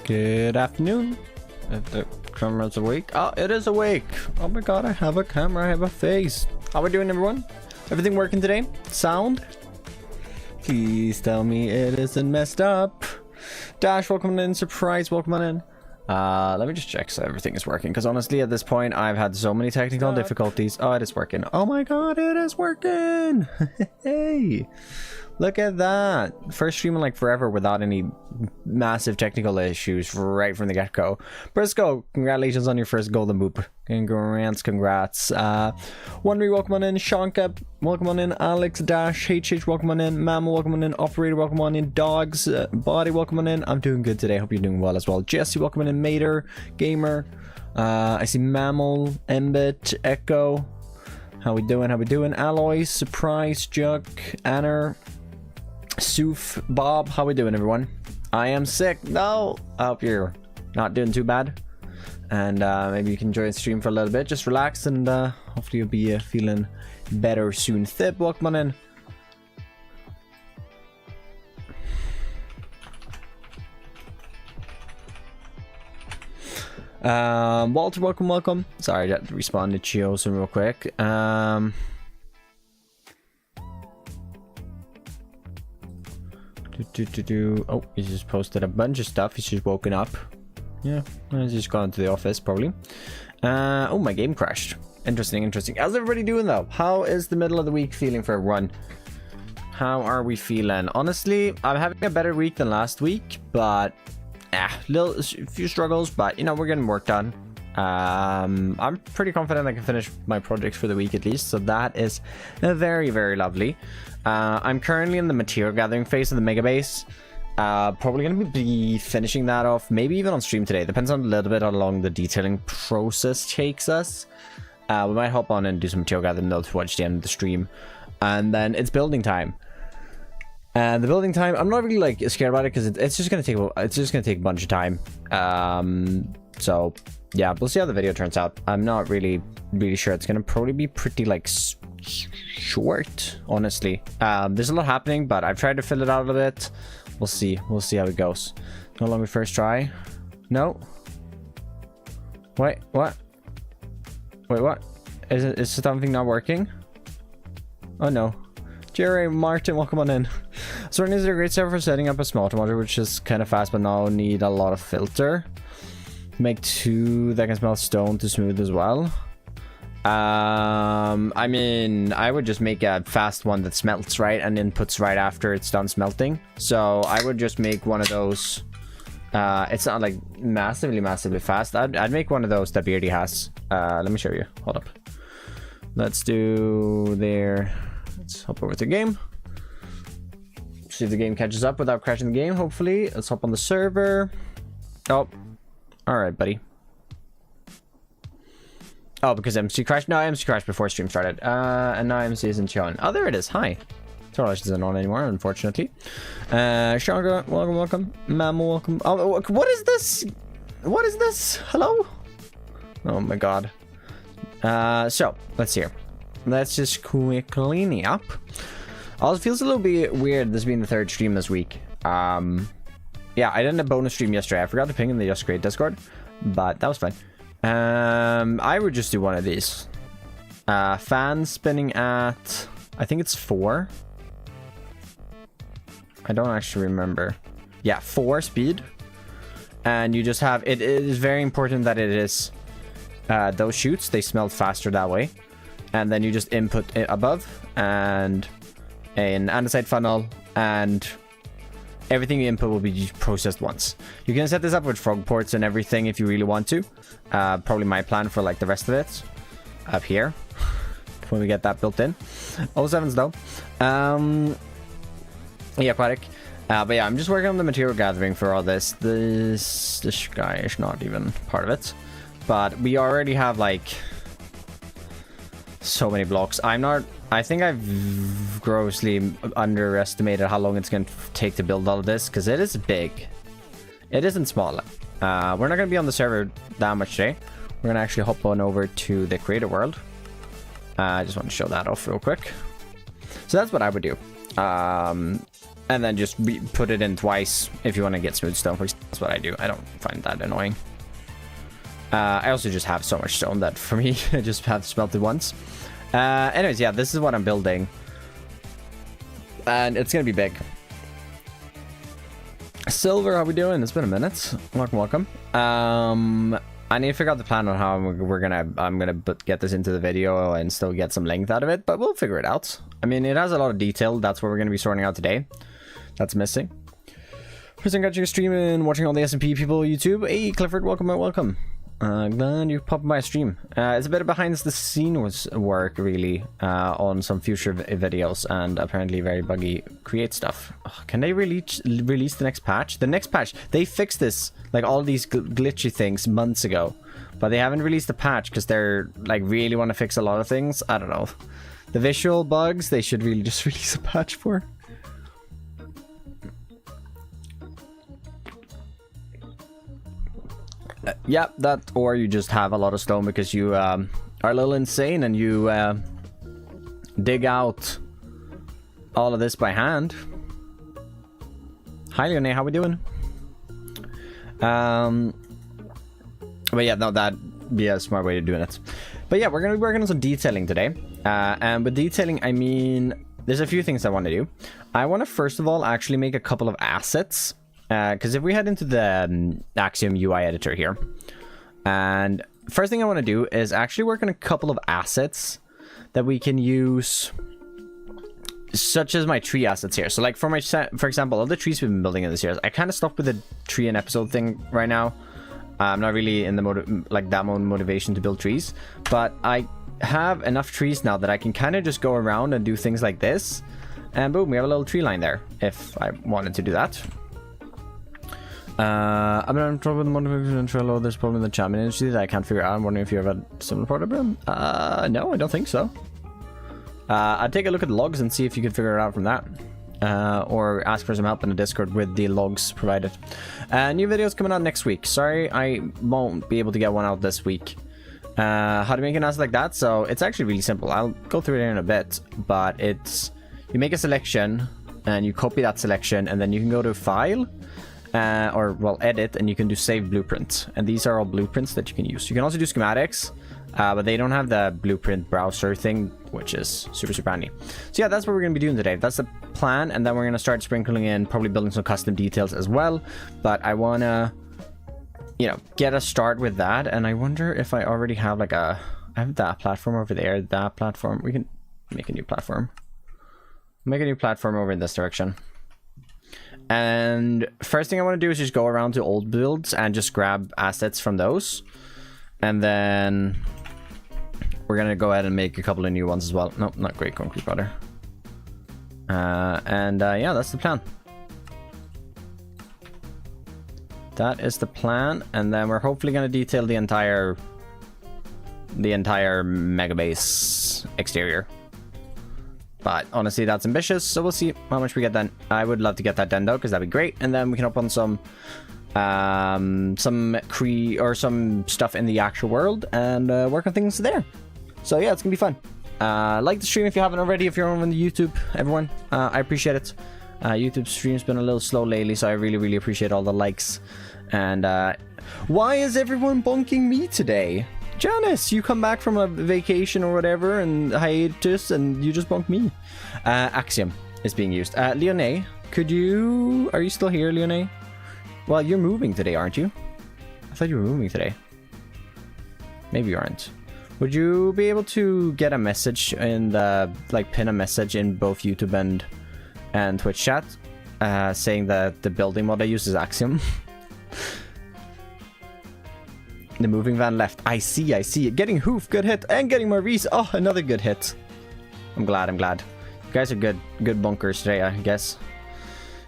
Good afternoon. If the camera's awake. Oh, it is awake. Oh my god, I have a camera, I have a face. How are we doing, everyone? Everything working today? Sound? Please tell me it isn't messed up. Dash, welcome in. Surprise, welcome on in. Let me just check so everything is working, because honestly at this point I've had so many technical difficulties. Oh, it is working. Oh my god, it is working. Hey, look at that. First stream in like forever without any massive technical issues right from the get-go. Briscoe, congratulations on your first golden boop. Congrats. Wondery, welcome on in. Shanka, welcome on in. Alex Dash, HH, welcome on in. Mama, welcome on in. Operator, welcome on in. Dogs, Body, welcome on in. I'm doing good today. Hope you're doing well as well. Jesse, welcome on in. Mater, Gamer. I see Mammal, Embit, Echo. How we doing? Alloy, Surprise, Juck, Anner, Soof, Bob. How we doing, everyone? I am sick. No, I hope you're not doing too bad. And maybe you can enjoy the stream for a little bit. Just relax and hopefully you'll be feeling better soon. Thip, welcome on in. Walter, welcome. Sorry, I had to respond to Chioson real quick. Oh, he's just posted a bunch of stuff. He's just woken up. Yeah, he's just gone to the office probably. Oh, my game crashed. Interesting. How's everybody doing though? How is the middle of the week feeling for everyone? How are we feeling? Honestly, I'm having a better week than last week, but a few struggles, but you know, we're getting work done. I'm pretty confident I can finish my projects for the week at least, so that is very, very lovely. I'm currently in the material gathering phase of the mega base. Probably going to be finishing that off, maybe even on stream today. Depends on a little bit how long the detailing process takes us. We might hop on and do some material gathering though towards the end of the stream, and then it's building time. And the building time, I'm not really like scared about it because it's just gonna take a bunch of time. So yeah, we'll see how the video turns out. I'm not really sure. It's gonna probably be pretty like short, honestly. There's a lot happening, but I've tried to fill it out a little bit. We'll see how it goes. No longer first try. No. Wait, what? Wait, what? Is something not working? Oh no. Jerry Martin, welcome on in. Certainly is a great server for setting up a small motor, which is kind of fast, but now need a lot of filter. Make 2 that can smelt stone to smooth as well. I mean, I would just make a fast one that smelts, right? And inputs right after it's done smelting. So I would just make one of those. It's not like massively fast. I'd make one of those that Beardy has. Let me show you. Hold up. Let's do there. Let's hop over to the game. See if the game catches up without crashing the game, hopefully. Let's hop on the server. Oh. Alright, buddy. Oh, because MC crashed? No, MC crashed before stream started. And now MC isn't showing. Oh, there it is. Hi. Correlation isn't on anymore, unfortunately. Shanga, welcome. Mamo, welcome. Oh, what is this? What is this? Hello? Oh my god. So, let's see here. Let's just quickly up. Also, feels a little bit weird this being the 3rd stream this week. Yeah, I did a bonus stream yesterday. I forgot to ping in the Just Great Discord, but that was fine. I would just do one of these. Fan spinning at, I think it's 4. I don't actually remember. Yeah, 4 speed. And you just have, it is very important that it is, those chutes, they smelt faster that way. And then you just input it above and an andesite funnel, and everything you input will be processed once. You can set this up with frog ports and everything if you really want to. Probably my plan for like the rest of it up here when we get that built in. 07s though. Yeah, aquatic. But yeah, I'm just working on the material gathering for all this. This guy is not even part of it, but we already have like so many blocks. I think I've grossly underestimated how long it's going to take to build all of this, because it is big. It isn't small. We're not going to be on the server that much today. We're going to actually hop on over to the creator world. I just want to show that off real quick. So that's what I would do. And then just put it in twice if you want to get smooth stone. That's what I do. I don't find that annoying. I also just have so much stone that for me, I just have to smelt it once. Anyways, yeah, this is what I'm building. And it's going to be big. Silver, how we doing? It's been a minute. Welcome. I need to figure out the plan on how I'm gonna get this into the video and still get some length out of it, but we'll figure it out. I mean, it has a lot of detail. That's what we're gonna be sorting out today. That's missing. First, I'm catching a stream and watching all the SMP people on YouTube. Hey, Clifford, welcome. Glad you popped by stream. It's a bit of behind the scenes work, really, on some future videos, and apparently very buggy create stuff. Oh, can they release the next patch? The next patch, they fixed this, like all these glitchy things months ago, but they haven't released a patch because they're like really want to fix a lot of things. I don't know. The visual bugs, they should really just release a patch for. Yeah, that, or you just have a lot of stone because you are a little insane and you dig out all of this by hand. Hi Leonie, how we doing? But yeah, no, that'd be a smart way of doing it. But yeah, we're gonna be working on some detailing today. And with detailing, I mean, there's a few things I want to do. I want to first of all actually make a couple of assets. Because if we head into the Axiom UI editor here, and first thing I want to do is actually work on a couple of assets that we can use, such as my tree assets here. So like for example, all the trees we've been building in this series, I kind of stopped with the tree and episode thing right now. I'm not really in the motivation to build trees, but I have enough trees now that I can kind of just go around and do things like this, and boom, we have a little tree line there if I wanted to do that. I'm in trouble with the motivation and Trello. There's probably the champion industry that I can't figure out. I'm wondering if you have a similar problem. No, I don't think so. I'd take a look at the logs and see if you could figure it out from that. Or ask for some help in the Discord with the logs provided. New videos coming out next week. Sorry, I won't be able to get one out this week. How to make an asset like that? So it's actually really simple. I'll go through it in a bit, but it's, you make a selection and you copy that selection, and then you can go to File, or well, edit, and you can do save blueprints. And these are all blueprints that you can use. You can also do schematics, but they don't have the blueprint browser thing, which is super handy. So yeah, that's what we're going to be doing today. That's the plan, and then we're going to start sprinkling in, probably building some custom details as well. But I want to, you know, get a start with that. And I wonder if I already have like I have that platform over there, that platform. We can make a new platform. Make a new platform over in this direction. And first thing I want to do is just go around to old builds and just grab assets from those. And then we're going to go ahead and make a couple of new ones as well. Nope, not great concrete powder. Yeah, that's the plan. That is the plan. And then we're hopefully going to detail the entire mega base exterior. But honestly, that's ambitious, so we'll see how much we get done. I would love to get that done though, because that'd be great. And then we can open some stuff in the actual world and work on things there. So yeah, it's gonna be fun. Like the stream if you haven't already. If you're on the YouTube, everyone, I appreciate it. YouTube stream's been a little slow lately, so I really appreciate all the likes. And why is everyone bonking me today? Janice, you come back from a vacation or whatever and hiatus and you just bunked me. Axiom is being used. Leonie, are you still here, Leonie? Well, you're moving today, aren't you? I thought you were moving today. Maybe you aren't. Would you be able to get a message in the, like, pin a message in both YouTube and Twitch chat saying that the building mod I use is Axiom? The moving van left. I see it. Getting Hoof, good hit. And getting Maurice. Oh, another good hit. I'm glad. You guys are good bunkers today, I guess.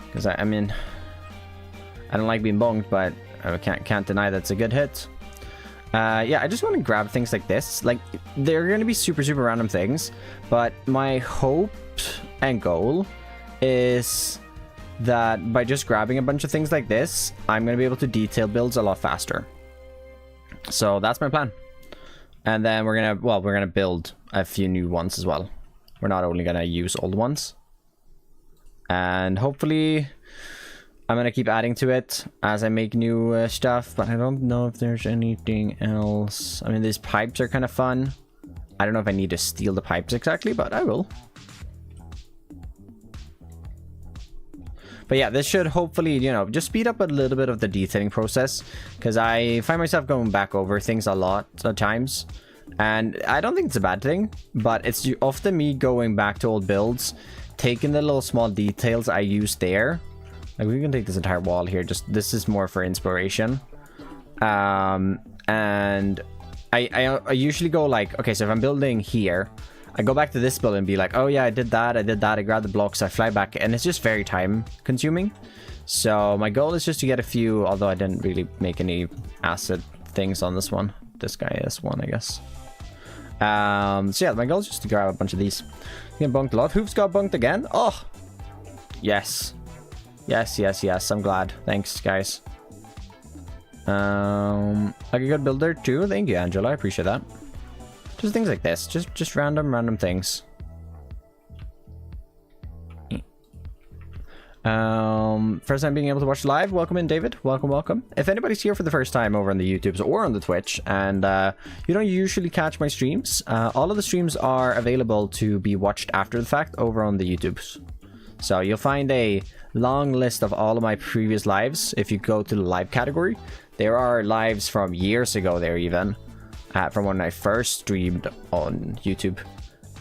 Because I mean, I don't like being bunked, but I can't deny that's a good hit. Yeah, I just want to grab things like this. Like, they're going to be super random things. But my hope and goal is that by just grabbing a bunch of things like this, I'm going to be able to detail builds a lot faster. So that's my plan. And then we're gonna build a few new ones as well. We're not only gonna use old ones. And hopefully I'm gonna keep adding to it as I make new stuff, but I don't know if there's anything else. I mean, these pipes are kind of fun. I don't know if I need to steal the pipes exactly, but I will. But yeah, this should hopefully, you know, just speed up a little bit of the detailing process, because I find myself going back over things a lot of times, and I don't think it's a bad thing, but it's often me going back to old builds, taking the little small details I used there. Like, we can take this entire wall here, just this is more for inspiration. And I usually go like, okay, so if I'm building here, I go back to this build and be like, oh yeah, I did that, I grabbed the blocks, I fly back, and it's just very time consuming. So my goal is just to get a few, although I didn't really make any acid things on this one. This guy is one, I guess. So yeah, my goal is just to grab a bunch of these. You get bunked a lot. Hoof's got bunked again. Oh, yes. Yes, I'm glad. Thanks, guys. Like a good builder too. Thank you, Angela, I appreciate that. Just things like this, just random things. First time being able to watch live. Welcome in, David. Welcome. If anybody's here for the first time over on the YouTubes or on the Twitch, and you don't usually catch my streams, all of the streams are available to be watched after the fact over on the YouTubes. So you'll find a long list of all of my previous lives. If you go to the live category, there are lives from years ago there even. From when I first streamed on YouTube,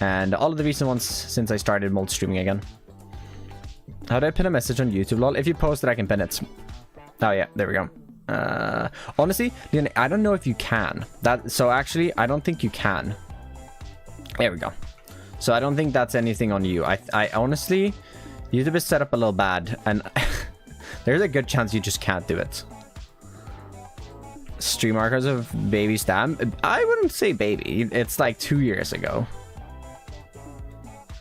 and all of the recent ones since I started multi-streaming again. How do I pin a message on YouTube, lol? If you post it, I can pin it. Oh yeah, there we go. Honestly, I don't know if you can. So actually, I don't think you can. There we go. So I don't think that's anything on you. I honestly, YouTube is set up a little bad, and there's a good chance you just can't do it. Stream archives of Baby Stam. I wouldn't say baby. It's like 2 years ago.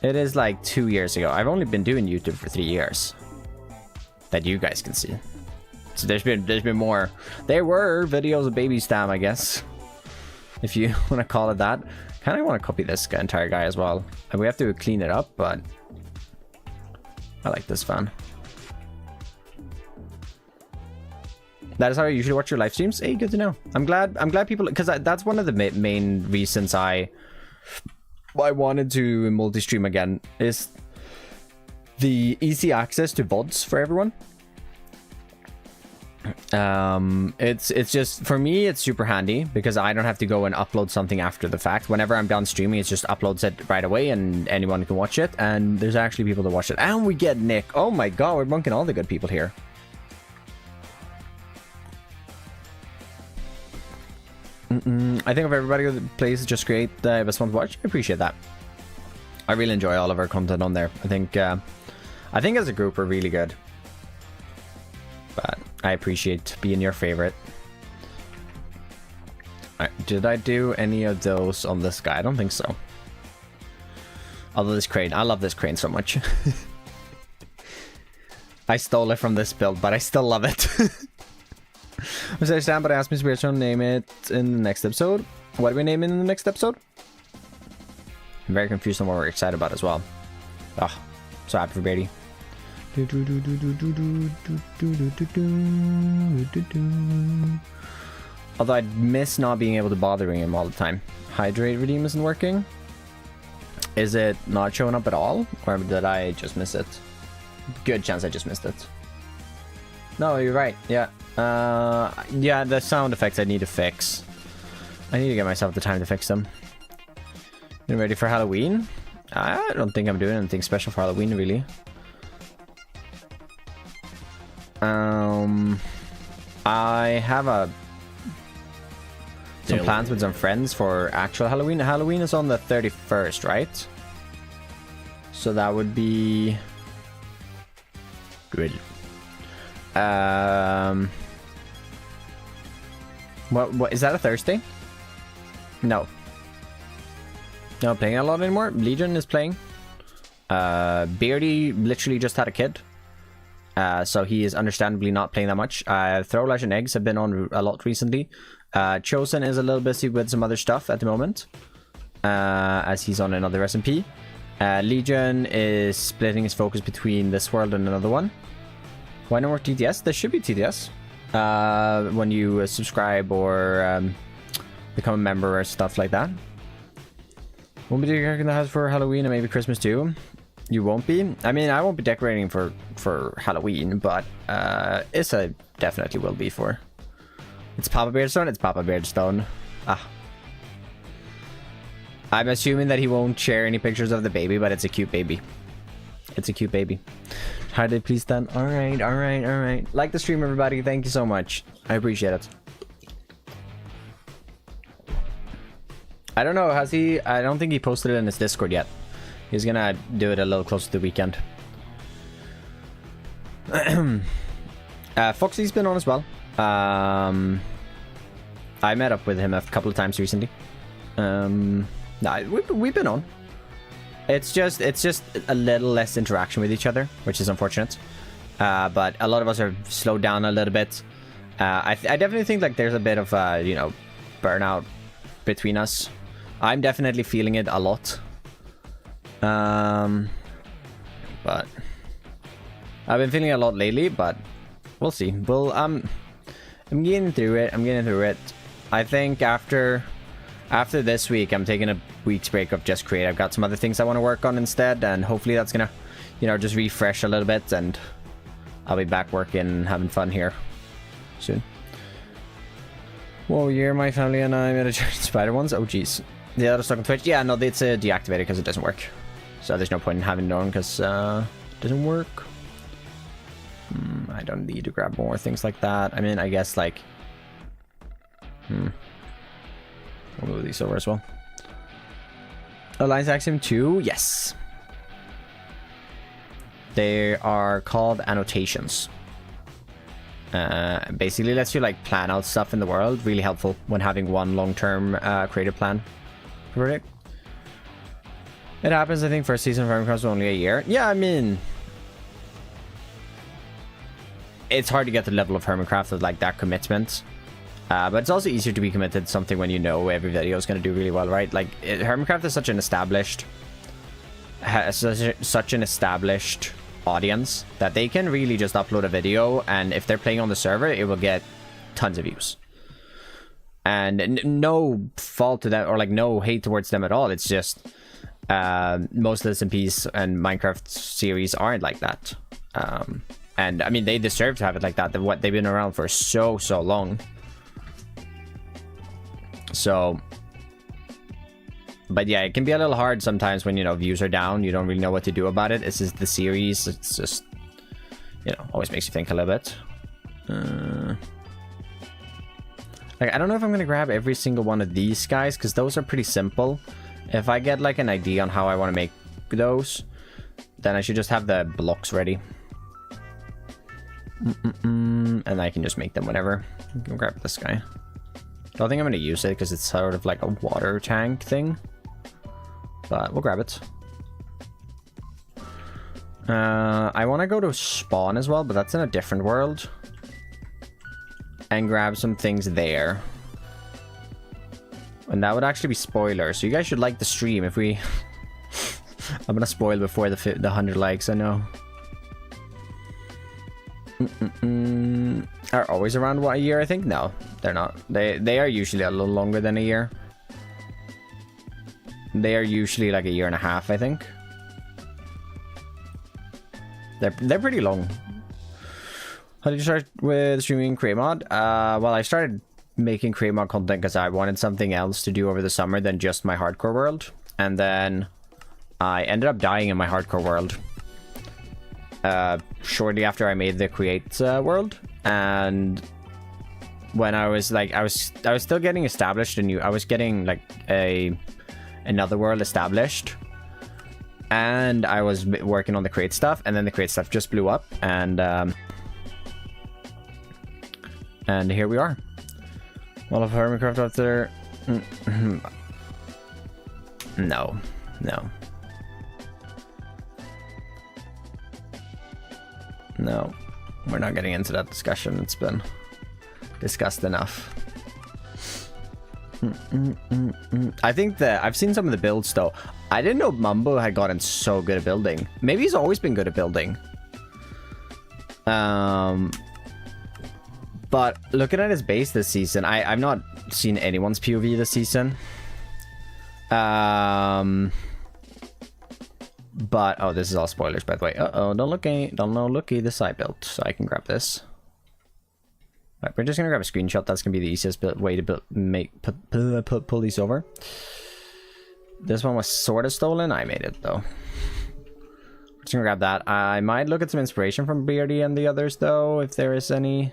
It is like 2 years ago. I've only been doing YouTube for 3 years. That you guys can see. So there's been more. There were videos of Baby Stam, I guess. If you want to call it that. Kind of want to copy this entire guy as well. And we have to clean it up, but I like this fan. That is how I usually watch your live streams. Hey, good to know. I'm glad people, because that's one of the main reasons I wanted to multi-stream again, is the easy access to VODs for everyone. It's just, for me, it's super handy because I don't have to go and upload something after the fact. Whenever I'm done streaming, it just uploads it right away and anyone can watch it, and there's actually people to watch it. And we get Nick. Oh my god, we're bunking all the good people here. I think of everybody who plays just great. Best one to watch. I appreciate that. I really enjoy all of our content on there. I think as a group we're really good. But I appreciate being your favorite. Did I do any of those on this guy? I don't think so. Although this crane, I love this crane so much. I stole it from this build, but I still love it. I said Stan, but I asked Mr. Beard to name it in the next episode. What do we name it in the next episode? I'm very confused on what we're excited about as well. Oh, so happy for Beardy. Although I'd miss not being able to bothering him all the time. Hydrate redeem isn't working. Is it not showing up at all? Or did I just miss it? Good chance I just missed it. No, you're right. Yeah. Yeah, the sound effects I need to fix. I need to get myself the time to fix them. You ready for Halloween? I don't think I'm doing anything special for Halloween, really. I have some plans with some friends for actual Halloween. Halloween is on the 31st, right? So that would be good. What is that, a Thursday? No. Not playing a lot anymore. Legion is playing. Beardy literally just had a kid. So he is understandably not playing that much. Throwlash and Eggs have been on a lot recently. Chosen is a little busy with some other stuff at the moment, as he's on another SMP. Legion is splitting his focus between this world and another one. Why no more TDS? There should be TDS. When you subscribe or become a member or stuff like that. Won't be decorating the house for Halloween and maybe Christmas too. You won't be? I mean, I won't be decorating for Halloween, but Issa definitely will be for. It's Papa Beardstone? It's Papa Beardstone. Ah. I'm assuming that he won't share any pictures of the baby, but it's a cute baby. It's a cute baby. How did please done? Alright, alright, alright. Like the stream, everybody. Thank you so much. I appreciate it. I don't know, has he? I don't think he posted it in his Discord yet. He's gonna do it a little closer to the weekend. Foxy's been on as well. I met up with him a couple of times recently. We've been on. It's just a little less interaction with each other, which is unfortunate. But a lot of us are slowed down a little bit. I definitely think like there's a bit of you know, burnout between us. I'm definitely feeling it a lot. But I've been feeling it a lot lately, but we'll see. Well, I'm getting through it. I think after this week, I'm taking a week's break of just create. I've got some other things I want to work on instead, and hopefully that's gonna, you know, just refresh a little bit, and I'll be back working and having fun here soon. Whoa, you're my family and I made a giant spider ones. Oh jeez. The other stuck on Twitch. Yeah, no, it's deactivated because it doesn't work. So there's no point in having it on because it doesn't work. I don't need to grab more things like that. I mean, I guess like we'll move these over as well. Alliance Axiom 2, yes. They are called annotations. Basically lets you like plan out stuff in the world. Really helpful when having one long-term creative plan. Predict. It happens, I think, first season of Hermit Crafts was only a year. Yeah, I mean, it's hard to get the level of Hermitcraft with like that commitment. But it's also easier to be committed to something when you know every video is going to do really well, right? Like Hermitcraft is such an established audience that they can really just upload a video, and if they're playing on the server, it will get tons of views. And no fault to them, or like no hate towards them at all. It's just most of the SMPs and Minecraft series aren't like that. And I mean, they deserve to have it like that. They've been around for so long. So, but yeah, it can be a little hard sometimes when, you know, views are down. You don't really know what to do about it. It's just the series. It's just, you know, always makes you think a little bit. Like, I don't know if I'm gonna grab every single one of these guys, because those are pretty simple. If I get like an idea on how I want to make those, then I should just have the blocks ready. And I can just make them whenever. I'm gonna grab this guy. I don't think I'm gonna use it because it's sort of like a water tank thing, but we'll grab it. I want to go to spawn as well, but that's in a different world. And grab some things there. And that would actually be spoilers. So you guys should like the stream if we... I'm gonna spoil before the 100 likes, I know. Are always around, what, a year, I think? No, they're not. They are usually a little longer than a year. They are usually like a year and a half, I think. They're pretty long. How did you start with streaming create mod? Well, I started making create mod content because I wanted something else to do over the summer than just my hardcore world. And then I ended up dying in my hardcore world. Shortly after I made the create world. And when I was like, I was still getting established, and I was getting like another world established. And I was working on the create stuff, and then the create stuff just blew up, and here we are. Well, of Hermitcraft out there. No. No, we're not getting into that discussion. It's been discussed enough. I think that I've seen some of the builds though. I didn't know Mumbo had gotten so good at building. Maybe he's always been good at building. But looking at his base this season, I've not seen anyone's POV this season. But oh, this is all spoilers, by the way. Don't looky the side build, so I can grab this. Right, we're just gonna grab a screenshot. That's gonna be the easiest way to pull these over. This one was sort of stolen. I made it though. We're just gonna grab that. I might look at some inspiration from Beardy and the others though, if there is any.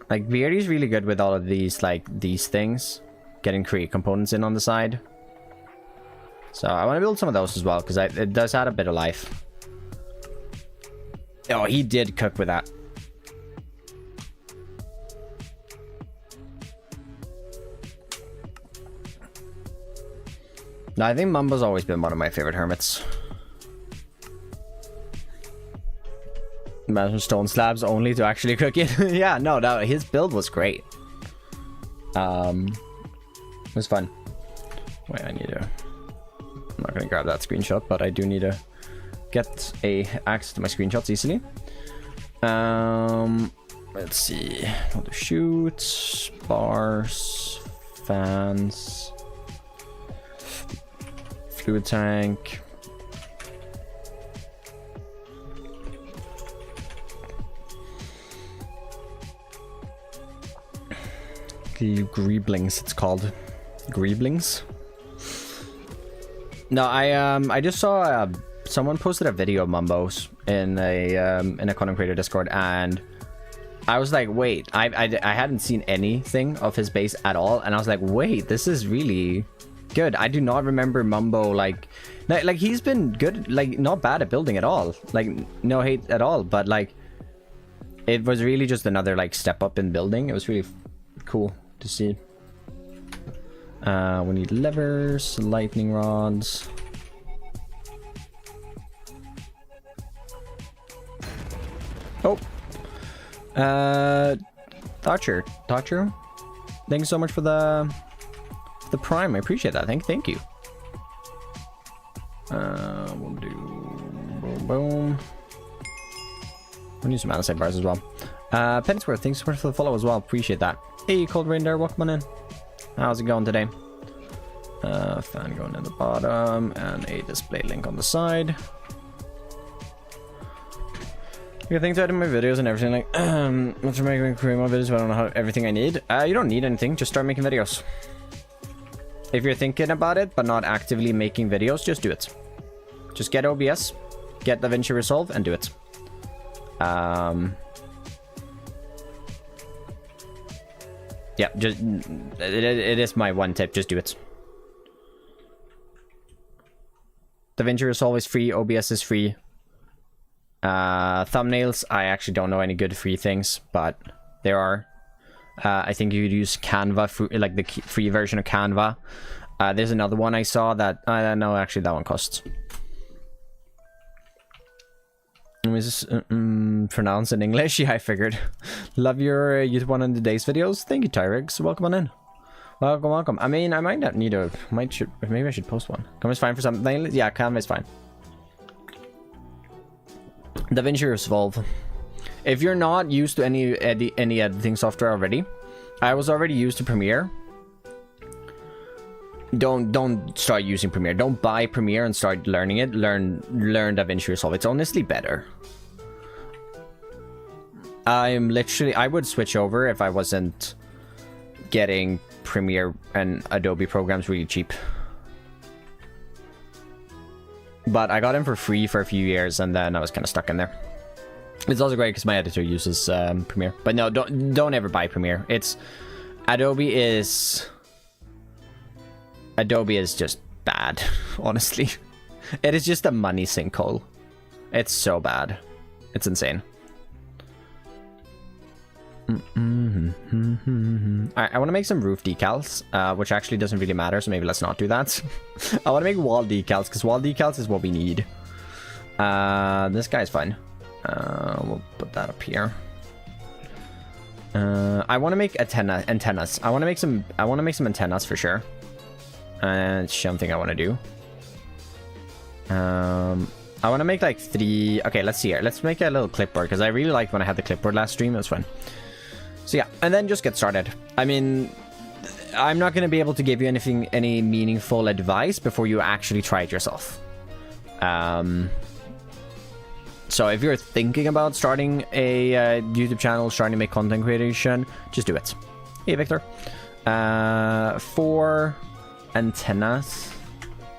Like, Beardy's really good with all of these, like, these things. Getting create components in on the side. So I want to build some of those as well, because it does add a bit of life. Oh, he did cook with that. No, I think Mumbo's always been one of my favorite hermits. Imagine stone slabs only to actually cook it. Yeah, no, his build was great. It was fun. Wait, I need to... I'm not gonna grab that screenshot, but I do need to get access to my screenshots easily. Let's see. I'll do shoots, bars, fans, fluid tank. The Greeblings, it's called. Greeblings? No, I just saw someone posted a video of Mumbos in a content creator Discord, and I was like, wait, I hadn't seen anything of his base at all, and I was like, wait, this is really good. I do not remember Mumbo like he's been good, like not bad at building at all, like no hate at all, but like it was really just another like step up in building. It was really cool to see. We need levers, lightning rods. Oh, Thatcher, thanks so much for the prime. I appreciate that. Thank you. We'll do boom. We'll need some andesite bars as well. Pennyworth, thanks so much for the follow as well. Appreciate that. Hey, Cold Rain there, welcome on in. How's it going today? Fan going in the bottom and a display link on the side. You think to edit my videos and everything, like, what's making create my videos, but I don't know how everything I need. You don't need anything, just start making videos. If you're thinking about it, but not actively making videos, just do it. Just get OBS, get DaVinci Resolve, and do it. Yeah, just, it is my one tip, just do it. DaVinci Resolve is free, OBS is free. Thumbnails, I actually don't know any good free things, but there are. I think you could use Canva, like the free version of Canva. There's another one I saw that, no, actually that one costs. Is this pronounced in English? Yeah, I figured. Love your YouTube 100 Days videos. Thank you, Tyrex. Welcome on in. Welcome, welcome. I mean, I might not need a, maybe I should post one. Canva's fine for something. Yeah, Canva is fine. DaVinci Resolve. If you're not used to any editing software already, I was already used to Premiere. Don't start using Premiere. Don't buy Premiere and start learning it. Learn DaVinci Resolve. It's honestly better. I would switch over if I wasn't getting Premiere and Adobe programs really cheap. But I got them for free for a few years, and then I was kind of stuck in there. It's also great because my editor uses Premiere. But no, don't ever buy Premiere. Adobe is just bad, honestly. It is just a money sinkhole. It's so bad. It's insane. I want to make some roof decals, which actually doesn't really matter, so maybe let's not do that. I want to make wall decals, because wall decals is what we need. This guy's fine. We'll put that up here. I want to make antennas. I want to make some antennas for sure. It's something I want to do. I want to make like 3. Okay, let's see here. Let's make a little clipboard, because I really liked when I had the clipboard last stream. It was fun. So yeah, and then just get started. I mean, I'm not going to be able to give you any meaningful advice before you actually try it yourself. So if you're thinking about starting a YouTube channel, starting to make content creation, just do it. Hey, Victor. 4 antennas.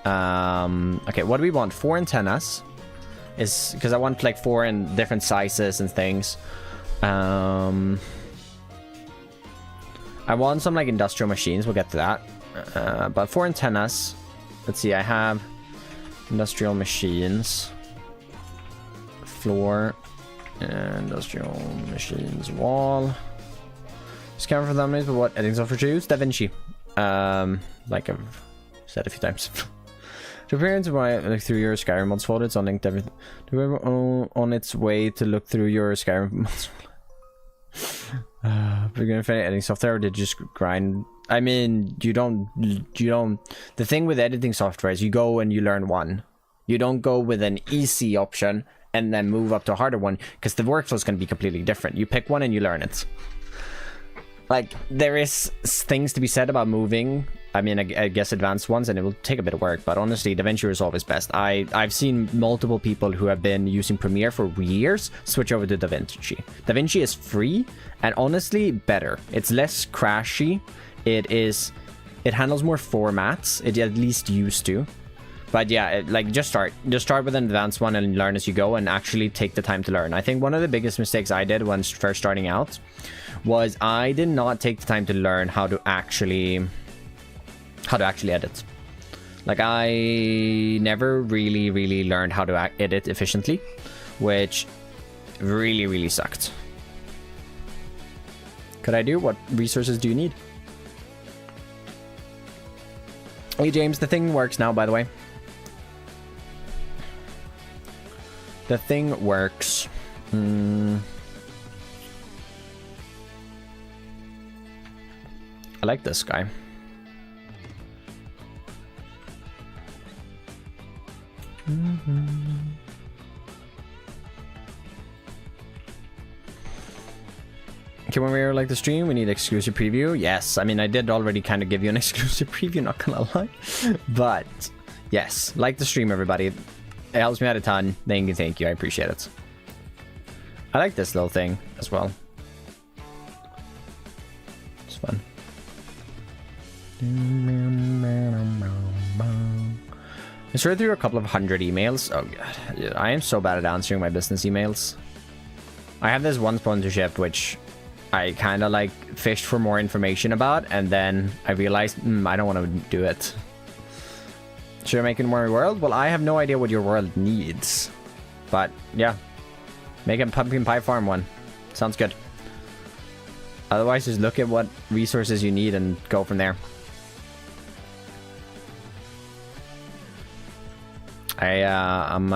Okay, what do we want? 4 antennas. Is because I want like 4 in different sizes and things. I want some like industrial machines. We'll get to that. But 4 antennas. Let's see. I have industrial machines. Floor. Industrial machines. Wall. Just camera for thumbnails. But what editing software to use? DaVinci. Like I've said a few times. To appearance look through your Skyrim mods folder. It's unlinked everything. On its way to look through your Skyrim mods. We're gonna find editing software, or did you just grind? I mean, you don't. The thing with editing software is you go and you learn one. You don't go with an easy option and then move up to a harder one, because the workflow is going to be completely different. You pick one and you learn it. Like, there is things to be said about moving. I mean, I guess advanced ones, and it will take a bit of work, but honestly, DaVinci Resolve is best. I've seen multiple people who have been using Premiere for years switch over to DaVinci. DaVinci is free, and honestly, better. It's less crashy. It handles more formats. It at least used to. But yeah, just start with an advanced one and learn as you go, and actually take the time to learn. I think one of the biggest mistakes I did when first starting out was I did not take the time to learn how to actually edit. Like, I never really learned how to edit efficiently, which really sucked. Could I do? What resources do you need? Hey James, the thing works now, by the way. The thing works. I like this guy. Okay, when we were like the stream, we need exclusive preview. Yes, I mean, I did already kind of give you an exclusive preview, not gonna lie. But yes, like the stream, everybody. It helps me out a ton. Thank you. I appreciate it. I like this little thing as well. It's fun. I sorted through a couple of 100 emails. Oh god, dude, I am so bad at answering my business emails. I have this one sponsorship which I kind of like fished for more information about, and then I realized I don't want to do it. Should I make it more world? Well, I have no idea what your world needs, but yeah, make a pumpkin pie farm one. Sounds good. Otherwise, just look at what resources you need and go from there. I'm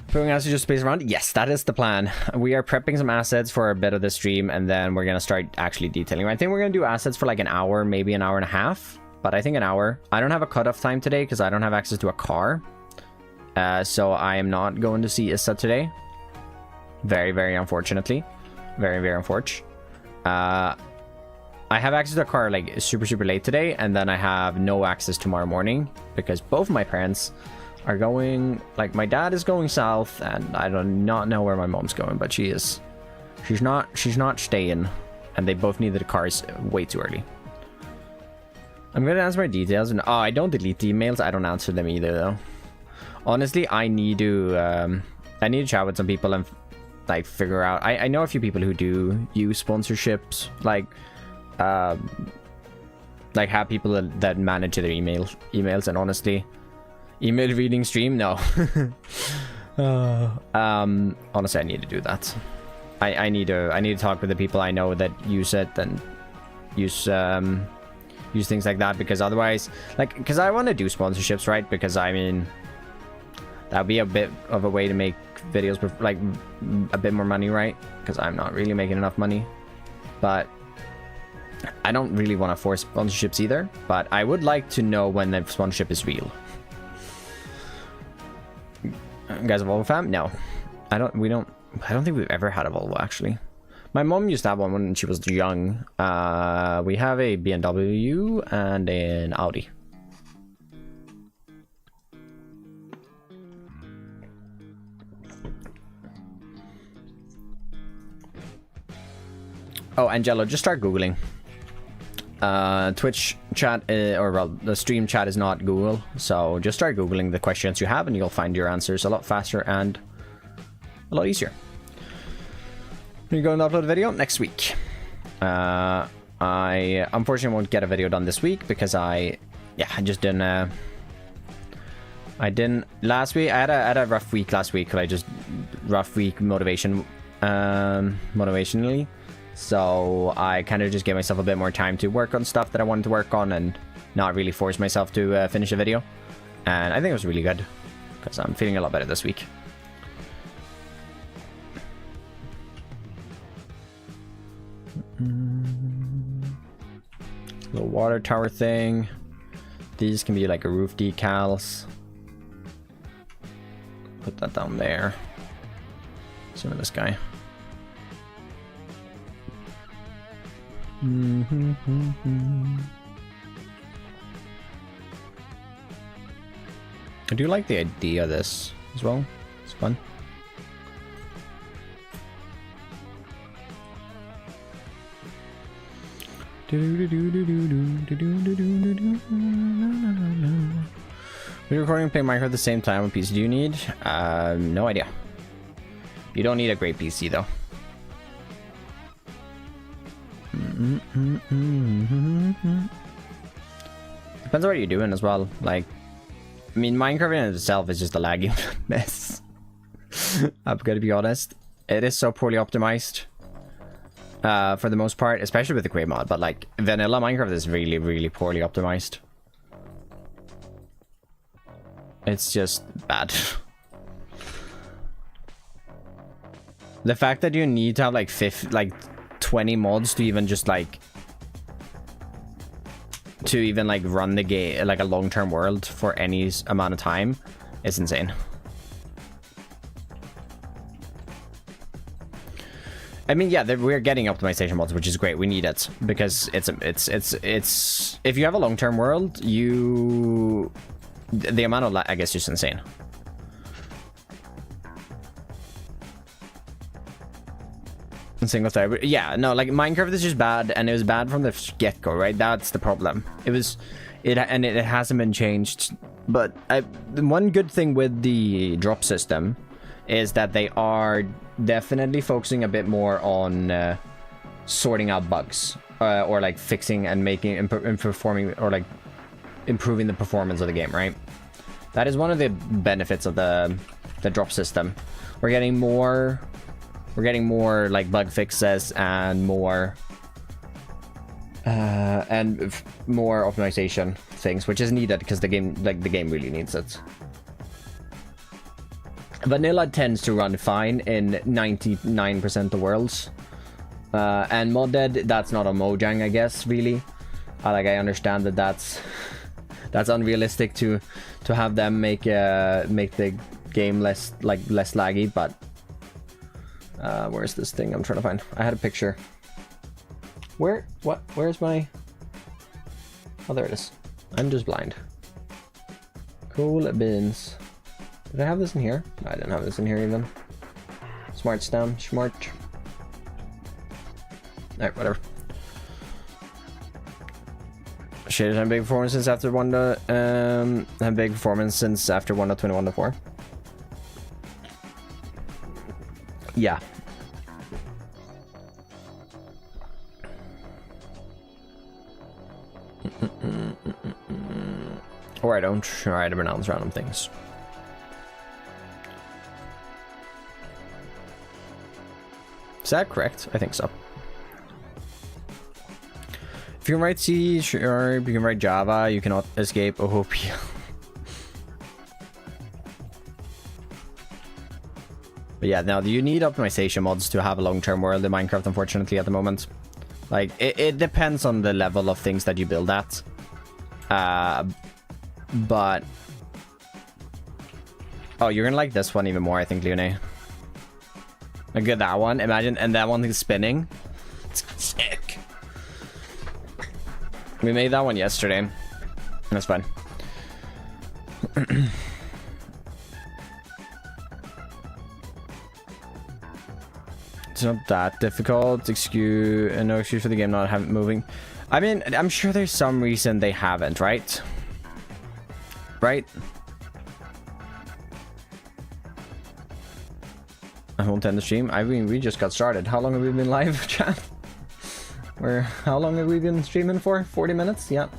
putting assets just space around. Yes, that is the plan. We are prepping some assets for a bit of the stream, and then we're gonna start actually detailing. I think we're gonna do assets for like an hour, maybe an hour and a half, but I think an hour. I don't have a cutoff time today because I don't have access to a car, so I am not going to see Issa today. Very unfortunately, very unfortunate. I have access to a car like super late today, and then I have no access tomorrow morning because both my parents are going, like my dad is going south, and I do not know where my mom's going, but she's not staying, and they both needed the cars way too early. I'm gonna answer my details, and I don't delete the emails. I don't answer them either though. Honestly, I need to chat with some people and like figure out. I know a few people who do use sponsorships, like have people that manage their emails, and honestly, email reading stream, no. Honestly, I need to do that. I need to talk with the people I know that use it and use things like that, because otherwise, like, because I want to do sponsorships, right? Because I mean, that'd be a bit of a way to make videos with like a bit more money, right? Because I'm not really making enough money, but I don't really want to force sponsorships either. But I would like to know when the sponsorship is real. You guys, a Volvo fam? No, I don't think we've ever had a Volvo, actually. My mom used to have one when she was young. We have a BMW and an Audi. Oh, Angelo, just start Googling. Twitch chat, or well, the stream chat is not Google, so just start Googling the questions you have and you'll find your answers a lot faster and a lot easier. We're going to upload a video next week. I unfortunately won't get a video done this week because I just didn't, last week. I had a rough week last week, rough week motivationally. So I kind of just gave myself a bit more time to work on stuff that I wanted to work on and not really force myself to finish a video. And I think it was really good because I'm feeling a lot better this week. Little water tower thing. These can be like a roof decals. Put that down there. Some of this guy. I do like the idea of this as well. It's fun. We're recording and playing Minecraft at the same time. What PC do you need? No idea. You don't need a great PC though. Depends on what you're doing as well. Like, I mean, Minecraft in itself is just a laggy mess. I'm gonna be honest. It is so poorly optimized for the most part, especially with the Crate mod. But like, vanilla Minecraft is really poorly optimized. It's just bad. The fact that you need to have like 20 mods to even just like run the game like a long-term world for any amount of time is insane. I mean, yeah, we're getting optimization mods, which is great. We need it because it's if you have a long-term world, the amount of I guess just insane. Single player, but yeah, no, like Minecraft is just bad, and it was bad from the get-go, right? That's the problem. It hasn't been changed. But the one good thing with the drop system is that they are definitely focusing a bit more on sorting out bugs, or like fixing and making and performing, or like improving the performance of the game, right? That is one of the benefits of the drop system. We're getting more like bug fixes and more optimization things, which is needed because the game really needs it. Vanilla tends to run fine in 99% of worlds, and modded, that's not a Mojang, I guess, really. I understand that that's unrealistic to have them make the game less laggy, but where's this thing I'm trying to find? I had a picture. Where's my... Oh, there it is. I'm just blind. Cool beans. Did I have this in here? No, I didn't have this in here even. Smart stem, smart. Alright, whatever. Shaded had big performance since after 1.21.4. Yeah. Or I don't try to pronounce random things. Is that correct? I think so. If you can write C, sure, if you can write Java, you cannot escape OOP. But yeah, now you need optimization mods to have a long-term world in Minecraft, unfortunately, at the moment. Like, it depends on the level of things that you build at. But... Oh, you're gonna like this one even more, I think, Leone. Look at that one. Imagine, and that one is spinning. It's sick. We made that one yesterday. That's fine. It's not that difficult. No excuse for the game not moving. I mean, I'm sure there's some reason they haven't, right? Right? I won't end the stream. I mean, we just got started. How long have we been live, chat? How long have we been streaming for? 40 minutes? Yeah.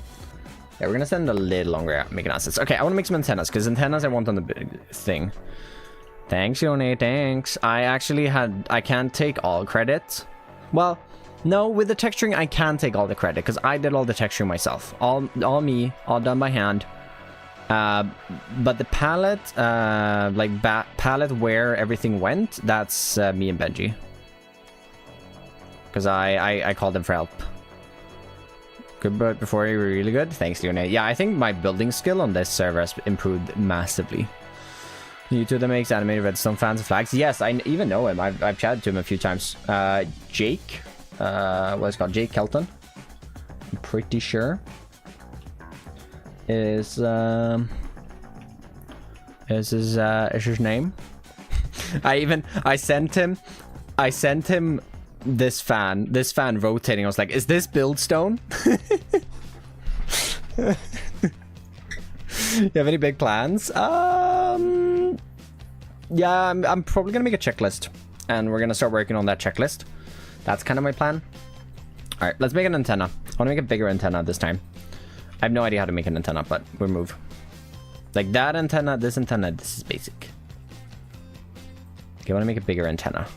Yeah, we're gonna spend a little longer making assets. Okay, I want to make some antennas, because antennas I want on the big thing. Thanks, Yone, thanks. I can't take all credit. Well, no, with the texturing, I can take all the credit, because I did all the texturing myself. All me, all done by hand. But the palette, palette where everything went, that's me and Benji. Because I called them for help. Good, but before you were really good. Thanks, Leone. Yeah, I think my building skill on this server has improved massively. YouTube that makes animated redstone fans of flags. Yes, I even know him. I've chatted to him a few times. Jake, what's it called? Jake Kelton. I'm pretty sure. Is his name? I sent him this fan rotating. I was like, is this buildstone? You have any big plans? Yeah, I'm probably gonna make a checklist, and we're gonna start working on that checklist. That's kind of my plan. All right, let's make an antenna. I want to make a bigger antenna this time. I have no idea how to make an antenna, but we'll move. Like that antenna, this is basic. Okay, I want to make a bigger antenna.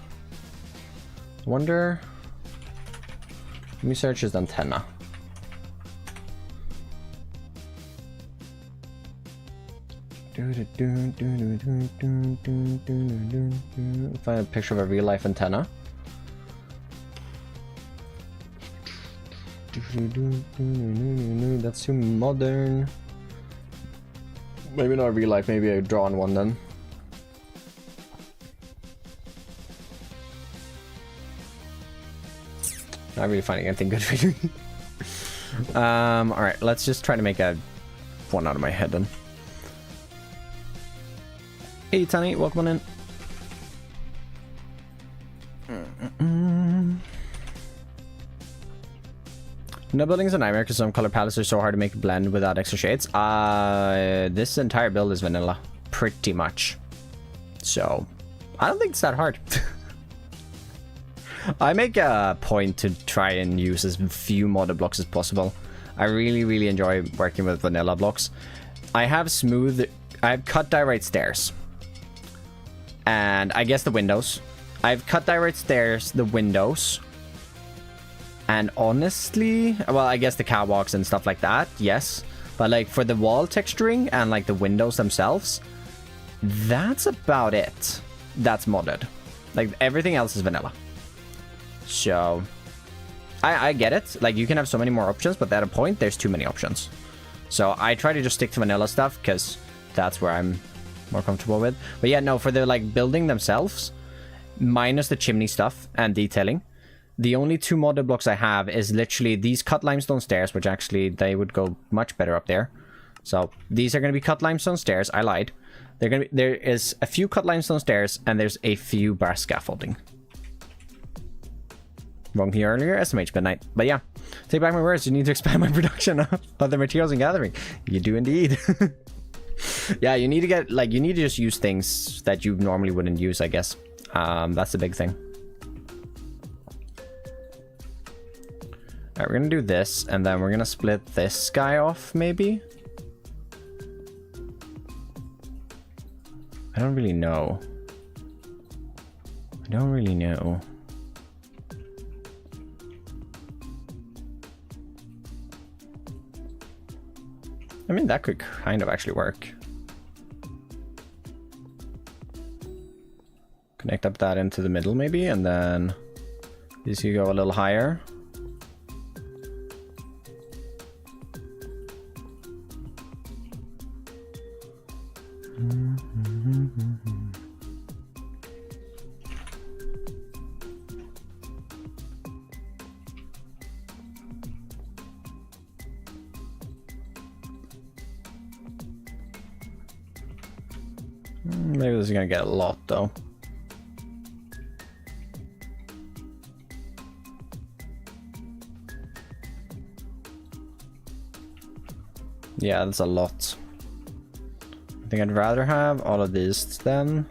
I wonder... Let me search his antenna. Find a picture of a real life antenna. That's too modern. Maybe not real life, maybe a drawn one then. Not really finding anything good for you. Alright, let's just try to make a one out of my head then. Hey, Tani, welcome on in. No building is a nightmare because some color palettes are so hard to make a blend without extra shades. This entire build is vanilla, pretty much. So, I don't think it's that hard. I make a point to try and use as few modded blocks as possible. I really enjoy working with vanilla blocks. I have cut direct stairs. And I guess the windows. I've cut direct stairs, the windows. And honestly, well, I guess the catwalks and stuff like that, yes. But like for the wall texturing and like the windows themselves, that's about it. That's modded. Like everything else is vanilla. So, I get it. Like, you can have so many more options, but at a point, there's too many options. So, I try to just stick to vanilla stuff, because that's where I'm more comfortable with. But yeah, no, for the, like, building themselves, minus the chimney stuff and detailing, the only two modded blocks I have is literally these cut limestone stairs, which actually, they would go much better up there. So, these are going to be cut limestone stairs. I lied. There is a few cut limestone stairs, and there's a few brass scaffolding. Wrong here earlier, SMH midnight. But yeah, take back my words. You need to expand my production of other materials and gathering. You do indeed. Yeah, you need to get, like, you need to just use things that you normally wouldn't use, I guess. That's the big thing. Alright, we're gonna do this, and then we're gonna split this guy off, maybe? I don't really know. I don't really know. I mean, that could kind of actually work. Connect up that into the middle, maybe, and then these could go a little higher. Maybe this is gonna get a lot though. Yeah, that's a lot. I think I'd rather have all of these then.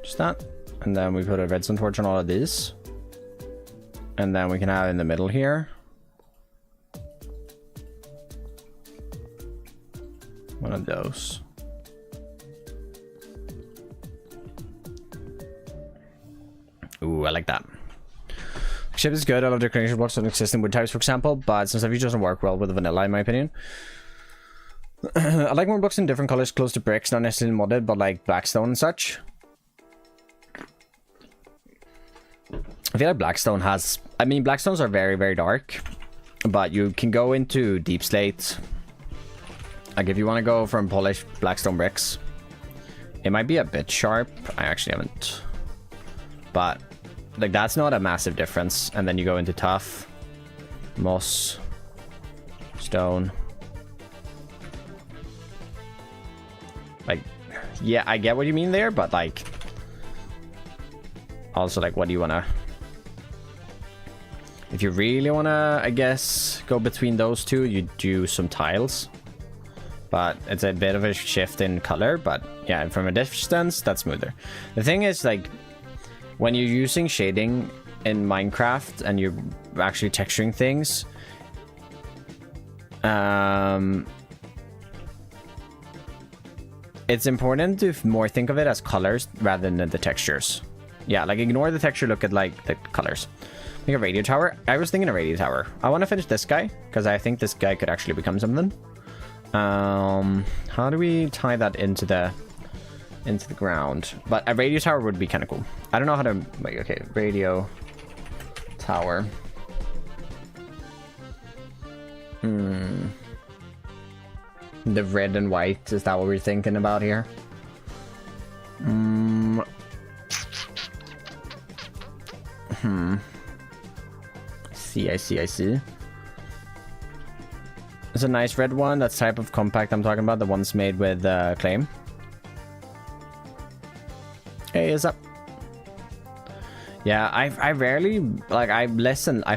Just that. And then we put a redstone torch on all of these. And then we can have in the middle here. One of those. Ooh, I like that. Ship is good. I love decoration blocks on existing wood types, for example, but some stuff doesn't work well with the vanilla, in my opinion. I like more blocks in different colors close to bricks, not necessarily modded, but like blackstone and such. I feel like blackstone has... I mean, blackstones are very dark, but you can go into deep slate. Like, if you want to go from polished blackstone bricks, it might be a bit sharp. I actually haven't. But, like, that's not a massive difference. And then you go into tough, moss, stone. Like, yeah, I get what you mean there, but, like, also, like, what do you want to... If you really want to, I guess, go between those two, you do some tiles. But it's a bit of a shift in color, but yeah, from a distance, that's smoother. The thing is, like, when you're using shading in Minecraft and you're actually texturing things, it's important to more think of it as colors rather than the textures. Yeah, like, ignore the texture, look at, like, the colors. Make a radio tower. I was thinking a radio tower. I want to finish this guy, because I think this guy could actually become something. How do we tie that into the ground? But a radio tower would be kind of cool. I don't know how to... Wait, okay, radio tower. The red and white, is that what we're thinking about here? I see. It's a nice red one. That's type of compact I'm talking about. The ones made with claim. Hey, is up? Yeah, I rarely, like, I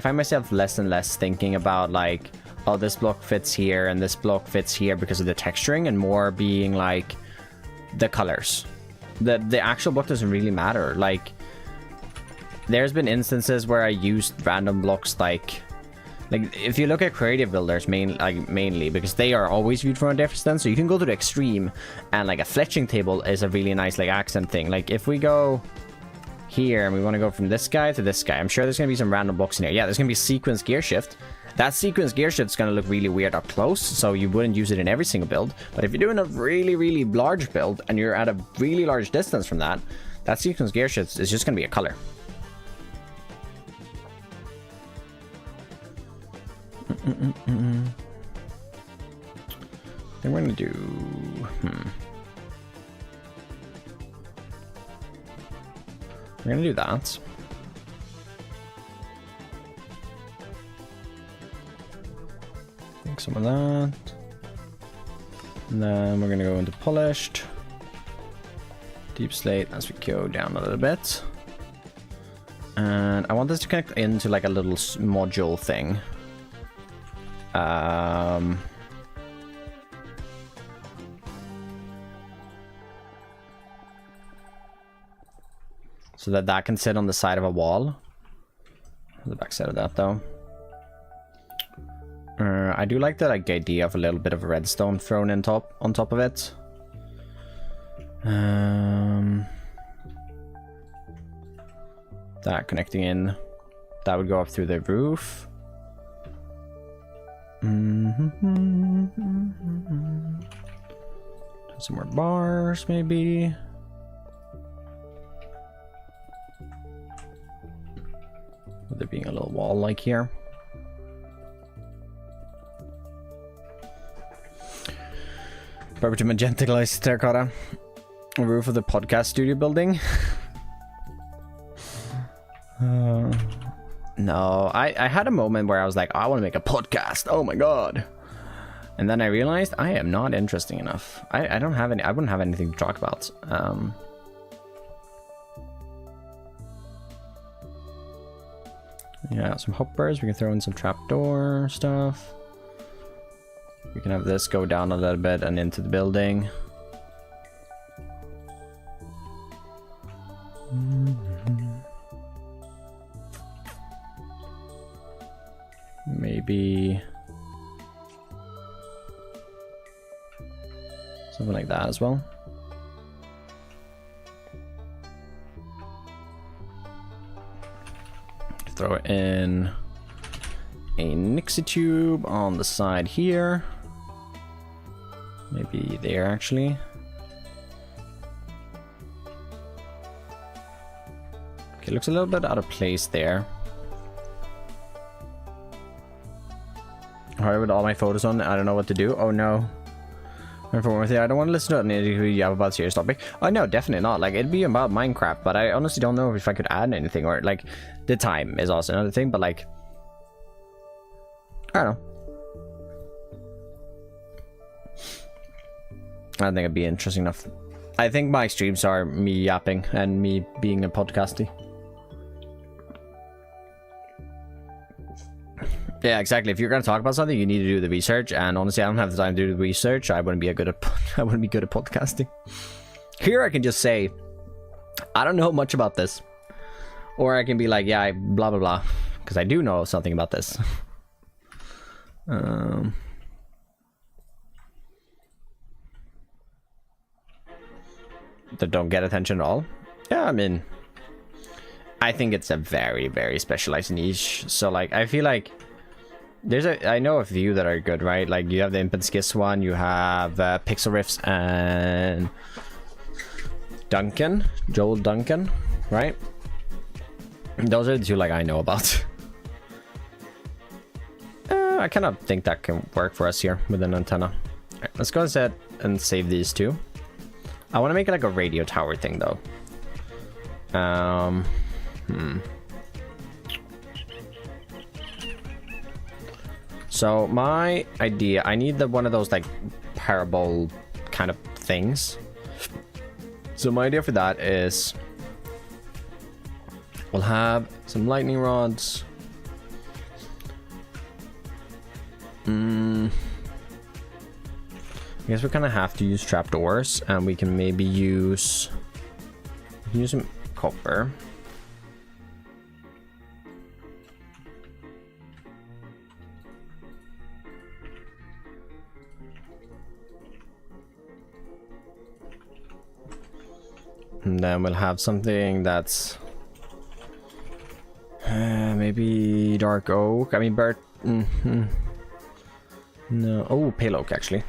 find myself less and less thinking about, like, oh, this block fits here and this block fits here because of the texturing, and more being like the colors. The actual block doesn't really matter. Like, there's been instances where I used random blocks, like if you look at creative builders mainly, because they are always viewed from a distance, so you can go to the extreme, and like a fletching table is a really nice like accent thing. Like if we go here and we want to go from this guy to this guy, I'm sure there's gonna be some random blocks in here. Yeah, there's gonna be sequence gear shift. That sequence gear shift is gonna look really weird up close, so you wouldn't use it in every single build. But if you're doing a really large build and you're at a really large distance from that, that sequence gear shift is just gonna be a color. I think we're gonna do we're gonna do that. Take some of that, and then we're gonna go into polished, deep slate as we go down a little bit, and I want this to connect into like a little module thing. So that can sit on the side of a wall. The back side of that though. I do like the idea of a little bit of redstone thrown on top of it. That connecting in, that would go up through the roof. Some more bars, maybe. With there being a little wall like here. Purple to magenta glaze terracotta. Roof of the podcast studio building. No, I had a moment where I was like, oh, I want to make a podcast. Oh my god. And then I realized I am not interesting enough. I don't have any, I wouldn't have anything to talk about. Yeah, some hoppers. We can throw in some trapdoor stuff. We can have this go down a little bit and into the building. Maybe something like that as well. Throw in a Nixie tube on the side here. Maybe there actually. Okay, looks a little bit out of place there. Alright, with all my photos on, I don't know what to do. Oh no. I don't want to listen to anything you have about serious topic. Oh no, definitely not. Like, it'd be about Minecraft, but I honestly don't know if I could add anything, or like the time is also another thing, but like, I don't know. I don't think it'd be interesting enough. I think my streams are me yapping and me being a podcasty. Yeah, exactly. If you're gonna talk about something, you need to do the research. And honestly, I don't have the time to do the research. I wouldn't be good at podcasting. Here, I can just say, I don't know much about this, or I can be like, yeah, I blah blah blah, because I do know something about this. That don't get attention at all. Yeah, I mean, I think it's a very, very specialized niche. So like, I feel like I know a few that are good, right? Like, you have the Imp and Skiss one, you have Pixel Riffs and Joel Duncan, right? Those are the two like I know about. I kind of think that can work for us here with an antenna. All right, let's go ahead and save these two. I want to make it like a radio tower thing though. So my idea, I need one of those like parabol kind of things. So my idea for that is we'll have some lightning rods. I guess we kind of have to use trapdoors, and we can maybe use some copper. And then we'll have something that's maybe dark oak. I mean, birch. No. Oh, pale oak, actually.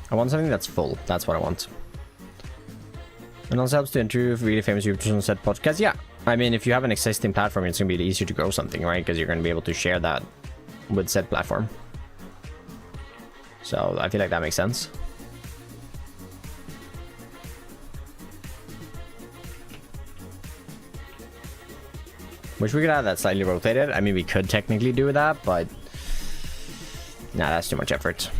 I want something that's full. That's what I want. And also helps to interview really famous YouTubers on said podcast. Yeah. I mean, if you have an existing platform, it's going to be easier to grow something, right? Because you're going to be able to share that with said platform. So I feel like that makes sense. Wish we could have that slightly rotated. I mean, we could technically do that, but nah, that's too much effort.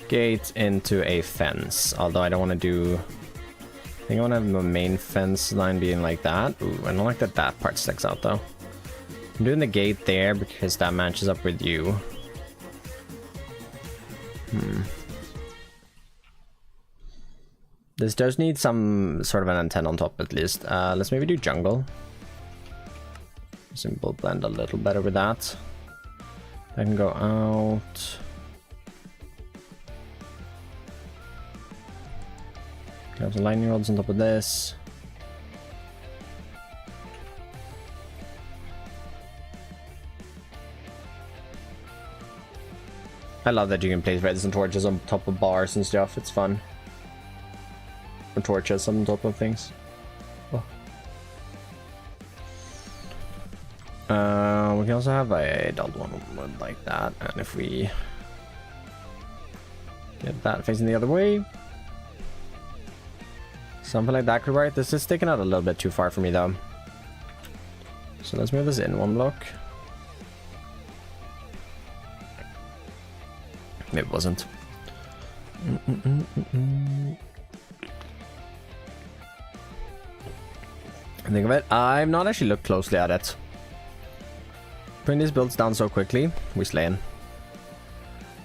Gate into a fence. Although I don't want to do... I think I want to have the main fence line being like that. Ooh, I don't like that that part sticks out though. I'm doing the gate there because that matches up with you. This does need some sort of an antenna on top at least. Let's maybe do jungle. Simple blend a little better with that. I can go out. Have the lightning rods on top of this. I love that you can place redstone torches on top of bars and stuff. It's fun. Or torches on top of things. Oh. We can also have a double one like that, and if we get that facing the other way, something like that could work. This is sticking out a little bit too far for me though. So let's move this in one block. Maybe it wasn't. Think of it. I've not actually looked closely at it. Putting these builds down so quickly, we're slaying.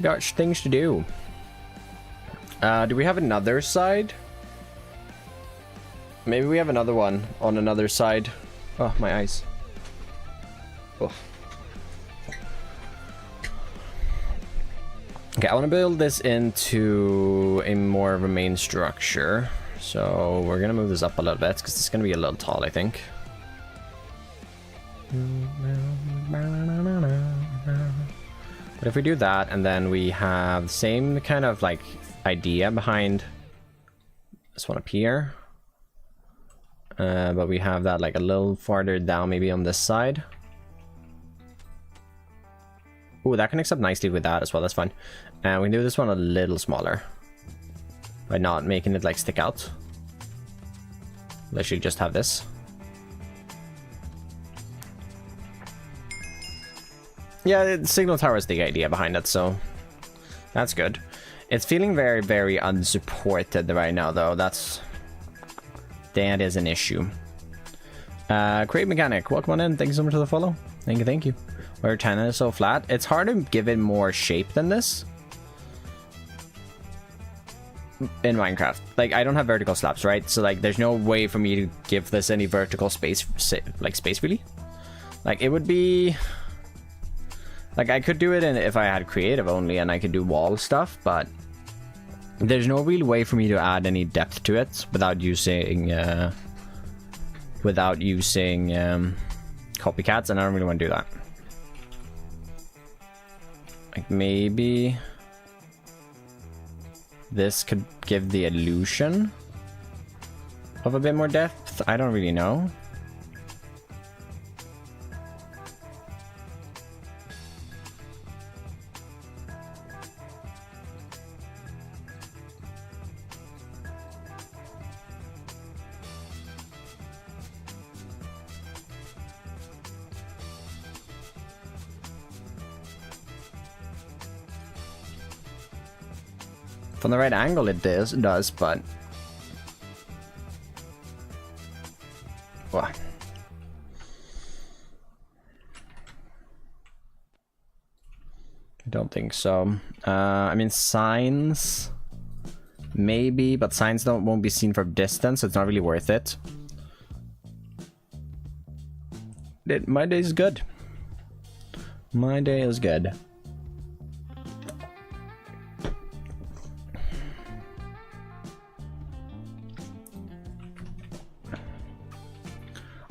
Got things to do. Do we have another side? Maybe we have another one on another side. Oh, my eyes. Oh. Okay, I want to build this into a more of a main structure. So we're gonna move this up a little bit because it's gonna be a little tall, I think. But if we do that, and then we have the same kind of like idea behind this one up here, but we have that like a little farther down, maybe on this side. Oh, that connects up nicely with that as well. That's fine. And we can do this one a little smaller by not making it like stick out. Literally just have this. Yeah, the signal tower is the idea behind it, so that's good. It's feeling very, very unsupported right now, though. That is an issue. Create Mechanic, welcome on in. Thank you so much for the follow. Thank you, thank you. Where 10 is so flat, it's hard to give it more shape than this. In Minecraft, like I don't have vertical slabs, right? So like there's no way for me to give this any vertical space, space really. Like it would be like I could do it if I had creative only and I could do wall stuff, but there's no real way for me to add any depth to it without using copycats, and I don't really want to do that. Like maybe this could give the illusion of a bit more depth. I don't really know. From the right angle it does, but... What? I don't think so. I mean, signs... Maybe, but signs won't be seen from distance, so it's not really worth it. My day is good. My day is good.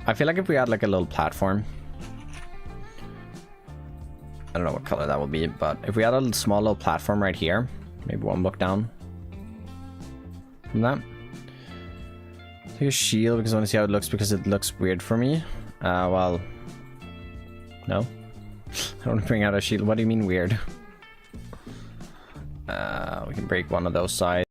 I feel like if we had like a little platform, I don't know what color that will be, but if we had a small little platform right here, maybe one block down from that. Take a shield because I want to see how it looks, because it looks weird for me. Well, no. I don't want to bring out a shield. What do you mean weird? We can break one of those sides.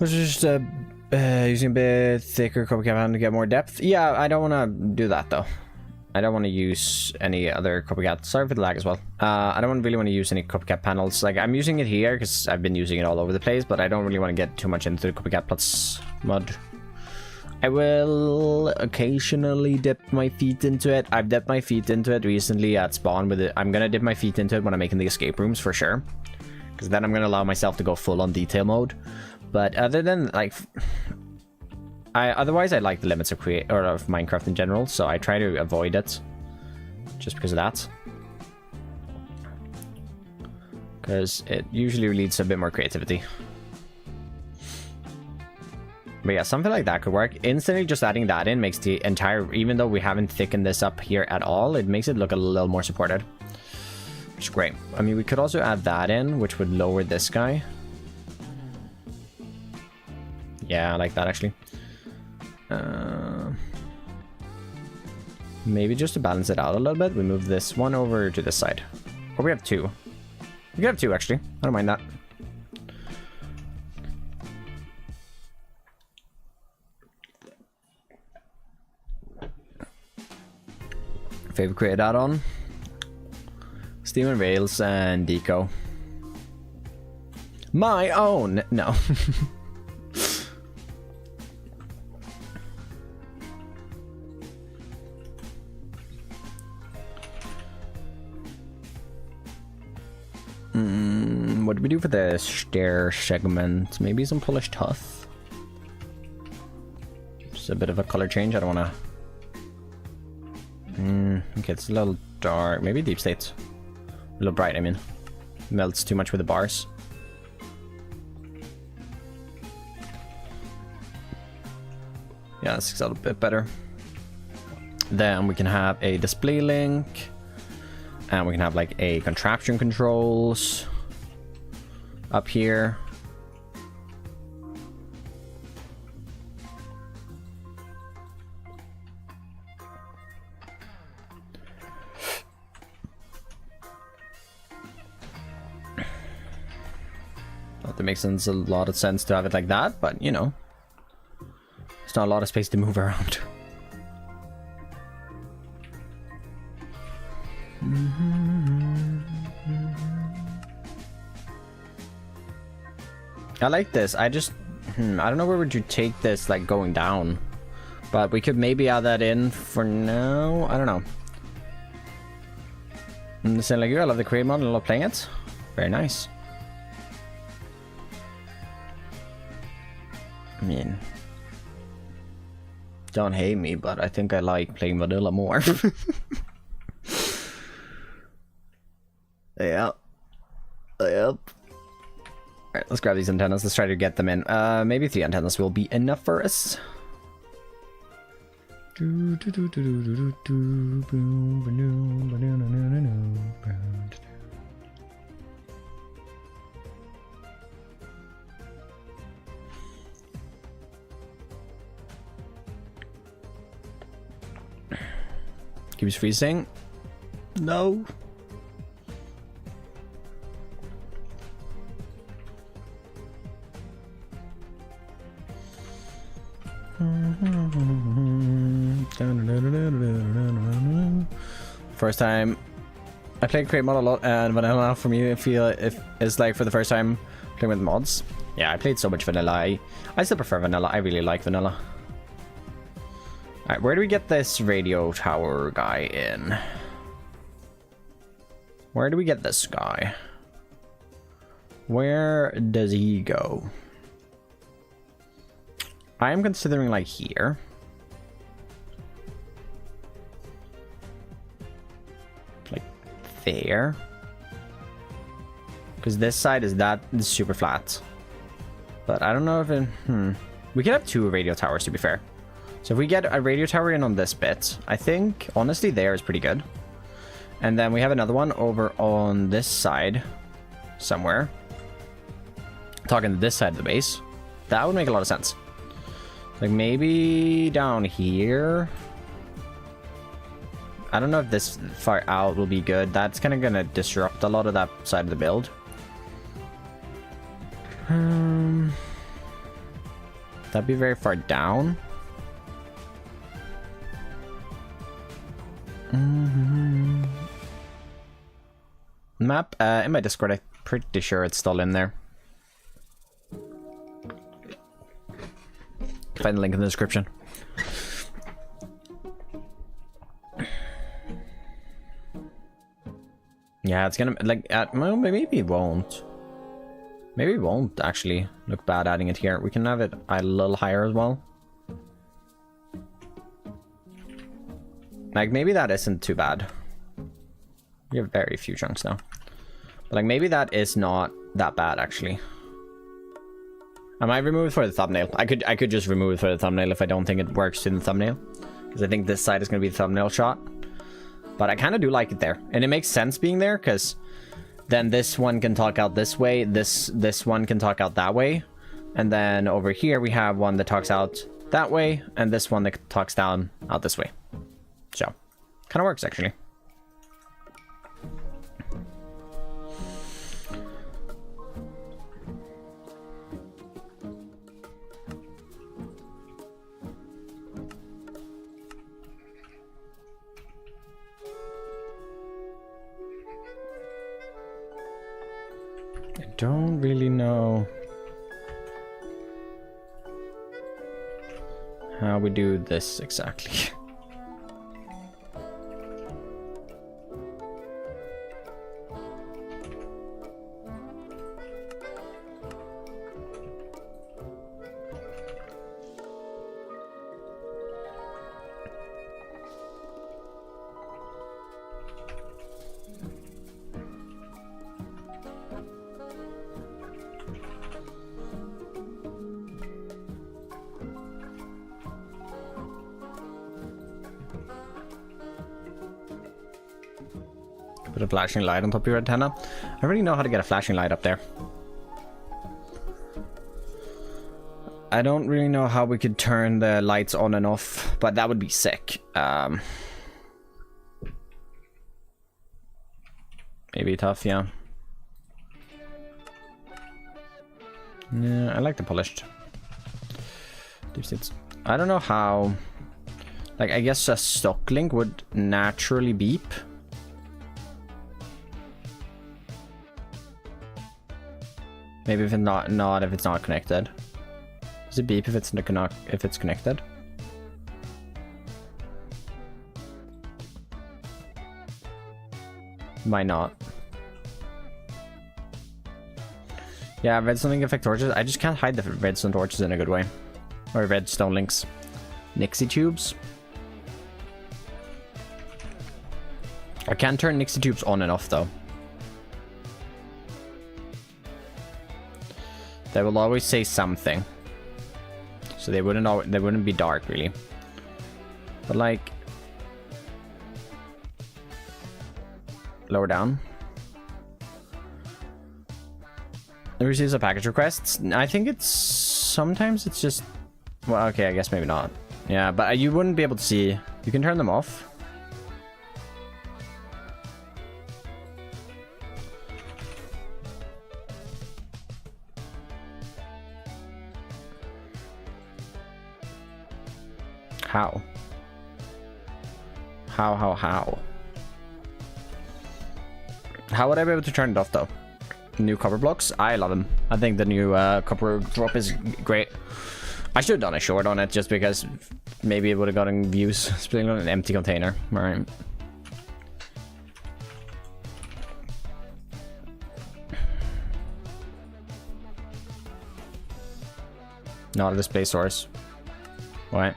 Was just using a bit thicker copycat panel to get more depth. Yeah, I don't want to do that though. I don't want to use any other copycat. Sorry for the lag as well. I don't really want to use any copycat panels. Like, I'm using it here because I've been using it all over the place, but I don't really want to get too much into the copycat plus mod. I will occasionally dip my feet into it. I've dipped my feet into it recently at spawn with it. I'm gonna dip my feet into it when I'm making the escape rooms for sure, because then I'm gonna allow myself to go full on detail mode. But other than like, otherwise I like the limits of of Minecraft in general, so I try to avoid it just because of that, because it usually leads to a bit more creativity. But yeah, something like that could work. Instantly just adding that in makes the entire, even though we haven't thickened this up here at all, it makes it look a little more supported, which is great. I mean, we could also add that in, which would lower this guy. Yeah, I like that actually. Maybe just to balance it out a little bit, we move this one over to this side. Or we have two. We can have two actually. I don't mind that. Favorite created add-on? Steam and Rails and Deco. My own! No. What do we do for the stair segment? Maybe some polished tuff. Just a bit of a color change. I don't want to... okay, it's a little dark. Maybe deep state. A little bright, I mean. Melts too much with the bars. Yeah, this is a little bit better. Then we can have a display link. And we can have like a contraption controls up here. That makes a lot of sense to have it like that, but you know, it's not a lot of space to move around. I like this. I just I don't know where would you take this, like going down, but we could maybe add that in for now. I don't know. Sound like you? I love the create model. I love playing it. Very nice. I mean, don't hate me, but I think I like playing vanilla more. Yeah. Yep. Alright, let's grab these antennas. Let's try to get them in. Maybe 3 antennas will be enough for us. Keeps freezing. No. First time I played create mod a lot, and vanilla for me I feel if it's like for the first time playing with mods. Yeah, I played so much vanilla. I still prefer vanilla. I really like vanilla. Alright, where do we get this radio tower guy in? Where do we get this guy? Where does he go? I am considering like here. Like there. Because this side is super flat. But I don't know if it... We could have 2 radio towers to be fair. So if we get a radio tower in on this bit, I think honestly there is pretty good. And then we have another one over on this side somewhere. Talking to this side of the base. That would make a lot of sense. Like maybe down here. I don't know if this far out will be good. That's kind of going to disrupt a lot of that side of the build. That'd be very far down. Map in my Discord, I'm pretty sure it's still in there. Find the link in the description. Yeah, it's gonna like well, maybe it won't. Maybe it won't actually look bad adding it here. We can have it a little higher as well. Like maybe that isn't too bad. We have very few chunks now. But like maybe that is not that bad actually. I might remove it for the thumbnail. I could just remove it for the thumbnail if I don't think it works in the thumbnail. Because I think this side is going to be the thumbnail shot. But I kind of do like it there. And it makes sense being there because then this one can talk out this way. This one can talk out that way. And then over here we have one that talks out that way. And this one that talks down out this way. So, kind of works actually. I don't really know how we do this exactly. Put a flashing light on top of your antenna. I already know how to get a flashing light up there. I don't really know how we could turn the lights on and off, but that would be sick. Maybe tough, yeah. Yeah, I like the polished. I don't know how... Like, I guess a stock link would naturally beep. Maybe if it's not if it's not connected. Does it beep if it's connected? Might not. Yeah, redstone link effect torches. I just can't hide the redstone torches in a good way. Or redstone links. Nixie tubes. I can turn Nixie tubes on and off though. They will always say something. So they wouldn't be dark really. But like lower down. It receives a package request. I think it's sometimes it's just, well, okay, I guess maybe not. Yeah, but you wouldn't be able to see. You can turn them off. How? How? How would I be able to turn it off though? New cover blocks? I love them. I think the new cover drop is great. I should have done a short on it just because maybe it would have gotten views. Splitting on an empty container. Alright. Not a display source. What?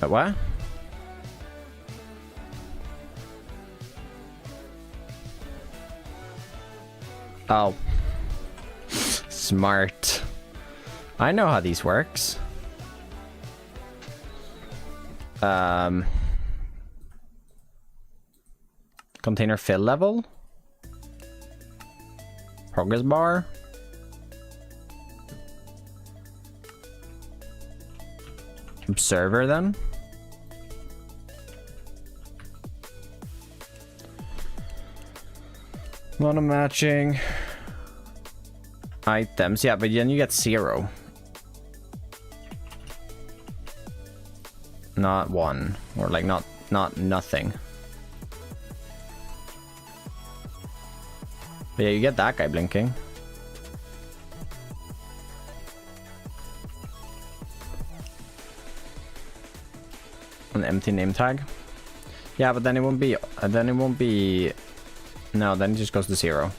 What? Oh. Smart. I know how these works. Container fill level. Progress bar. Observer then. Mono matching items, yeah, but then you get 0, not 1, or like not nothing. But yeah, you get that guy blinking. An empty name tag. Yeah, but then it won't be. No, then it just goes to 0.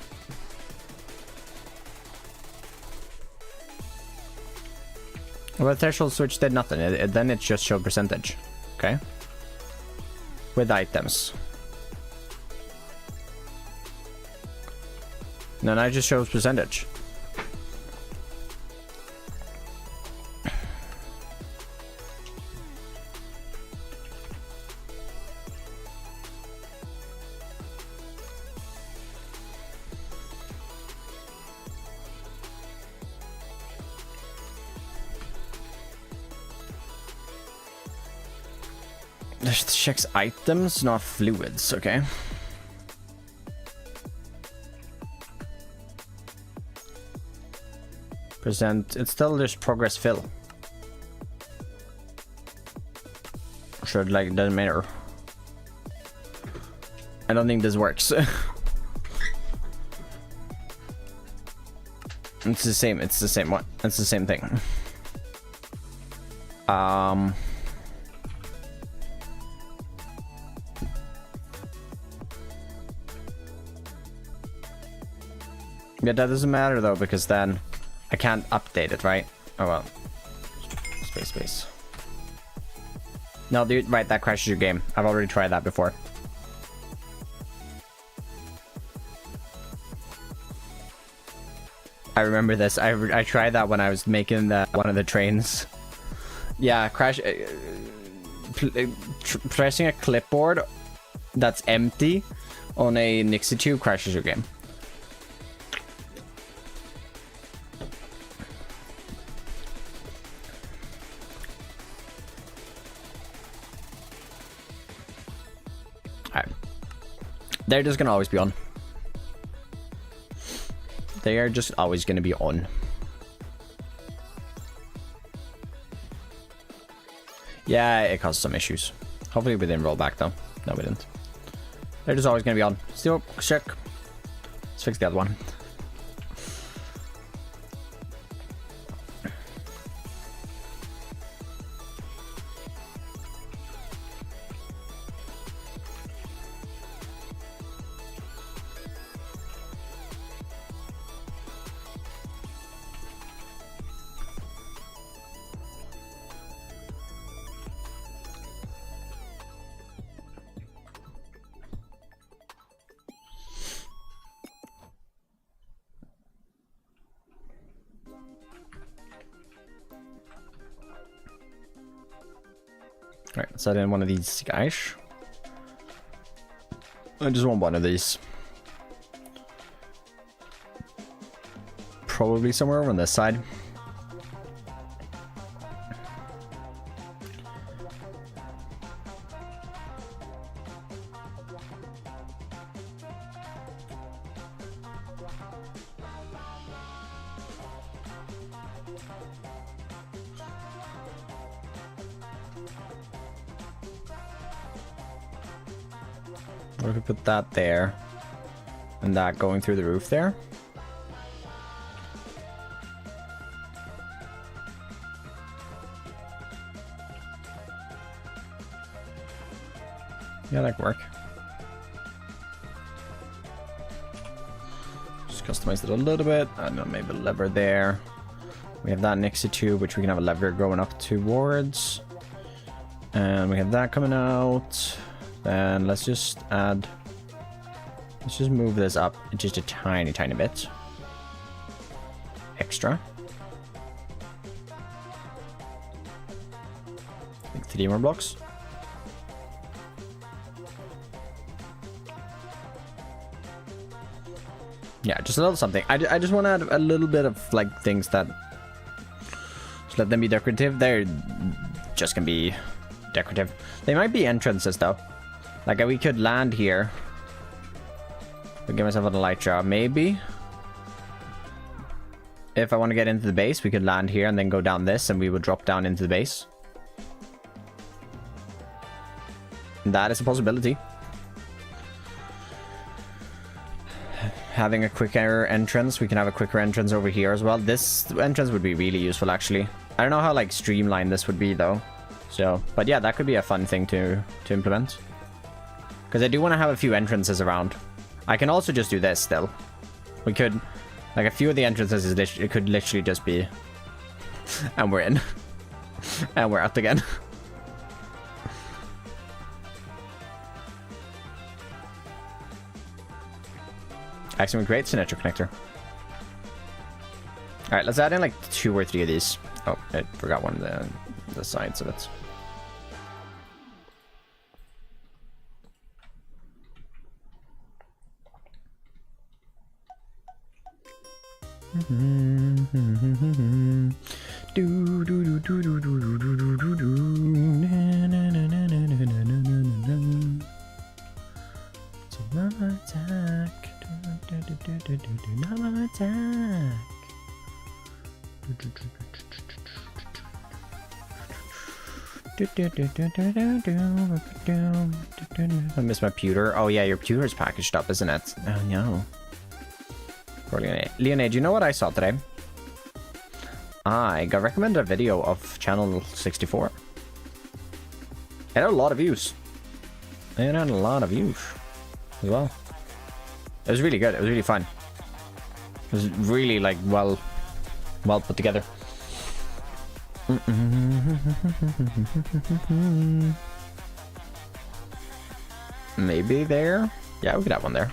Well, the threshold switch did nothing. Then it just showed percentage. Okay. With items. No, now it just shows percentage. This checks items, not fluids, okay. Present, it's still just progress fill. Should like, doesn't matter. I don't think this works. It's the same one. It's the same thing. Yeah, that doesn't matter though, because then I can't update it, right? Oh well. Space. No, dude, right, that crashes your game. I've already tried that before. I remember this. I tried that when I was making one of the trains. Yeah, pressing a clipboard that's empty on a Nixie tube crashes your game. They're just gonna always be on. They are just always gonna be on. Yeah, it caused some issues. Hopefully we didn't roll back though. No, we didn't. They're just always gonna be on. Still, check. Let's fix the other one. Right, let's add in one of these guys. I just want one of these. Probably somewhere on this side. What if we put that there and that going through the roof there? Yeah, that could work. Just customize it a little bit. I don't know, maybe a lever there. We have that next to two, which we can have a lever going up towards. And we have that coming out. Then let's just add... Let's just move this up just a tiny, tiny bit. Extra. Like 3 more blocks. Yeah, just a little something. I just want to add a little bit of like things that just let them be decorative. They're just gonna be decorative. They might be entrances though. Like we could land here. I'll give myself a light job. Maybe if I want to get into the base, we could land here and then go down this, and we would drop down into the base. That is a possibility. Having a quicker entrance, we can have a quicker entrance over here as well. This entrance would be really useful actually. I don't know how like streamlined this would be though. So, but yeah, that could be a fun thing to implement. Because I do want to have a few entrances around. I can also just do this still. We could, like a few of the entrances it could literally just be, and we're in, and we're out again. Axiom great symmetric connector. Alright, let's add in like 2 or 3 of these. Oh, I forgot one of the sides of it. I miss my pewter. Oh yeah, your pewter's packaged up, isn't it? Oh no. Poor Leonade, you know what I saw today? I got recommended a video of channel 64. It had a lot of views. It had a lot of views as well. It was really good. It was really fun. It was really like well put together. Maybe there? Yeah, we could have one there.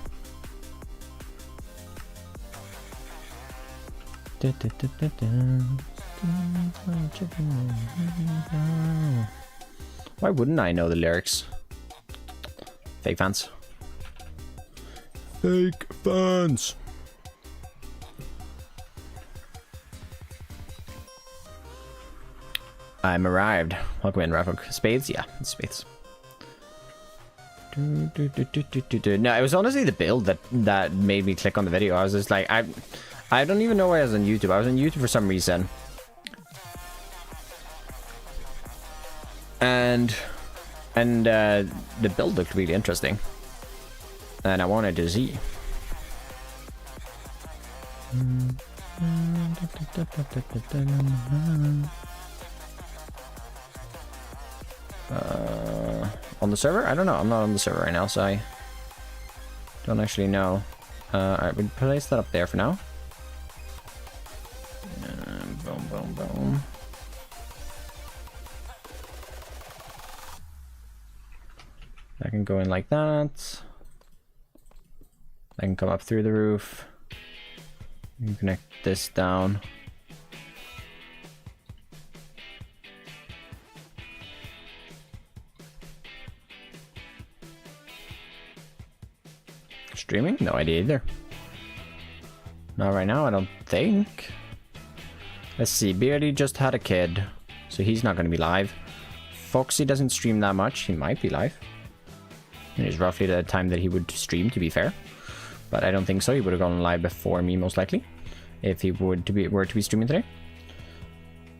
Why wouldn't I know the lyrics? Fake fans. Fake fans. I'm arrived. Welcome in, Raffle. Spades? Yeah, it's spades. No, it was honestly the build that made me click on the video. I was just like, I don't even know why I was on YouTube. I was on YouTube for some reason. And the build looked really interesting. And I wanted to see. On the server? I don't know. I'm not on the server right now, so I don't actually know. Alright, we'll place that up there for now. Boom, boom, boom. I can go in like that. I can come up through the roof. You can connect this down. Streaming? No idea either. Not right now, I don't think. Let's see, Beardy just had a kid, so he's not going to be live. Foxy doesn't stream that much. He might be live. It is roughly the time that he would stream, to be fair. But I don't think so. He would have gone live before me, most likely. If he were to be streaming today.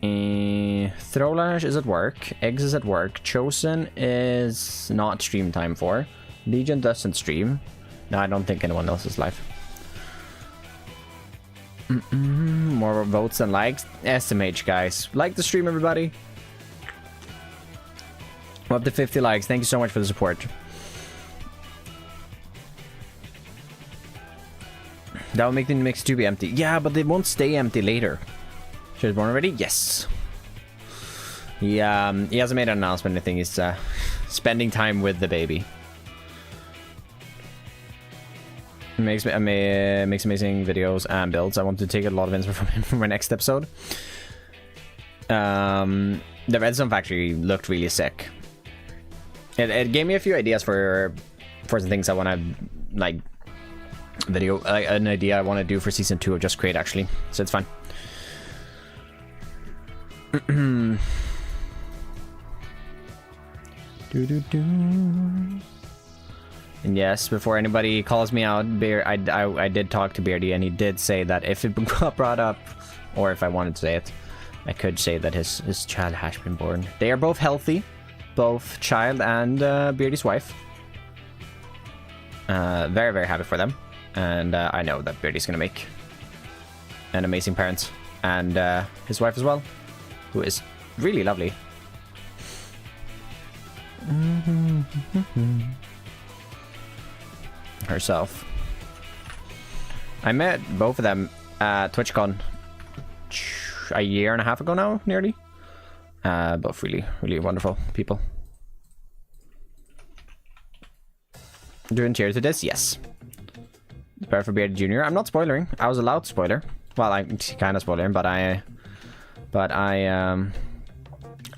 Throwlash is at work. Eggs is at work. Chosen is not stream time for. Legion doesn't stream. No, I don't think anyone else is live. More votes and likes. SMH, guys. Like the stream, everybody. We're up to 50 likes. Thank you so much for the support. That will make the mix 2 be empty. Yeah, but they won't stay empty later. She was born already? Yes. He hasn't made an announcement. I think he's spending time with the baby. Makes amazing videos and builds. I want to take a lot of inspiration from him for my next episode. The Redstone Factory looked really sick. It gave me a few ideas for some things I want to like video, an idea I want to do for season 2 of Just Create, actually. So it's fine. And yes, before anybody calls me out, I did talk to Beardy, and he did say that if it got brought up, or if I wanted to say it, I could say that his child has been born. They are both healthy, both child and Beardy's wife. Very, very happy for them. And I know that Beardy's gonna make an amazing parent. And his wife as well, who is really lovely. Herself. I met both of them at TwitchCon a year and a half ago now, nearly. Both really, really wonderful people. Doing cheers to this? Yes. Prepare for Bearded Jr. I'm not spoilering. I was allowed to spoiler. Well, I'm kind of spoiling, but I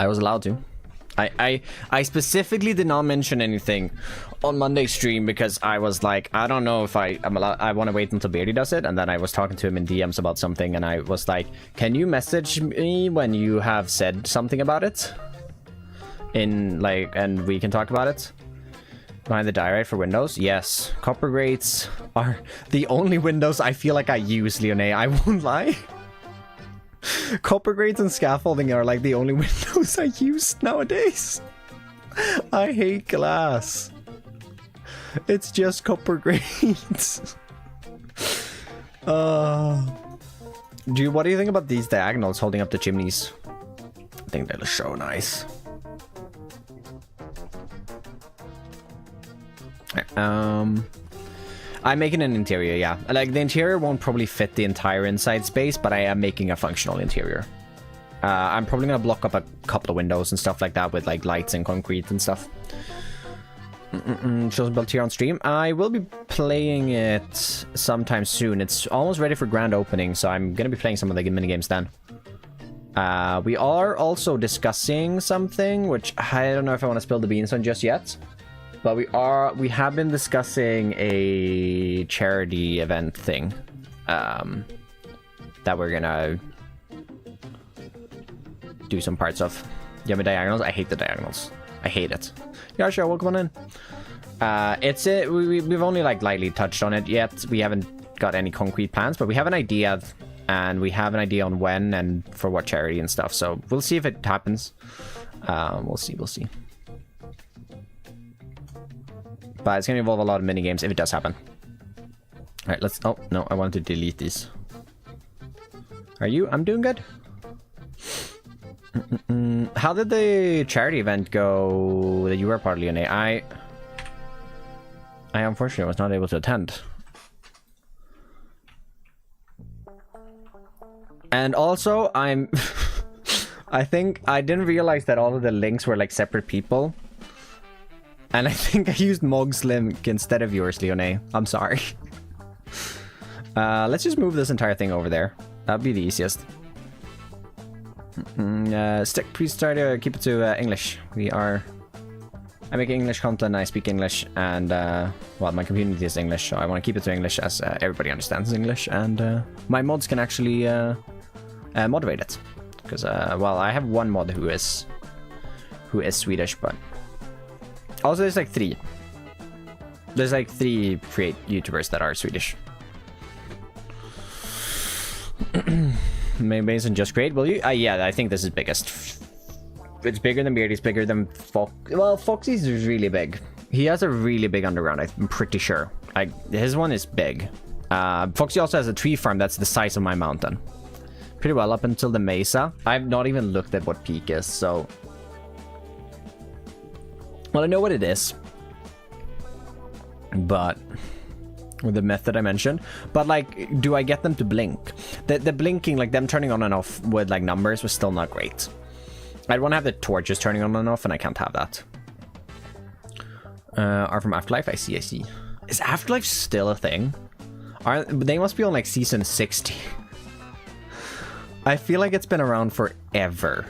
was allowed to. I specifically did not mention anything on Monday's stream because I was like, I don't know if I'm allowed. I want to wait until Beardy does it, and then I was talking to him in DMs about something, and I was like, can you message me when you have said something about it? And we can talk about it. Behind the diorite for Windows? Yes. Copper grates are the only Windows I feel like I use, Leoné. I won't lie. Copper grates and scaffolding are like the only Windows I use nowadays. I hate glass. It's just copper grates. Dude, what do you think about these diagonals holding up the chimneys? I think they look so nice. I'm making an interior, yeah. Like, the interior won't probably fit the entire inside space, but I am making a functional interior. I'm probably gonna block up a couple of windows and stuff like that with like lights and concrete and stuff. Chosen built here on stream. I will be playing it sometime soon. It's almost ready for grand opening, so I'm gonna be playing some of the mini games then. We are also discussing something, which I don't know if I want to spill the beans on just yet. But we have been discussing a charity event thing that we're gonna do some parts of. Yummy diagonals. I hate the diagonals. I hate it. Yeah, sure. Welcome on in. We've only like lightly touched on it yet. We haven't got any concrete plans, but we have an idea, and we have an idea on when and for what charity and stuff. So we'll see if it happens. We'll see. But it's going to involve a lot of mini games if it does happen. All right, let's... Oh, no, I wanted to delete these. Are you? I'm doing good. How did the charity event go that you were part of, Leoné? I unfortunately was not able to attend. And also, I think I didn't realize that all of the links were like separate people. And I think I used Mog's link instead of yours, Leoné. I'm sorry. Let's just move this entire thing over there. That'd be the easiest. Stick, please try to keep it to English. We are I make English content, I speak English, and well, my community is English, so I want to keep it to English as everybody understands English, and my mods can actually moderate it. Because, well, I have one mod who is Swedish, but also there's like three. There's like 3 create YouTubers that are Swedish. Maybe isn't just great. Will you? Yeah, I think this is biggest. It's bigger than Beardy's, bigger than Fox. Well, Foxy's is really big. He has a really big underground, I'm pretty sure. Like, his one is big. Foxy also has a tree farm that's the size of my mountain. Pretty well up until the mesa. I've not even looked at what peak is, so... Well, I know what it is. But... with the method I mentioned. But, like, do I get them to blink? The blinking, like, them turning on and off with, like, numbers was still not great. I'd want to have the torches turning on and off, and I can't have that. Are from Afterlife? I see. Is Afterlife still a thing? They must be on, like, season 60. I feel like it's been around forever.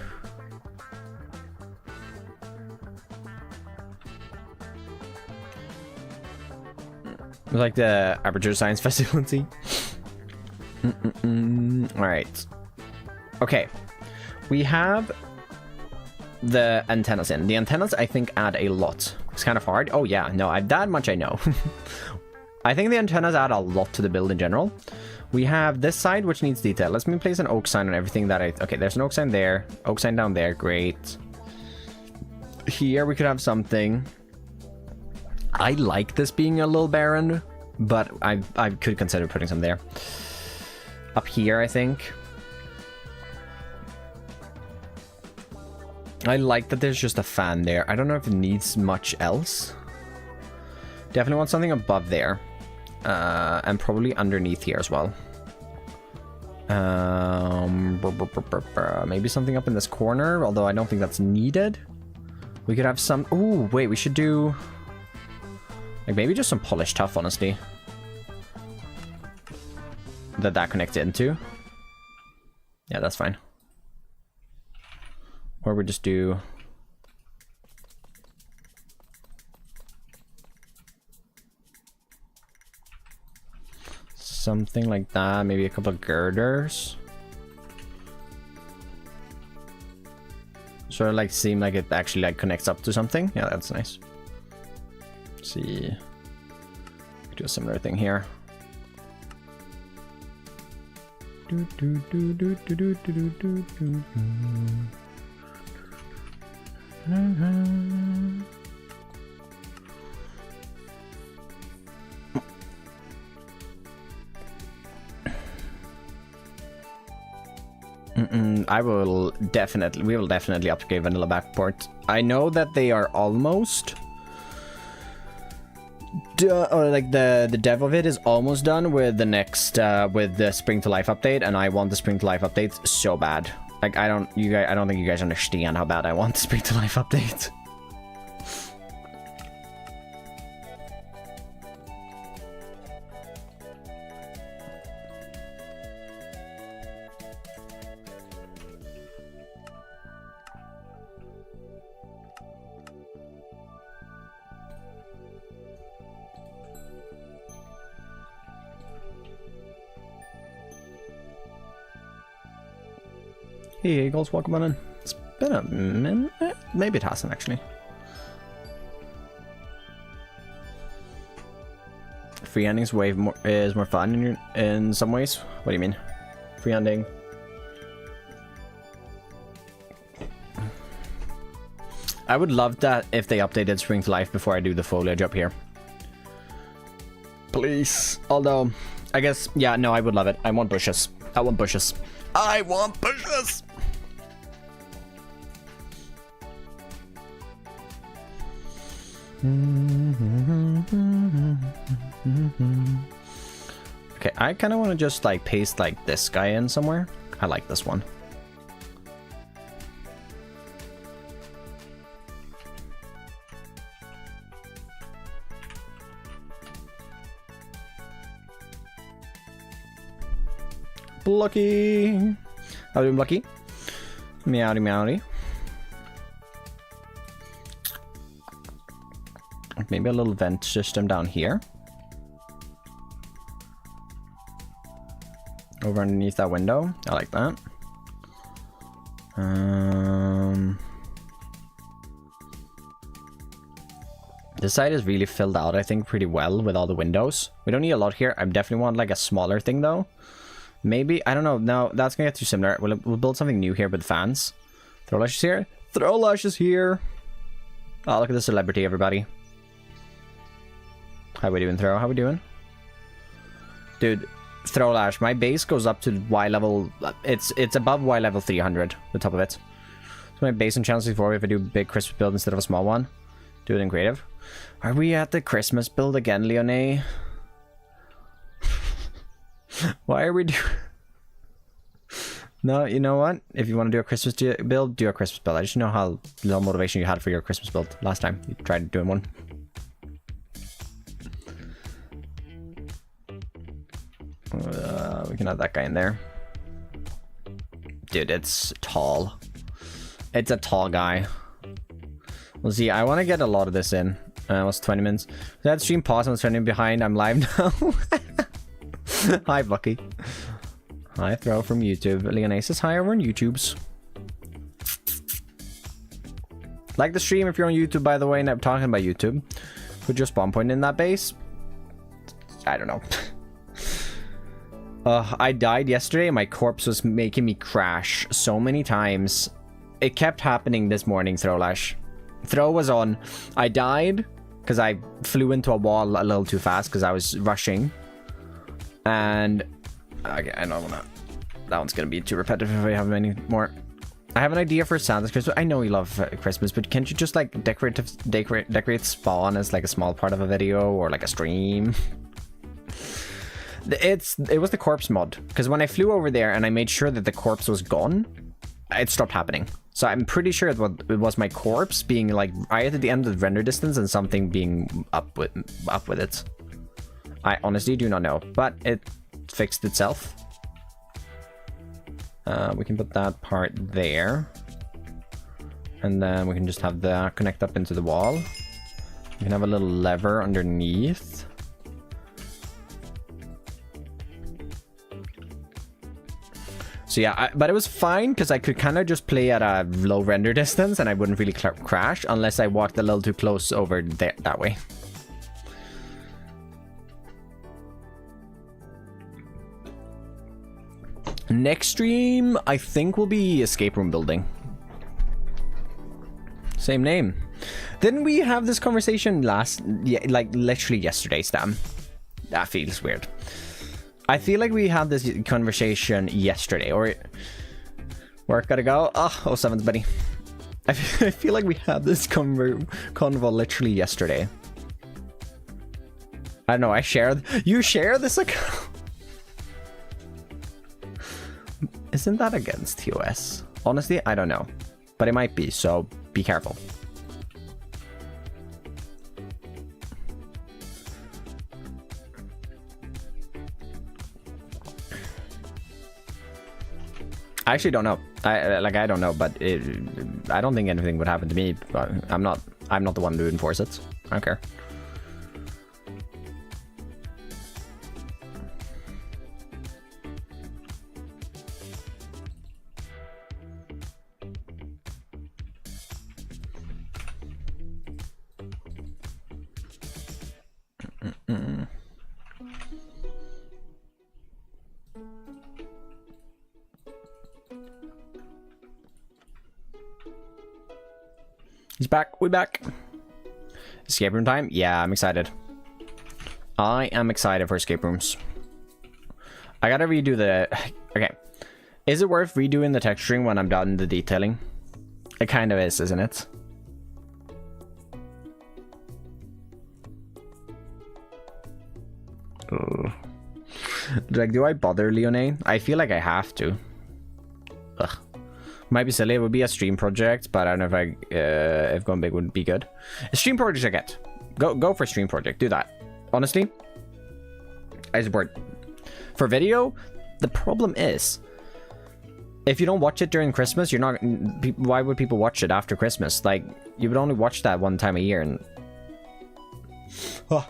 Like the Aperture Science Facility. Alright. Okay. We have the antennas in. The antennas, I think, add a lot. It's kind of hard. Oh, yeah. No, that much I know. I think the antennas add a lot to the build in general. We have this side, which needs detail. Let's me place an oak sign on everything that I... Okay, there's an oak sign there. Oak sign down there. Great. Here, we could have something. I like this being a little barren, but I could consider putting some there. Up here, I think. I like that there's just a fan there. I don't know if it needs much else. Definitely want something above there. And probably underneath here as well. Maybe something up in this corner, although I don't think that's needed. We could have some... Ooh, wait, we should do... Like, maybe just some polished tuff, honestly. That connects into. Yeah, that's fine. Or we just do... something like that. Maybe a couple of girders. Sort of like seem like it actually like connects up to something. Yeah, that's nice. Let's see. Do a similar thing here. We will definitely upgrade Vanilla Backport. I know that they are almost or like the dev of it is almost done with the next with the Spring to Life update, and I want the Spring to Life update so bad. Like I don't think you guys understand how bad I want the Spring to Life update. Hey Eagles, welcome on in. It's been a minute. Maybe it hasn't actually. Freehanding's is more fun in some ways. What do you mean? Freehanding. I would love that if they updated Spring to Life before I do the foliage up here. Please. Although, I guess, yeah, no, I would love it. I want bushes. I want bushes. I want bushes! Okay, I kind of want to just like paste like this guy in somewhere. I like this one. Lucky. How are you doing, Lucky? Meowdy meowdy. Maybe a little vent system down here. Over underneath that window. I like that. This side is really filled out, I think, pretty well with all the windows. We don't need a lot here. I definitely want like a smaller thing though. Maybe, I don't know. No, that's gonna get too similar. We'll build something new here with fans. Throwlash is here. Throwlash is here. Oh, look at the celebrity, everybody. How we doing, Throw? How we doing? Dude, Throwlash, my base goes up to Y level. It's above Y level 300, the top of it. So my base in Channel 64, if I do a big Christmas build instead of a small one. Do it in creative. Are we at the Christmas build again, Leonie? Why are we doing... No, you know what? If you want to do a Christmas build, do a Christmas build. I just know how little motivation you had for your Christmas build last time you tried doing one. We can have that guy in there. Dude, it's tall. It's a tall guy. We'll see. I want to get a lot of this in. What's 20 minutes? That stream pause. I'm turning behind. I'm live now. Hi, Bucky. Hi, Throw from YouTube. Leonie says hi over on YouTube's. Like the stream if you're on YouTube, by the way. And I'm talking about YouTube. Put your spawn point in that base. I don't know. I died yesterday and my corpse was making me crash so many times. It kept happening this morning, Throwlash. Throw was on. I died because I flew into a wall a little too fast because I was rushing. And okay, I don't wanna. That one's gonna be too repetitive if I have any more. I have an idea for Santa's Christmas. I know you love Christmas, but can't you just like decorate spawn as like a small part of a video or like a stream? It was the corpse mod because when I flew over there and I made sure that the corpse was gone, it stopped happening. So I'm pretty sure it was my corpse being like right at the end of the render distance and something being up with it. I honestly do not know, but it fixed itself. We can put that part there, and then we can just have that connect up into the wall. We can have a little lever underneath. So yeah, but it was fine because I could kind of just play at a low render distance and I wouldn't really crash unless I walked a little too close over there that way. Next stream, I think, will be escape room building. Same name. Didn't we have this conversation like literally yesterday, Stam? That feels weird. I feel like we had this conversation yesterday, or work gotta go. Oh, 07's buddy. I feel like we had this convo literally yesterday. I don't know. You share this account. Isn't that against TOS? Honestly, I don't know, but it might be. So be careful. I actually don't know. I don't know, but I don't think anything would happen to me. But I'm not the one to enforce it. I don't care. He's back. We back. Escape room time? Yeah, I'm excited. I am excited for escape rooms. I gotta redo the... Okay. Is it worth redoing the texturing when I'm done the detailing? It kind of is, isn't it? Like, do I bother, Leonie? I feel like I have to. Ugh. Might be silly. It would be a stream project, but I don't know if going big would be good. A stream project I get. Go for a stream project. Do that. Honestly, I support. For video, the problem is if you don't watch it during Christmas, you're not. Why would people watch it after Christmas? Like, you would only watch that one time a year, and Oh.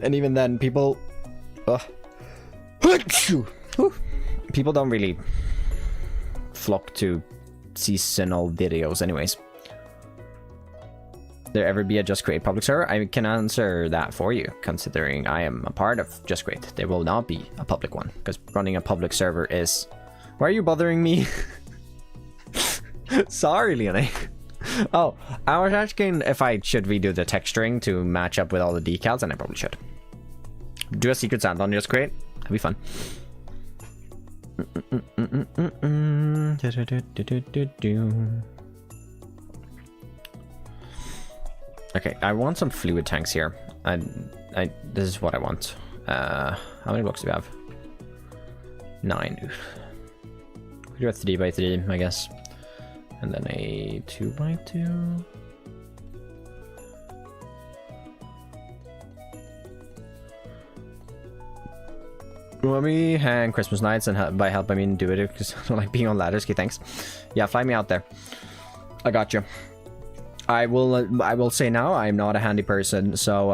And even then, people... people don't really flock to seasonal videos anyways. There ever be a Just Create public server? I can answer that for you, considering I am a part of Just Create. There will not be a public one, because running a public server is... Why are you bothering me? Sorry, Leonie. Oh, I was asking if I should redo the texturing to match up with all the decals, and I probably should. Do a secret sound on Just Create. That'd be fun. Okay, I want some fluid tanks here. This is what I want. How many blocks do we have? 9. We do a 3x3, I guess. And then a 2x2. Let me hang Christmas nights, and by help I mean do it, because I don't like being on ladders. Okay, thanks. Yeah, fly me out there. I got you. I will say now, I'm not a handy person, so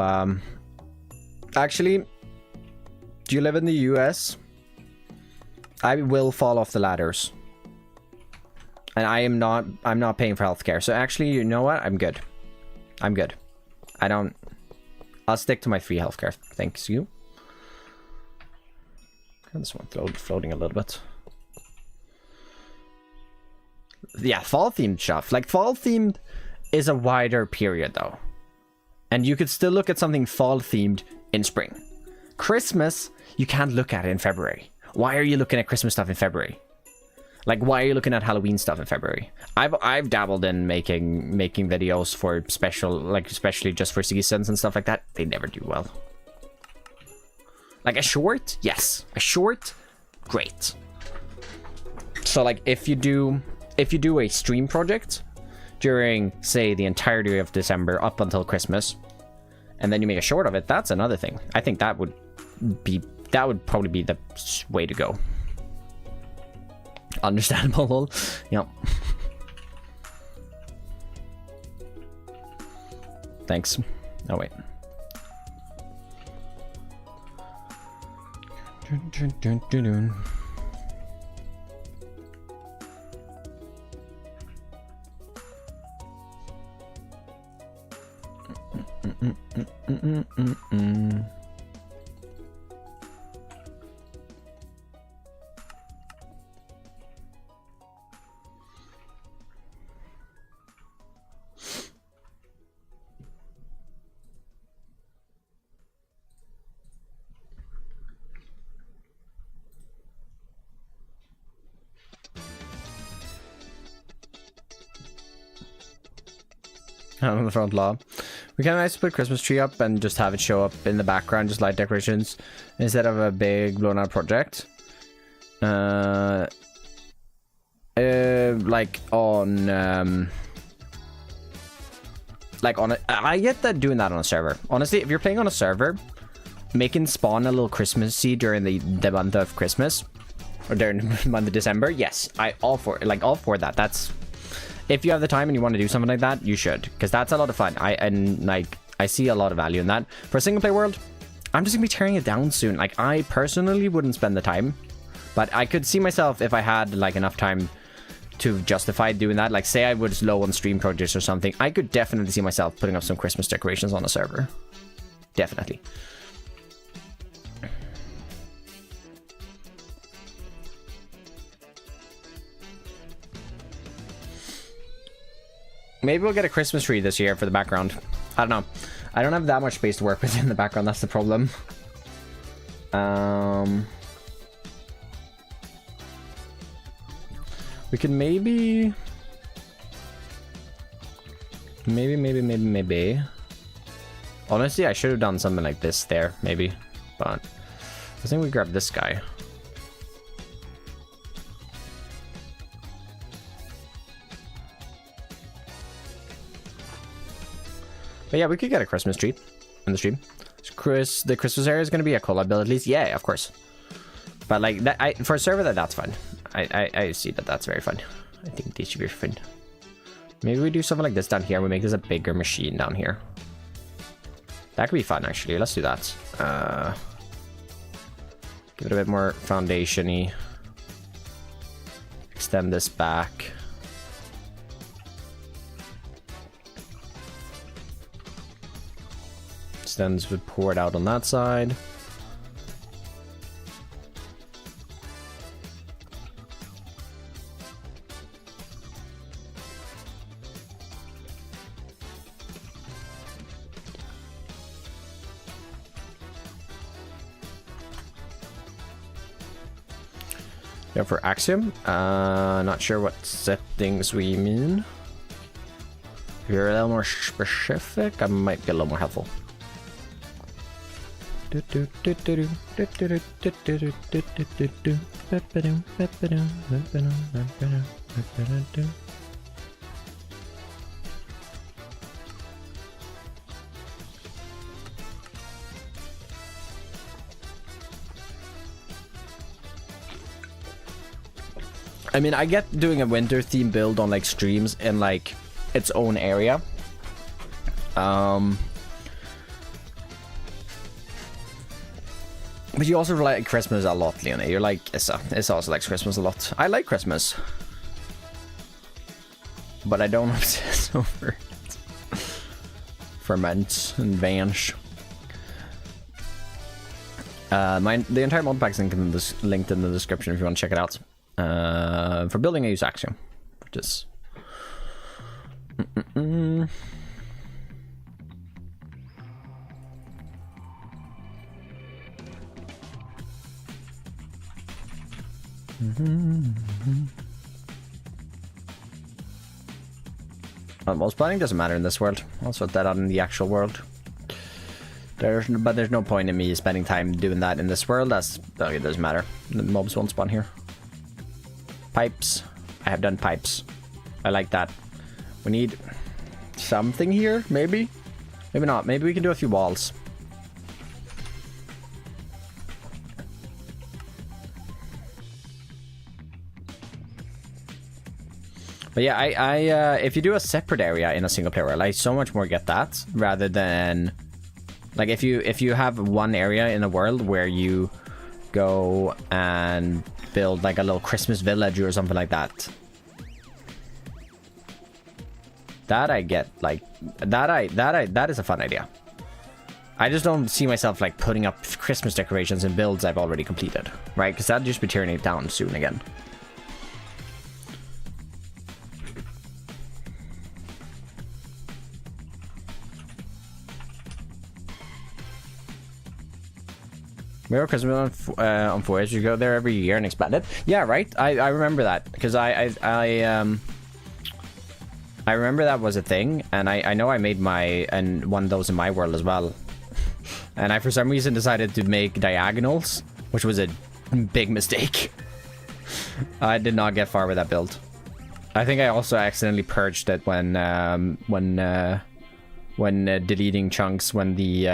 actually, do you live in the US? I will fall off the ladders. And I'm not paying for healthcare. So actually, you know what? I'm good. I'm good. I'll stick to my free healthcare. Thanks you. This one floating a little bit. Yeah, fall themed stuff. Like fall themed is a wider period though. And you could still look at something fall themed in spring. Christmas, you can't look at it in February. Why are you looking at Christmas stuff in February? Like, why are you looking at Halloween stuff in February? I've dabbled in making videos for special, like especially just for seasons and stuff like that. They never do well. Like a short, yes, a short, great. So like if you do a stream project during, say, the entirety of December up until Christmas, and then you make a short of it, that's another thing. I think that would probably be the way to go. Understandable, lol. Yep. Thanks. Oh wait. On the front lawn. We kind of nice to put a Christmas tree up and just have it show up in the background, just light decorations, instead of a big blown out project. Like on I get that doing that on a server. Honestly, if you're playing on a server, making spawn a little Christmassy during the month of Christmas, or during the month of December, yes, all for that. That's, if you have the time and you want to do something like that, you should, because that's a lot of fun. I see a lot of value in that. For a single player world, I'm just gonna be tearing it down soon. Like, I personally wouldn't spend the time, but I could see myself, if I had like enough time to justify doing that, like say I was low on stream projects or something, I could definitely see myself putting up some Christmas decorations on a server. Definitely. Maybe we'll get a Christmas tree this year for the background. I don't know. I don't have that much space to work with in the background. That's the problem. We could maybe... Honestly, I should have done something like this there, maybe. But I think we grab this guy. But yeah, we could get a Christmas tree in the stream. The Christmas area is going to be a collab build at least. Yeah, of course. But like that, for a server, that's fun. I see that's very fun. I think this should be fun. Maybe we do something like this down here. We make this a bigger machine down here. That could be fun, actually. Let's do that. Give it a bit more foundation-y. Extend this back. Extends would pour it out on that side. Yeah, for Axiom, not sure what settings we mean. If you're a little more specific, I might be a little more helpful. I mean, I get doing a winter theme build on like streams in like its own area. But you also like Christmas a lot, Leona. You're like Issa. Issa also likes Christmas a lot. I like Christmas, but I don't obsess over it. Ferment and Vanish. The entire mod pack is linked in the description if you want to check it out. For building, I use Axiom, which is most planning doesn't matter in this world. I'll sort that out in the actual world. There's no point in me spending time doing that in this world. It doesn't matter. The mobs won't spawn here. Pipes. I have done pipes. I like that. We need something here, maybe? Maybe not. Maybe we can do a few walls. But yeah, I if you do a separate area in a single player world, I so much more get that rather than like if you have one area in a world where you go and build like a little Christmas village or something like that. That I get, like that is a fun idea. I just don't see myself like putting up Christmas decorations in builds I've already completed, right? Because that'd just be tearing it down soon again. Remember Christmas on Voyage, you go there every year and expand it? Yeah, right? I remember that, because I remember that was a thing, and I know I made one of those in my world as well. And I, for some reason, decided to make diagonals, which was a big mistake. I did not get far with that build. I think I also accidentally purged it when deleting chunks when the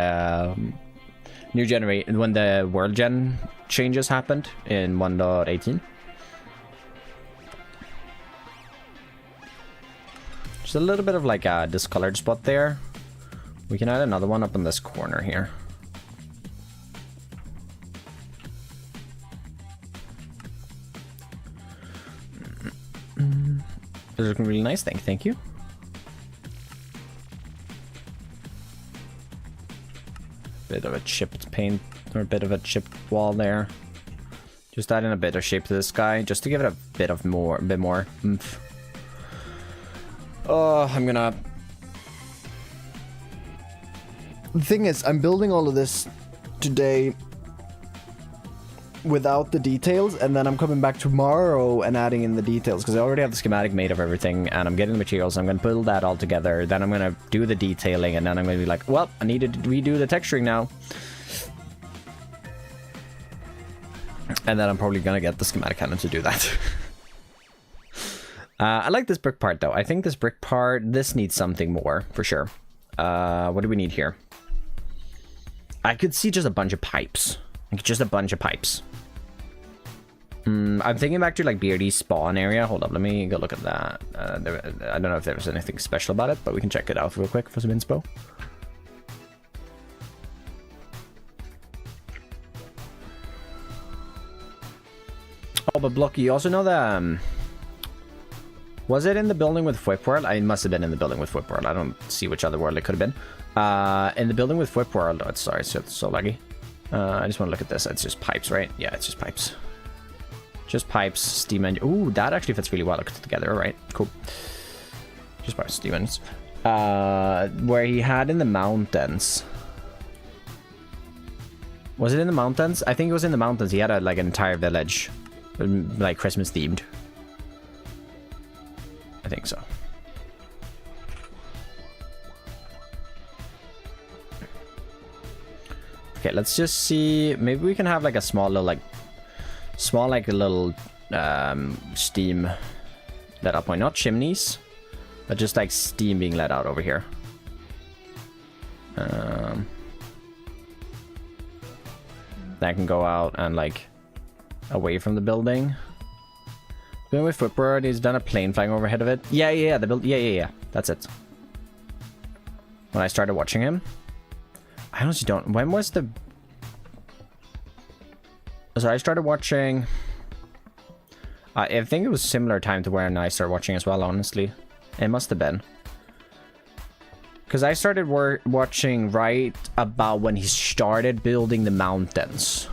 when the world gen changes happened in 1.18. Just a little bit of like a discolored spot there. We can add another one up in this corner here. This is looking really nice, thank you. Bit of a chipped paint, or a bit of a chipped wall there. Just adding a bit of shape to this guy, just to give it a bit more oomph. Oh, I'm gonna... The thing is, I'm building all of this today without the details, and then I'm coming back tomorrow and adding in the details, because I already have the schematic made of everything, and I'm getting the materials. I'm going to build that all together, then I'm going to do the detailing, and then I'm going to be like, well, I need to redo the texturing now. And then I'm probably going to get the schematic cannon to do that. I like this brick part, though. I think this brick part, this needs something more, for sure. What do we need here? I could see just a bunch of pipes. Like, just a bunch of pipes. I'm thinking back to like BRD's spawn area. Hold up, let me go look at that. I don't know if there was anything special about it, but we can check it out real quick for some inspo. but Blocky, you also know the was it in the building with Flip World? I must have been in the building with Flip World. I don't see which other world it could have been. In the building with Flip World. Oh, sorry, it's so laggy. I just want to look at this. It's just pipes, right? Yeah, it's just pipes. Just pipes, steam engine. Ooh, that actually fits really well together. All right, cool. Just pipes, steam engines. Where he had in the mountains. Was it in the mountains? I think it was in the mountains. He had like an entire village, like Christmas themed. I think so. Okay, let's just see. Maybe we can have like a small little steam let out point, not chimneys, but just like steam being let out over here. That can go out and like away from the building. Been with Footbird, he's done a plane flying overhead of it. Yeah, the build. Yeah. That's it. When I started watching him, I honestly don't. When was the? So I started watching. I think it was similar time to when I started watching as well. Honestly, it must have been. Because I started watching right about when he started building the mountains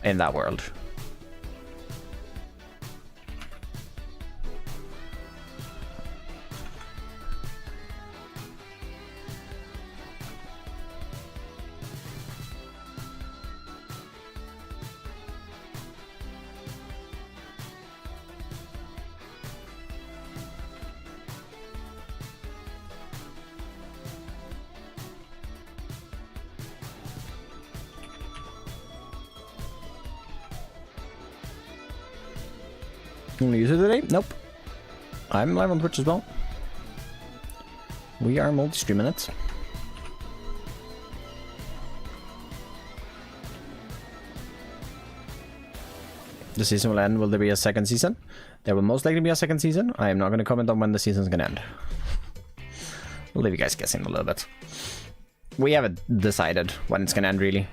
in that world. You wanna use it today? Nope. I'm live on Twitch as well. We are multi-streaming it. The season will end. Will there be a second season? There will most likely be a second season. I am not going to comment on when the season's going to end. We'll leave you guys guessing a little bit. We haven't decided when it's going to end, really.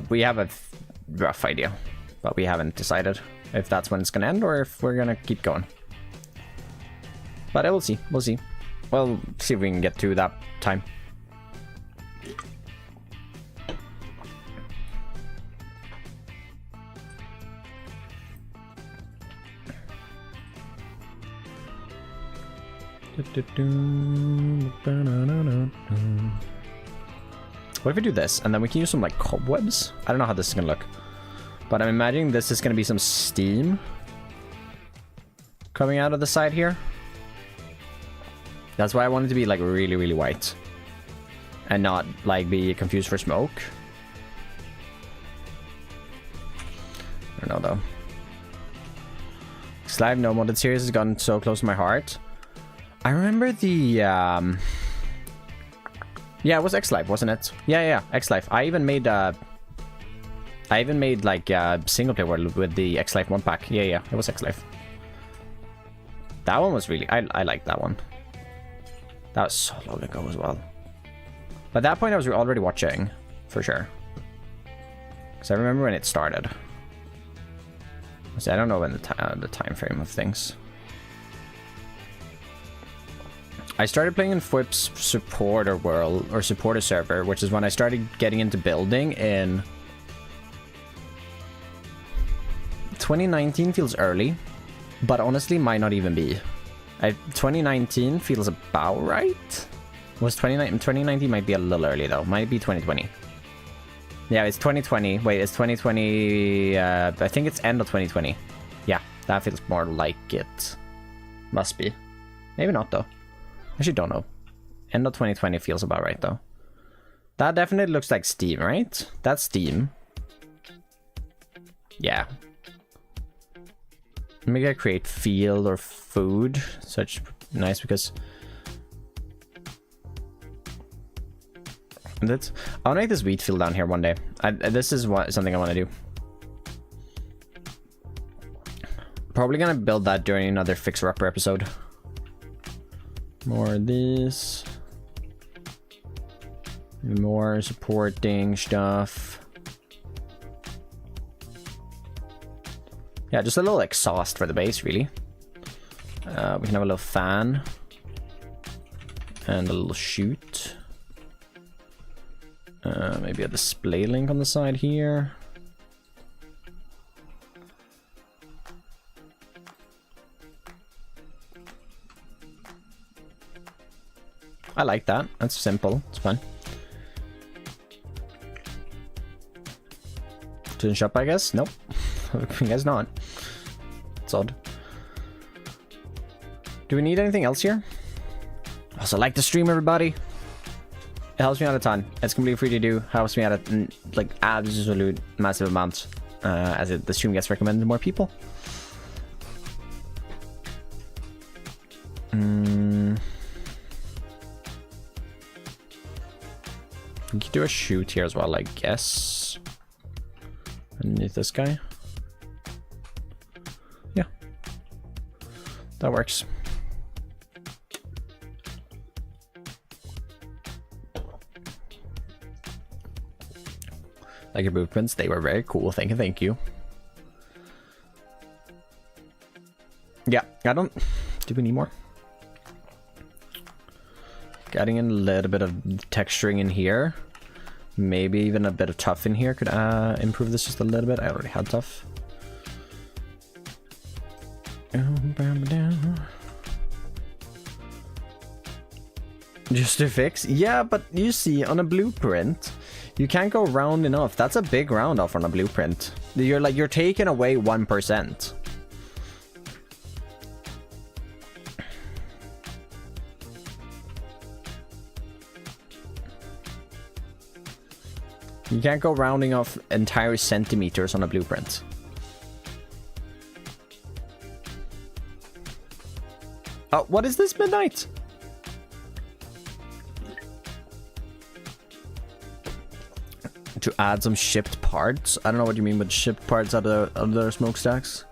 We have a rough idea, but we haven't decided if that's when it's going to end or if we're going to keep going. But I will see. We'll see. We'll see if we can get to that time. What if we do this and then we can use some like cobwebs? I don't know how this is gonna look, but I'm imagining this is gonna be some steam coming out of the side here. That's why I want it to be like really, really white and not like be confused for smoke. I don't know though. X-Live No Modded series has gotten so close to my heart. I remember the yeah, it was X-Life, wasn't it? Yeah, X-Life. I even made like a single player world with the X-Life 1 pack. Yeah, it was X-Life. That one was really, I liked that one. That was so long ago as well. But at that point I was already watching, for sure. Because I remember when it started. So I don't know when the time frame of things. I started playing in Fwip's supporter world, or supporter server, which is when I started getting into building in 2019 feels early, but honestly might not even be. 2019 feels about right. Was 2019 might be a little early though. Might be 2020. Yeah, it's 2020. Wait, it's 2020. I think it's end of 2020. Yeah, that feels more like it. Must be. Maybe not though. I actually don't know. End of 2020 feels about right though. That definitely looks like Steam, right? That's Steam. Yeah. Maybe I create field or food. Such nice because that's. I'll make this wheat field down here one day. This is something I want to do. Probably gonna build that during another Fixer Upper episode. More of this. More supporting stuff. Yeah, just a little exhaust for the base, really. We can have a little fan. And a little chute. Maybe a display link on the side here. I like that. That's simple. It's fun. Tune shop, I guess? Nope. I guess not. It's odd. Do we need anything else here? Also, like the stream, everybody. It helps me out a ton. It's completely free to do. Helps me out a like absolute massive amounts as the stream gets recommended to more people. We could do a shoot here as well, I guess. Underneath this guy. Yeah. That works. Like your blueprints, they were very cool. Thank you, thank you. Yeah, I don't... Do we need more? Adding in a little bit of texturing in here. Maybe even a bit of tough in here could improve this just a little bit. I already had tough. Just to fix? Yeah, but you see, on a blueprint, you can't go round enough. That's a big round off on a blueprint. You're taking away 1%. You can't go rounding off entire centimeters on a blueprint. Oh, what is this, Midnight? To add some shipped parts? I don't know what you mean with shipped parts out of their smokestacks.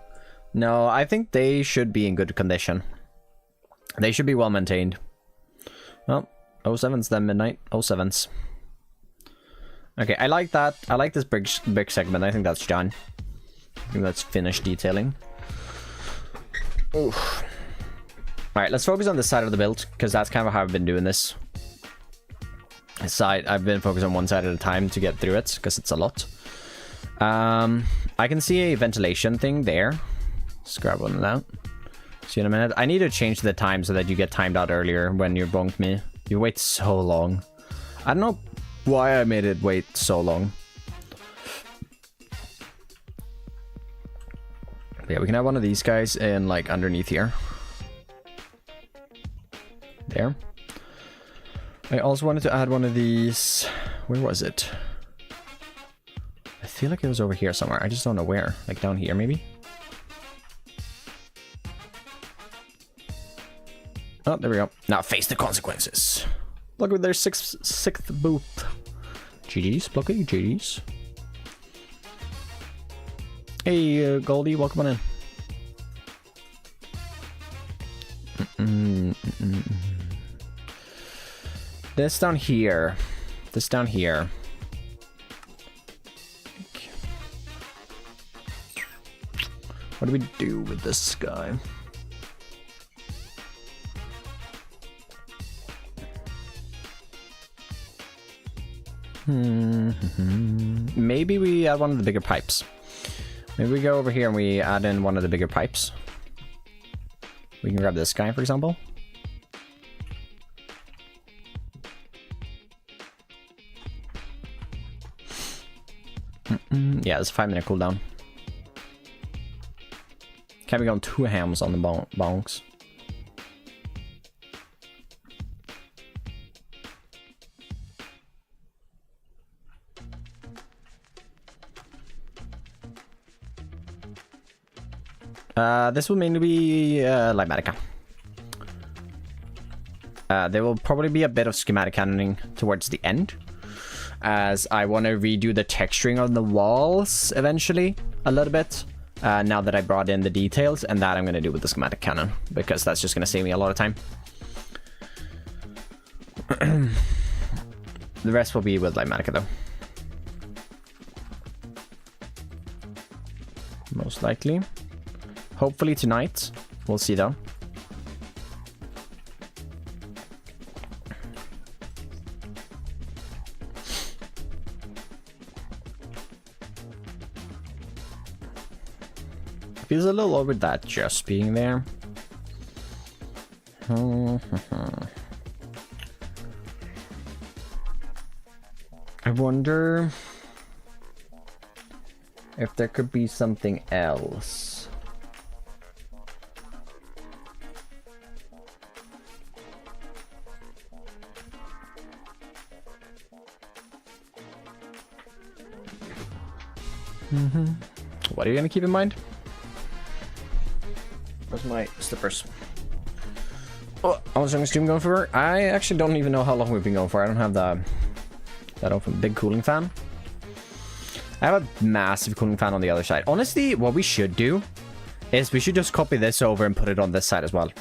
No, I think they should be in good condition. They should be well maintained. Well, 07's then, Midnight. 07's. Okay, I like that. I like this brick segment. I think that's done. I think that's finished detailing. Oof. Alright, let's focus on this side of the build, because that's kind of how I've been doing this. I've been focused on one side at a time to get through it, because it's a lot. I can see a ventilation thing there. Let's grab one of that. See you in a minute. I need to change the time so that you get timed out earlier when you bonk me. You wait so long. I don't know why I made it wait so long. But yeah, we can have one of these guys in like underneath here. There. I also wanted to add one of these. Where was it? I feel like it was over here somewhere. I just don't know where. Like down here maybe? Oh, there we go. Now face the consequences. Look at their sixth booth. GG's, Blocky, GG's. Hey, Goldie, welcome on in. This down here. This down here. Okay. What do we do with this guy? Maybe we add one of the bigger pipes. Maybe we go over here and we add in one of the bigger pipes. We can grab this guy, for example. Yeah, it's a 5-minute cooldown. Can't be going too hams on the bonks. This will mainly be light medica. There will probably be a bit of schematic cannoning towards the end, as I want to redo the texturing on the walls eventually a little bit. Now that I brought in the details, and that I'm going to do with the schematic cannon, because that's just going to save me a lot of time. The rest will be with light medica though. Most likely. Hopefully tonight. We'll see though. Feels a little over that just being there. I wonder if there could be something else. What are you gonna keep in mind? Where's my slippers? Oh, how long is the stream going for? I actually don't even know how long we've been going for. I don't have that open. Big cooling fan. I have a massive cooling fan on the other side. Honestly, what we should do is we should just copy this over and put it on this side as well.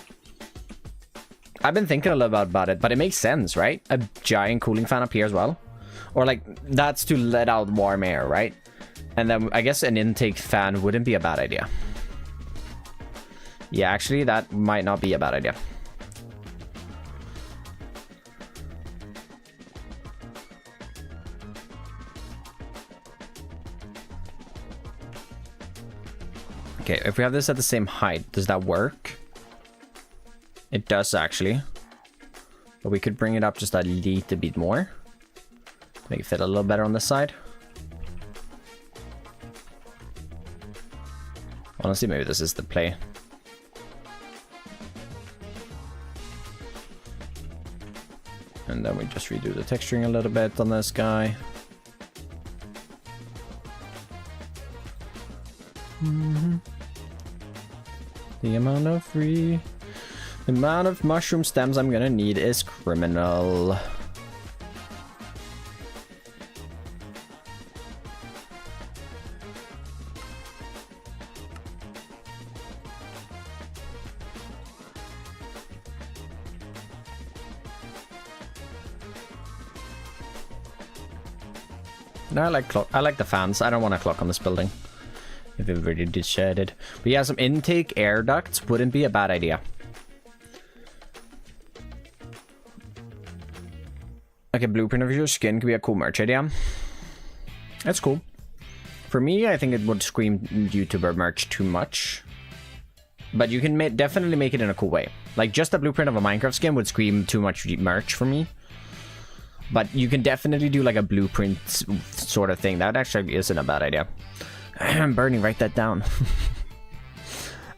I've been thinking a little bit about it, but it makes sense, right? A giant cooling fan up here as well. Or like, that's to let out warm air, right? And then I guess an intake fan wouldn't be a bad idea. Yeah, actually, that might not be a bad idea. Okay, if we have this at the same height, does that work? It does, actually. But we could bring it up just a little bit more. Make it fit a little better on this side. Honestly, maybe this is the play. And then we just redo the texturing a little bit on this guy. The amount of mushroom stems I'm gonna need is criminal. No, I like the fans. I don't want a clock on this building. If it really decided. But yeah, some intake air ducts wouldn't be a bad idea. Like a blueprint of your skin could be a cool merch idea. That's cool. For me, I think it would scream YouTuber merch too much. But you can definitely make it in a cool way. Like just a blueprint of a Minecraft skin would scream too much merch for me. But you can definitely do like a blueprint sort of thing. That actually isn't a bad idea. Bernie, write that down.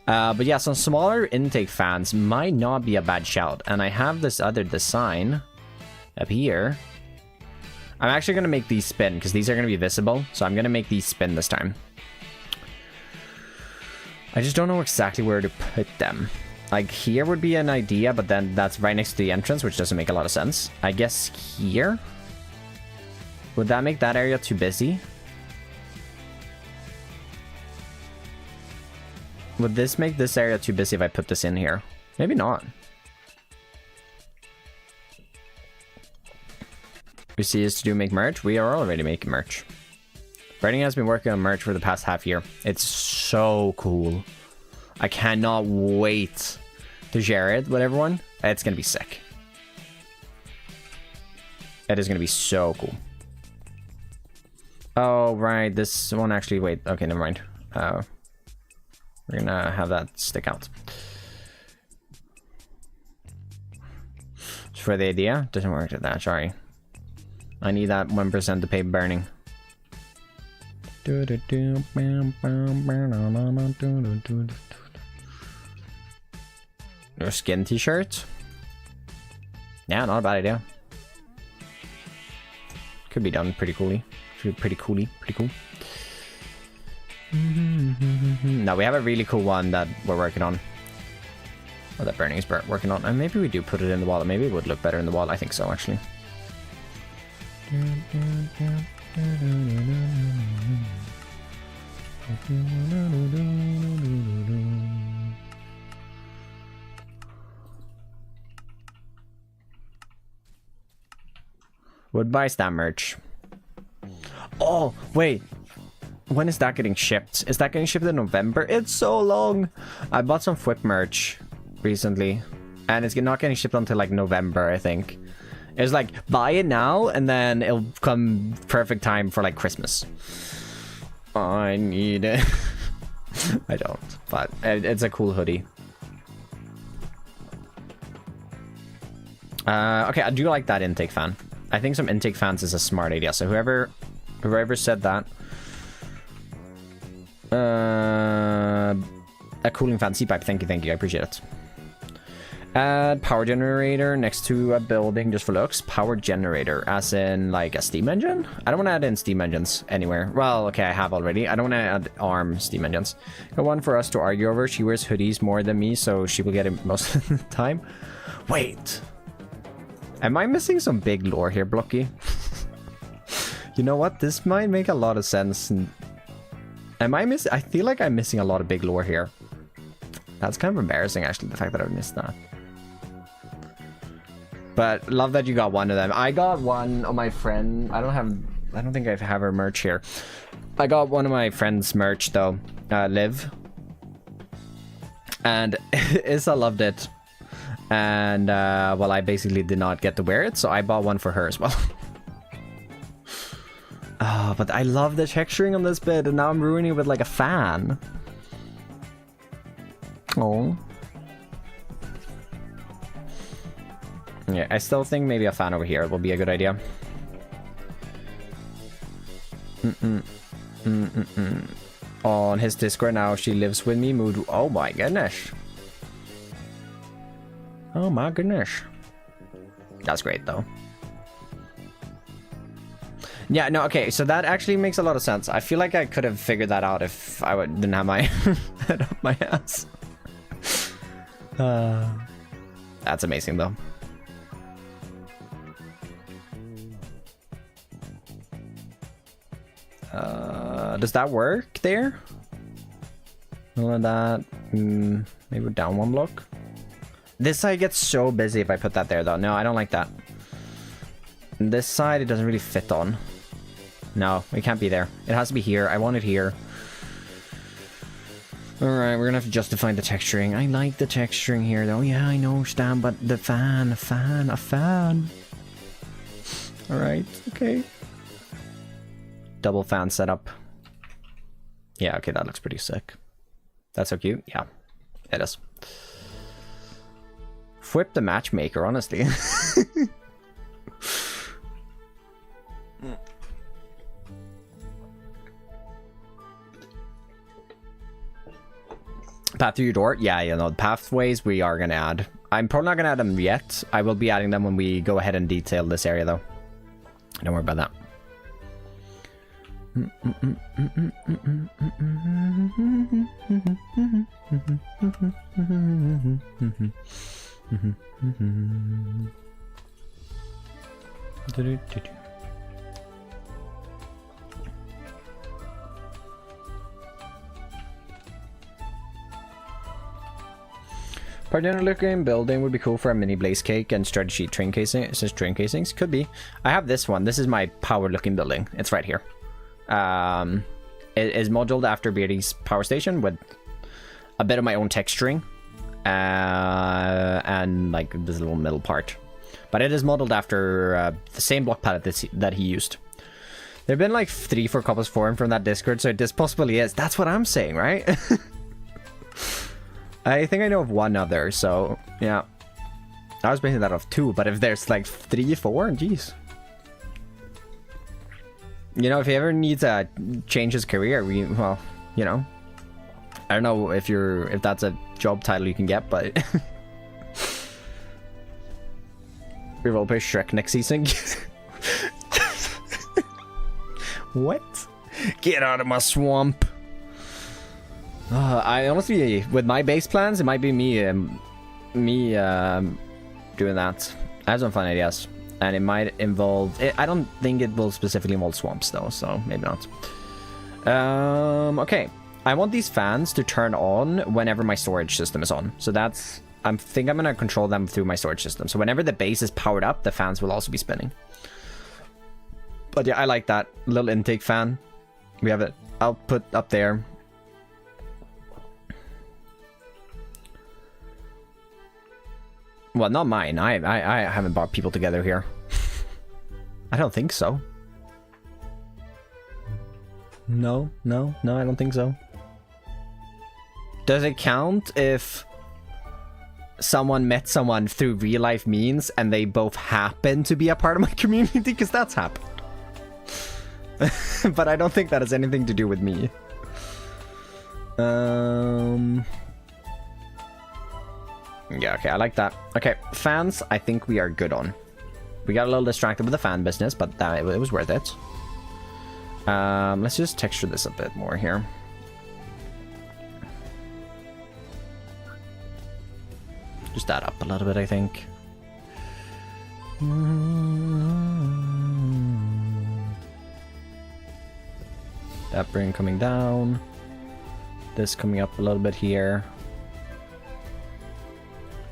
But yeah, some smaller intake fans might not be a bad shout. And I have this other design up here. I'm actually going to make these spin because these are going to be visible. So I'm going to make these spin this time. I just don't know exactly where to put them. Like here would be an idea, but then that's right next to the entrance, which doesn't make a lot of sense. I guess here? Would that make that area too busy? Would this make this area too busy if I put this in here? Maybe not. We see is to do make merch. We are already making merch. Brandon has been working on merch for the past half year. It's so cool. I cannot wait to share it with everyone. It's gonna be sick. It is gonna be so cool. Oh, right. This one actually... Wait. Okay, never mind. We're gonna have that stick out. Just for the idea. Doesn't work at that. Sorry. I need that 1% to pay burning. Your skin t-shirt? Yeah, not a bad idea. Could be done pretty coolly. Pretty cool. No, we have a really cool one that we're working on. Or that Bernie's working on. And maybe we do put it in the wall. Maybe it would look better in the wall. I think so, actually. Would buy stamp merch. Oh, wait. When is that getting shipped? Is that getting shipped in November? It's so long. I bought some Whip merch recently, and it's not getting shipped until like November, I think. It's like, buy it now, and then it'll come perfect time for like Christmas. I need it. I don't, but it's a cool hoodie. Okay, I do like that intake fan. I think some intake fans is a smart idea. So whoever said that, a cooling fan C-pipe. Thank you. I appreciate it. Add power generator next to a building just for looks. Power generator, as in like a steam engine? I don't want to add in steam engines anywhere. Well, okay, I have already. I don't want to add ARM steam engines. Got one for us to argue over. She wears hoodies more than me, so she will get it most of the time. Wait. Am I missing some big lore here, Blocky? You know what? This might make a lot of sense. Am I missing? I feel like I'm missing a lot of big lore here. That's kind of embarrassing, actually, the fact that I missed that. But love that you got one of them. I got one of my friend. I don't think I have her merch here. I got one of my friend's merch though, Liv, and Issa loved it. And well, I basically did not get to wear it, so I bought one for her as well. Oh, but I love the texturing on this bit, and now I'm ruining it with like a fan. Oh. Yeah, I still think maybe a fan over here will be a good idea. On his Discord now, she lives with me. Mood. Oh my goodness. Oh my goodness. That's great though. Yeah, no, okay, so that actually makes a lot of sense. I feel like I could have figured that out if I didn't have my head up my ass. That's amazing though. Does that work there? None of that. Maybe down one block. This side gets so busy if I put that there though. No, I don't like that. This side it doesn't really fit on. No, it can't be there. It has to be here. I want it here. Alright, we're gonna have to justify the texturing. I like the texturing here though. Yeah, I know, Stan, but the fan, a fan. Alright, okay. Double fan setup. Yeah, okay, that looks pretty sick. That's so cute. Yeah, it is. Flip the matchmaker, honestly. Path through your door? Yeah, you know, pathways we are gonna add. I'm probably not gonna add them yet. I will be adding them when we go ahead and detail this area though. Don't worry about that. Partner looking building would be cool for a mini blaze cake and strategy train casing. It says train casings. Could be. I have this one. This is my power looking building. It's right here. It is modeled after Beardy's power station with a bit of my own texturing. And like this little middle part. But it is modeled after the same block palette that he used. There have been like 3-4 couples formed from that Discord, so this possibly is. That's what I'm saying, right? I think I know of one other, so yeah. I was basing that off 2, but if there's like 3, 4, geez. You know, if he ever needs to change his career, well, you know. I don't know if that's a job title you can get, but we will play Shrek next season. What? Get out of my swamp. I honestly, with my base plans, it might be me doing that. I have some fun ideas, and it might involve. I don't think it will specifically involve swamps though, so maybe not. Okay, I want these fans to turn on whenever my storage system is on. So that's. I think I'm gonna control them through my storage system. So whenever the base is powered up, the fans will also be spinning. But yeah, I like that little intake fan. We have it output up there. Well, not mine. I haven't brought people together here. I don't think so. No, I don't think so. Does it count if someone met someone through real life means and they both happen to be a part of my community? Because that's happened. But I don't think that has anything to do with me. Yeah, okay, I like that. Okay, fans, I think we are good on. We got a little distracted with the fan business, but it was worth it. Let's just texture this a bit more here. Just that up a little bit, I think. That bring coming down. This coming up a little bit here.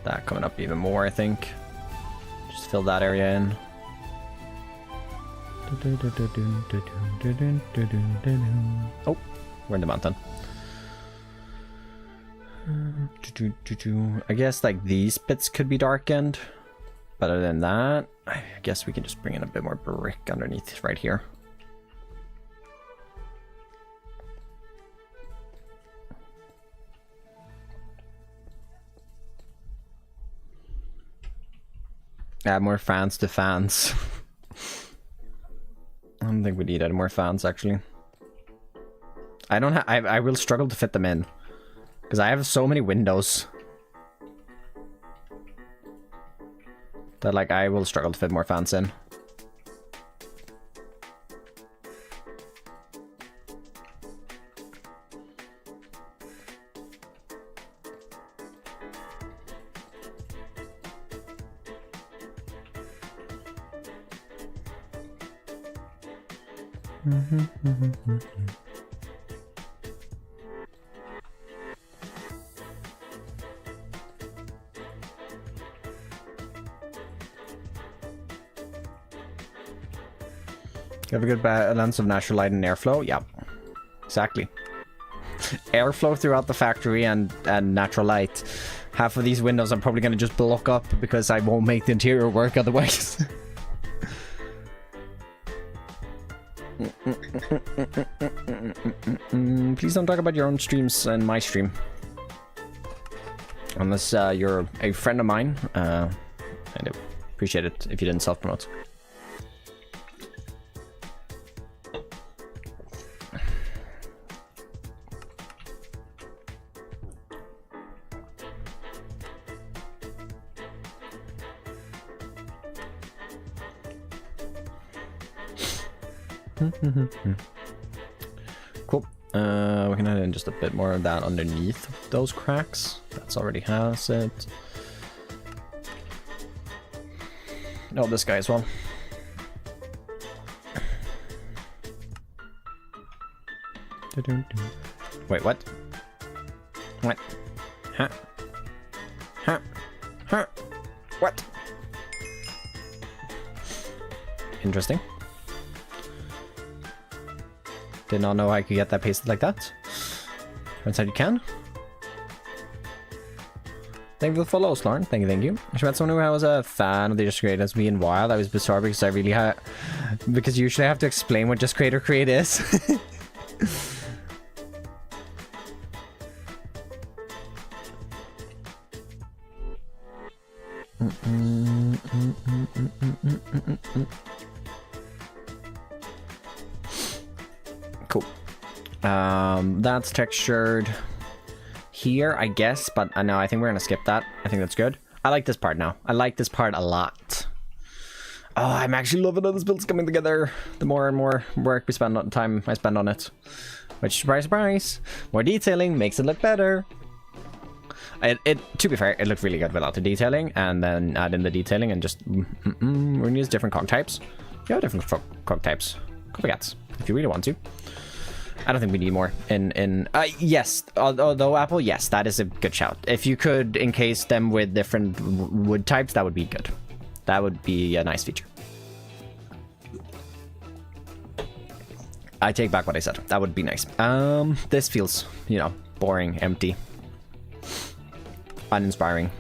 That coming up even more, I think. Just fill that area in. Oh, we're in the mountain. I guess like these bits could be darkened. But other than that, I guess we can just bring in a bit more brick underneath right here. Add more fans to fans. I don't think we need any more fans, actually. I don't have. I will struggle to fit them in because I have so many windows that like I will struggle to fit more fans in. You have a good balance of natural light and airflow? Yeah, exactly. Airflow throughout the factory and natural light. Half of these windows I'm probably going to just block up because I won't make the interior work otherwise. Please don't talk about your own streams and my stream. Unless you're a friend of mine. I'd appreciate it if you didn't self-promote. Cool. We can add in just a bit more of that underneath those cracks. That's already has it. Oh, this guy as well. Wait, what? What? Huh? Huh? Huh? What? Interesting. Did not know I could get that pasted like that. Turns out you can. Thank you for the follow, Lauren. Thank you, thank you. I met someone who was a fan of the Just Create as me and Wild. I was bizarre because I really had... Because usually I have to explain what Just Create or Create is. Cool. That's textured here, I guess, but no, I think we're gonna skip that. I think that's good. I like this part now. I like this part a lot. Oh, I'm actually loving how this build's coming together. The more and more work we spend on time I spend on it. Which, surprise, surprise, more detailing makes it look better. To be fair, it looked really good without the detailing, and then add in the detailing and just we're gonna use different cog types. You have different cog types. Copycats, if you really want to. I don't think we need more yes, although Apple, yes, that is a good shout. If you could encase them with different wood types, that would be good. That would be a nice feature. I take back what I said. That would be nice. This feels, you know, boring, empty, uninspiring.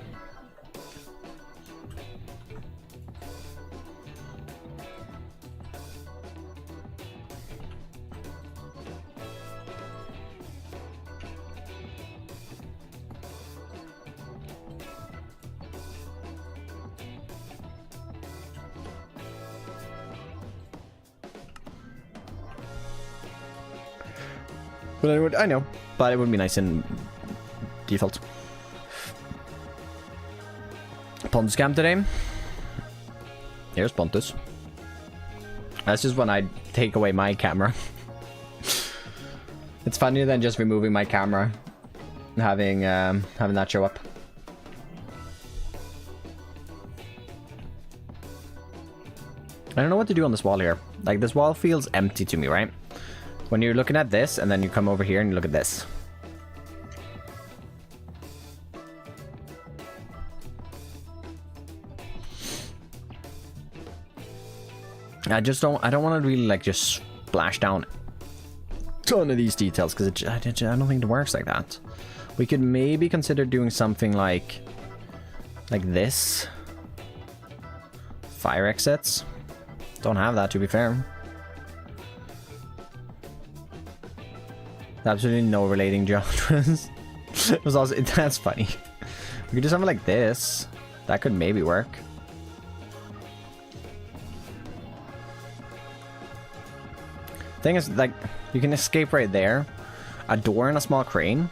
But I know, but it would be nice in default. Pontus cam today. Here's Pontus. That's just when I take away my camera. It's funnier than just removing my camera and having that show up. I don't know what to do on this wall here. Like, this wall feels empty to me, right? When you're looking at this, and then you come over here and you look at this. I don't want to really, like, just splash down a ton of these details, because I don't think it works like that. We could maybe consider doing something like this. Fire exits. Don't have that, to be fair. Absolutely no relating genres. It was also, that's funny. We could do something like this. That could maybe work. Thing is, like, you can escape right there. A door and a small crane.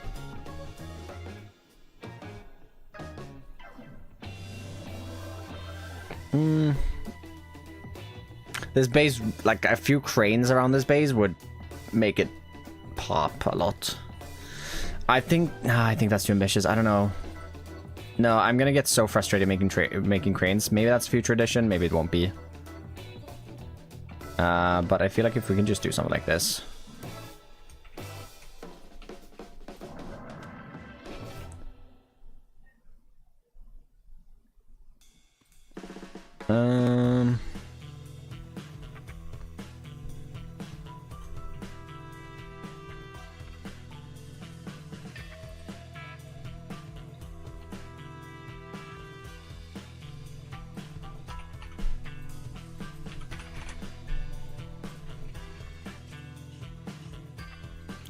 This base, like a few cranes around this base would make it pop a lot. I think that's too ambitious. I don't know. No, I'm gonna get so frustrated making cranes. Maybe that's future edition. Maybe it won't be. But I feel like if we can just do something like this.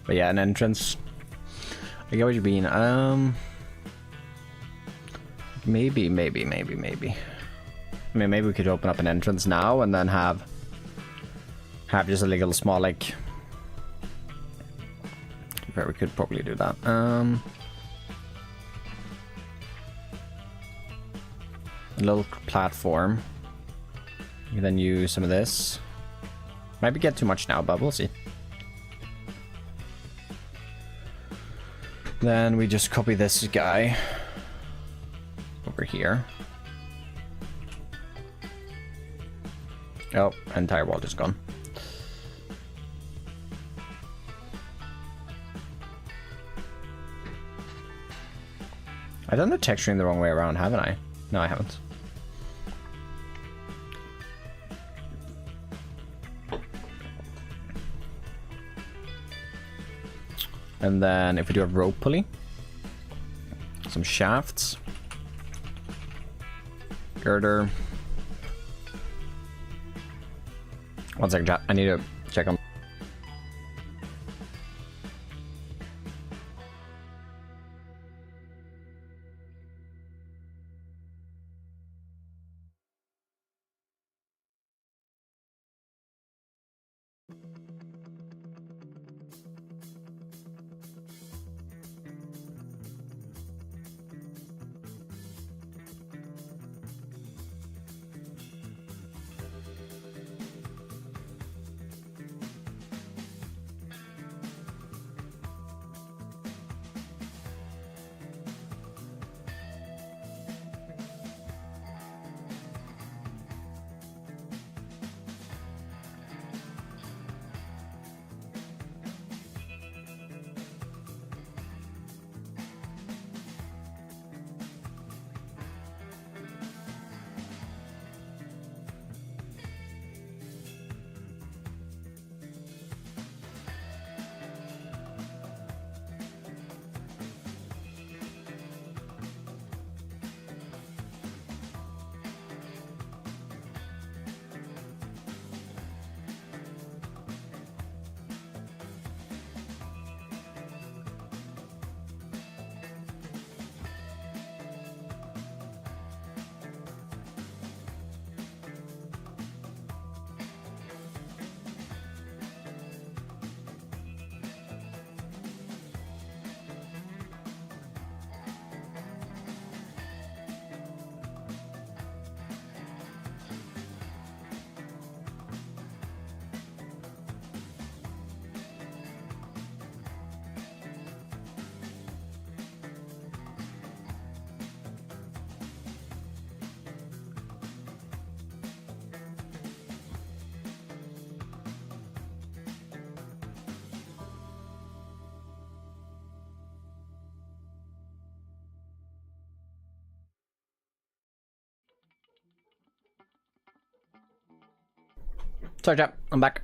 But yeah, an entrance. I get what you mean. Maybe. I mean, maybe we could open up an entrance now and then have just a little small, like. Where we could probably do that. A little platform. You can then use some of this. Might be get too much now, but we'll see. Then we just copy this guy over here. Oh, entire wall just gone. I've done the texturing the wrong way around, haven't I? No, I haven't. And then if we do a rope pulley, some shafts, girder. One second, chat. I need to check on. Sorry, chat. I'm back.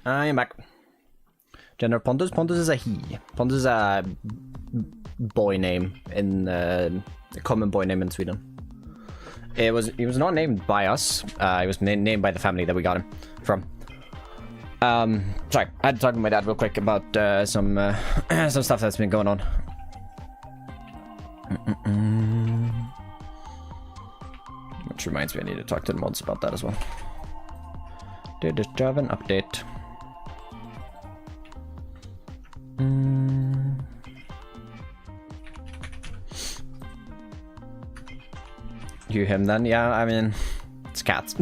I am back. Gender Pontus. Pontus is a he. Pontus is a boy name in a common boy name in Sweden. He was not named by us. He was named by the family that we got him from. Sorry, I had to talk to my dad real quick about some stuff that's been going on. Which reminds me, I need to talk to the mods about that as well. Did this job an update? You him then? Yeah, I mean, it's cats.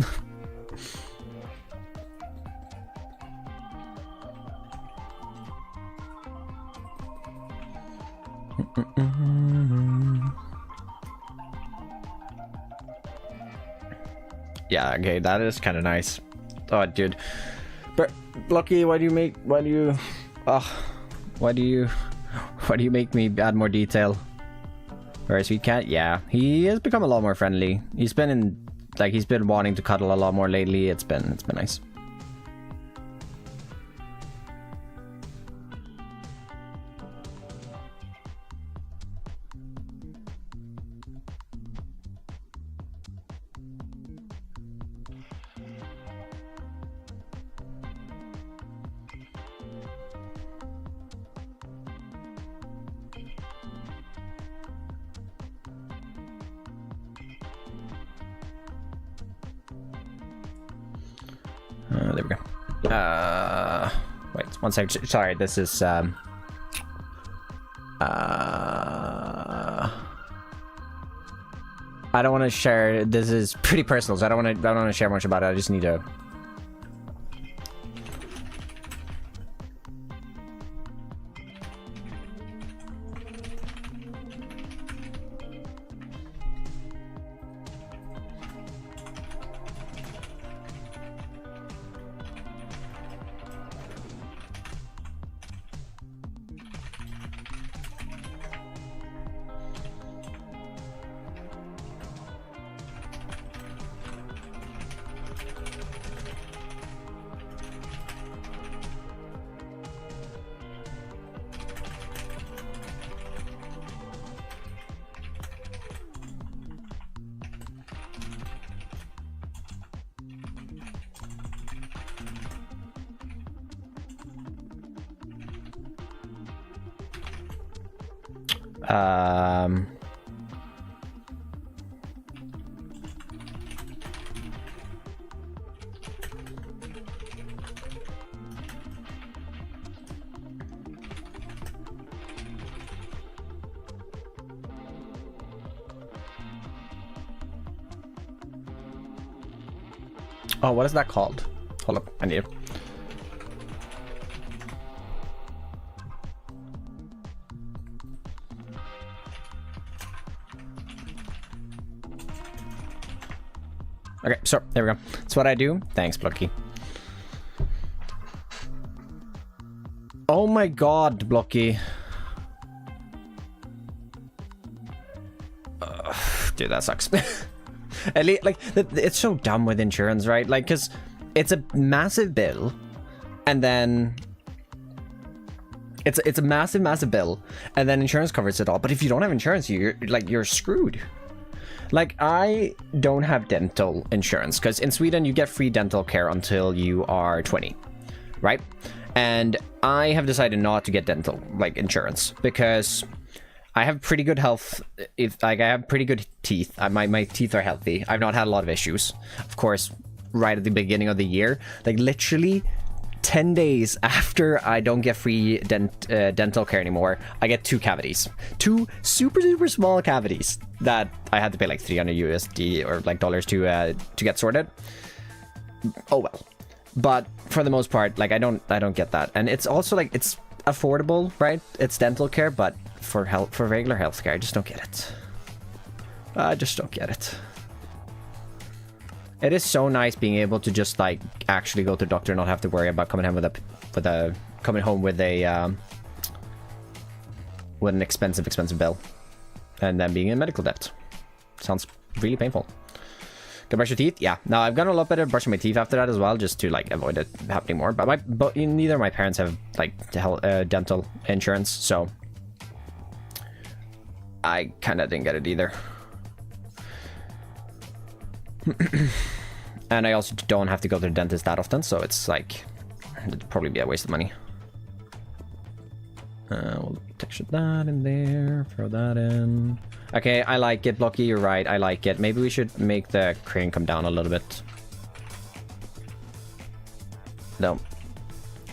Yeah, okay, that is kind of nice. Oh, dude. But Lucky, why do you make me add more detail? Whereas we can't. Yeah, he has become a lot more friendly. He's been wanting to cuddle a lot more lately. It's been nice. There we go. Wait, 1 second. Sorry, this is I don't want to share. This is pretty personal, so I don't want to share much about it. I just need to. Oh, what is that called? Hold up, I need it. Okay, so there we go. That's what I do. Thanks, Blocky. Oh my god, Blocky. Dude, that sucks. At least, like, it's so dumb with insurance, right? Like, because it's a massive bill, and then it's a massive bill, and then insurance covers it all. But if you don't have insurance, you're screwed. Like, I don't have dental insurance because in Sweden you get free dental care until you are 20, right? And I have decided not to get dental insurance because I have pretty good health. I have pretty good teeth. My teeth are healthy. I've not had a lot of issues. Of course, right at the beginning of the year, like literally 10 days after I don't get free dental care anymore, I get 2 cavities. 2 super small cavities that I had to pay like $300 USD or like dollars to get sorted. Oh well. But for the most part, like I don't get that. And it's also like it's affordable, right? It's dental care, but for regular healthcare, I just don't get it. I just don't get it. It is so nice being able to just like actually go to the doctor and not have to worry about coming home with an expensive bill and then being in medical debt. Sounds really painful. Go brush your teeth? Yeah. No, I've gotten a lot better at brushing my teeth after that as well, just to like avoid it happening more. But neither of my parents have like dental insurance, so I kind of didn't get it either. And I also don't have to go to the dentist that often, so it's like it'd probably be a waste of money. We'll texture that in there, throw that in. Okay, I like it, Blocky, you're right, I like it. Maybe we should make the crane come down a little bit. No.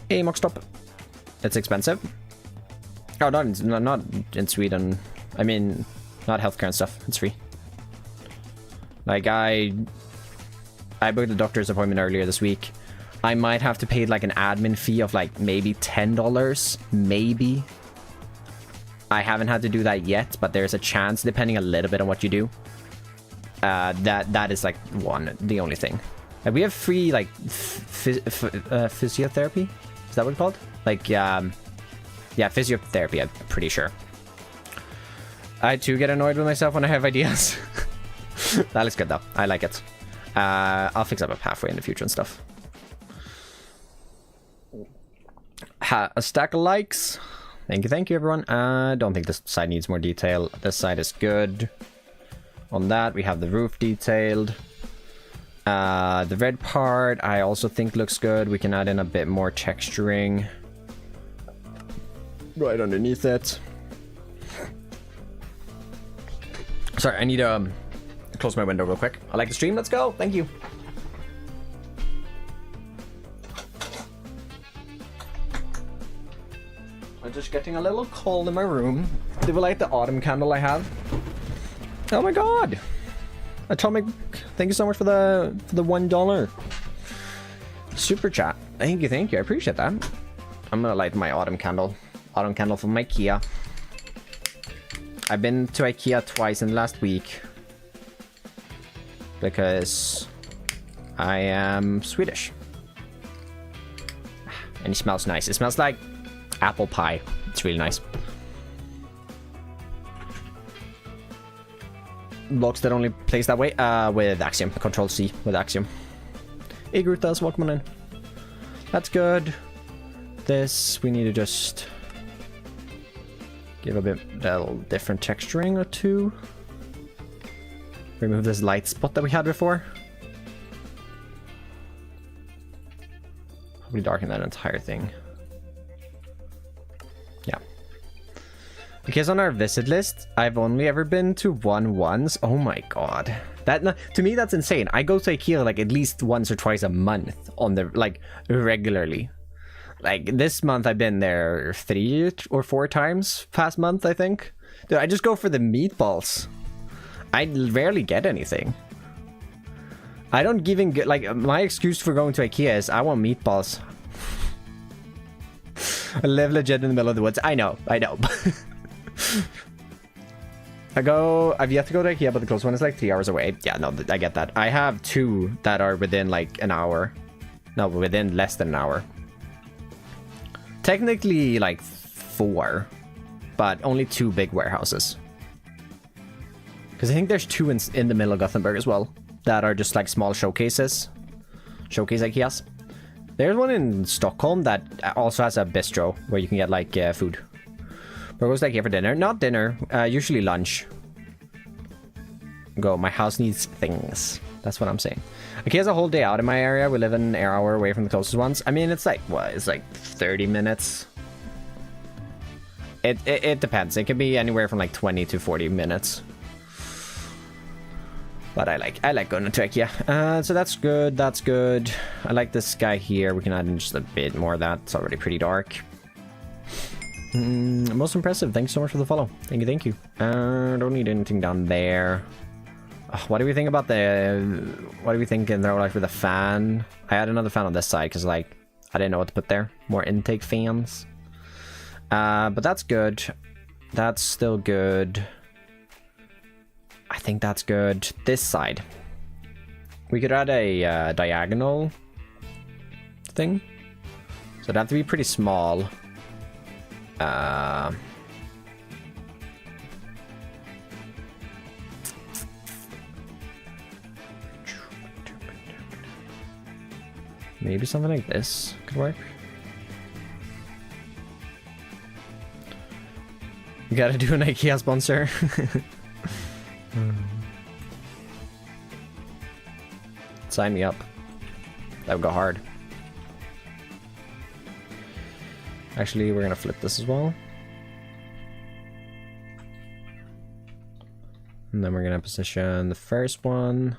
Hey, mock stop. It's expensive. Oh, not in Sweden. I mean, not healthcare and stuff. It's free. Like, I booked a doctor's appointment earlier this week. I might have to pay like an admin fee of like maybe $10, maybe. I haven't had to do that yet, but there's a chance, depending a little bit on what you do. That is like the only thing. We have free like physiotherapy. Is that what it's called? Like yeah, physiotherapy. I'm pretty sure. I too get annoyed with myself when I have ideas. That looks good though. I like it. I'll fix up a pathway in the future and stuff. A stack of likes. Thank you everyone. I don't think this side needs more detail. This side is good. On that we have the roof detailed. The red part I also think looks good. We can add in a bit more texturing right underneath it. Sorry, I need to close my window real quick. I like the stream. Let's go. Thank you. I'm just getting a little cold in my room. Do you like the autumn candle I have? Oh my god! Atomic, thank you so much for the $1 super chat. Thank you. I appreciate that. I'm gonna light my autumn candle from IKEA. I've been to IKEA twice in the last week because I am Swedish. And it smells nice. It smells like apple pie. It's really nice. Blocks that only plays that way with Axiom. Control C with Axiom. Hey Grutas, welcome on in. That's good. This we need to just give a little different texturing or two. Remove this light spot that we had before. Probably darken that entire thing. Yeah. Because on our visit list, I've only ever been to one once. Oh my god. To me, that's insane. I go to IKEA like at least once or twice a month on the like regularly. Like this month I've been there 3 or 4 times past month, I think. Dude, I just go for the meatballs. I rarely get anything. I don't even get like my excuse for going to IKEA is I want meatballs. I live legit in the middle of the woods. I know. I've yet to go to IKEA, but the close one is like 3 hours away. Yeah, no, I get that. I have 2 that are within like an hour. No, within less than an hour. Technically like 4, but only 2 big warehouses. Because I think there's 2 in the middle of Gothenburg as well that are just like small showcases. Showcase IKEAs. There's one in Stockholm that also has a bistro where you can get like food. Where goes IKEA for dinner? Not dinner, usually lunch. Go, my house needs things. That's what I'm saying. IKEA's a whole day out in my area. We live an hour away from the closest ones. I mean, it's like, what? It's like 30 minutes. It depends. It can be anywhere from like 20 to 40 minutes. But I like going to IKEA. So that's good. That's good. I like this guy here. We can add in just a bit more of that. It's already pretty dark. Most impressive. Thanks so much for the follow. Thank you. Don't need anything down there. What do we think about what do we think in there like with the fan? I had another fan on this side because like I didn't know what to put there. More intake fans. But that's good. That's still good. I think that's good. This side. We could add a diagonal thing. So it'd have to be pretty small. Maybe something like this could work. You gotta do an IKEA sponsor. Sign me up. That would go hard. Actually, we're gonna flip this as well. And then we're gonna position the first one.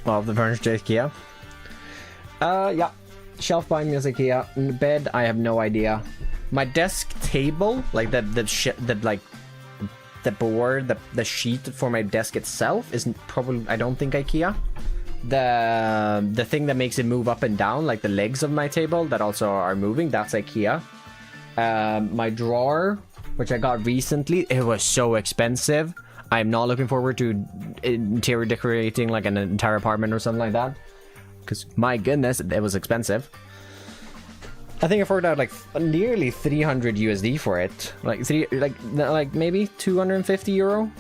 Well, the furniture IKEA. Yeah. Shelf behind me is IKEA. Bed, I have no idea. My desk table, like the board, the sheet for my desk itself is probably, I don't think IKEA. The thing that makes it move up and down, like the legs of my table that also are moving, that's IKEA. My drawer, which I got recently, it was so expensive. I'm not looking forward to interior decorating like an entire apartment or something like that, because my goodness, it was expensive. I think I forked out like nearly 300 USD for it, like maybe 250 euro,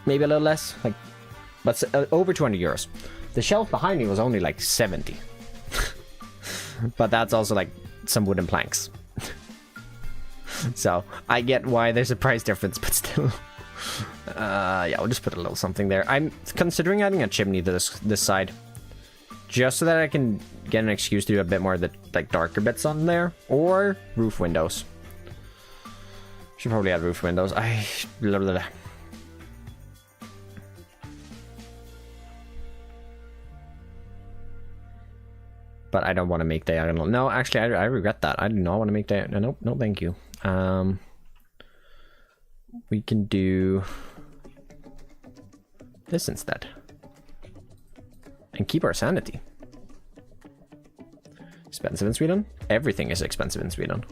maybe a little less, like, but over 200 euros. The shelf behind me was only like 70, but that's also like some wooden planks. So I get why there's a price difference, but still. Yeah, we'll just put a little something there. I'm considering adding a chimney to this side, just so that I can get an excuse to do a bit more of the like darker bits on there, or roof windows. Should probably add roof windows. But I don't want to make diagonal. No, actually, I regret that. I do not want to make diagonal. Nope, no, thank you. We can do this instead and keep our sanity. Expensive in Sweden? Everything is expensive in Sweden.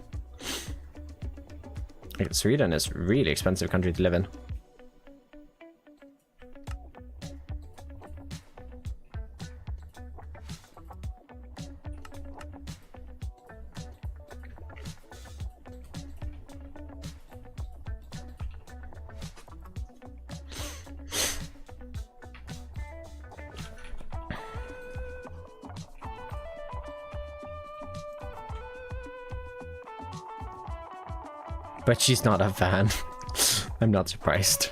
Like, Sweden is a really expensive country to live in. But she's not a fan. I'm not surprised.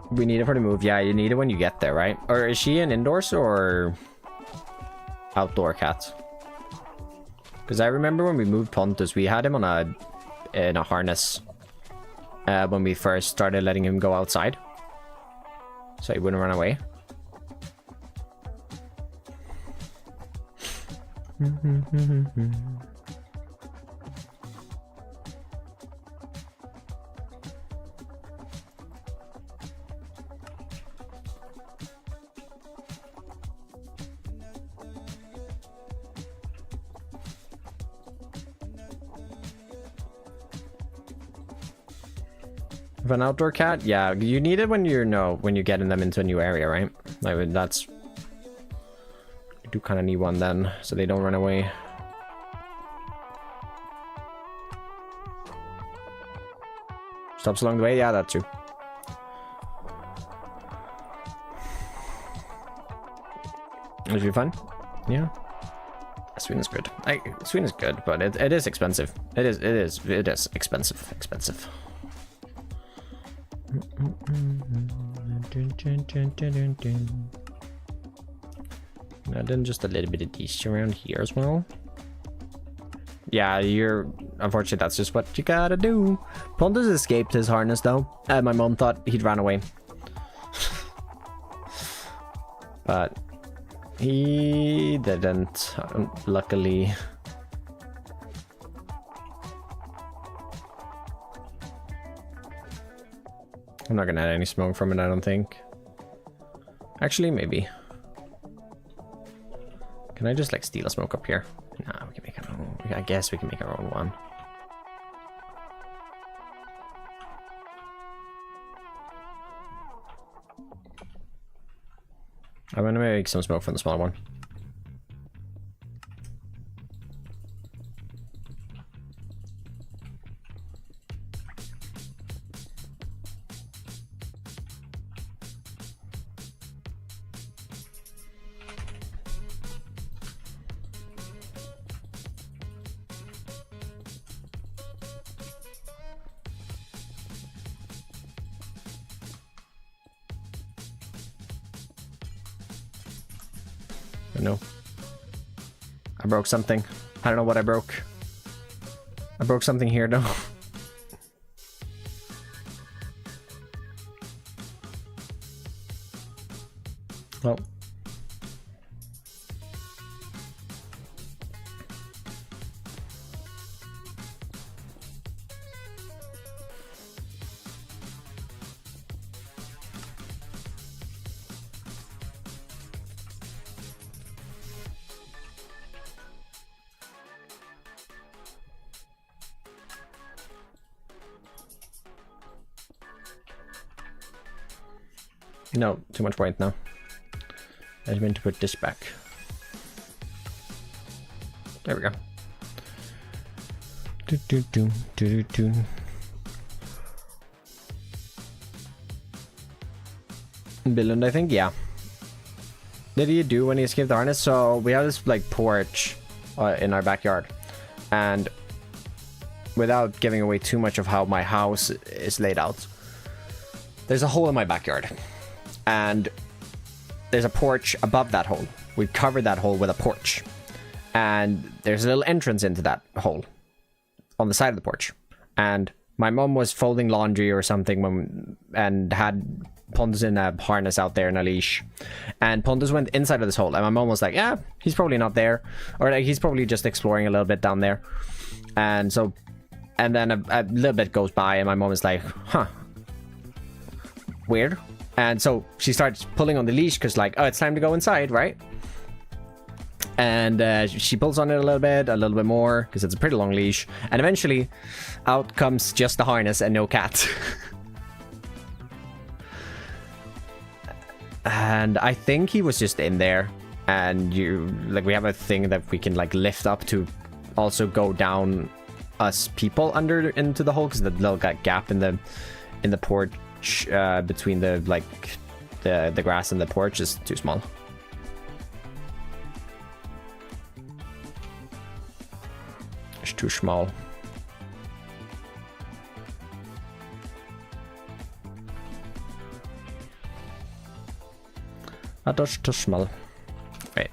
We need it for the move. Yeah, you need it when you get there, right? Or is she an indoors or outdoor cat? Because I remember when we moved Pontus, we had him on in a harness when we first started letting him go outside, so he wouldn't run away. An outdoor cat, yeah, you need it when you're getting them into a new area, right? Like, that's, you do kind of need one then, so they don't run away. Stops along the way, yeah, that too. Is it fun? Yeah. Sweden is good. Sweden is good, but it is expensive. It is expensive. Now then, just a little bit of these around here as well. Yeah, unfortunately, that's just what you gotta do. Pontus escaped his harness though. My mom thought he'd run away. But He didn't, luckily. I'm not gonna add any smoke from it, I don't think. Actually, maybe. Can I just like steal a smoke up here? Nah, we can make our own. I guess we can make our own one. I'm gonna make some smoke from the smaller one. No. I broke something. I don't know what I broke. I broke something here though. Well. No, too much point now. I meant to put this back. There we go. Billund, I think, yeah. Did he do when he escaped the harness? So we have this like porch in our backyard, and without giving away too much of how my house is laid out, there's a hole in my backyard. And there's a porch above that hole. We've covered that hole with a porch. And there's a little entrance into that hole on the side of the porch. And my mom was folding laundry or something and had Pontus in a harness out there in a leash. And Pontus went inside of this hole. And my mom was like, yeah, he's probably not there. Or like, he's probably just exploring a little bit down there. And so, and then a little bit goes by and my mom is like, huh, weird. And so she starts pulling on the leash because like, oh, it's time to go inside, right? And she pulls on it a little bit more, because it's a pretty long leash. And eventually, out comes just the harness and no cat. And I think he was just in there. And we have a thing that we can like lift up to also go down us people under into the hole, because the little gap in the porch. Between the the grass and the porch is too small. It's too small. That's too small. Wait,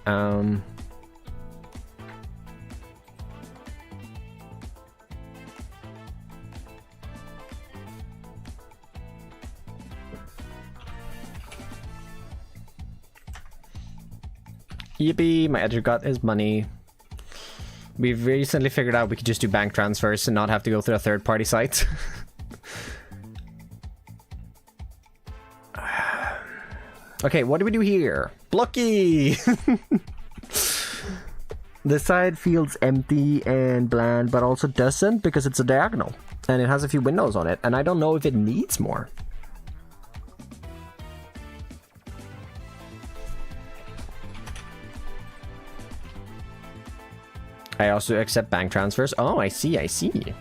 yippee, my editor got his money. We've recently figured out we could just do bank transfers and not have to go through a third-party site. Okay, what do we do here? Blocky! This side feels empty and bland, but also doesn't because it's a diagonal. And it has a few windows on it, and I don't know if it needs more. I also accept bank transfers. Oh, I see, I see.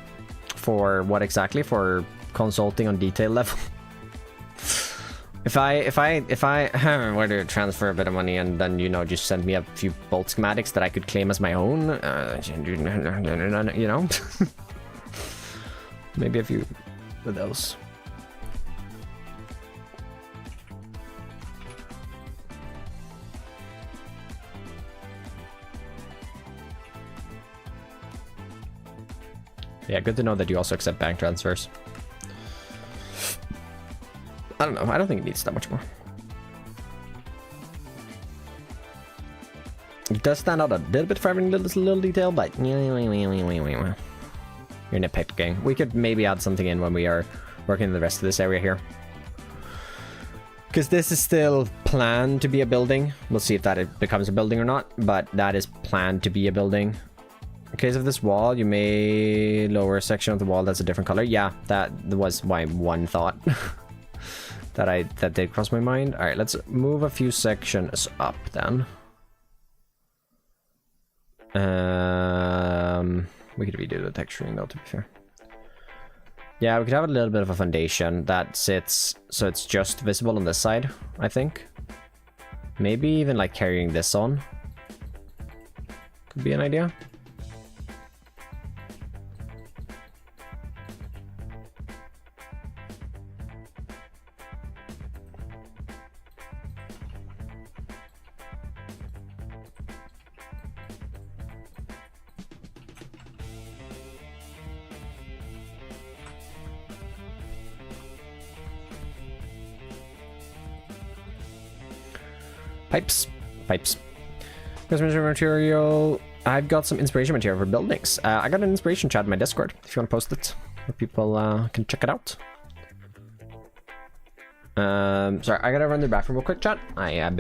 For what exactly? For consulting on detail level. If I were to transfer a bit of money and then, you know, just send me a few bolt schematics that I could claim as my own, you know, maybe a few of those. Yeah, good to know that you also accept bank transfers. I don't know. I don't think it needs that much more. It does stand out a little bit for every little detail, but you're nitpicking. We could maybe add something in when we are working the rest of this area here. Because this is still planned to be a building. We'll see if that becomes a building or not, but that is planned to be a building. In case of this wall, you may lower a section of the wall that's a different color. Yeah, that was my one thought that did cross my mind. All right, let's move a few sections up then. We could redo the texturing though, to be fair. Yeah, we could have a little bit of a foundation that sits so it's just visible on this side, I think. Maybe even like carrying this on. Could be an idea. Pipes. Material. I've got some inspiration material for buildings. I got an inspiration chat in my Discord if you want to post it, where people can check it out. Sorry, I gotta run the bathroom real quick, chat. I've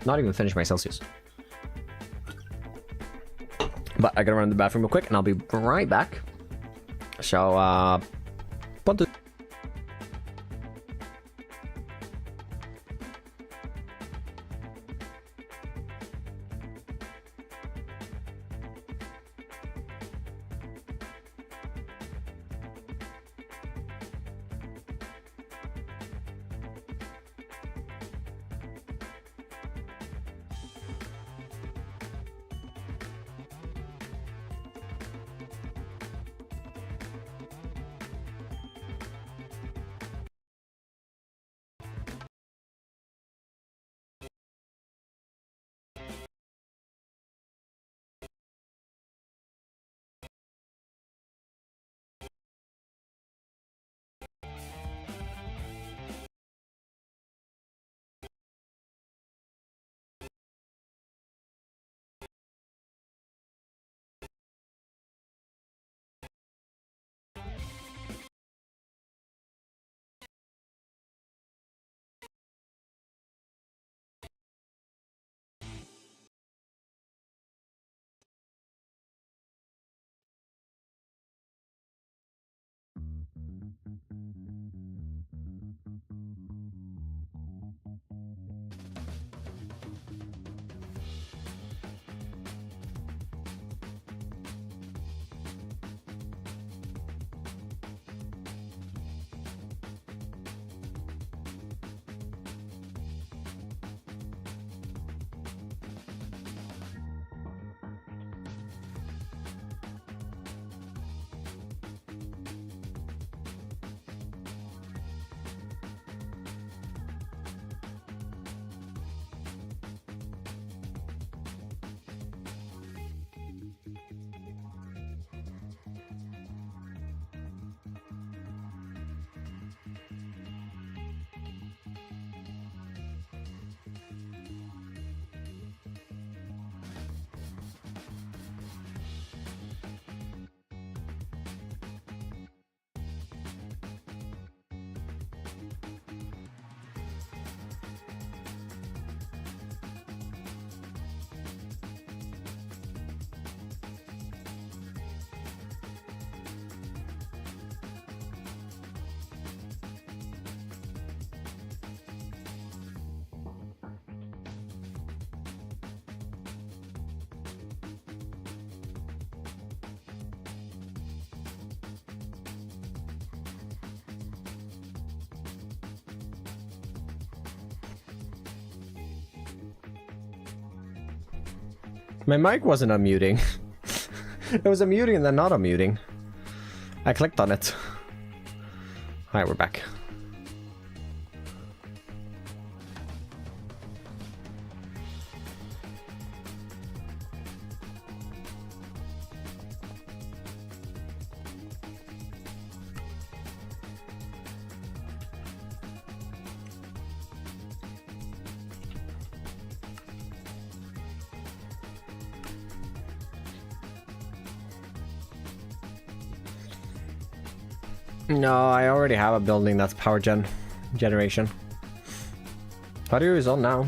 not even finished my Celsius, but I gotta run the bathroom real quick, and I'll be right back. So, my mic wasn't unmuting. It was unmuting and then not unmuting. I clicked on it. Alright, we're back. No, I already have a building that's power generation. How do you result now?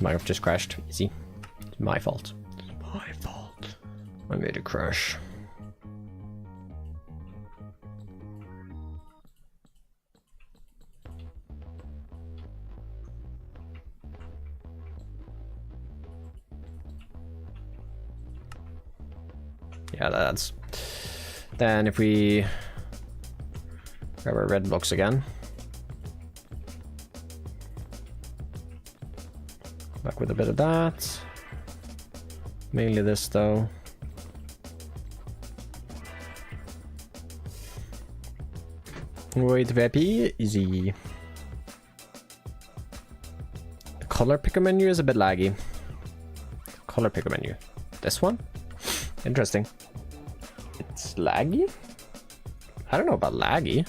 Might have just crashed. Easy. It's my fault. It's my fault. I made it crash. Yeah, that's... Then if we grab our red blocks again. Back with a bit of that. Mainly this though. Wait, VIP, easy. The color picker menu is a bit laggy. Color picker menu. This one? Interesting. It's laggy? I don't know about laggy.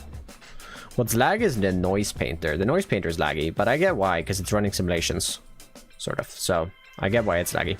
What's lag is the noise painter. The noise painter is laggy, but I get why, because it's running simulations. Sort of. So, I get why it's laggy.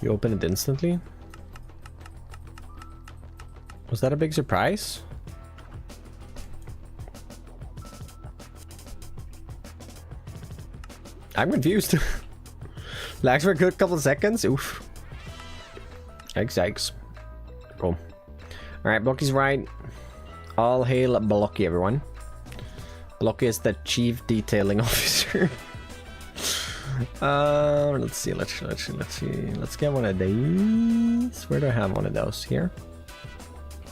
You open it instantly? Was that a big surprise? I'm confused. Lags for a good couple of seconds. Oof. Yikes. Cool. Alright, Blocky's right. All hail Blocky, everyone. Blocky is the chief detailing officer. Let's see. Let's get one of these. Where do I have one of those? Here?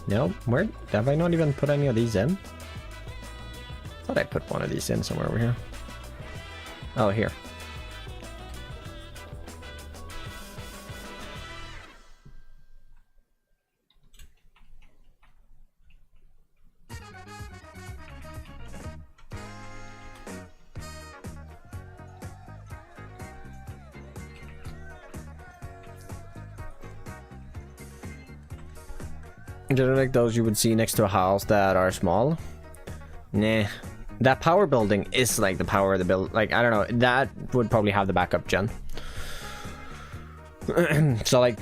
No, where? Have I not even put any of these in? Thought I put one of these in somewhere over here. Oh, here. Generally like those you would see next to a house that are small. Nah. That power building is like the power of the build. Like, I don't know. That would probably have the backup gen. So like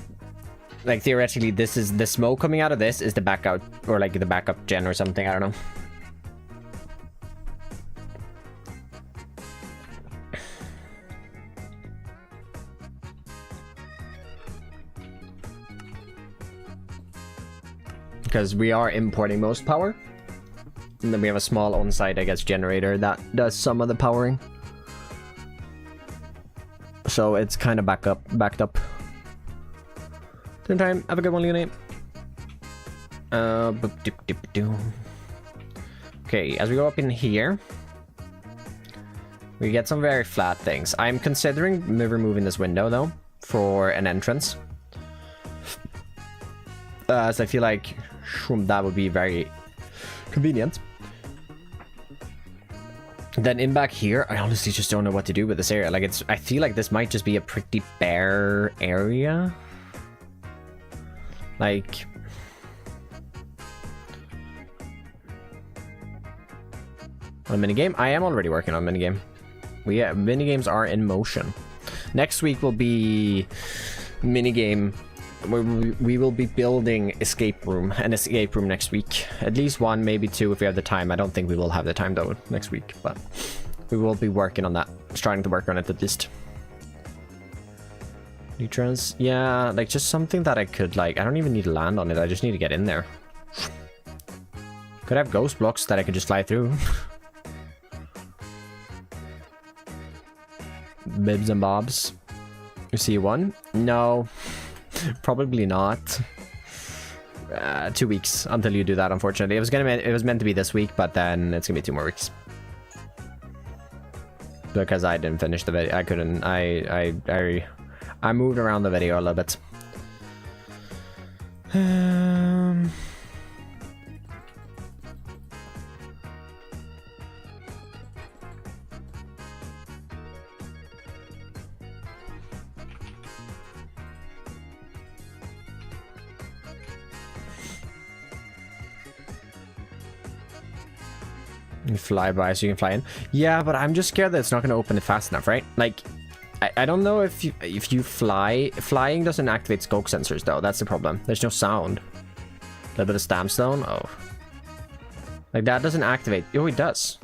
theoretically this is the smoke coming out of this is the backup, or like the backup gen or something. I don't know. Because we are importing most power. And then we have a small on-site, I guess, generator that does some of the powering. So it's kind of backed up. Same time, have a good one, Leonie. Okay, as we go up in here, we get some very flat things. I'm considering removing this window, though, for an entrance. As I feel like that would be very convenient. Then in back here, I honestly just don't know what to do with this area. Like, I feel like this might just be a pretty bare area. Like, on a minigame? I am already working on a minigame. Minigames are in motion. Next week will be minigame. We will be building an escape room next week. At least one, maybe two if we have the time. I don't think we will have the time though next week, but we will be working on that. Starting to work on it at least. Neutrons, yeah, like just something that I could like. I don't even need to land on it. I just need to get in there. Could have ghost blocks that I could just fly through. Bibs and bobs. You see one? No. Probably not. 2 weeks until you do that, unfortunately. It was meant to be this week, but then it's gonna be 2 more weeks. Because I didn't finish the video. I couldn't. I moved around the video a little bit. You fly by so you can fly in. Yeah, but I'm just scared that it's not going to open it fast enough, right? Like, I don't know if you fly. Flying doesn't activate skulk sensors, though. That's the problem. There's no sound. A little bit of stamstone. Oh. Like, that doesn't activate. Oh, it does.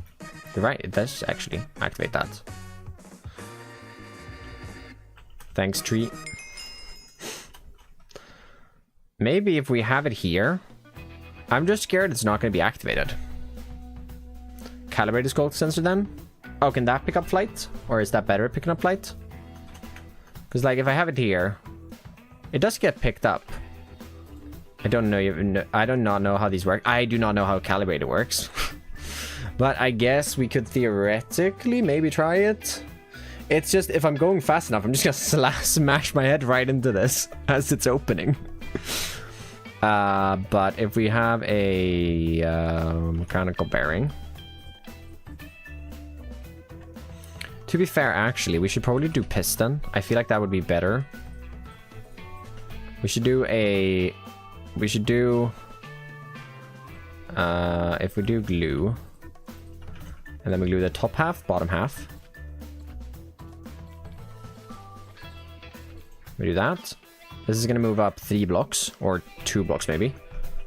You're right. It does actually activate that. Thanks, tree. Maybe if we have it here. I'm just scared it's not going to be activated. Calibrated skulk sensor then? Oh, can that pick up flight? Or is that better at picking up flight? Because, like, if I have it here, it does get picked up. I don't know. I do not know how these work. I do not know how calibrated works. But I guess we could theoretically maybe try it. It's just, if I'm going fast enough, I'm just gonna smash my head right into this as it's opening. But if we have a mechanical bearing. To be fair, actually, we should probably do piston. I feel like that would be better. We should do a... We should do... if we do glue... And then we glue the top half, bottom half. We do that. This is going to move up 3 blocks, or 2 blocks maybe.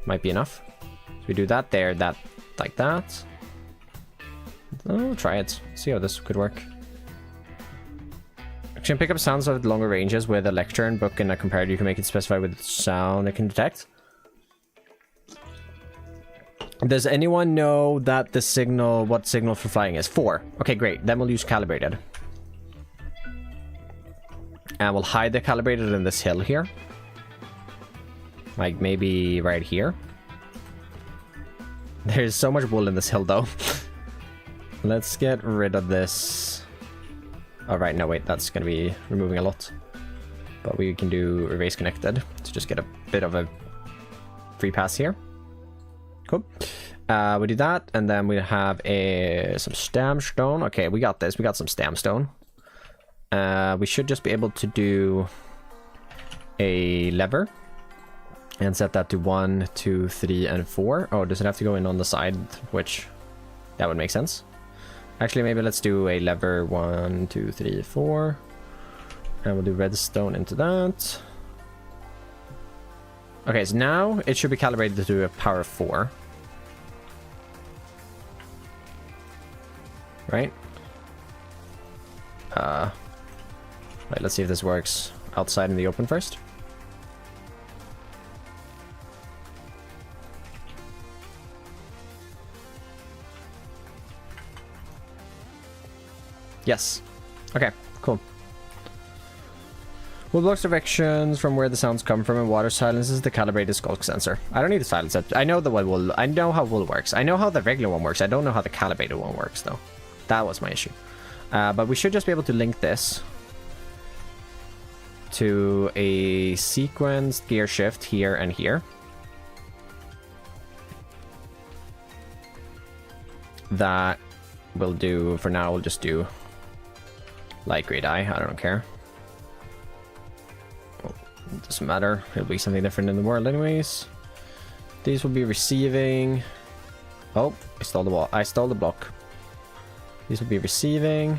Might be enough. So we do that there, that, like that. Oh, try it. See how this could work. Can pick up sounds at longer ranges with a lectern book and a comparator. You can make it specify with sound it can detect. Does anyone know that the signal, what signal for flying is? 4. Okay, great. Then we'll use calibrated. And we'll hide the calibrated in this hill here. Like maybe right here. There's so much wool in this hill though. Let's get rid of this. Oh, right, no, wait, that's going to be removing a lot. But we can do erase connected to just get a bit of a free pass here. Cool. We do that, and then we have some stamstone. Okay, we got this. We got some stamstone. We should just be able to do a lever and set that to 1, 2, 3, and 4. Oh, does it have to go in on the side? Which that would make sense. Actually, maybe let's do a lever 1, 2, 3, 4. And we'll do redstone into that. Okay, so now it should be calibrated to do a power of 4. Right? Wait, let's see if this works outside in the open first. Yes. Okay, cool. Wool blocks directions from where the sounds come from, and water silences the calibrated skulk sensor. I don't need to silence it. I know I know how wool works. I know how the regular one works. I don't know how the calibrated one works though. That was my issue. But we should just be able to link this to a sequenced gear shift here and here. That will do, for now, we'll just do light gray dye. I don't care. Well, it doesn't matter. It'll be something different in the world anyways. These will be receiving. Oh, I stole the wall. I stole the block. These will be receiving.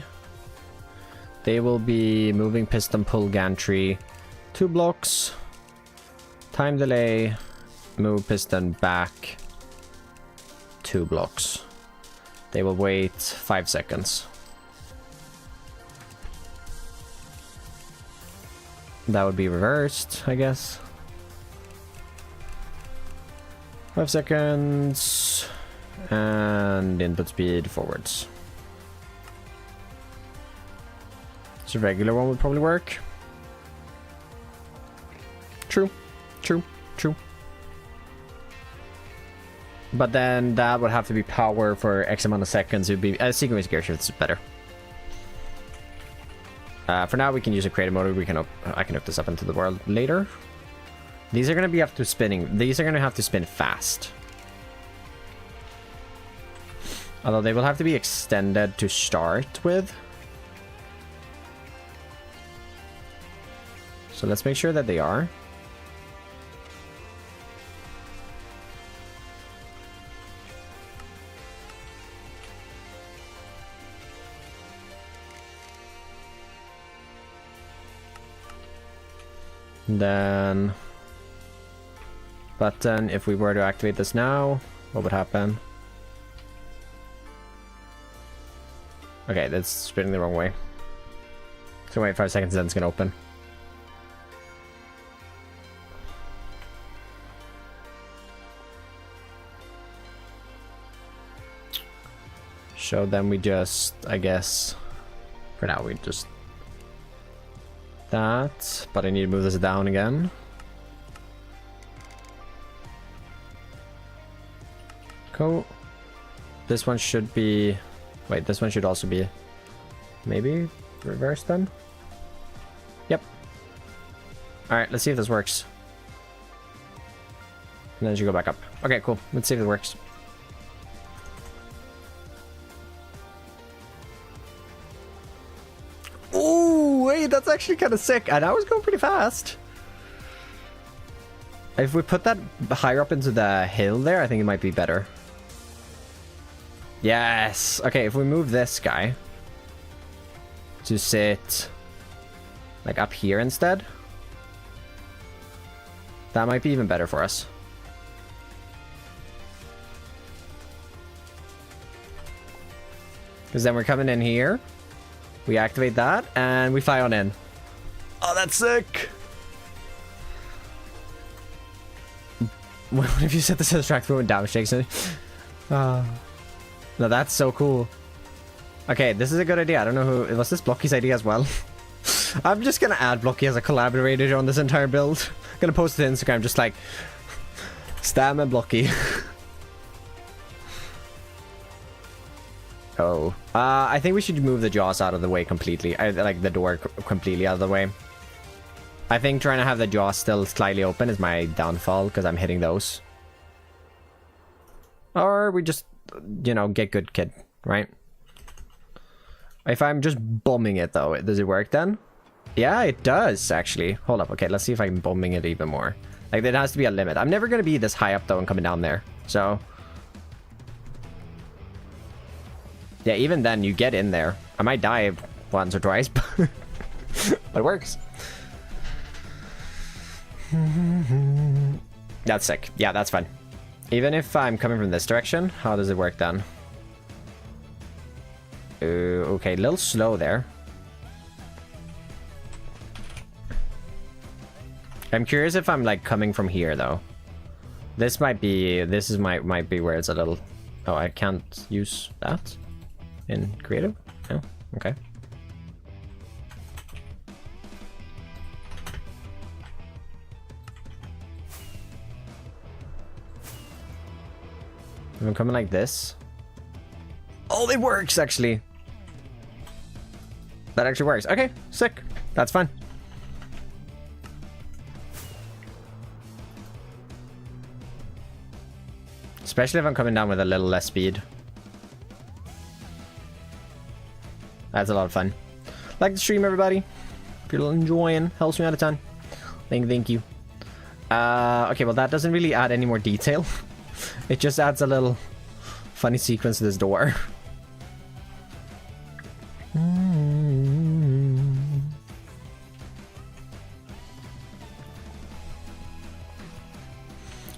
They will be moving piston pull gantry 2 blocks. Time delay. Move piston back 2 blocks. They will wait 5 seconds. That would be reversed, I guess. 5 seconds. And input speed forwards. So regular one would probably work. True. True. True. But then that would have to be power for X amount of seconds. It would be sequence gear shifts is better. For now, we can use a creative mode. I can hook this up into the world later. These are going to be up to spinning. These are going to have to spin fast. Although they will have to be extended to start with. So let's make sure that they are. Then button, if we were to activate this now, what would happen? Okay, that's spinning the wrong way. So wait 5 seconds, then it's gonna open. So then we just, I guess, for now we just that, but I need to move this down again. Cool. This one should be, wait, this one should also be maybe reverse then? Yep. Alright, let's see if this works. And then it should go back up. Okay, cool. Let's see if it works. Oh, wait, that's actually kind of sick. And I was going pretty fast. If we put that higher up into the hill there, I think it might be better. Yes. Okay, if we move this guy to sit like up here instead, that might be even better for us. Because then we're coming in here. We activate that, and we fly on in. Oh, that's sick! What if you set this as track through and damage takes it? No, that's so cool. Okay, this is a good idea. I don't know who... Was this Blocky's idea as well? I'm just gonna add Blocky as a collaborator on this entire build. I'm gonna post it to Instagram, just like... Stam and Blocky. Oh. I think we should move the jaws out of the way completely. Like the door completely out of the way. I think trying to have the jaws still slightly open is my downfall because I'm hitting those. Or we just, you know, get good kid, right? If I'm just bombing it though, does it work then? Yeah, it does actually. Hold up. Okay, let's see if I'm bombing it even more. Like there has to be a limit. I'm never going to be this high up though and coming down there. So... yeah, even then, you get in there. I might die once or twice, but it works. That's sick. Yeah, that's fun. Even if I'm coming from this direction, how does it work then? Okay, a little slow there. I'm curious if I'm like coming from here though. This might be. This is might be where it's a little. Oh, I can't use that. In creative? Oh, okay. If I'm coming like this. Oh, it works actually. That actually works. Okay, sick. That's fun. Especially if I'm coming down with a little less speed. That's a lot of fun. Like the stream, everybody. If you're enjoying, helps me out a ton. Thank you. Okay, well that doesn't really add any more detail. It just adds a little funny sequence to this door.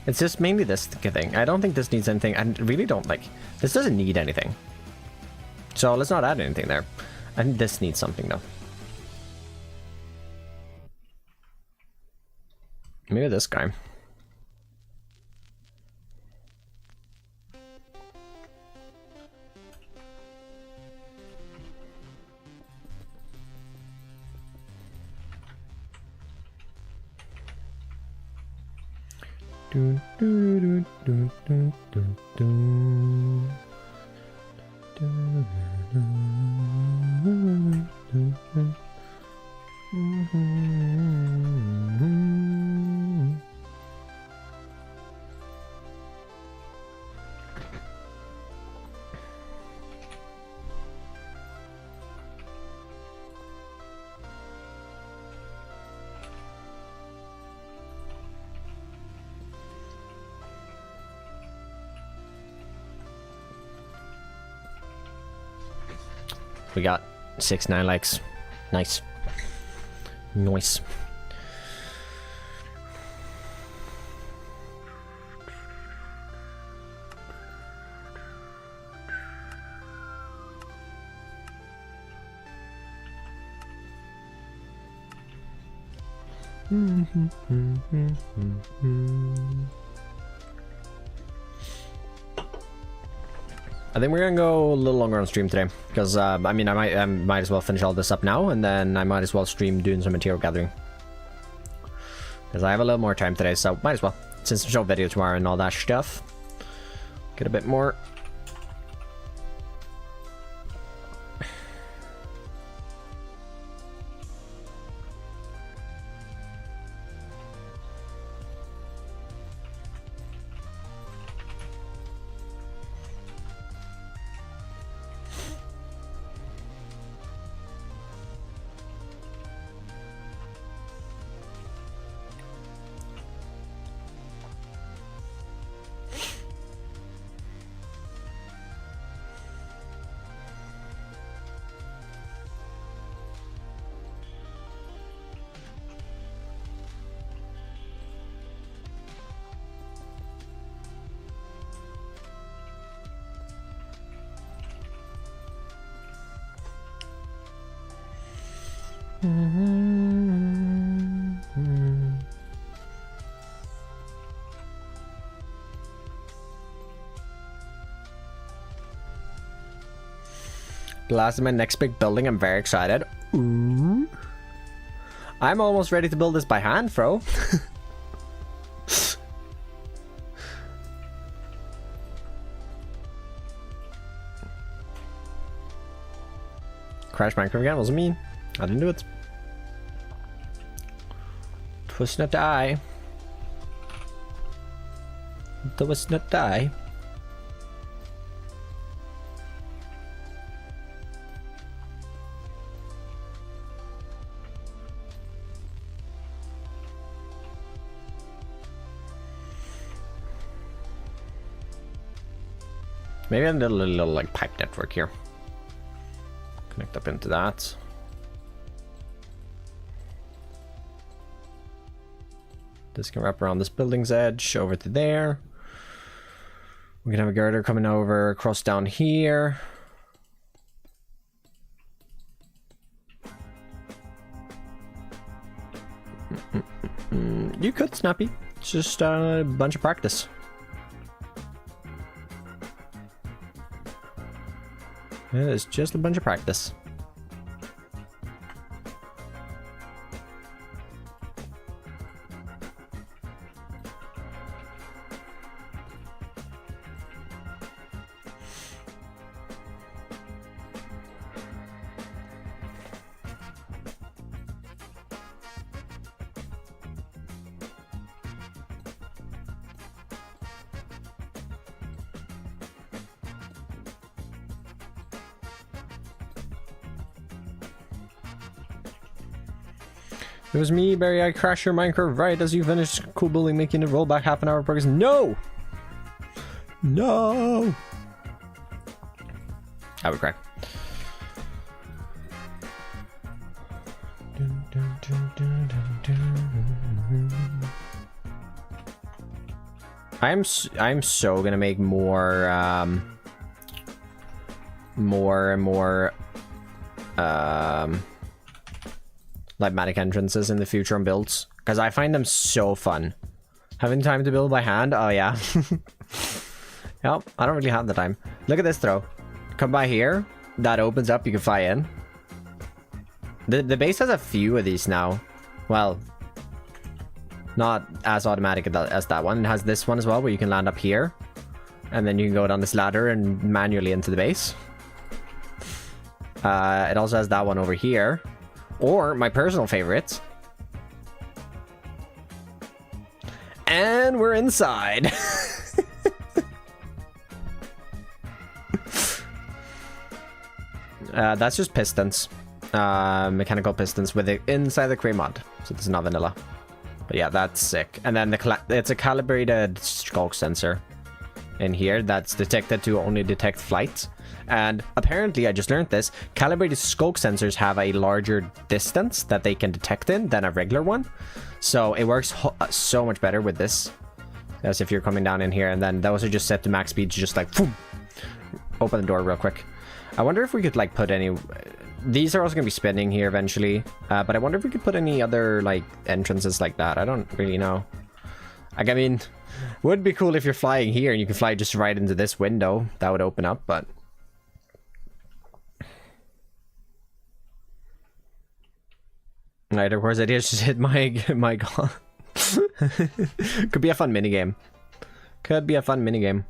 It's just mainly this thing. I don't think this needs anything. I really don't like... This doesn't need anything. So let's not add anything there. I think this needs something though. Maybe this guy. We got 69 likes. Nice. Nice. I think we're gonna go a little longer on stream today because I mean I might as well finish all this up now, and then I might as well stream doing some material gathering because I have a little more time today, so might as well, since there's no video tomorrow and all that stuff, get a bit more. Last of my next big building, I'm very excited. Ooh. I'm almost ready to build this by hand, bro. Crash Minecraft again, wasn't me. I didn't do it. Twist not die. Twist not die. Maybe I need a little like pipe network here. Connect up into that. This can wrap around this building's edge over to there. We can have a girder coming over across down here. You could, Snappy. It's just a bunch of practice. It is just a bunch of practice. It was me, Barry. I crashed your Minecraft right as you finished cool building, making it roll back half an hour progress. No! No! I would cry. I'm so gonna make more and more Lightmatic entrances in the future on builds, because I find them so fun. Having time to build by hand, oh yeah. Yep, I don't really have the time. Look at this throw. Come by here, that opens up, you can fly in. The base has a few of these now. Well, not as automatic as that one. It has this one as well, where you can land up here, and then you can go down this ladder and manually into the base. It also has that one over here. Or my personal favorites. And we're inside. That's just pistons. Mechanical pistons with it inside the Cray mod. So this is not vanilla. But yeah, that's sick. And then it's a calibrated skulk sensor in here that's detected to only detect flight. And apparently, I just learned this, calibrated skulk sensors have a larger distance that they can detect in than a regular one. So it works so much better with this. As if you're coming down in here, and then those are just set to max speed, just like, boom, open the door real quick. I wonder if we could like put any, these are also going to be spinning here eventually. But I wonder if we could put any other, like, entrances like that. I don't really know. Like, I mean, would be cool if you're flying here and you can fly just right into this window. That would open up, but... Right, of course I did just hit my god. Could be a fun minigame. Could be a fun minigame.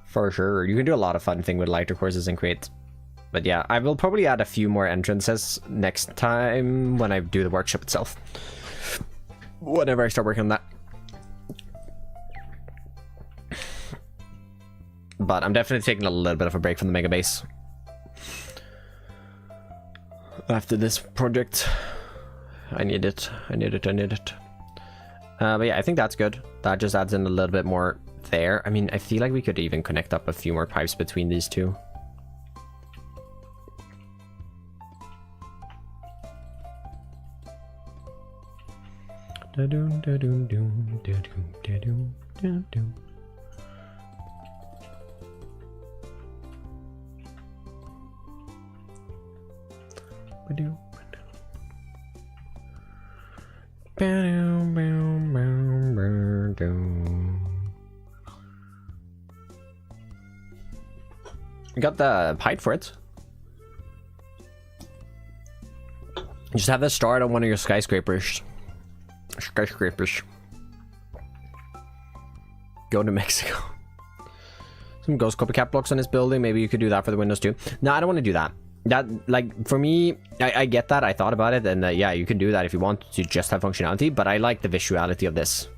For sure. You can do a lot of fun thing with lighter courses and create. But yeah, I will probably add a few more entrances next time when I do the workshop itself. Whenever I start working on that. But I'm definitely taking a little bit of a break from the mega base after this project. I need it. I need it. I need it. But yeah, I think that's good. That just adds in a little bit more there. I mean, I feel like we could even connect up a few more pipes between these two. We got the pipe for it. Just have this start on one of your skyscrapers. Go to Mexico. Some ghost copycat blocks on this building. Maybe you could do that for the windows too. No, I don't want to do that. That, like, for me, I get that. I thought about it, and yeah, you can do that if you want to just have functionality, but I like the visuality of this.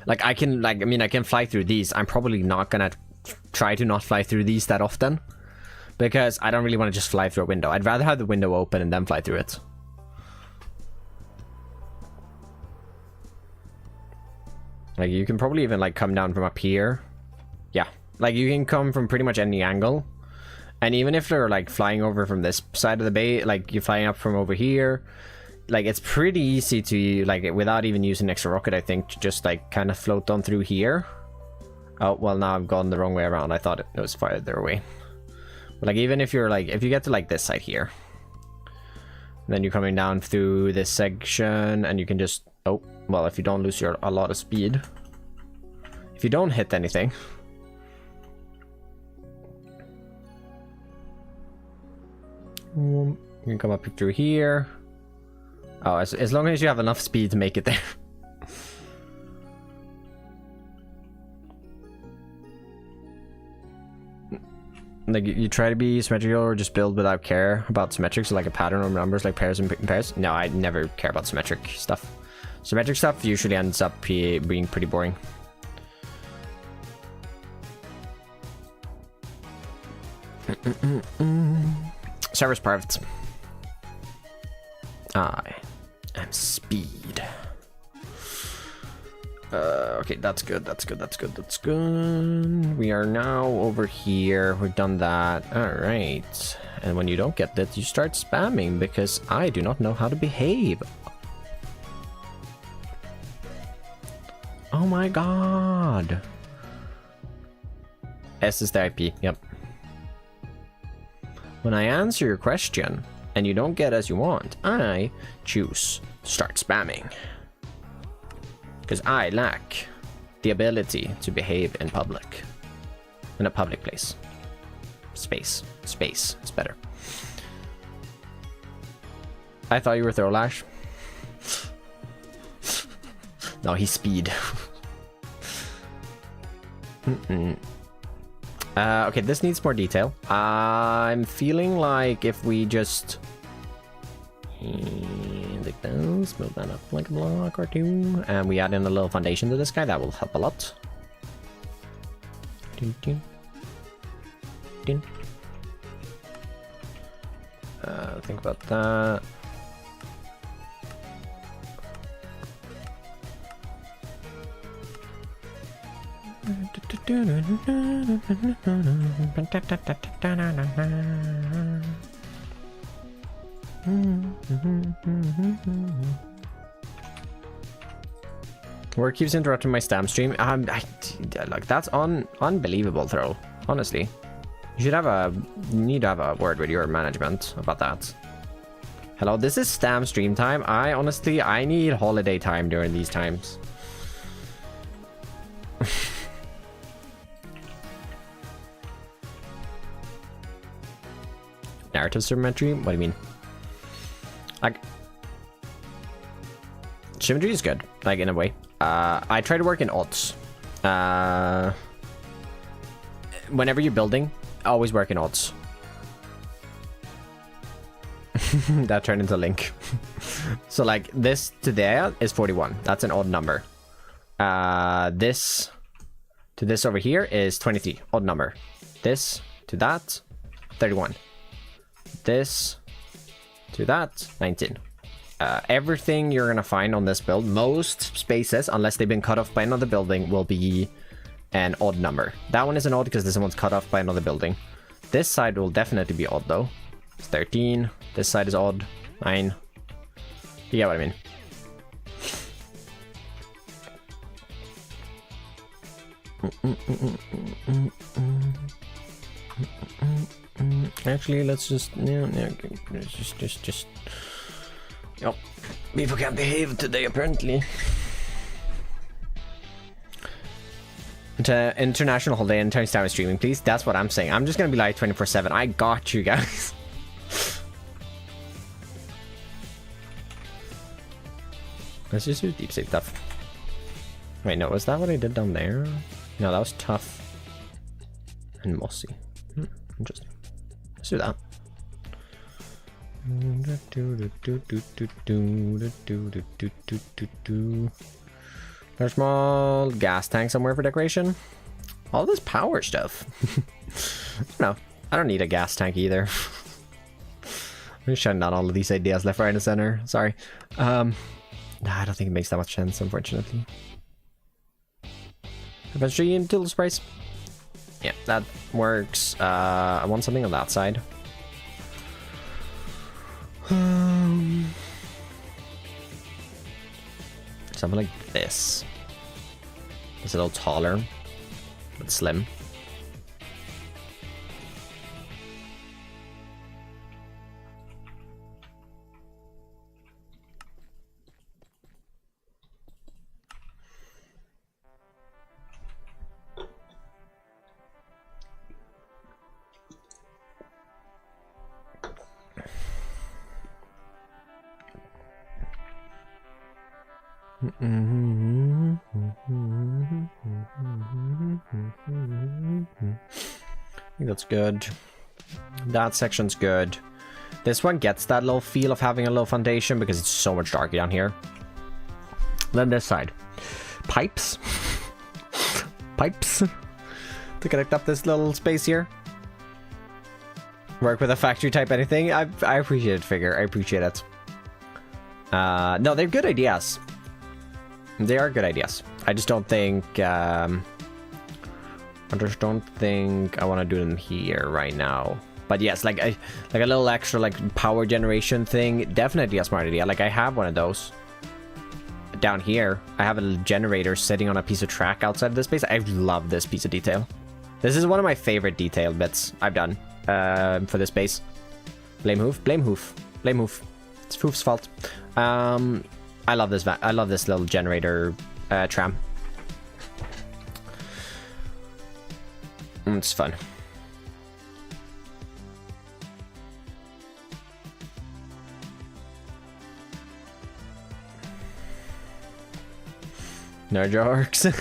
Like, I can fly through these. I'm probably not gonna try to not fly through these that often, because I don't really want to just fly through a window. I'd rather have the window open and then fly through it. Like, you can probably even, like, come down from up here. Yeah, like, you can come from pretty much any angle. And even if they're, like, flying over from this side of the bay, like, you're flying up from over here, like, it's pretty easy to, like, without even using extra rocket, I think, to just, like, kind of float on through here. Oh, well, now I've gone the wrong way around. I thought it was farther away. But, like, even if you're, like, if you get to, like, this side here, then you're coming down through this section, and you can just, oh, well, if you don't lose a lot of speed, if you don't hit anything, you can come up through here. Oh, as long as you have enough speed to make it there. Like, you try to be symmetrical or just build without care about symmetrics, so like a pattern or numbers like pairs and pairs. No, I never care about symmetric stuff. Symmetric stuff usually ends up being pretty boring. Server's perfect. I am speed. Okay, that's good. That's good. That's good. That's good. We are now over here. We've done that. All right. And when you don't get that, you start spamming because I do not know how to behave. Oh my god. S is the IP. Yep. When I answer your question and you don't get as you want, I choose start spamming. Because I lack the ability to behave in public. In a public place. Space. Space is better. I thought you were Throwlash. No, he's speed. Okay, this needs more detail. I'm feeling like if we just... like this, build that up like a block or two, and we add in a little foundation to this guy, that will help a lot. Think about that. Work keeps interrupting my stamp stream. Like, that's unbelievable, Throw. Honestly. You need to have a word with your management about that. Hello, this is Stam stream time. I need holiday time during these times. Narrative symmetry? What do you mean? Like, symmetry is good, like in a way. I try to work in odds. Whenever you're building, always work in odds. That turned into Link. So like this to there is 41. That's an odd number. This to this over here is 23. Odd number. This to that, 31. This to that, 19. Everything you're gonna find on this build, most spaces, unless they've been cut off by another building, will be an odd number. That one is an odd because this one's cut off by another building. This side will definitely be odd though. It's 13. This side is odd. 9. You get what I mean. Actually, let's just Yep. People can't behave today apparently. To international holiday and turn down streaming, please. That's what I'm saying. I'm just gonna be live 24/7. I got you guys. Let's just do deep save stuff. Wait, no, was that what I did down there? No, that was tough and mossy. Interesting. Let's do that. There's a small gas tank somewhere for decoration. All this power stuff. No, I don't need a gas tank either. I'm just shutting down all of these ideas left, right, and center. Sorry. Nah, I don't think it makes that much sense, unfortunately. Eventually until this price. Yeah, that works. I want something on that side. Something like this. It's a little taller, but slim. I think that's good. That section's good. This one gets that little feel of having a low foundation because it's so much darker down here. Then this side. Pipes. Pipes. To connect up this little space here. Work with a factory type anything. I appreciate it, Figure. I appreciate it. No, they're good ideas. They are good ideas. I just don't think I want to do them here right now. But yes, like a little extra like power generation thing, definitely a smart idea. Like I have one of those down here. I have a generator sitting on a piece of track outside of this space. I love this piece of detail. This is one of my favorite detail bits I've done for this base. Blame Hoof, blame Hoof, blame Hoof. It's Hoof's fault. I love this. I love this little generator tram. It's fun. No jokes. I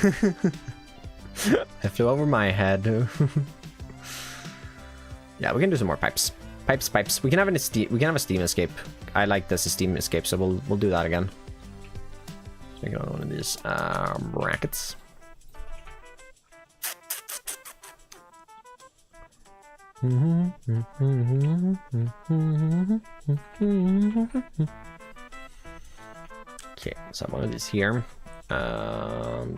flew over my head. Yeah, we can do some more pipes. Pipes. We can have a steam escape. I like this steam escape, so we'll do that again. Let's make another one of these brackets. Okay, so one of these here.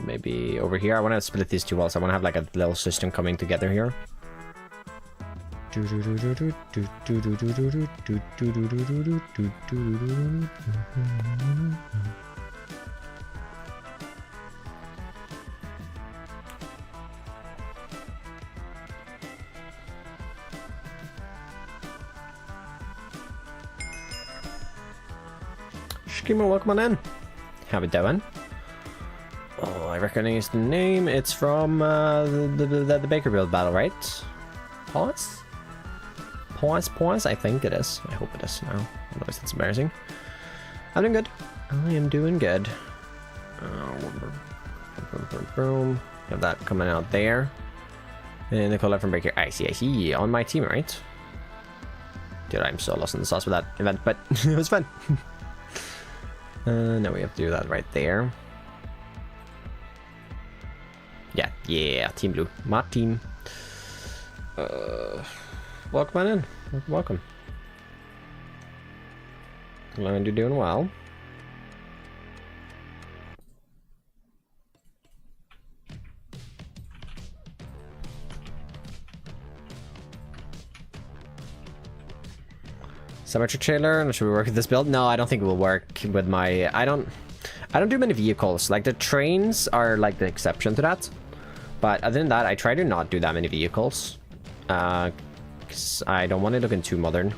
Maybe over here. I want to split these two walls. I want to have like a little system coming together here. Screamer, welcome on in. How we doing? Oh, I recognize the name. It's from the Baker Build battle, right? Pause? Pause? I think it is. I hope it is now. Otherwise, that's embarrassing. I'm doing good. I am doing good. Boom. Have that coming out there. And the collab from Breaker. I see. On my team, right? Dude, I'm so lost in the sauce with that event, but it was fun. Now we have to do that right there. Yeah, Team Blue. My team. Welcome on in. Welcome. Glad you're doing well. Symmetric trailer, should we work with this build? No, I don't think it will work with my... I don't do many vehicles. Like, the trains are like the exception to that. But other than that, I try to not do that many vehicles. Because I don't want it looking too modern.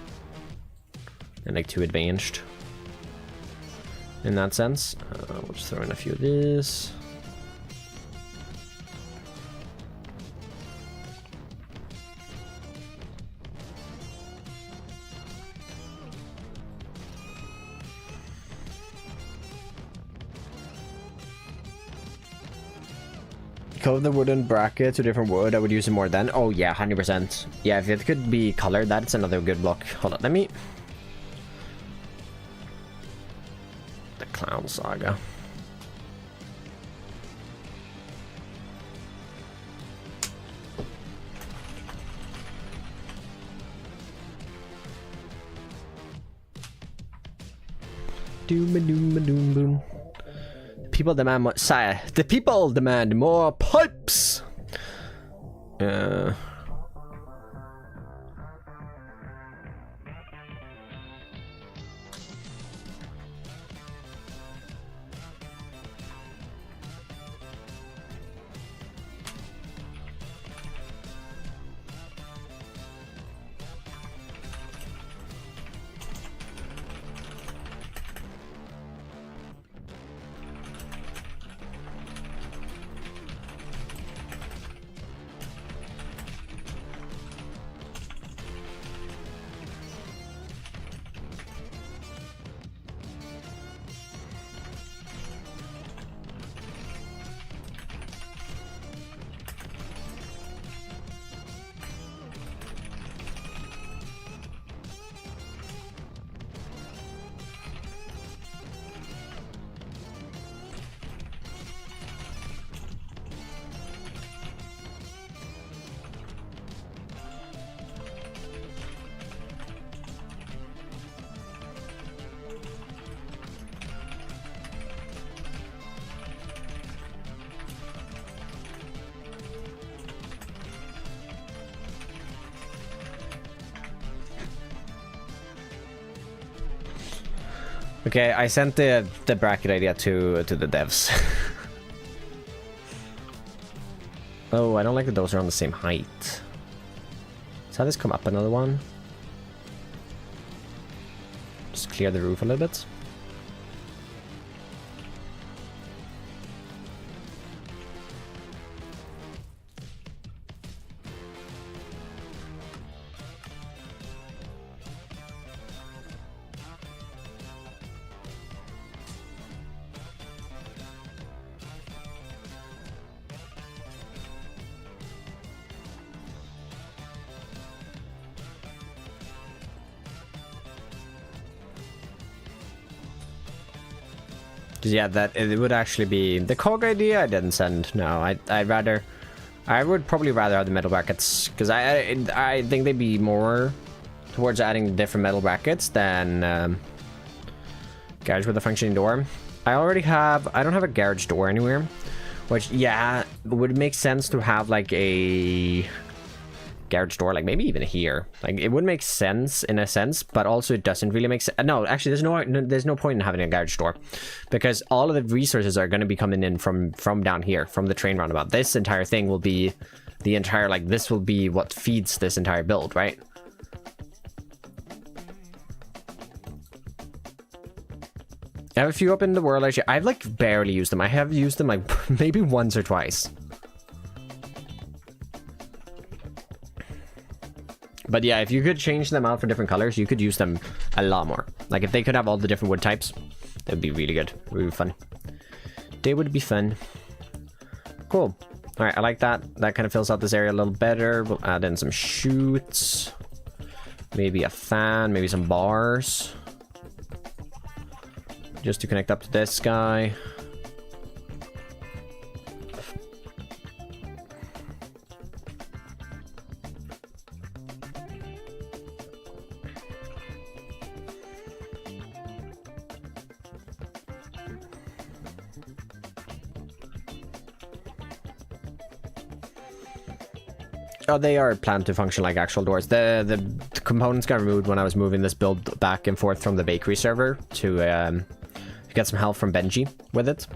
And like too advanced. In that sense. We'll just throw in a few of these. Color the wooden bracket to different wood. I would use it more then. Oh yeah, 100%. Yeah, if it could be colored, that's another good block. Hold on, let me... The Clown Saga. Doom boom. People demand more, sire. The people demand more pipes. Okay, I sent the bracket idea to the devs. Oh, I don't like that those are on the same height. Let's have this come up another one. Just clear the roof a little bit. Yeah, that it would actually be the cog idea. I didn't send. No, I would probably rather have the metal brackets because I think they'd be more towards adding different metal brackets than garage with a functioning door. I don't have a garage door anywhere, which yeah would make sense to have like a garage door, like maybe even here. Like it would make sense in a sense, but also it doesn't really make sense. No, actually there's no point in having a garage door because all of the resources are going to be coming in from down here, from the train roundabout. This entire thing will be the entire, like this will be what feeds this entire build, right? I have a few up in the world actually. I've like barely used them. I have used them like maybe once or twice. But yeah, if you could change them out for different colors, you could use them a lot more. Like if they could have all the different wood types, that would be really good. Really fun. They would be fun. Cool. All right, I like that. That kind of fills out this area a little better. We'll add in some chutes. Maybe a fan, maybe some bars. Just to connect up to this guy. Oh, they are planned to function like actual doors. The components got removed when I was moving this build back and forth from the bakery server to get some help from Benji with it.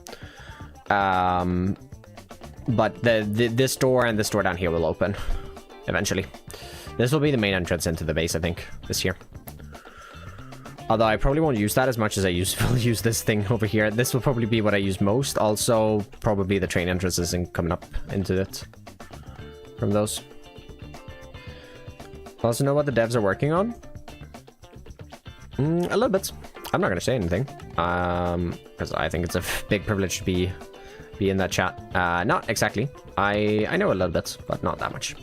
But this door and this door down here will open eventually. This will be the main entrance into the base, I think, this year. Although I probably won't use that as much as I will use this thing over here. This will probably be what I use most. Also, probably the train entrances and coming up into it from those. Also know what the devs are working on? A little bit. I'm not going to say anything. Because I think it's a big privilege to be in that chat. Not exactly. I know a little bit, but not that much.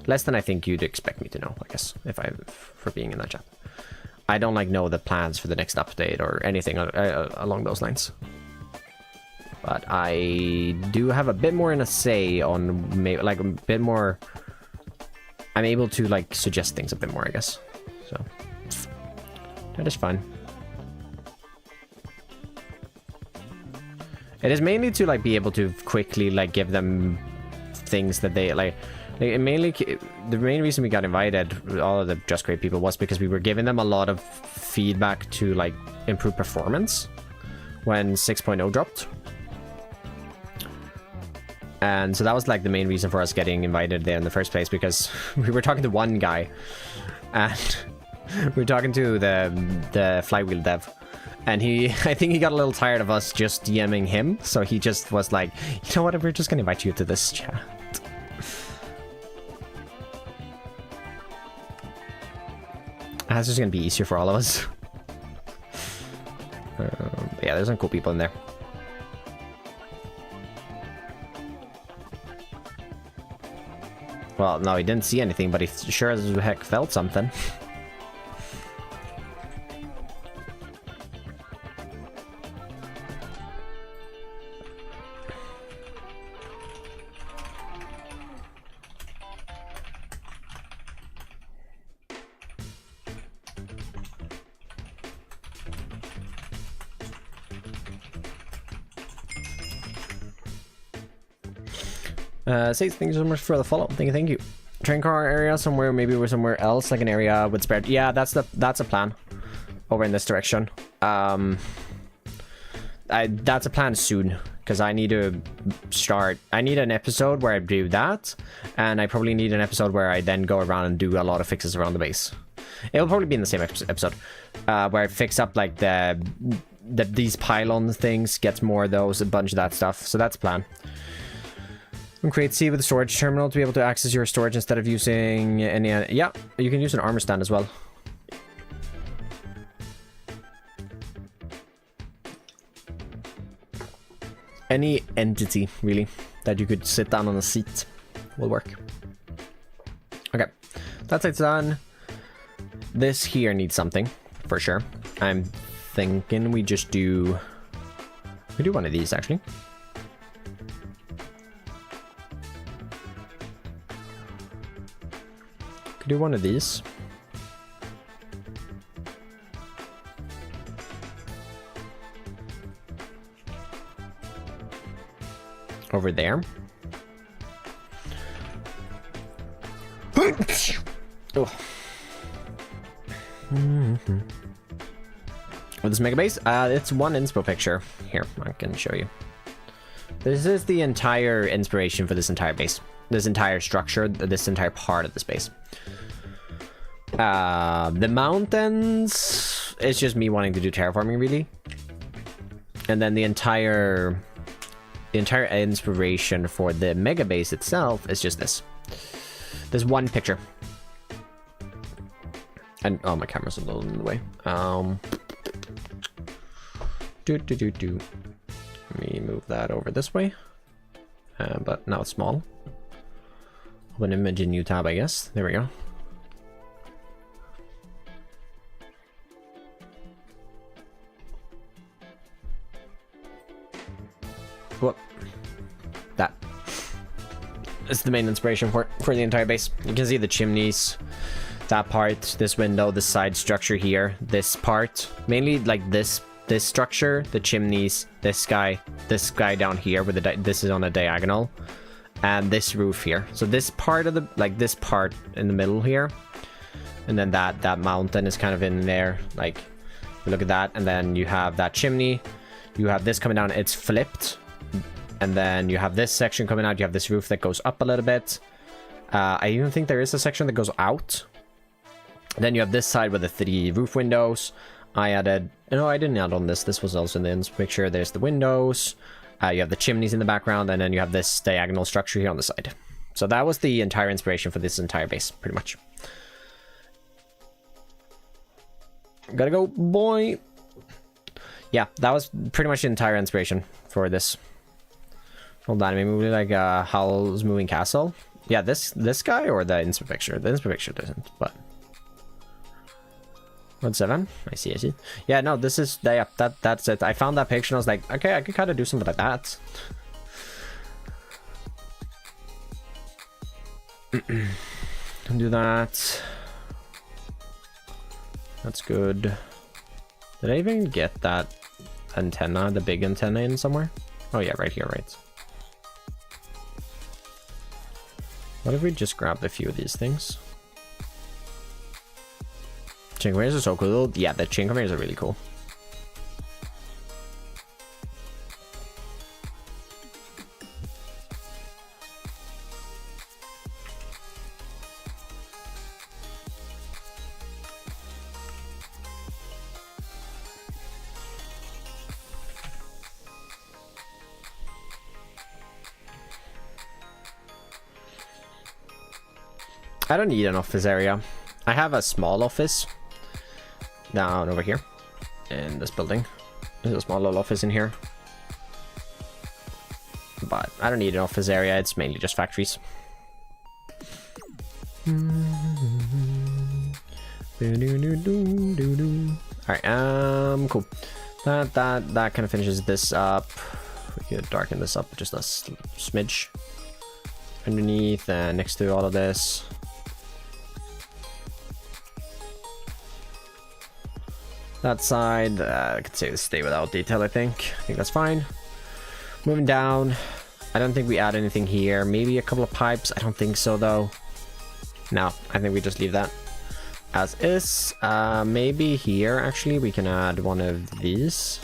Less than I think you'd expect me to know, I guess, for being in that chat. I don't like know the plans for the next update or anything along those lines. But I do have a bit more in a say on, like a bit more. I'm able to like suggest things a bit more, I guess. So that is fun. It is mainly to like be able to quickly like give them things that they like. Mainly, the main reason we got invited, all of the Just Great people, was because we were giving them a lot of feedback to like improve performance when 6.0 dropped. And so that was like the main reason for us getting invited there in the first place, because we were talking to one guy and we were talking to the flywheel dev, and I think he got a little tired of us just DMing him, so he just was like, you know what, we're just gonna invite you to this chat. That's just gonna be easier for all of us. Yeah, there's some cool people in there. Well, no, he didn't see anything, but he sure as heck felt something. Say thank you so much for the follow. Thank you. Train car area somewhere, maybe we're somewhere else, like an area with spare. Yeah, that's a plan. Over in this direction. That's a plan soon, because I need to start. I need an episode where I do that, and I probably need an episode where I then go around and do a lot of fixes around the base. It'll probably be in the same episode, where I fix up like these pylon things, gets more of those, a bunch of that stuff. So that's the plan. And create C with a storage terminal to be able to access your storage instead of using any. Yeah, you can use an armor stand as well. Any entity really that you could sit down on a seat will work. Okay, that's it done. This here needs something for sure. I'm thinking we just do. We do one of these actually. Could do one of these. Over there. Oh. With this mega base, it's one inspo picture. Here, I can show you. This is the entire inspiration for this entire base. This entire structure, this entire part of the base. The mountains, it's just me wanting to do terraforming really. And then the entire inspiration for the mega base itself is just this. There's one picture. And oh, my camera's a little in the way. Let me move that over this way. But now it's small. Open image in new tab, I guess. There we go. Whoop. That is the main inspiration for the entire base. You can see the chimneys, that part, this window, the side structure here, this part, mainly like this structure, the chimneys, this guy down here with the this is on a diagonal, and this roof here. So this part of the this part in the middle here, and then that mountain is kind of in there. Like, look at that, and then you have that chimney. You have this coming down. It's flipped. And then you have this section coming out. You have this roof that goes up a little bit. I even think there is a section that goes out. Then you have this side with the 3 roof windows. I added... No, I didn't add on this. This was also in the picture. There's the windows. You have the chimneys in the background. And then you have this diagonal structure here on the side. So that was the entire inspiration for this entire base, pretty much. Gotta go, boy. Yeah, that was pretty much the entire inspiration for this. Hold on, maybe like Howl's Moving Castle. Yeah, this guy or the inspo picture? The inspo picture doesn't, but 1.7. I see. Yeah, no, this is that's it. I found that picture and I was like, okay, I could kind of do something like that. Do that. That's good. Did I even get that antenna, the big antenna, in somewhere? Oh yeah, right here, right. What if we just grabbed a few of these things? Chain conveyors are so cool. Yeah, the chain conveyors are really cool. I don't need an office area. I have a small office down over here in this building. There's a small little office in here. But I don't need an office area. It's mainly just factories. Alright, cool. That kind of finishes this up. We could darken this up just a smidge. Underneath and next to all of this. That side, I could say stay without detail, I think. I think that's fine. Moving down. I don't think we add anything here. Maybe a couple of pipes. I don't think so, though. No, I think we just leave that as is. Maybe here, actually, we can add one of these.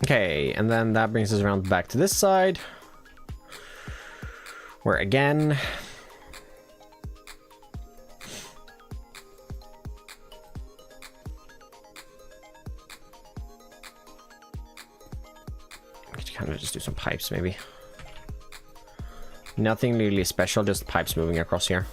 Okay, and then that brings us around back to this side, where again, we could kind of just do some pipes, maybe. Nothing really special, just pipes moving across here.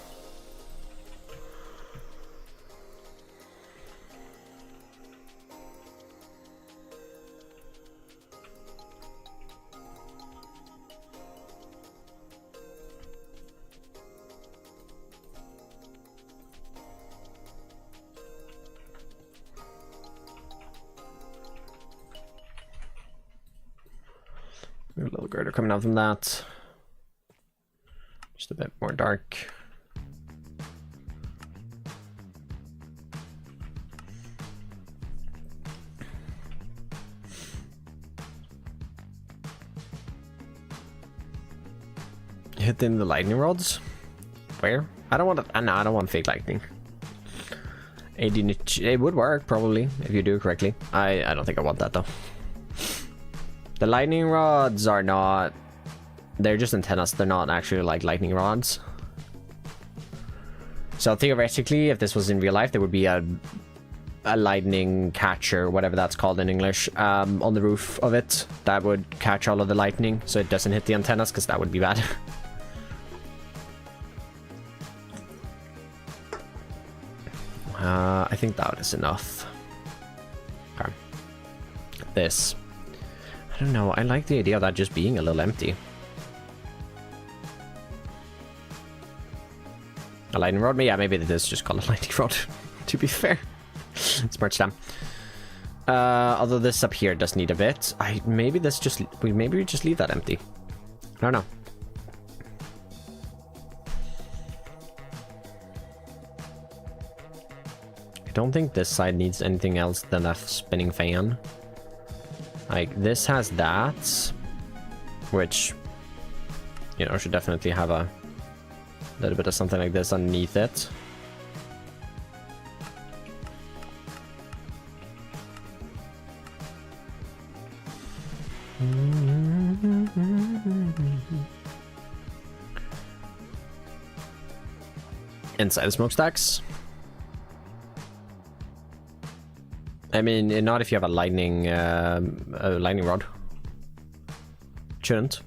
A little girder coming out from that. Just a bit more dark. Hitting the lightning rods. Where? I don't want to. No, I don't want fake lightning. 18 inch, it would work probably if you do it correctly. I don't think I want that though. The lightning rods are not, they're just antennas, they're not actually like lightning rods. So theoretically, if this was in real life, there would be a lightning catcher, whatever that's called in English, on the roof of it that would catch all of the lightning so it doesn't hit the antennas, because that would be bad. I think that is enough. Okay. This. I don't know, I like the idea of that just being a little empty. A lightning rod? Yeah, maybe it is just called a lightning rod, to be fair. Smart stamp. Although this up here does need a bit. Maybe we just leave that empty. I don't know. I don't think this side needs anything else than a spinning fan. Like, this has that, which, you know, should definitely have a little bit of something like this underneath it. Inside the smokestacks. I mean, not if you have a lightning rod. Shouldn't.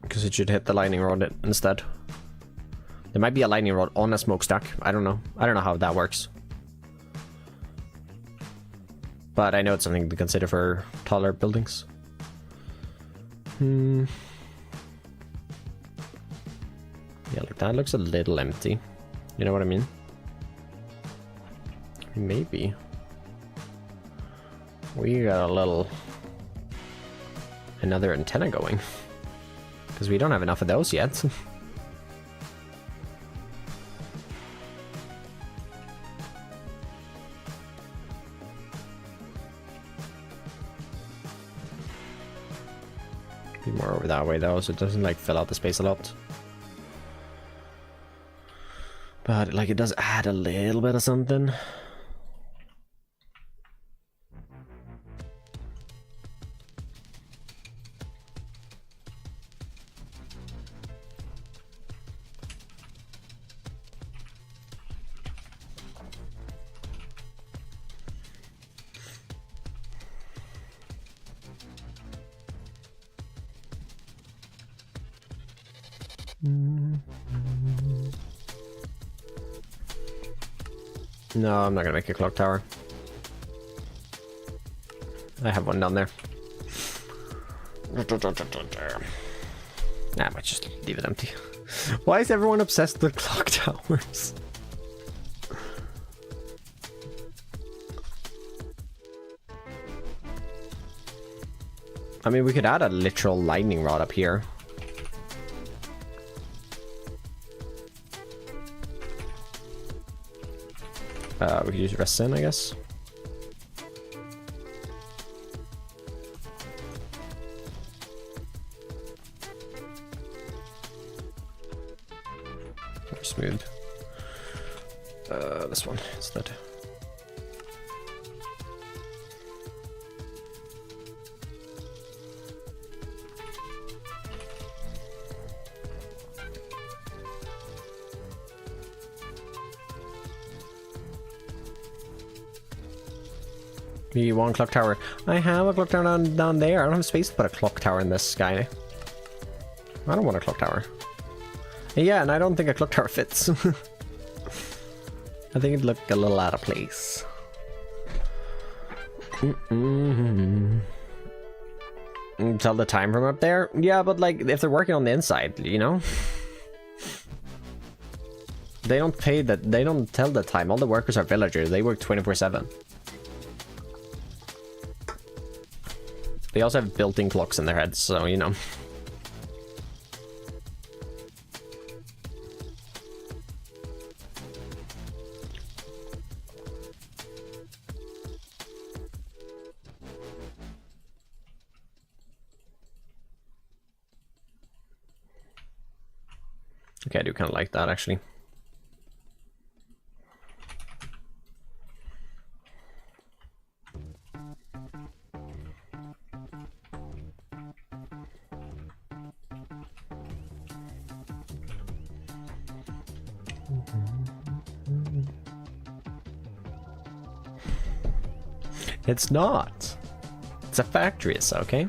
Because it should hit the lightning rod instead. There might be a lightning rod on a smokestack. I don't know. I don't know how that works. But I know it's something to consider for taller buildings. Yeah, like that looks a little empty. You know what I mean? Maybe we got another antenna going, because we don't have enough of those yet. Be more over that way though, so it doesn't like fill out the space a lot. But like it does add a little bit of something. No, I'm not gonna make a clock tower. I have one down there. Nah, I might just leave it empty. Why is everyone obsessed with clock towers? I mean, we could add a literal lightning rod up here. We could use resin, I guess. More smooth. This one instead. You want a clock tower? I have a clock tower down there. I don't have space to put a clock tower in this guy. I don't want a clock tower. Yeah, and I don't think a clock tower fits. I think it'd look a little out of place. Tell the time from up there? Yeah, but like, if they're working on the inside, you know? They don't pay that. They don't tell the time. All the workers are villagers. They work 24/7. They also have built-in clocks in their heads, so, you know. Okay, I do kind of like that actually. It's not. It's a factory, it's okay.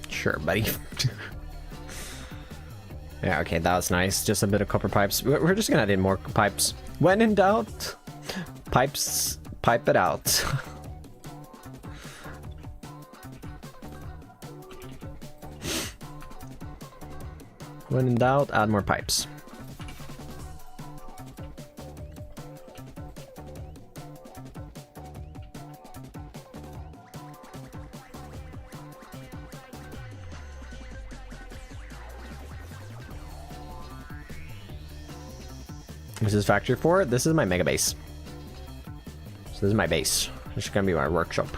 Sure, buddy. Yeah, okay, that was nice. Just a bit of copper pipes. We're just gonna add in more pipes. When in doubt, pipes, pipe it out. When in doubt, add more pipes. This is factory 4. This is my mega base. So this is my base. This is gonna be my workshop.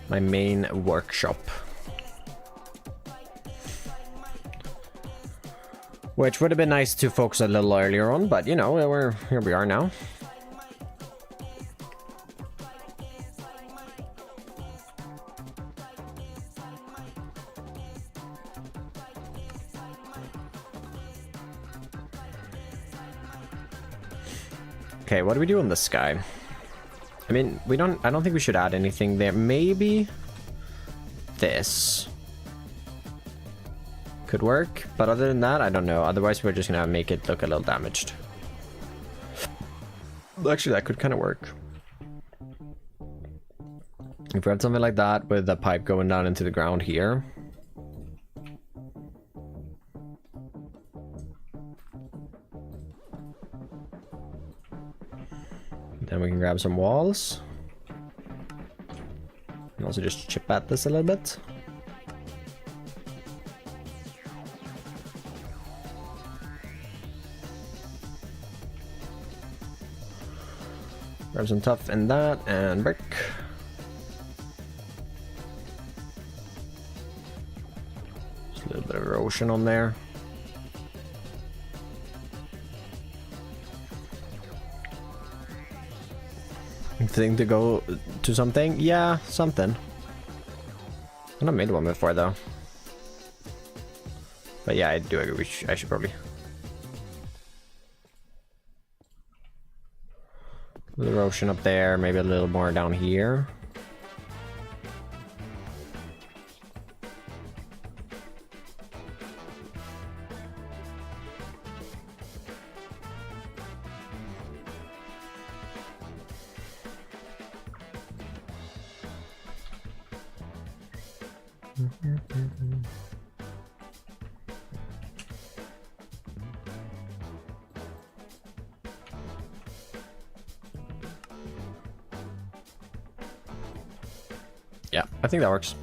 My main workshop. Which would have been nice to focus a little earlier on, but you know, here we are now. Okay, what do we do on the sky? I mean, I don't think we should add anything there. Maybe this could work, but other than that, I don't know. Otherwise, we're just gonna make it look a little damaged. Actually, that could kind of work. If we had something like that with the pipe going down into the ground here. Then we can grab some walls. And also just chip at this a little bit. Grab some tough in that and brick. Just a little bit of erosion on there. Thing to go to something? Yeah, something. I've not made one before though. But yeah, I do agree. I should probably. A little erosion up there, maybe a little more down here. Yeah, I think that works.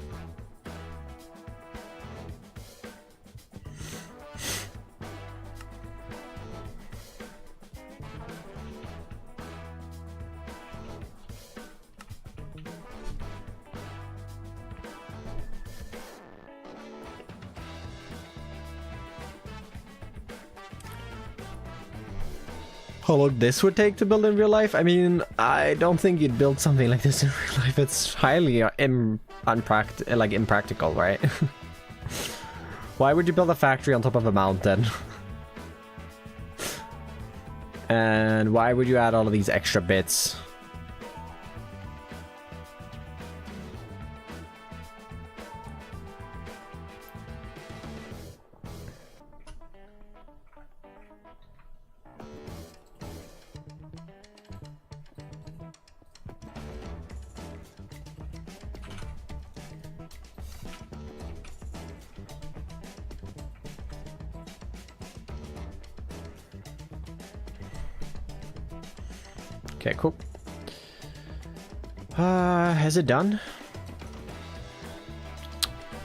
How long this would take to build in real life? I mean, I don't think you'd build something like this in real life. It's highly impractical, right? Why would you build a factory on top of a mountain? And why would you add all of these extra bits? Okay, cool. Is it done?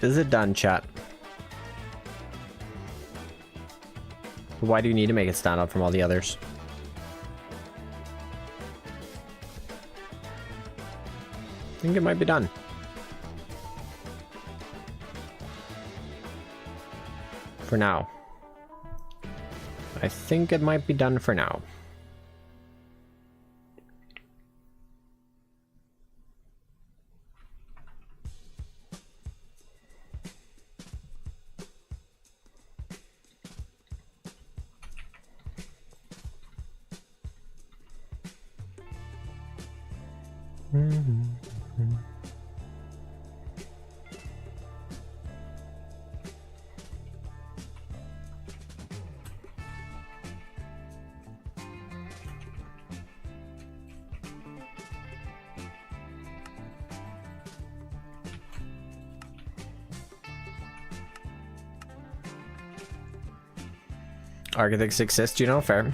Is it done, chat? Why do you need to make it stand out from all the others? I think it might be done. For now. I think it might be done for now. Architects exist, you know, fair.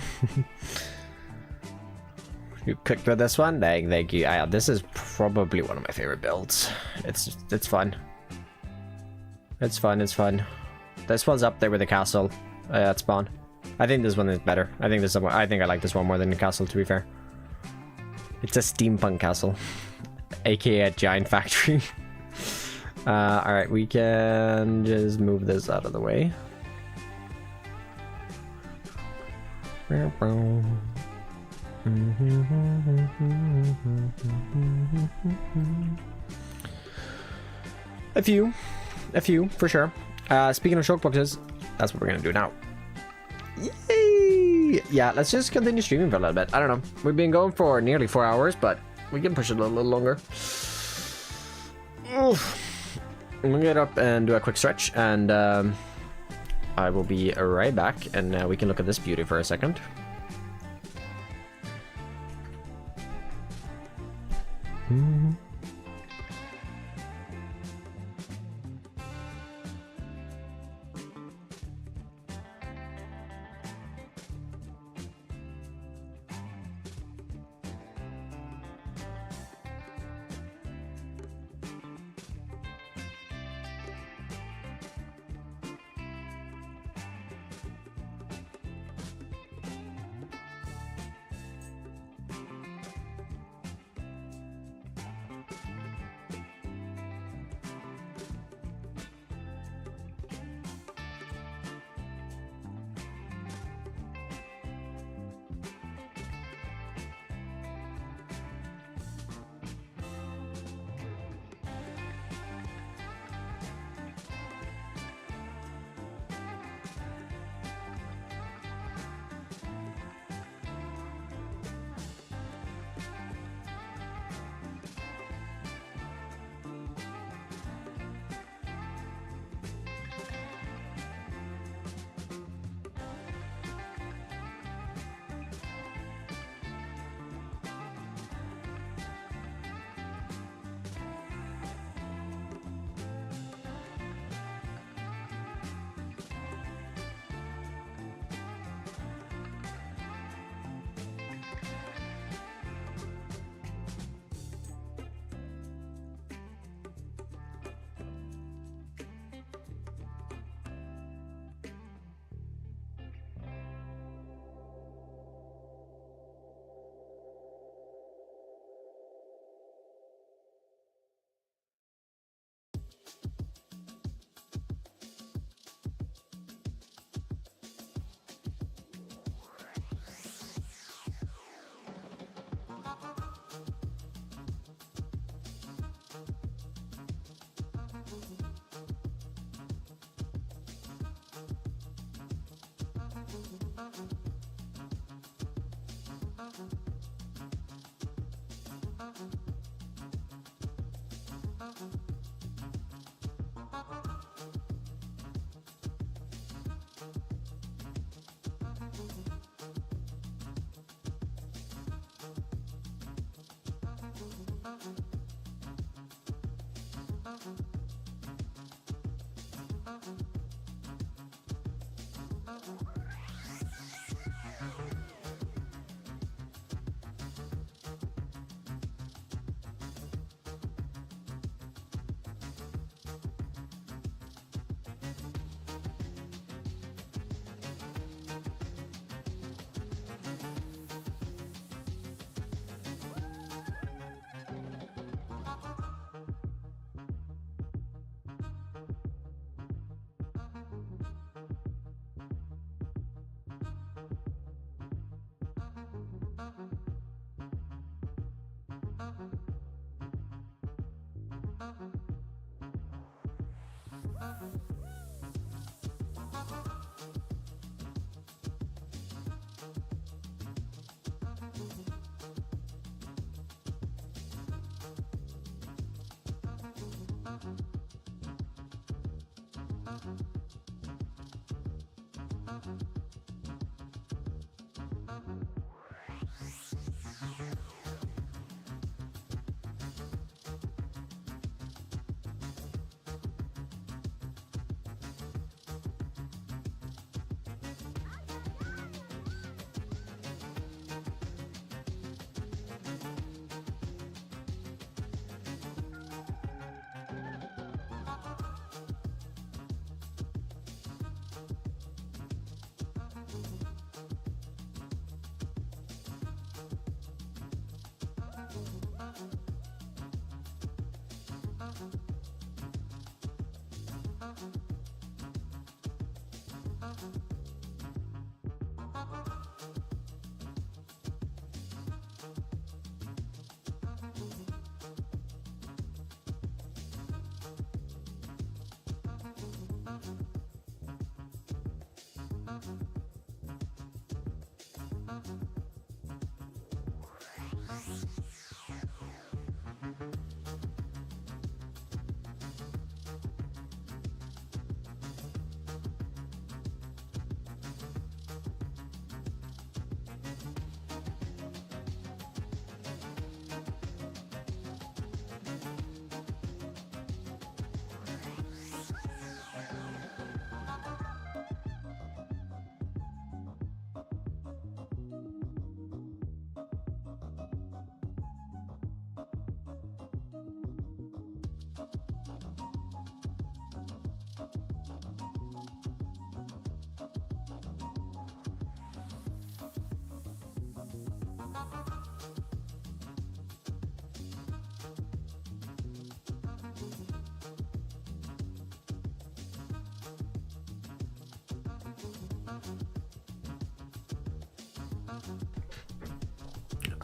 You clicked with this one? Thank you. This is probably one of my favorite builds. It's fun. It's fun, it's fun. This one's up there with the castle at spawn. I think this one is better. I think I like this one more than the castle, to be fair. It's a steampunk castle. AKA a giant factory. Alright, we can just move this out of the way. A few for sure. Speaking of choke boxes, that's what we're gonna do now. Yay! Yeah, let's just continue streaming for a little bit. I don't know. We've been going for nearly 4 hours, but we can push it a little longer. Oof. I'm gonna get up and do a quick stretch, and I will be right back, and we can look at this beauty for a second.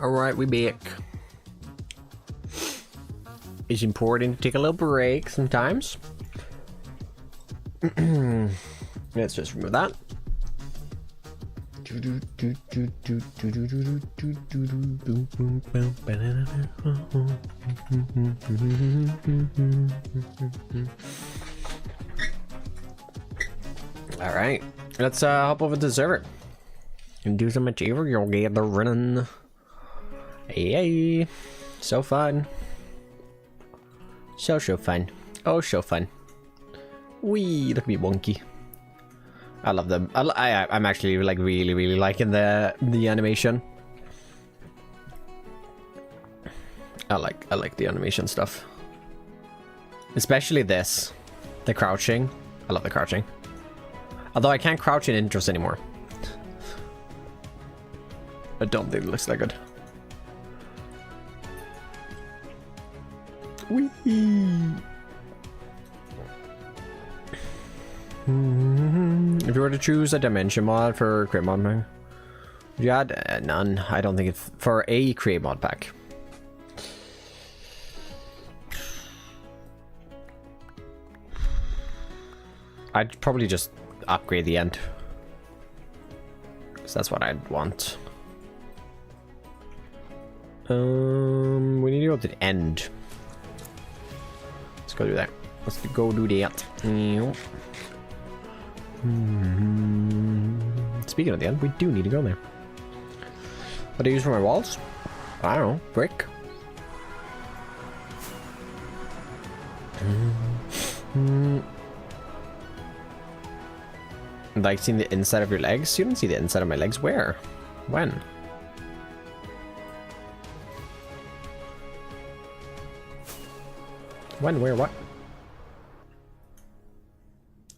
Alright, we back. It's important to take a little break sometimes. Let's just remove that. Alright, let's hop over to the server and do some material gathering. Yay! So fun. So fun. Oh, so fun. Wee, look at me wonky. I love them. I'm actually like really liking the animation. I like the animation stuff. Especially this. The crouching. I love the crouching. Although I can't crouch in intros anymore. I don't think it looks that good. Whee! If you were to choose a dimension mod for create mod pack, would you add none? I don't think it's for a create mod pack. I'd probably just upgrade the end, because that's what I'd want. We need to go to the end. Let's go do that. Let's go do that. Speaking of the end, we do need to go there. What do I use for my walls? I don't know. Brick. Like seeing the inside of your legs? You don't see the inside of my legs. Where? When? When? Where? What?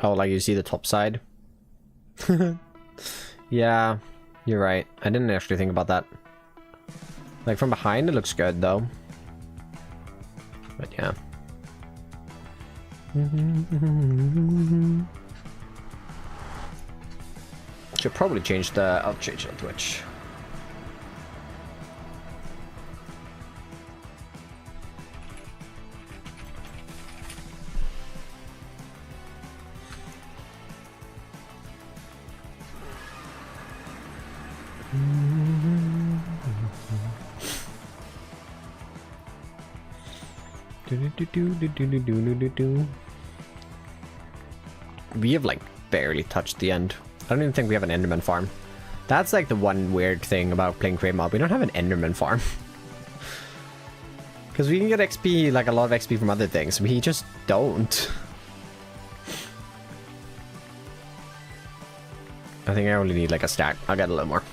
Oh, like you see the top side? Yeah, you're right. I didn't actually think about that. Like from behind it looks good though. But yeah. Should probably change the... I'll change it on Twitch. We have like barely touched the end. I don't even think we have an Enderman farm. That's like the one weird thing about playing Create Mob. We don't have an Enderman farm. Because we can get XP, like a lot of XP from other things. We just don't. I think I only need like a stack. I'll get a little more.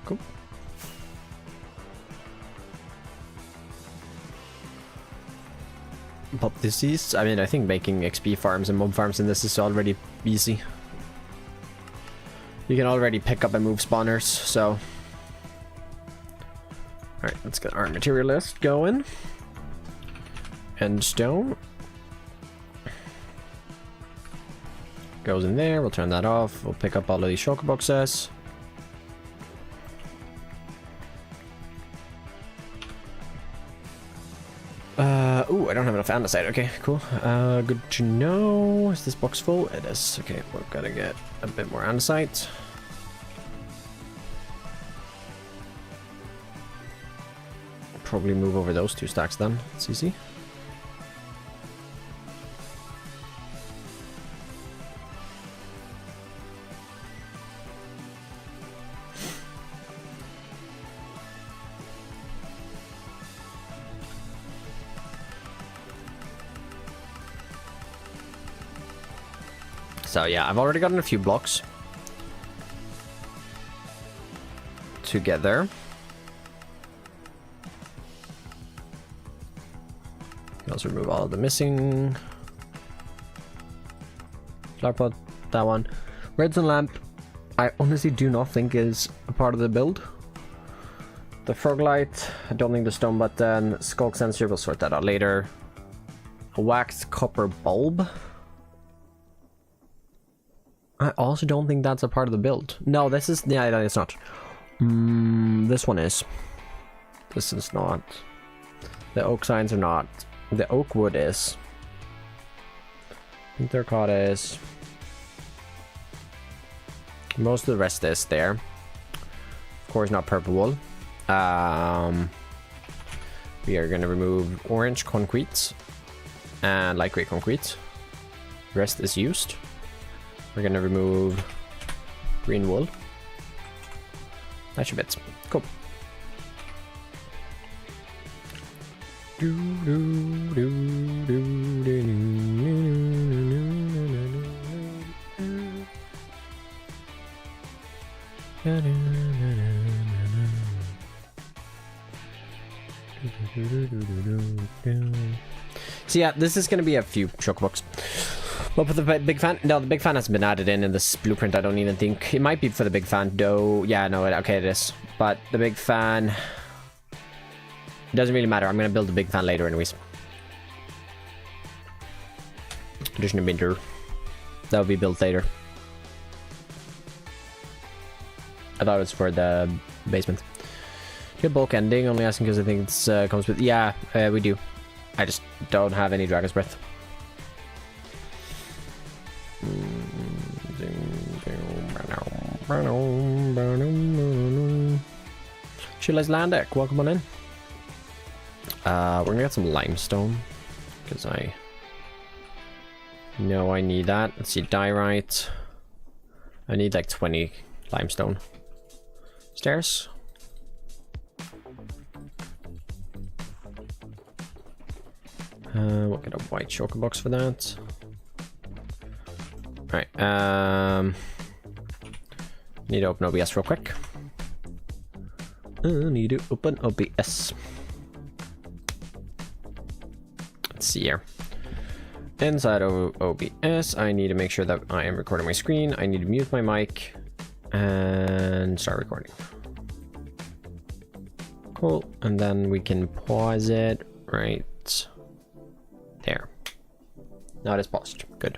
Cool. Pop this is. I mean, I think making XP farms and mob farms in this is already easy. You can already pick up and move spawners, so. Alright, let's get our material list going. End stone. Goes in there, we'll turn that off. We'll pick up all of these shulker boxes. Ooh, I don't have enough andesite. Okay, cool. Good to know. Is this box full? It is. Okay, we're gonna get a bit more andesite. Probably move over those 2 stacks then. It's easy. So yeah, I've already gotten a few blocks together. Also remove all of the missing flower pot, that one. Redstone lamp, I honestly do not think is a part of the build. The frog light, I don't think the stone button. Skulk sensor, we'll sort that out later. A waxed copper bulb. I also don't think that's a part of the build. No, this is, yeah, it's not. This one is. This is not. The oak signs are not. The oak wood is. I think terracotta is. Most of the rest is there. Of course, not purple wool. We are going to remove orange concrete and light gray concrete. Rest is used. We're going to remove green wool. That's your bits. Cool. So yeah, this is going to be a few chocobooks. But for the big fan, no, the big fan hasn't been added in this blueprint. I don't even think it might be for the big fan, though. Yeah, no, okay, it is. But the big fan, it doesn't really matter. I'm gonna build the big fan later, anyways. Addition of winter, that will be built later. I thought it was for the basement. Good bulk ending. Only asking because I think it's comes with. Yeah, we do. I just don't have any Dragon's Breath. Chilla's land deck, welcome on in. We're gonna get some limestone because I know I need that. Let's see, diorite. I need like 20 limestone. Stairs. We'll get a white shulker box for that. Alright, need to open OBS real quick. Need to open OBS. Let's see here. Inside of OBS, I need to make sure that I am recording my screen. I need to mute my mic and start recording. Cool, and then we can pause it right there. Now it is paused. Good.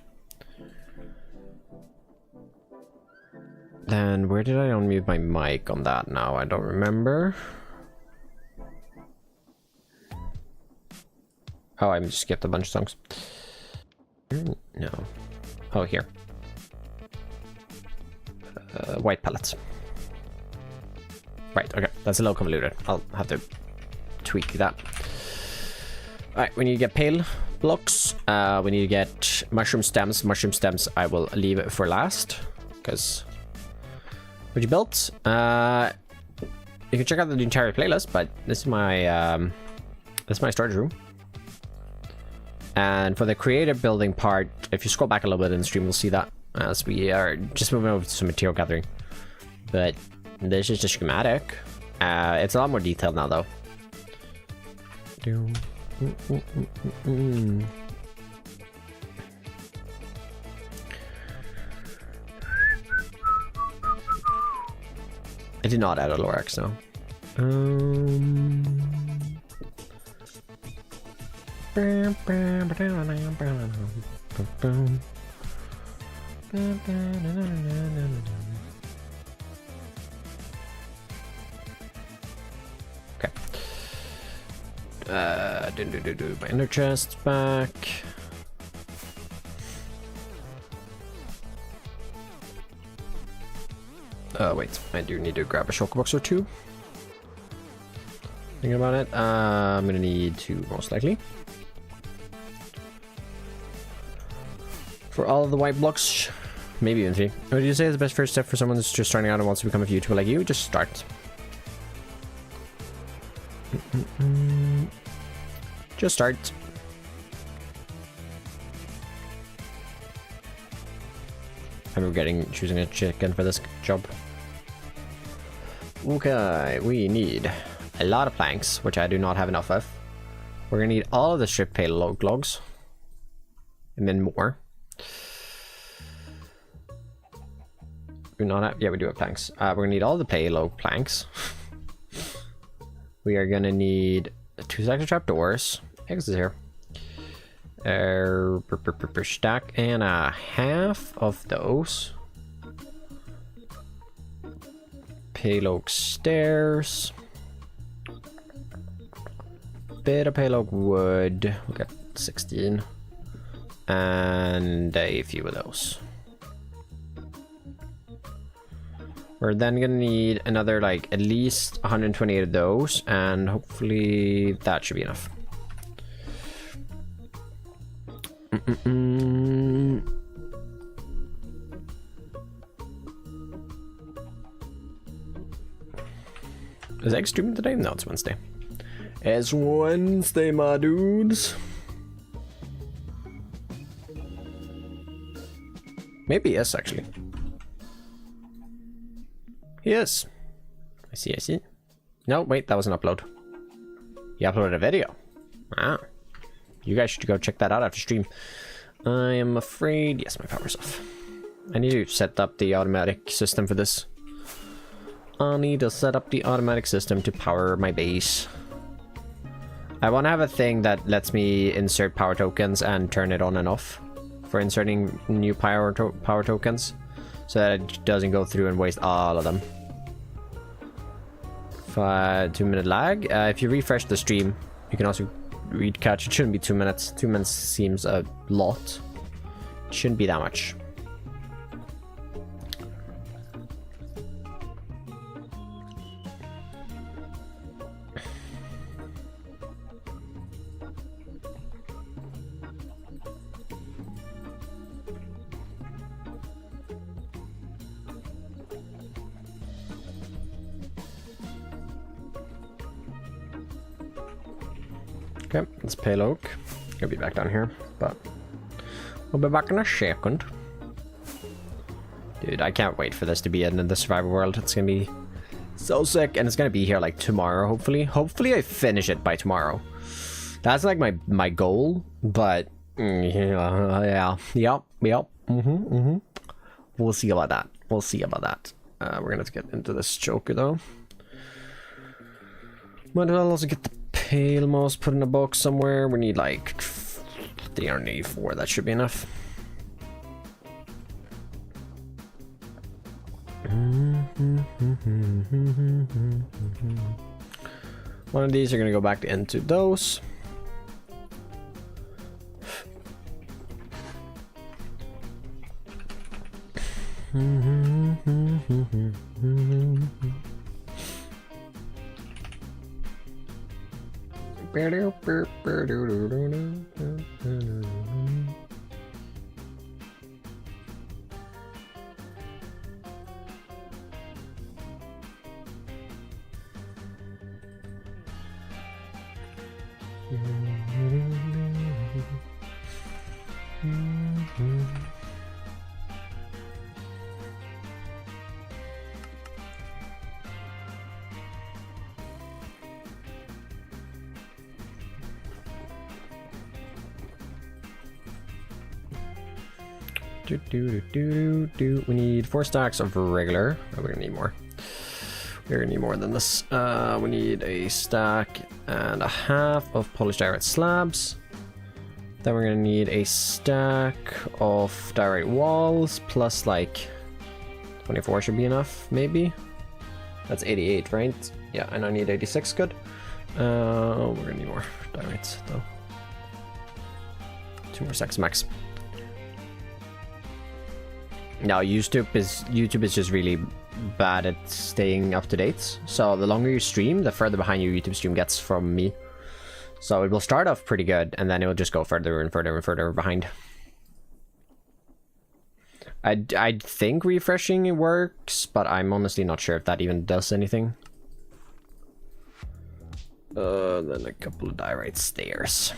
Then where did I unmute my mic on that now? I don't remember. Oh, I just skipped a bunch of songs. No. Oh, here. White pellets. Right, okay, that's a little convoluted. I'll have to tweak that. Alright, we need to get pale blocks. We need to get mushroom stems. Mushroom stems I will leave it for last. Because what you built? You can check out the entire playlist, but this is my storage room. And for the creative building part, if you scroll back a little bit in the stream, we'll see that as we are just moving over to some material gathering. But this is the schematic. It's a lot more detailed now, though. I did not add a Lorax, no. Okay. My inner chest back. Wait, I do need to grab a shulker box or two. Thinking about it, I'm gonna need two most likely. For all of the white blocks, maybe even three. What do you say is the best first step for someone that's just starting out and wants to become a YouTuber like you? Just start. Just start. I'm regretting choosing a chicken for this job. Okay, we need a lot of planks, which I do not have enough of. We're gonna need all of the strip pale logs. And then more. Do not have, yeah, we do have planks. We're gonna need all the pale planks. We are gonna need 2 stacks of trapdoors. X is here. Stack and a half of those. Pale oak stairs. Bit of pale oak wood. We got 16. And a few of those. We're then gonna need another, like, at least 128 of those, and hopefully that should be enough. Is Egg streaming today? No, it's Wednesday. It's Wednesday, my dudes. Maybe yes, actually. Yes. I see. No, wait, that was an upload. You uploaded a video. Wow. You guys should go check that out after stream. I am afraid... Yes, my power's off. I need to set up the automatic system for this. I need to set up the automatic system to power my base. I want to have a thing that lets me insert power tokens and turn it on and off for inserting new power tokens, so that it doesn't go through and waste all of them. 2-minute lag. If you refresh the stream, you can also read catch. It shouldn't be 2 minutes. 2 minutes seems a lot. It shouldn't be that much. Okay, it's pale oak. I'll be back down here, but we'll be back in a second. Dude, I can't wait for this to be in the survival world. It's gonna be so sick, and it's gonna be here like tomorrow, hopefully. Hopefully I finish it by tomorrow. That's like my goal, but yeah. We'll see about that. We're gonna have to get into this choker though. Might I'll also get the pale moss put in a box somewhere. We need like 384. That should be enough. One of these are gonna go back into those. We need 4 stacks of regular. Oh, we're gonna need more. We're gonna need more than this. We need a stack and a half of polished diorite slabs. Then we're gonna need a stack of diorite walls plus like 24 should be enough, maybe. That's 88, right? Yeah, and I need 86. Good. We're gonna need more diorites though. 2 more stacks max. Now YouTube is just really bad at staying up to date. So the longer you stream, the further behind your YouTube stream gets from me. So it will start off pretty good, and then it will just go further and further and further behind. I think refreshing it works, but I'm honestly not sure if that even does anything. Then a couple of diorite stairs.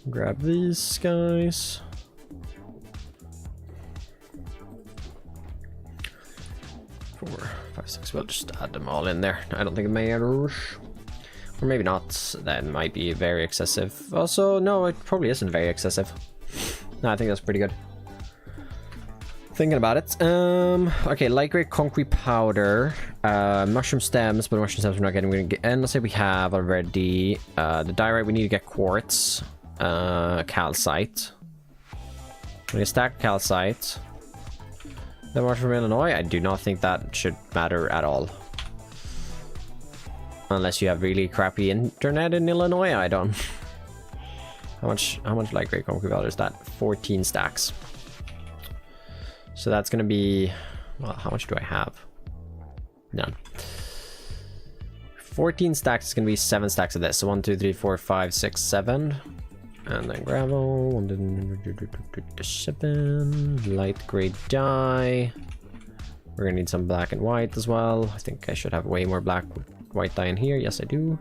Grab these guys. Four, 5, 6. We'll just add them all in there. I don't think it matters. Or maybe not. That might be very excessive. Also, no, it probably isn't very excessive. No, I think that's pretty good. Thinking about it. Okay, light gray concrete powder. Mushroom stems, but mushroom stems we're not getting. And let's say we have already the diorite. We need to get quartz. Calcite. We stack calcite. The one from Illinois, I do not think that should matter at all. Unless you have really crappy internet in Illinois, I don't. How much light gray concrete powder is that? 14 stacks. So that's gonna be, well, how much do I have? None. 14 stacks is gonna be 7 stacks of this. So 1, 2, 3, 4, 5, 6, 7. And then gravel, 7, light gray dye. We're gonna need some black and white as well. I think I should have way more black white dye in here. Yes, I do.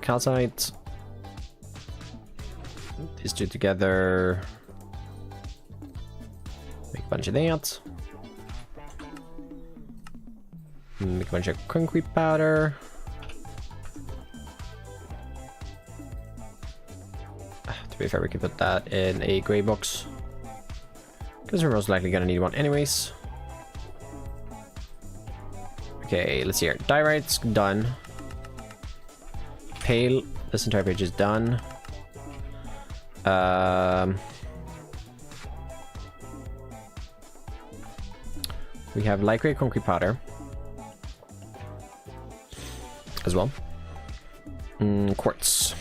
Calcite. These two together. Make a bunch of that. Make a bunch of concrete powder. To be fair, we can put that in a gray box. Because we're most likely gonna need one anyways. Okay, let's see here. Diorite's done. Pale, this entire page is done. We have light gray concrete powder as well. Quartz.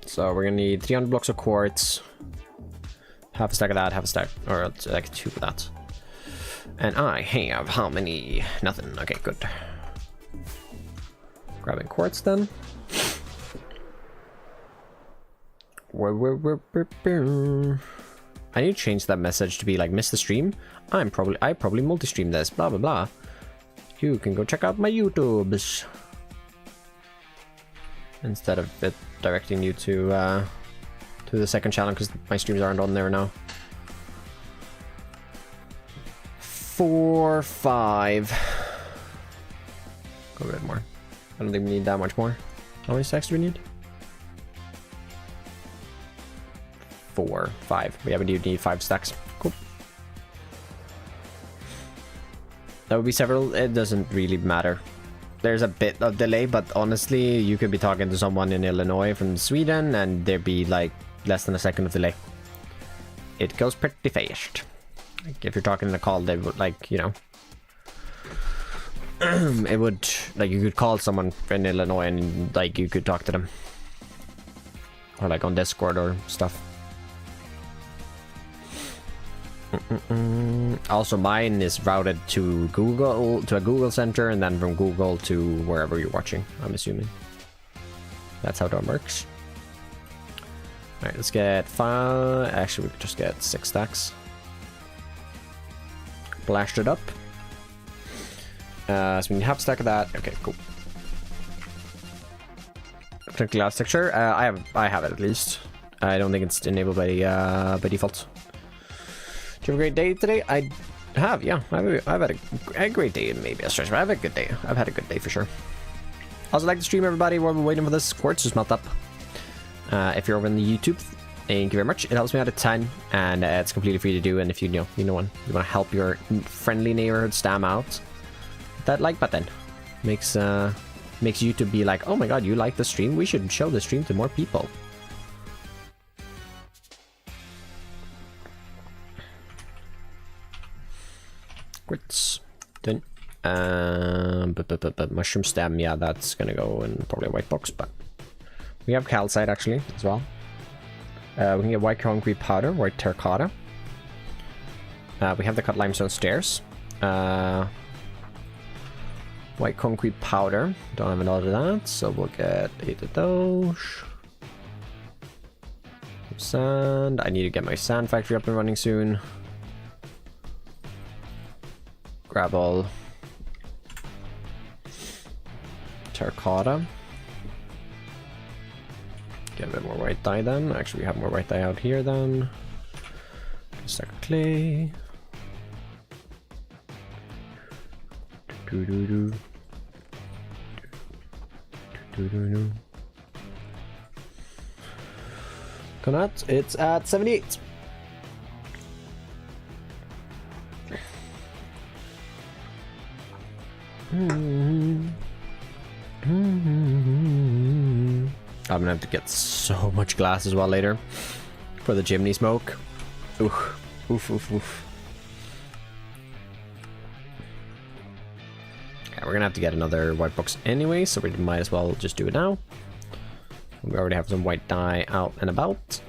So we're gonna need 300 blocks of quartz. Half a stack of that, half a stack, or like 2 of that. And I have how many? Nothing. Okay, good. Grabbing quartz then. I need to change that message to be like, miss the stream. I probably multi-stream this, blah blah blah. You can go check out my YouTubes. Instead of it directing you to the second channel, because my streams aren't on there now. 4, 5. Go a bit more. I don't think we need that much more. How many stacks do we need? 4, 5. Yeah, we do need 5 stacks. Cool. That would be several. It doesn't really matter. There's a bit of delay, but honestly, you could be talking to someone in Illinois from Sweden and there'd be like less than a second of delay. it goes pretty fast. Like if you're talking in a call, they would like, you know, it would like you could call someone in Illinois and like you could talk to them, or like on Discord or stuff. Also, mine is routed to Google, to a Google center, and then from Google to wherever you're watching, I'm assuming. That's how that works. Alright, let's get 5. Actually, we could just get 6 stacks. Blast it up. So we need half a stack of that. Okay, cool. Click glass texture. I have it at least. I don't think it's enabled by default. Do you have a great day today? I have, yeah. I've had a great day, maybe a stretch, but I have a good day. I've had a good day for sure. Also, like the stream, everybody, while we're waiting for this quartz to melt up. If you're over in the YouTube, thank you very much. It helps me out a ton, and it's completely free to do. And if you want to help your friendly neighborhood stam out, that like button makes YouTube be like, oh my god, you like the stream? We should show the stream to more people. Quartz. Done. But mushroom stem, yeah, that's gonna go in probably a white box, but we have calcite actually as well. We can get white concrete powder, white terracotta. We have the cut limestone stairs. White concrete powder. Don't have a lot of that, so we'll get 8 of those. Sand. I need to get my sand factory up and running soon. Gravel. Terracotta. Get a bit more white dye then. Actually, we have more white dye out here then. Stack of clay. Coconut, it's at 78. I'm gonna have to get so much glass as well later for the chimney smoke. Oof, oof, oof, oof. Okay, we're gonna have to get another white box anyway, so we might as well just do it now. We already have some white dye out and about,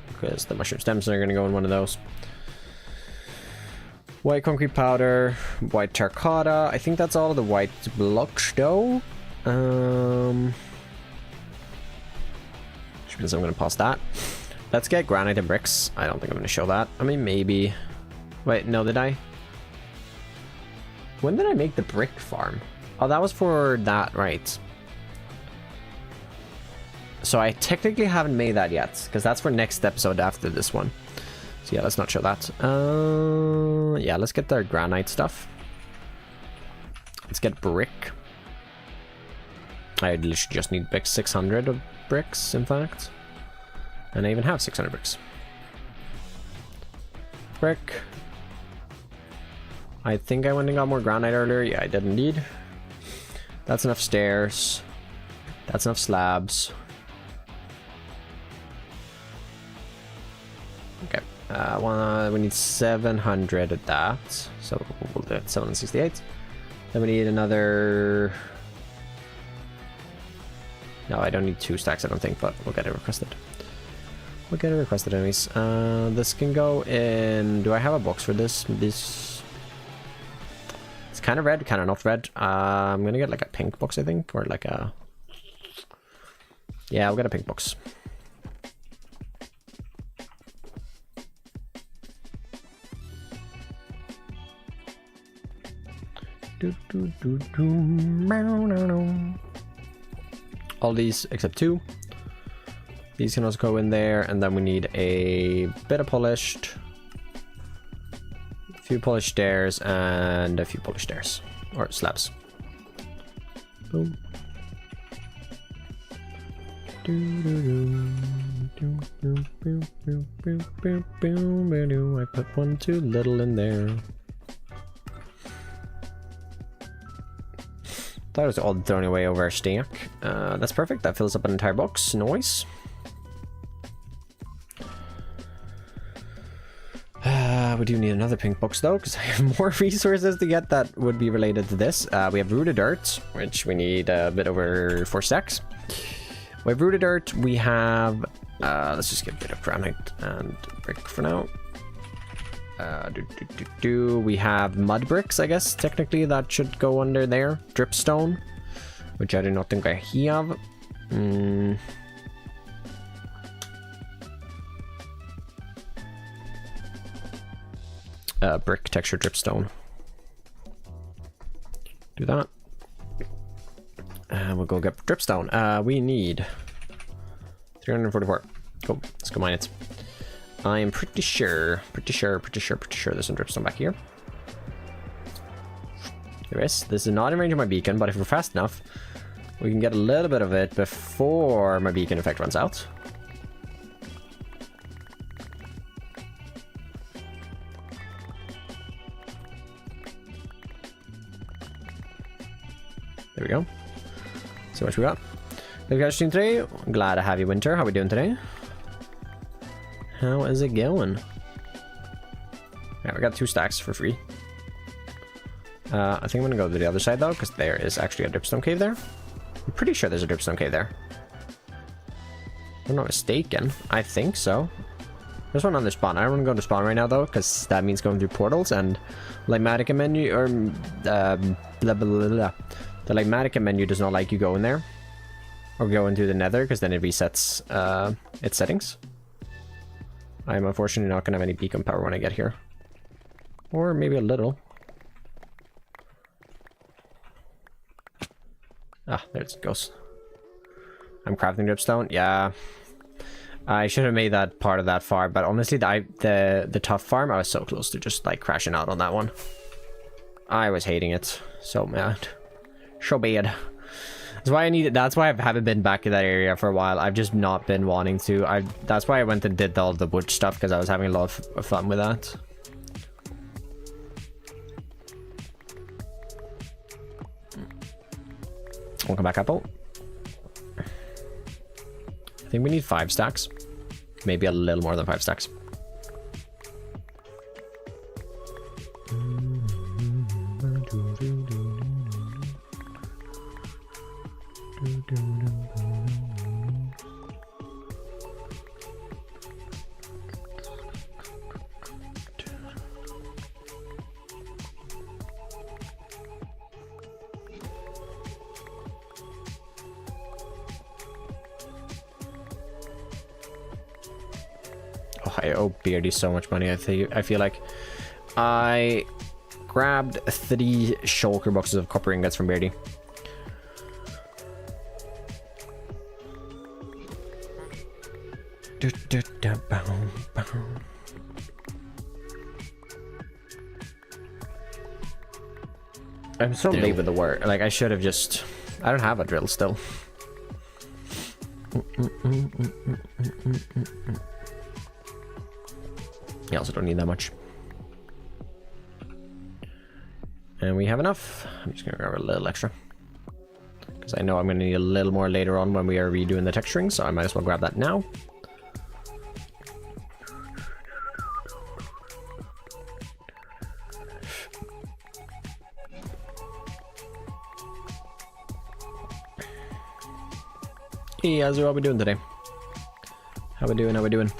because the mushroom stems are gonna go in one of those. White concrete powder, white terracotta. I think that's all of the white blocks though. Which means I'm gonna pause that. Let's get granite and bricks. I don't think I'm gonna show that. I mean, maybe. Wait, no, did I? When did I make the brick farm? Oh, that was for that, right? So I technically haven't made that yet, because that's for next episode after this one. So yeah, let's not show that. Yeah, let's get their granite stuff. Let's get brick. I literally just need bricks, 600 of bricks, in fact. And I even have 600 bricks. Brick. I think I went and got more granite earlier. Yeah, I did indeed. That's enough stairs. That's enough slabs. Okay. We need 700 of that. So we'll do it 768. Then we need another... No, I don't need 2 stacks, I don't think, but we'll get it requested. We'll get it requested anyways. This can go in... Do I have a box for this? This... It's kind of red, kind of not red. I'm gonna get like a pink box, I think, or like a... Yeah, I'll get a pink box. All these except 2. These can also go in there, and then we need a bit of polished, a few polished stairs, and a few polished stairs or slabs. Boom. I put 1 too little in there. That was all thrown away over our stack. That's perfect. That fills up an entire box. Nice. We do need another pink box though, because I have more resources to get that would be related to this. We have rooted dirt, which we need a bit over 4 stacks. We have rooted dirt. We have, let's just get a bit of granite and brick for now. We have mud bricks, I guess. Technically, that should go under there. Dripstone, which I do not think I have. Brick texture dripstone. Do that. We'll go get dripstone. We need 344. Cool. Let's go mine it. I am pretty sure there's some dripstone back here. There is. This is not in range of my beacon, but if we're fast enough, we can get a little bit of it before my beacon effect runs out. There we go. So much we got. Have you guys seen today? I'm glad to have you, Winter. How are we doing today? How is it going? Yeah, we got 2 stacks for free. I think I'm gonna go to the other side though, because there is actually a dripstone cave there. I'm pretty sure there's a dripstone cave there. If I'm not mistaken. I think so. There's one on the spawn. I don't want to go to spawn right now though, because that means going through portals, and Ligmatica menu or blah, blah, blah, blah. The Ligmatica menu does not like you going there or go into the nether, because then it resets its settings. I'm unfortunately not going to have any beacon power when I get here. Or maybe a little. Ah, there it goes. I'm crafting dripstone. Yeah. I should have made that part of that farm, but honestly, the tough farm, I was so close to just like crashing out on that one. I was hating it so mad. So bad. That's why I need it. That's why I haven't been back in that area for a while. I've just not been wanting to. That's why I went and did all the wood stuff, because I was having a lot of fun with that. Welcome back, Apple. I think we need 5 stacks. Maybe a little more than 5 stacks. I owe Beardy so much money. I feel like I grabbed 3 shulker boxes of copper ingots from Beardy. I'm so late with the work. Like, I should have just... I don't have a drill still. You also don't need that much. And we have enough. I'm just gonna grab a little extra, because I know I'm gonna need a little more later on when we are redoing the texturing, so I might as well grab that now. Hey, how's what we doing today? How we doing? How we doing?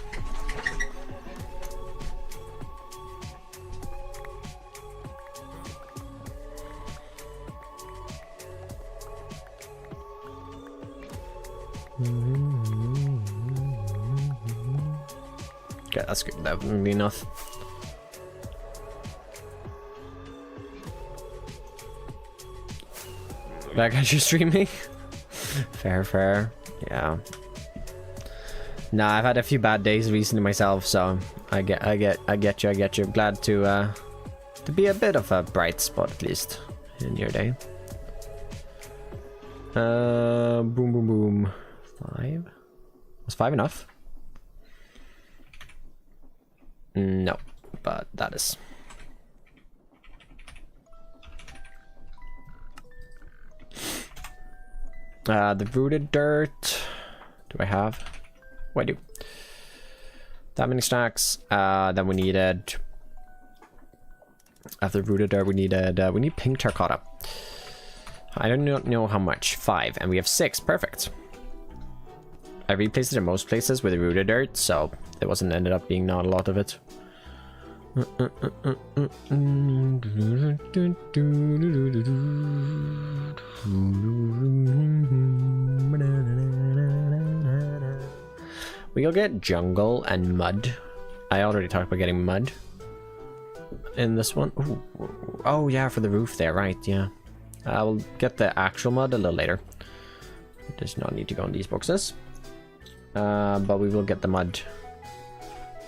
Okay, that's good. That wouldn't be enough. Back at you streaming? Fair. Yeah. Nah, I've had a few bad days recently myself, so I get you. Glad to be a bit of a bright spot at least in your day. Boom. 5. Was 5 enough? No, but that is. The rooted dirt. Do I have? Oh, I do. That many stacks. Then we needed After rooted dirt, we need pink terracotta. I don't know how much. 5, and we have 6. Perfect. I replaced it in most places with rooted dirt, so it wasn't ended up being not a lot of it. We'll get jungle and mud. I already talked about getting mud in this one. Ooh. Oh yeah, for the roof there, right? Yeah. I will get the actual mud a little later. It does not need to go in these boxes. But we will get the mud.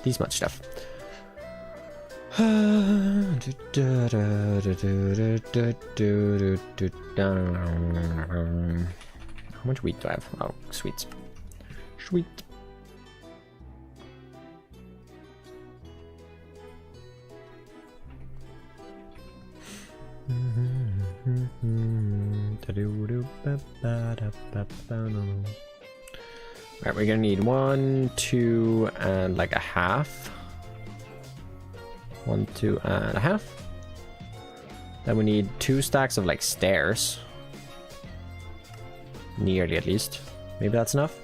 These mud stuff. How much wheat do I have? Oh, sweet. Sweet. Alright, we're gonna need 1, 2, and like a half. 1, 2, and a half. Then we need 2 stacks of like stairs. Nearly, at least. Maybe that's enough.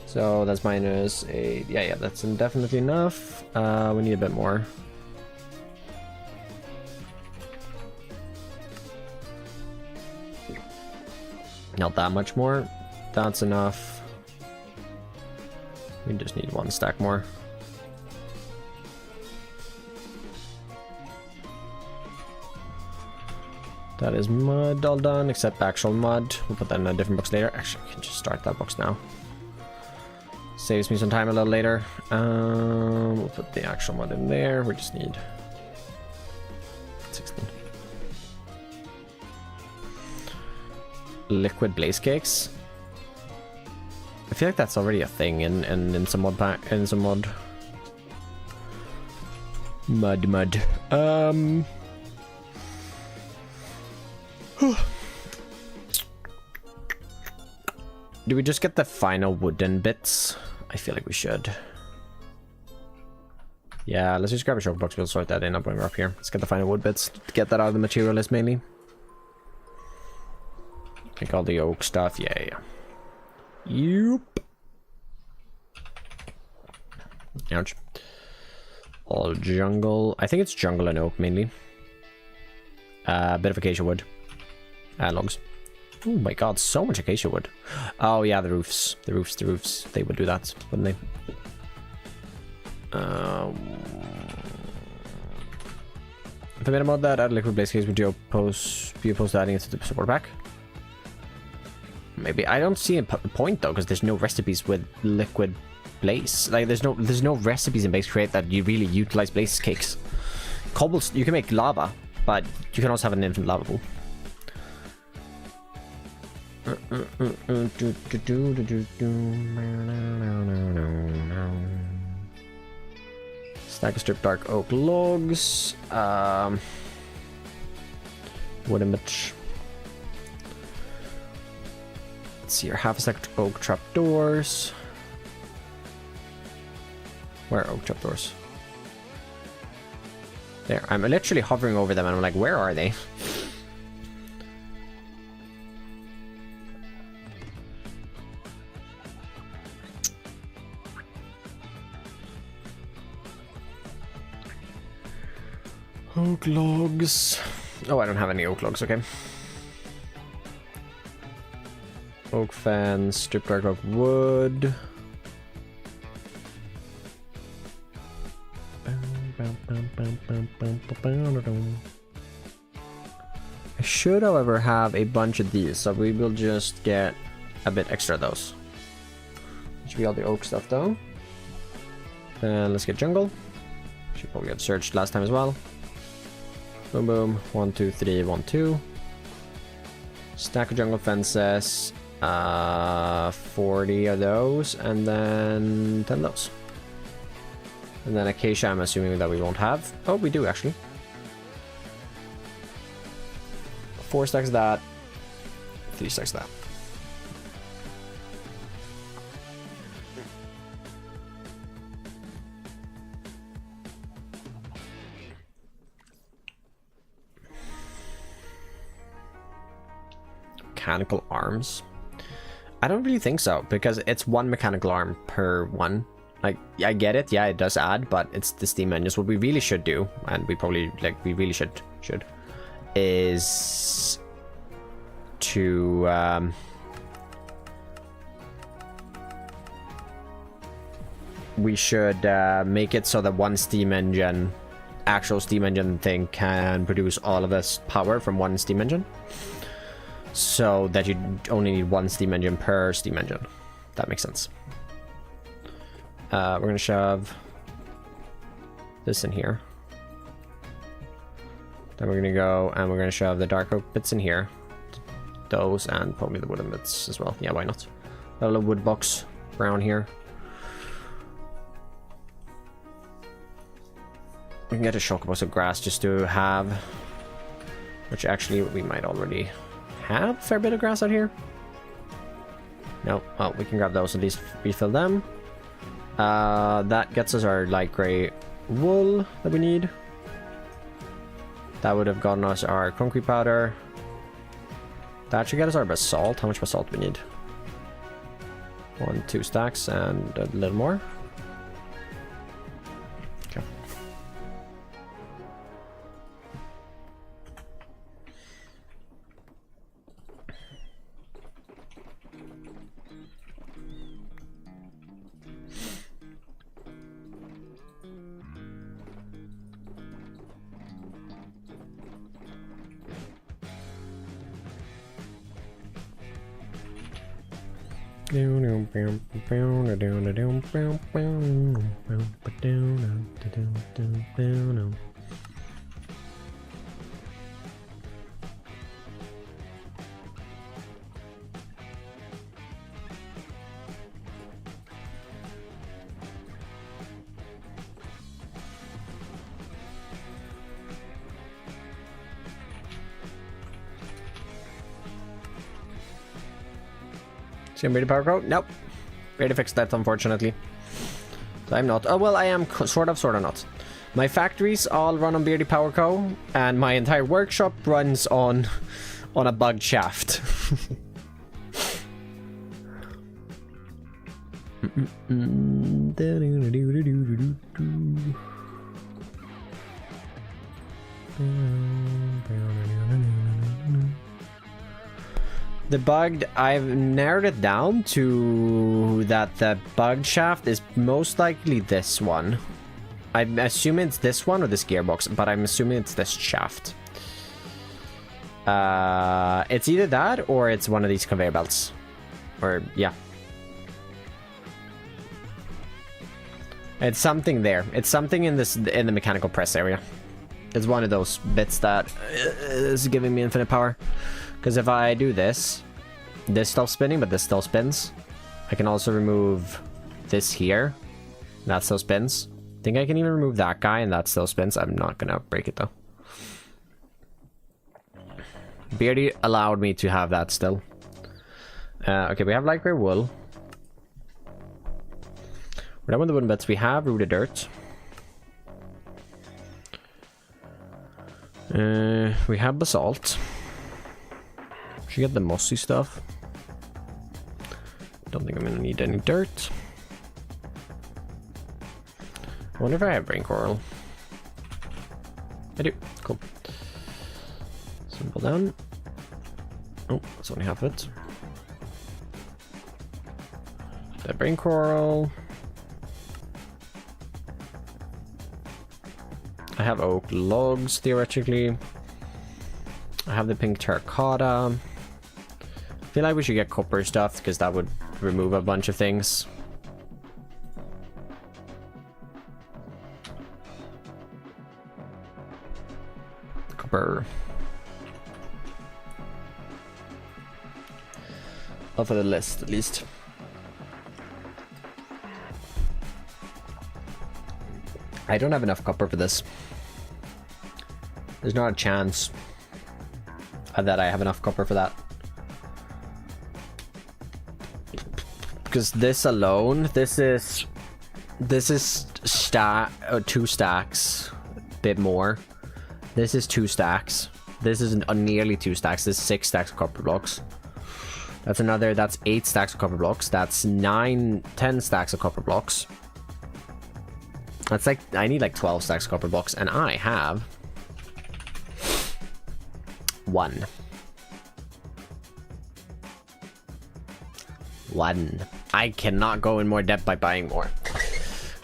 So that's minus 8. Yeah, that's definitely enough. We need a bit more. Not that much more. That's enough. We just need 1 stack more. That is mud all done, except actual mud. We'll put that in a different box later. Actually, I can just start that box now. Saves me some time a little later. We'll put the actual mud in there. We just need 16. Liquid blaze cakes. I feel like that's already a thing in some mod pack, in some mod. Mud. Do we just get the final wooden bits? I feel like we should. Yeah, let's just grab a shulker box. We'll sort that in up when we're up here. Let's get the final wood bits. Get that out of the material list mainly. Like all the oak stuff. Yeah. Yep. Ouch. All jungle. I think it's jungle and oak mainly. A bit of acacia wood. Logs. Oh my god, so much acacia wood. Oh yeah, the roofs. The roofs. They would do that, wouldn't they? If I made a mod that add liquid blaze case, would you be opposed to adding it to the support pack? Maybe. I don't see a point though, because there's no recipes with liquid blaze. Like there's no recipes in Base Create that you really utilize blaze cakes. Cobblestone, you can make lava, but you can also have an infinite lava pool. Stack of strip dark oak logs. Wooden bitch. Let's see here. Half a stack of oak trapdoors. Where are oak trapdoors? There. I'm literally hovering over them and I'm like, where are they? Oak logs. Oh, I don't have any oak logs, okay. Oak fence, strip dark oak wood. I should, however, have a bunch of these, so we will just get a bit extra of those. Should be all the oak stuff, though. Then let's get jungle. Should probably get searched last time as well. Boom, boom. 1, 2, 3, 1, 2. Stack of jungle fences. 40 of those, and then 10 of those. And then acacia, I'm assuming that we won't have. Oh, we do actually. 4 stacks of that. 3 stacks of that. mechanical arms? I don't really think so, because it's one mechanical arm per one. Like, I get it, yeah, it does add, but it's the steam engines. What we really should do, and we probably, like, we really should, is to, we should make it so that one steam engine, actual steam engine thing, can produce all of this power from one steam engine. So that you only need one steam engine per steam engine. That makes sense. We're gonna shove this in here. Then we're gonna go and we're gonna shove the dark oak bits in here. Those and probably the wooden bits as well. Yeah, why not? A little wood box around here. We can get a shulker of grass just to have, which actually we might already have a fair bit of grass out here. No, well, we can grab those, at least refill them. That gets us our light gray wool that we need. That would have gotten us our concrete powder. That should get us our basalt. How much basalt do we need? 1, 2 stacks and a little more. Okay. Ready to power code? Nope. Ready to fix that, unfortunately. So I'm not. Oh, well, I am sort of not. My factories all run on Beardy Power Co. And my entire workshop runs on a bugged shaft. The bugged, I've narrowed it down to that the bugged shaft is most likely this one. I'm assuming it's this one or this gearbox, but I'm assuming it's this shaft. It's either that or it's one of these conveyor belts. Or, yeah. It's something there. It's something in the mechanical press area. It's one of those bits that is giving me infinite power. Because if I do this stops spinning, but this still spins. I can also remove this here. That still spins. I think I can even remove that guy and that still spins. I'm not gonna break it though. Beardy allowed me to have that still. Okay, we have light gray wool. We're done with the wooden bits. We have rooted dirt. We have basalt. Should get the mossy stuff. Don't think I'm gonna need any dirt. I wonder if I have brain coral. I do. Cool. Simple down. Oh, that's only half of it. That brain coral. I have oak logs theoretically. I have the pink terracotta. I feel like we should get copper stuff because that would remove a bunch of things. Copper. Off of the list, at least. I don't have enough copper for this. There's not a chance that I have enough copper for that. Because this alone, this is 2 stacks, bit more. This is 2 stacks. This is nearly 2 stacks. This is 6 stacks of copper blocks. That's 8 stacks of copper blocks. That's 10 stacks of copper blocks. That's like, I need like 12 stacks of copper blocks, and I have 1. I cannot go in more depth by buying more.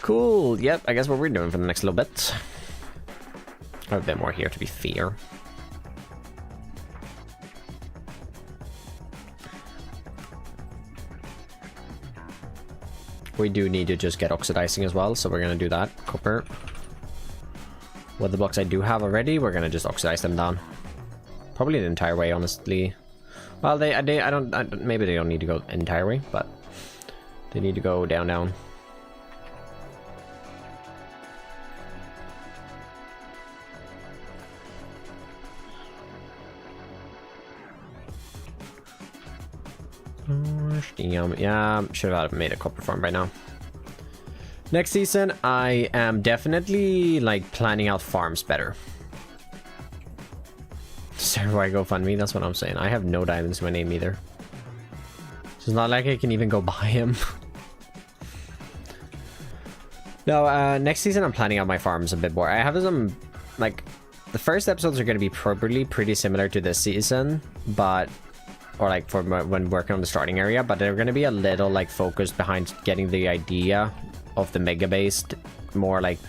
Cool. Yep, I guess what we're doing for the next little bit. I have a bit more here, to be fair. We do need to just get oxidizing as well, so we're gonna do that. Copper. What the blocks I do have already, we're gonna just oxidize them down. Probably the entire way, honestly. Well, maybe they don't need to go the entire way, but they need to go down. Yeah, should have made a copper farm by now. Next season, I am definitely like planning out farms better. Why GoFundMe? That's what I'm saying. I have no diamonds in my name either. So it's not like I can even go buy him. No, next season I'm planning out my farms a bit more. I have some, like, the first episodes are going to be probably pretty similar to this season, but, or like for when working on the starting area, but they're going to be a little like focused behind getting the idea of the mega base more like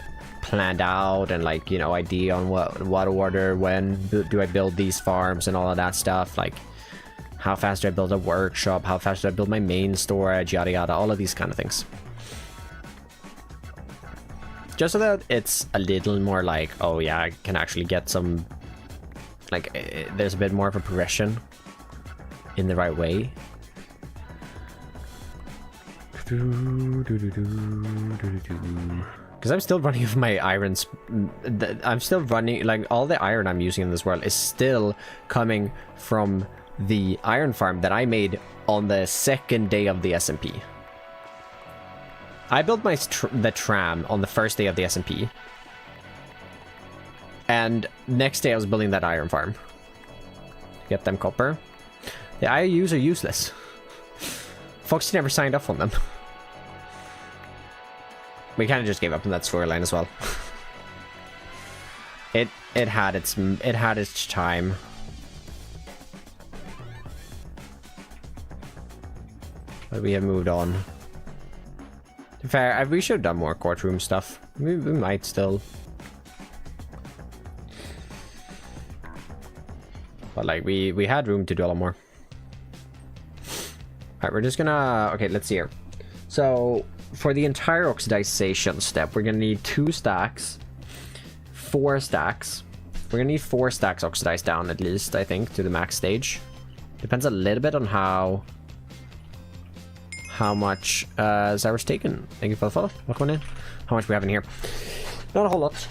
planned out, and like, you know, idea on what order, when do I build these farms and all of that stuff, like how fast do I build a workshop, how fast do I build my main storage, yada yada, all of these kind of things, just so that it's a little more like, oh yeah, I can actually get some, like, there's a bit more of a progression in the right way. Because I'm still running with my irons. I'm still running, like, all the iron I'm using in this world is still coming from the iron farm that I made on the second day of the SMP. I built the tram on the first day of the SMP. And next day I was building that iron farm. Get them copper. The IOUs are useless. Foxy never signed up on them. We kind of just gave up on that storyline as well. It had its time. But we have moved on. In fact, we should have done more courtroom stuff. We might still. But like we had room to do a lot more. Alright, we're just gonna, okay, let's see here. So for the entire oxidization step, we're gonna need 2 stacks, 4 stacks. We're gonna need 4 stacks oxidized down at least, I think, to the max stage. Depends a little bit on how much Zyra's taken. Thank you for the follow. Welcome in. How much we have in here? Not a whole lot.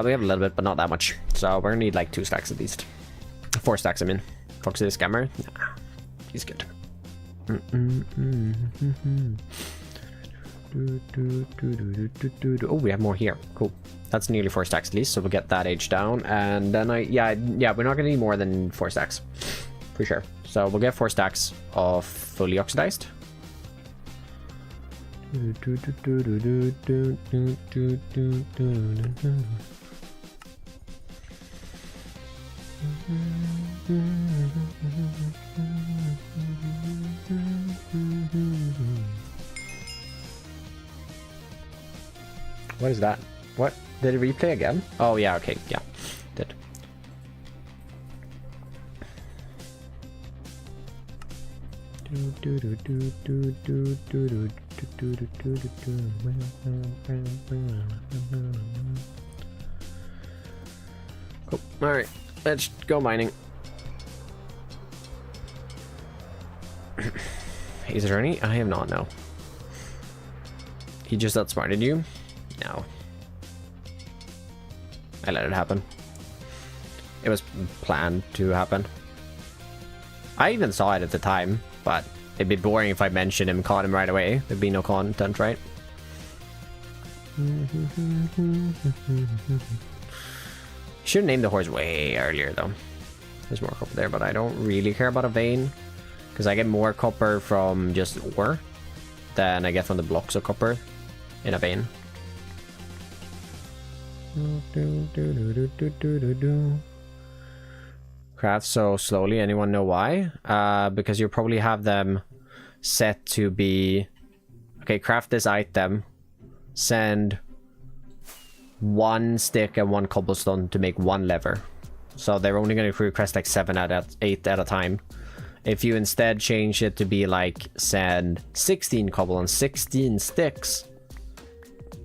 We have a little bit, but not that much. So we're gonna need like 2 stacks at least. 4 stacks, I mean. Foxy the Scammer? Nah, he's good. Oh, we have more here. Cool. That's nearly 4 stacks at least, so we'll get that age down. And then yeah, we're not gonna need more than 4 stacks. For sure. So we'll get 4 stacks of fully oxidized. What is that? What? Did it replay again? Oh yeah, okay, yeah. Did. Cool. Alright, let's go mining. Is there any? I have not, no. He just outsmarted you? No. I let it happen. It was planned to happen. I even saw it at the time, but it'd be boring if I mentioned him and caught him right away. There'd be no content, right? Should have named the horse way earlier, though. There's more copper there, but I don't really care about a vein. Because I get more copper from just ore than I get from the blocks of copper in a vein. Craft so slowly. Anyone know why? Because you probably have them set to be... Okay, craft this item. Send 1 stick and 1 cobblestone to make 1 lever. So they're only going to request like 7 out of 8 at a time. If you instead change it to be like send 16 cobble and 16 sticks,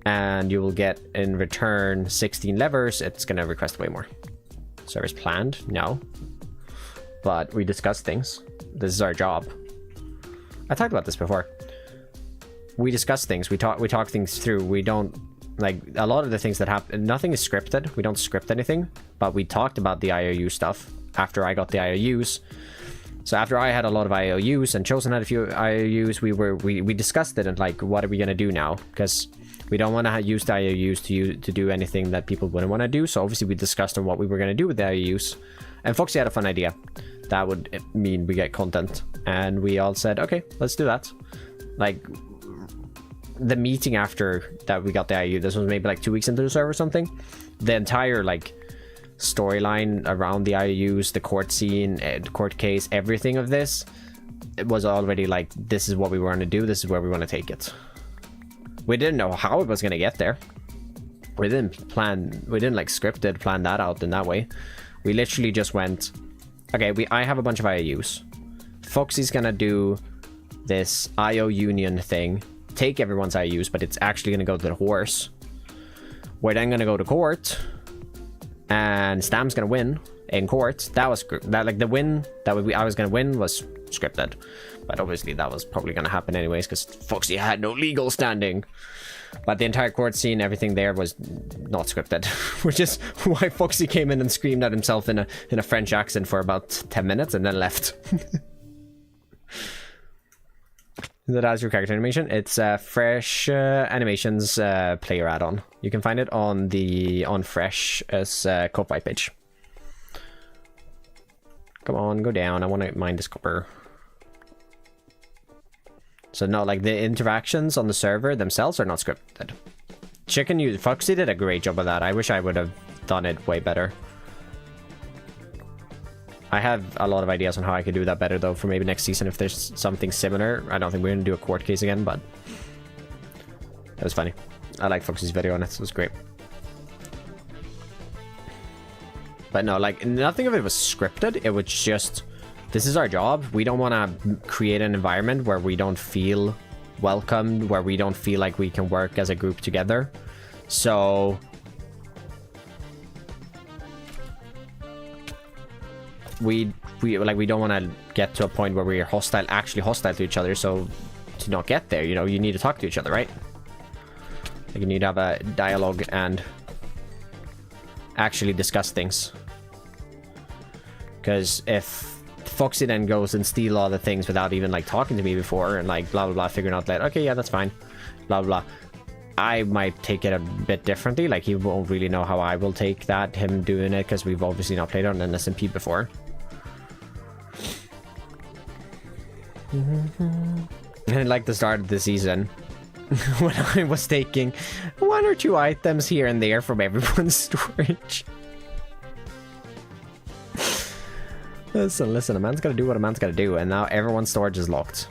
and you will get in return 16 levers, it's going to request way more. Service planned? No. But we discussed things. This is our job. I talked about this before. We discuss things. We talk things through. We don't, like, a lot of the things that happen, nothing is scripted. We don't script anything, but we talked about the IOU stuff after I got the IOUs. So after I had a lot of IOUs and Chosen had a few IOUs, we discussed it and like, what are we gonna do now? Because we don't want to use the IOUs to do anything that people wouldn't want to do. So obviously we discussed on what we were gonna do with the IOUs. And Foxy had a fun idea. That would mean we get content. And we all said, okay, let's do that. Like, the meeting after that we got the IOU, this was maybe like 2 weeks into the server or something. The entire, like, storyline around the IOUs, the court scene, the court case, everything of this, it was already like, this is what we want to do, this is where we want to take it. We didn't know how it was going to get there. We didn't like script it, plan that out in that way. We literally just went, okay, I have a bunch of IOUs. Foxy's gonna do this IO union thing, take everyone's IOUs, but it's actually gonna go to the horse. We're then gonna go to court, and Stam's gonna win in court. That was like the win that I was gonna win was scripted, but obviously that was probably gonna happen anyways because Foxy had no legal standing. But the entire court scene, everything there was not scripted, which is why Foxy came in and screamed at himself in a French accent for about 10 minutes and then left. That has your character animation. It's Fresh Animations player add-on. You can find it on Fresh as Copy page. Come on, go down. I want to mine this copper. So no, like the interactions on the server themselves are not scripted. Foxy did a great job of that. I wish I would have done it way better. I have a lot of ideas on how I could do that better though for maybe next season if there's something similar. I don't think we're going to do a court case again, but it was funny. I like Foxy's video on it. It was great. But no, like nothing of it was scripted. It was just... This is our job. We don't want to create an environment where we don't feel welcomed, where we don't feel like we can work as a group together. So we don't want to get to a point where we're actually hostile to each other. So to not get there, you know, you need to talk to each other, right? Like you need to have a dialogue and actually discuss things. Because if Foxy then goes and steal all the things without even like talking to me before and like blah blah blah, figuring out that okay, yeah, that's fine, blah blah blah, I might take it a bit differently. Like he won't really know how I will take that, him doing it, because we've obviously not played on an SMP before. And like the start of the season when I was taking 1 or 2 items here and there from everyone's storage. Listen, a man's gotta do what a man's gotta do, and now everyone's storage is locked.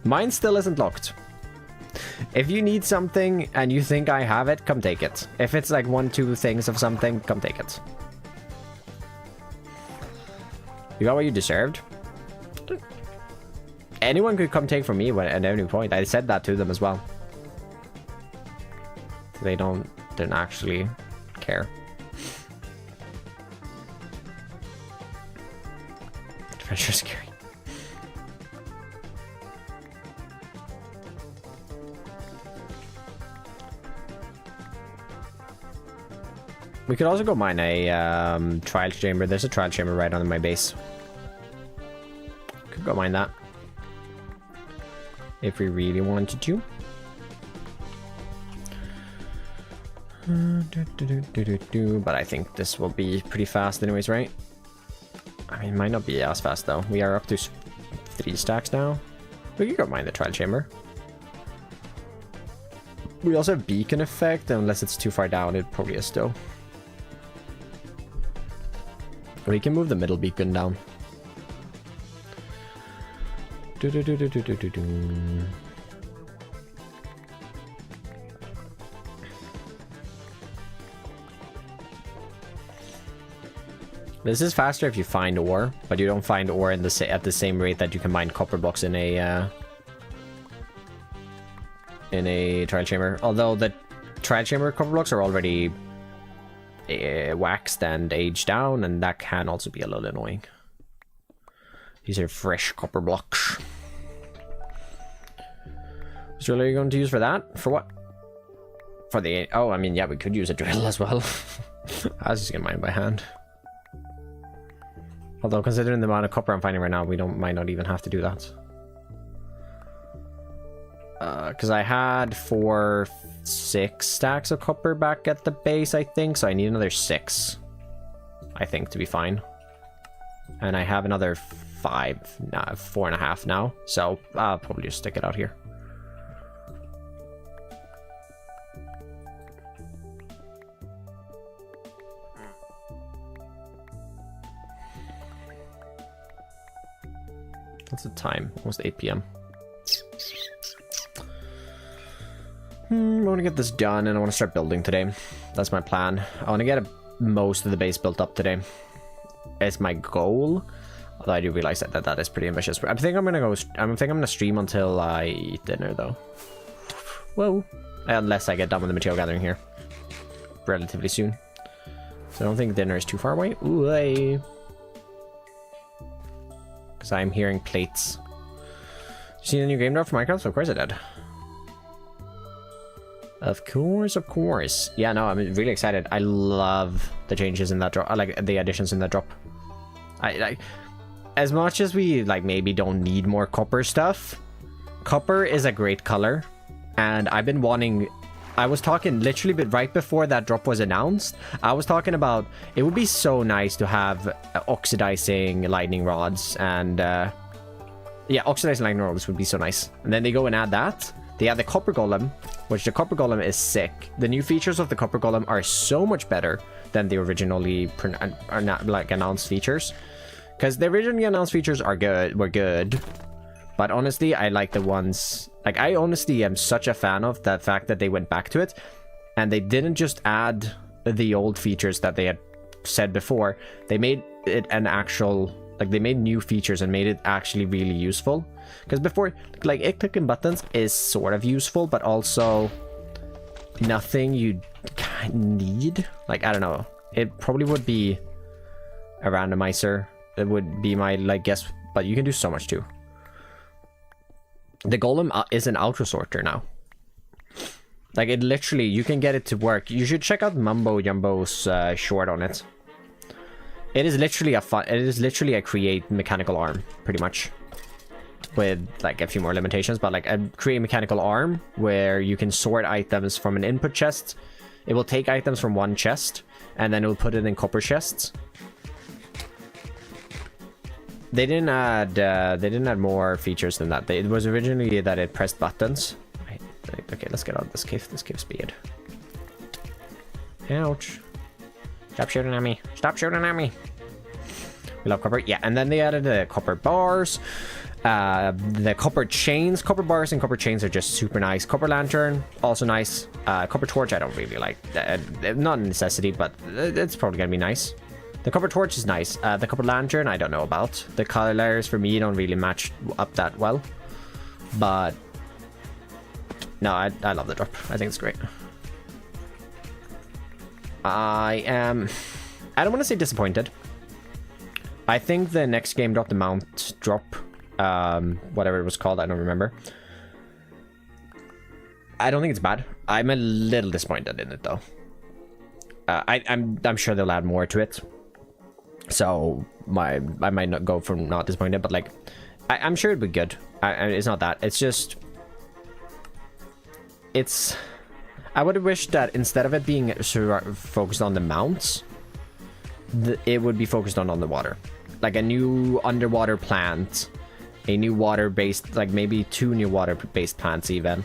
Mine still isn't locked. If you need something and you think I have it, come take it. If it's like 1-2 things of something, come take it. You got what you deserved? Anyone could come take from me at any point. I said that to them as well. They didn't actually care. Adventure scary. We could also go mine a trial chamber. There's a trial chamber right on my base. Could go mine that if we really wanted to. But I think this will be pretty fast anyways, right? I mean, it might not be as fast though. We are up to 3 stacks now. We can go mine the trial chamber. We also have beacon effect, unless it's too far down. It probably is still. We can move the middle beacon down. This is faster if you find ore, but you don't find ore in the at the same rate that you can mine copper blocks in a trial chamber. Although the trial chamber copper blocks are already waxed and aged down, and that can also be a little annoying. These are fresh copper blocks. So what are you going to use for that? For what? For the... Oh, I mean, yeah, we could use a drill as well. I was just gonna mine by hand. Although, considering the amount of copper I'm finding right now, we might not even have to do that. Because I had 6 stacks of copper back at the base, I think. So I need another 6, I think, to be fine. And I have another 4.5 now. So I'll probably just stick it out here. What's the time? Almost 8 p.m. I want to get this done and I want to start building today. That's my plan. I want to get most of the base built up today. It's my goal. Although I do realize that is pretty ambitious. I think I'm gonna stream until I eat dinner though. Whoa. Unless I get done with the material gathering here relatively soon. So I don't think dinner is too far away. Ooh, because I'm hearing plates. You seen the new game drop for Minecraft? Of course I did. Of course. Yeah, no, I'm really excited. I love the changes in that drop. I like the additions in that drop. I like, as much as we like maybe don't need more copper stuff, copper is a great color, and I've been wanting. I was talking literally, but right before that drop was announced, I was talking about it would be so nice to have oxidizing lightning rods, and yeah, oxidizing lightning rods would be so nice. And then they go and add that. They add the copper golem, which the copper golem is sick. The new features of the copper golem are so much better than the originally announced features. Because the originally announced features were good, but honestly, I like the ones. Like, I honestly am such a fan of the fact that they went back to it, and they didn't just add the old features that they had said before. They made it an actual, like, they made new features and made it actually really useful. Because before, like, it clicking buttons is sort of useful, but also nothing you need. Like, I don't know. It probably would be a randomizer. It would be my, like, guess, but you can do so much too. The golem is an auto sorter now. Like, it literally, you can get it to work. You should check out Mumbo Jumbo's short on it. It is literally a create mechanical arm, pretty much. With like a few more limitations, but like a create mechanical arm where you can sort items from an input chest. It will take items from one chest and then it will put it in copper chests. They didn't add more features than that. It was originally that it pressed buttons. Right. Okay, let's get out of this cave. This cave's bad. Ouch. Stop shooting at me. Stop shooting at me. We love copper. Yeah, and then they added the copper bars. The copper chains. Copper bars and copper chains are just super nice. Copper lantern, also nice. Copper torch, I don't really like. Not a necessity, but it's probably gonna be nice. The copper torch is nice. The copper lantern, I don't know about. The colors for me don't really match up that well. But no, I love the drop. I think it's great. I don't want to say disappointed. I think the next game drop, the mount drop, whatever it was called, I don't remember. I don't think it's bad. I'm a little disappointed in it though. I'm sure they'll add more to it. So I might not go from not disappointed, but like I'm sure it'd be good. It's not that. It's just I would have wished that instead of it being focused on the mounts, it would be focused on the water. like a new underwater plant, a new water-based, like maybe 2 new water-based plants even.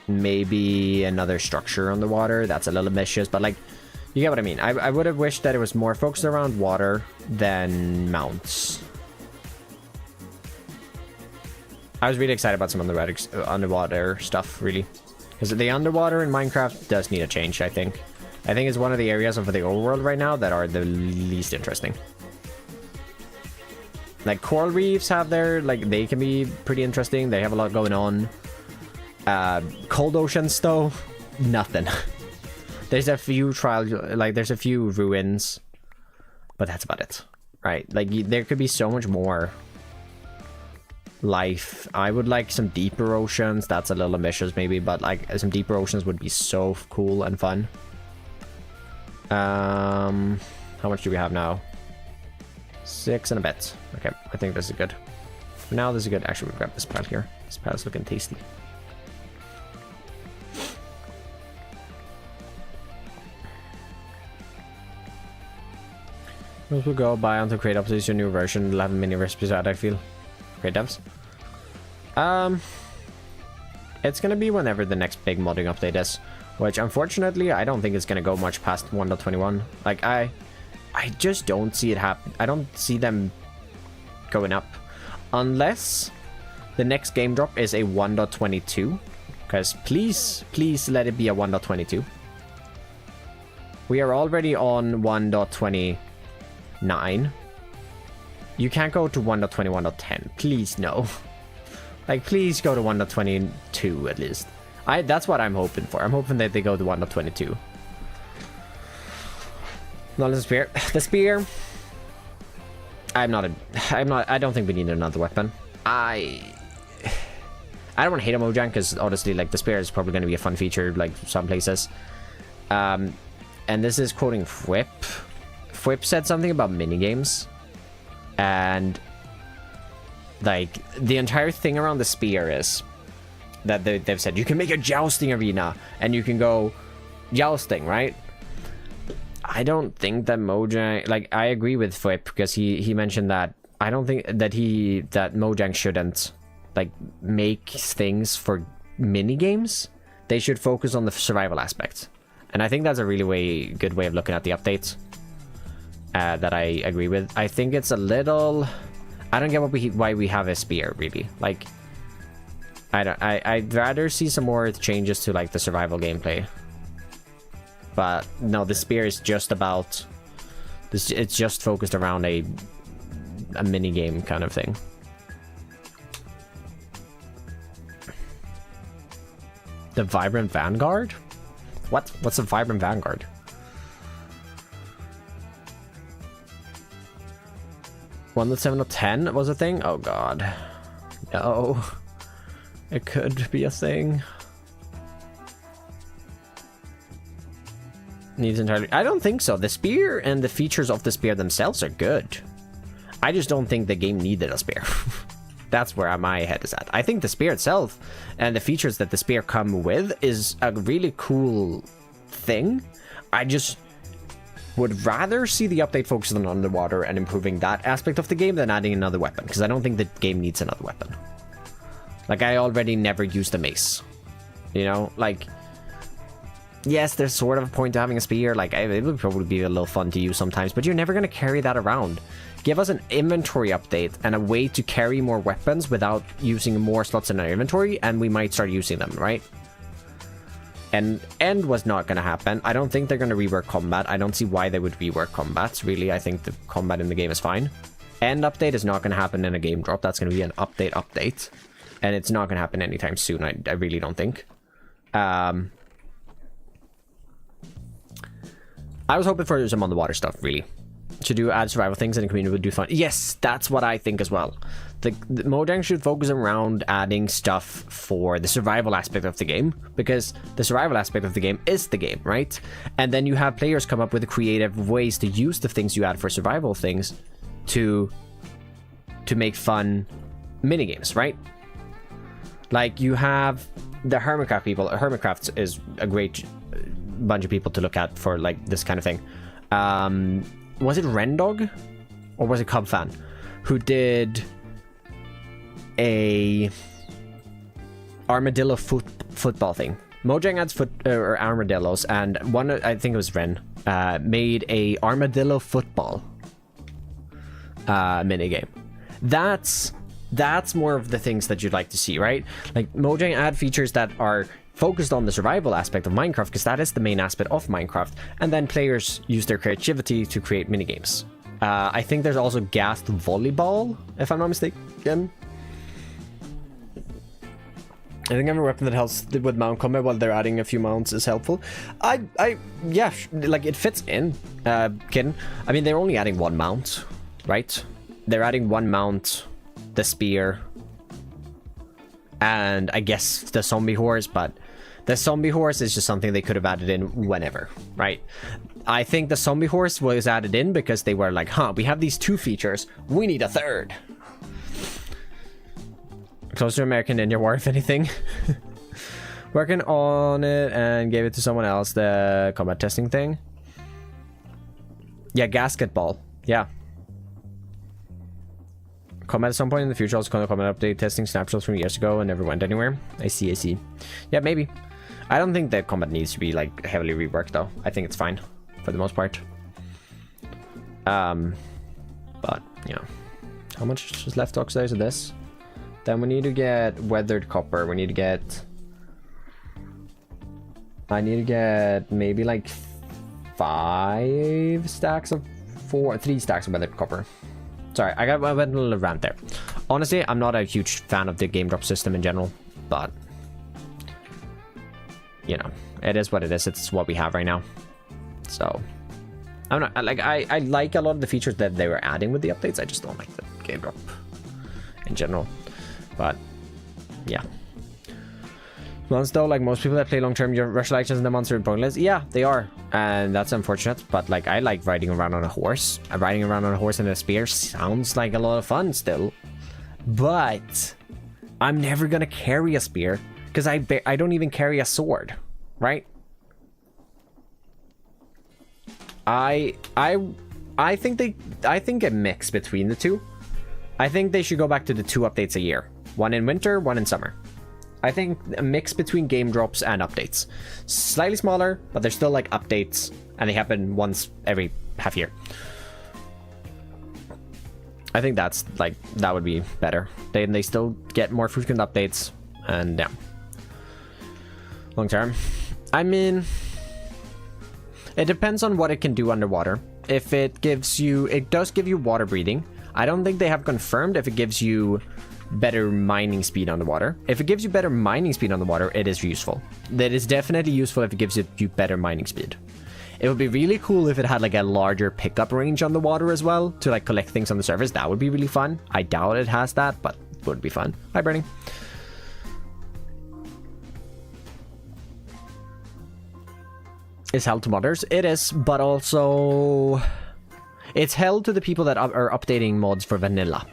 Maybe another structure on the water. That's a little ambitious, but like, you get what I mean. I would have wished that it was more focused around water than mounts. I was really excited about some underwater stuff, really. Because the underwater in Minecraft does need a change, I think. I think it's one of the areas of the overworld right now that are the least interesting. Like, coral reefs have their, like, they can be pretty interesting. They have a lot going on. Cold oceans, though, nothing. There's a few there's a few ruins, but that's about it, right? Like, there could be so much more life. I would like some deeper oceans. That's a little ambitious, maybe, but like some deeper oceans would be so cool and fun. How much do we have now? 6 and a bit. Okay, I think this is good. For now, this is good. Actually, we'll grab this pile here. This pile's looking tasty. We'll go buy onto create up to your new version. 11 mini recipes out, I feel. Great devs. It's gonna be whenever the next big modding update is, which unfortunately I don't think it's gonna go much past 1.21. Like I just don't see it happen. I don't see them going up unless the next game drop is a 1.22. Because please let it be a 1.22. We are already on 1.29. You can't go to 1.21.10. Please, no. Like, please go to 1.22 at least. That's what I'm hoping for. I'm hoping that they go to 1.22. Not the spear. The spear. I don't think we need another weapon. I don't want to hate a Mojang because honestly, like, the spear is probably going to be a fun feature, like some places. And this is quoting Fwip. Fwip said something about minigames. And like the entire thing around the spear is that they've said you can make a jousting arena and you can go jousting, right? I don't think that Mojang, like, I agree with Fwip because he mentioned that I don't think that Mojang shouldn't like make things for mini games. They should focus on the survival aspect, and I think that's a really good way of looking at the updates. That I agree with. I think it's a little. I don't get why we have a spear, really. Like, I'd rather see some more changes to like the survival gameplay. But no, the spear is just about this. It's just focused around a mini game kind of thing. The Vibrant Vanguard? What? What's a Vibrant Vanguard? One that 7 or 10 was a thing? Oh god. No. It could be a thing. Needs entirely. I don't think so. The spear and the features of the spear themselves are good. I just don't think the game needed a spear. That's where my head is at. I think the spear itself and the features that the spear come with is a really cool thing. I just would rather see the update focus on underwater and improving that aspect of the game than adding another weapon, because I don't think the game needs another weapon. Like, I already never used a mace. You know, like, yes, there's sort of a point to having a spear. Like, it would probably be a little fun to use sometimes, but you're never going to carry that around. Give us an inventory update and a way to carry more weapons without using more slots in our inventory, and we might start using them, right? And end was not going to happen. I don't think they're going to rework combat. I don't see why they would rework combats, really. I think the combat in the game is fine. End update is not going to happen in a game drop. That's going to be an update. And it's not going to happen anytime soon, I really don't think. I was hoping for some underwater stuff, really. To add survival things and the community would do fun. Yes, that's what I think as well. The Mojang should focus around adding stuff for the survival aspect of the game, because the survival aspect of the game is the game, right? And then you have players come up with creative ways to use the things you add for survival things to make fun minigames, right? Like, you have the Hermitcraft people. Hermitcraft is a great bunch of people to look at for like this kind of thing. was it Rendog or was it Cub Fan who did a armadillo football thing? Mojang adds or armadillos, and one, I think it was Ren, made a armadillo football minigame. That's more of the things that you'd like to see, right? Like Mojang add features that are focused on the survival aspect of Minecraft, because that is the main aspect of Minecraft, and then players use their creativity to create minigames. I think there's also gassed volleyball, if I'm not mistaken. I think every weapon that helps with mount combat while they're adding a few mounts is helpful. Yeah, like it fits in, Kitten. I mean, they're only adding one mount, right? They're adding one mount, the spear, and I guess the zombie horse, but the zombie horse is just something they could have added in whenever, right? I think the zombie horse was added in because they were like, huh, we have these two features, we need a third. Close to American Ninja War, if anything. Working on it and gave it to someone else, the combat testing thing. Yeah, gasket ball. Yeah. Combat at some point in the future, also combat update testing snapshots from years ago and never went anywhere. I see. Yeah, maybe. I don't think that combat needs to be like heavily reworked though. I think it's fine for the most part. But yeah. How much is left oxidize of this? Then we need to get weathered copper. We need to get... I need to get maybe like 3 stacks of weathered copper. Sorry, I went a little rant there. Honestly, I'm not a huge fan of the game drop system in general, but you know, it is what it is. It's what we have right now. So I'm not like I like a lot of the features that they were adding with the updates. I just don't like the game drop in general. But yeah, months though, like most people that play long term, your rush elections and the months are pointless. Yeah, they are, and that's unfortunate. But like, I like riding around on a horse. Riding around on a horse and a spear sounds like a lot of fun still, but I'm never gonna carry a spear because I don't even carry a sword, right? I think a mix between the two. I think they should go back to the 2 updates a year. One in winter, one in summer. I think a mix between game drops and updates. Slightly smaller, but they're still like updates, and they happen once every half year. I think that's like, that would be better. They still get more frequent updates, and yeah. Long term. I mean, it depends on what it can do underwater. If it gives you, it does give you water breathing. I don't think they have confirmed if it gives you better mining speed on the water. If it gives you better mining speed on the water, it is useful. That is definitely useful if it gives you better mining speed. It would be really cool if it had like a larger pickup range on the water as well to like collect things on the surface. That would be really fun. I doubt it has that, but it would be fun. Hi, Bernie. It's held to modders. It is, but also it's held to the people that are updating mods for vanilla.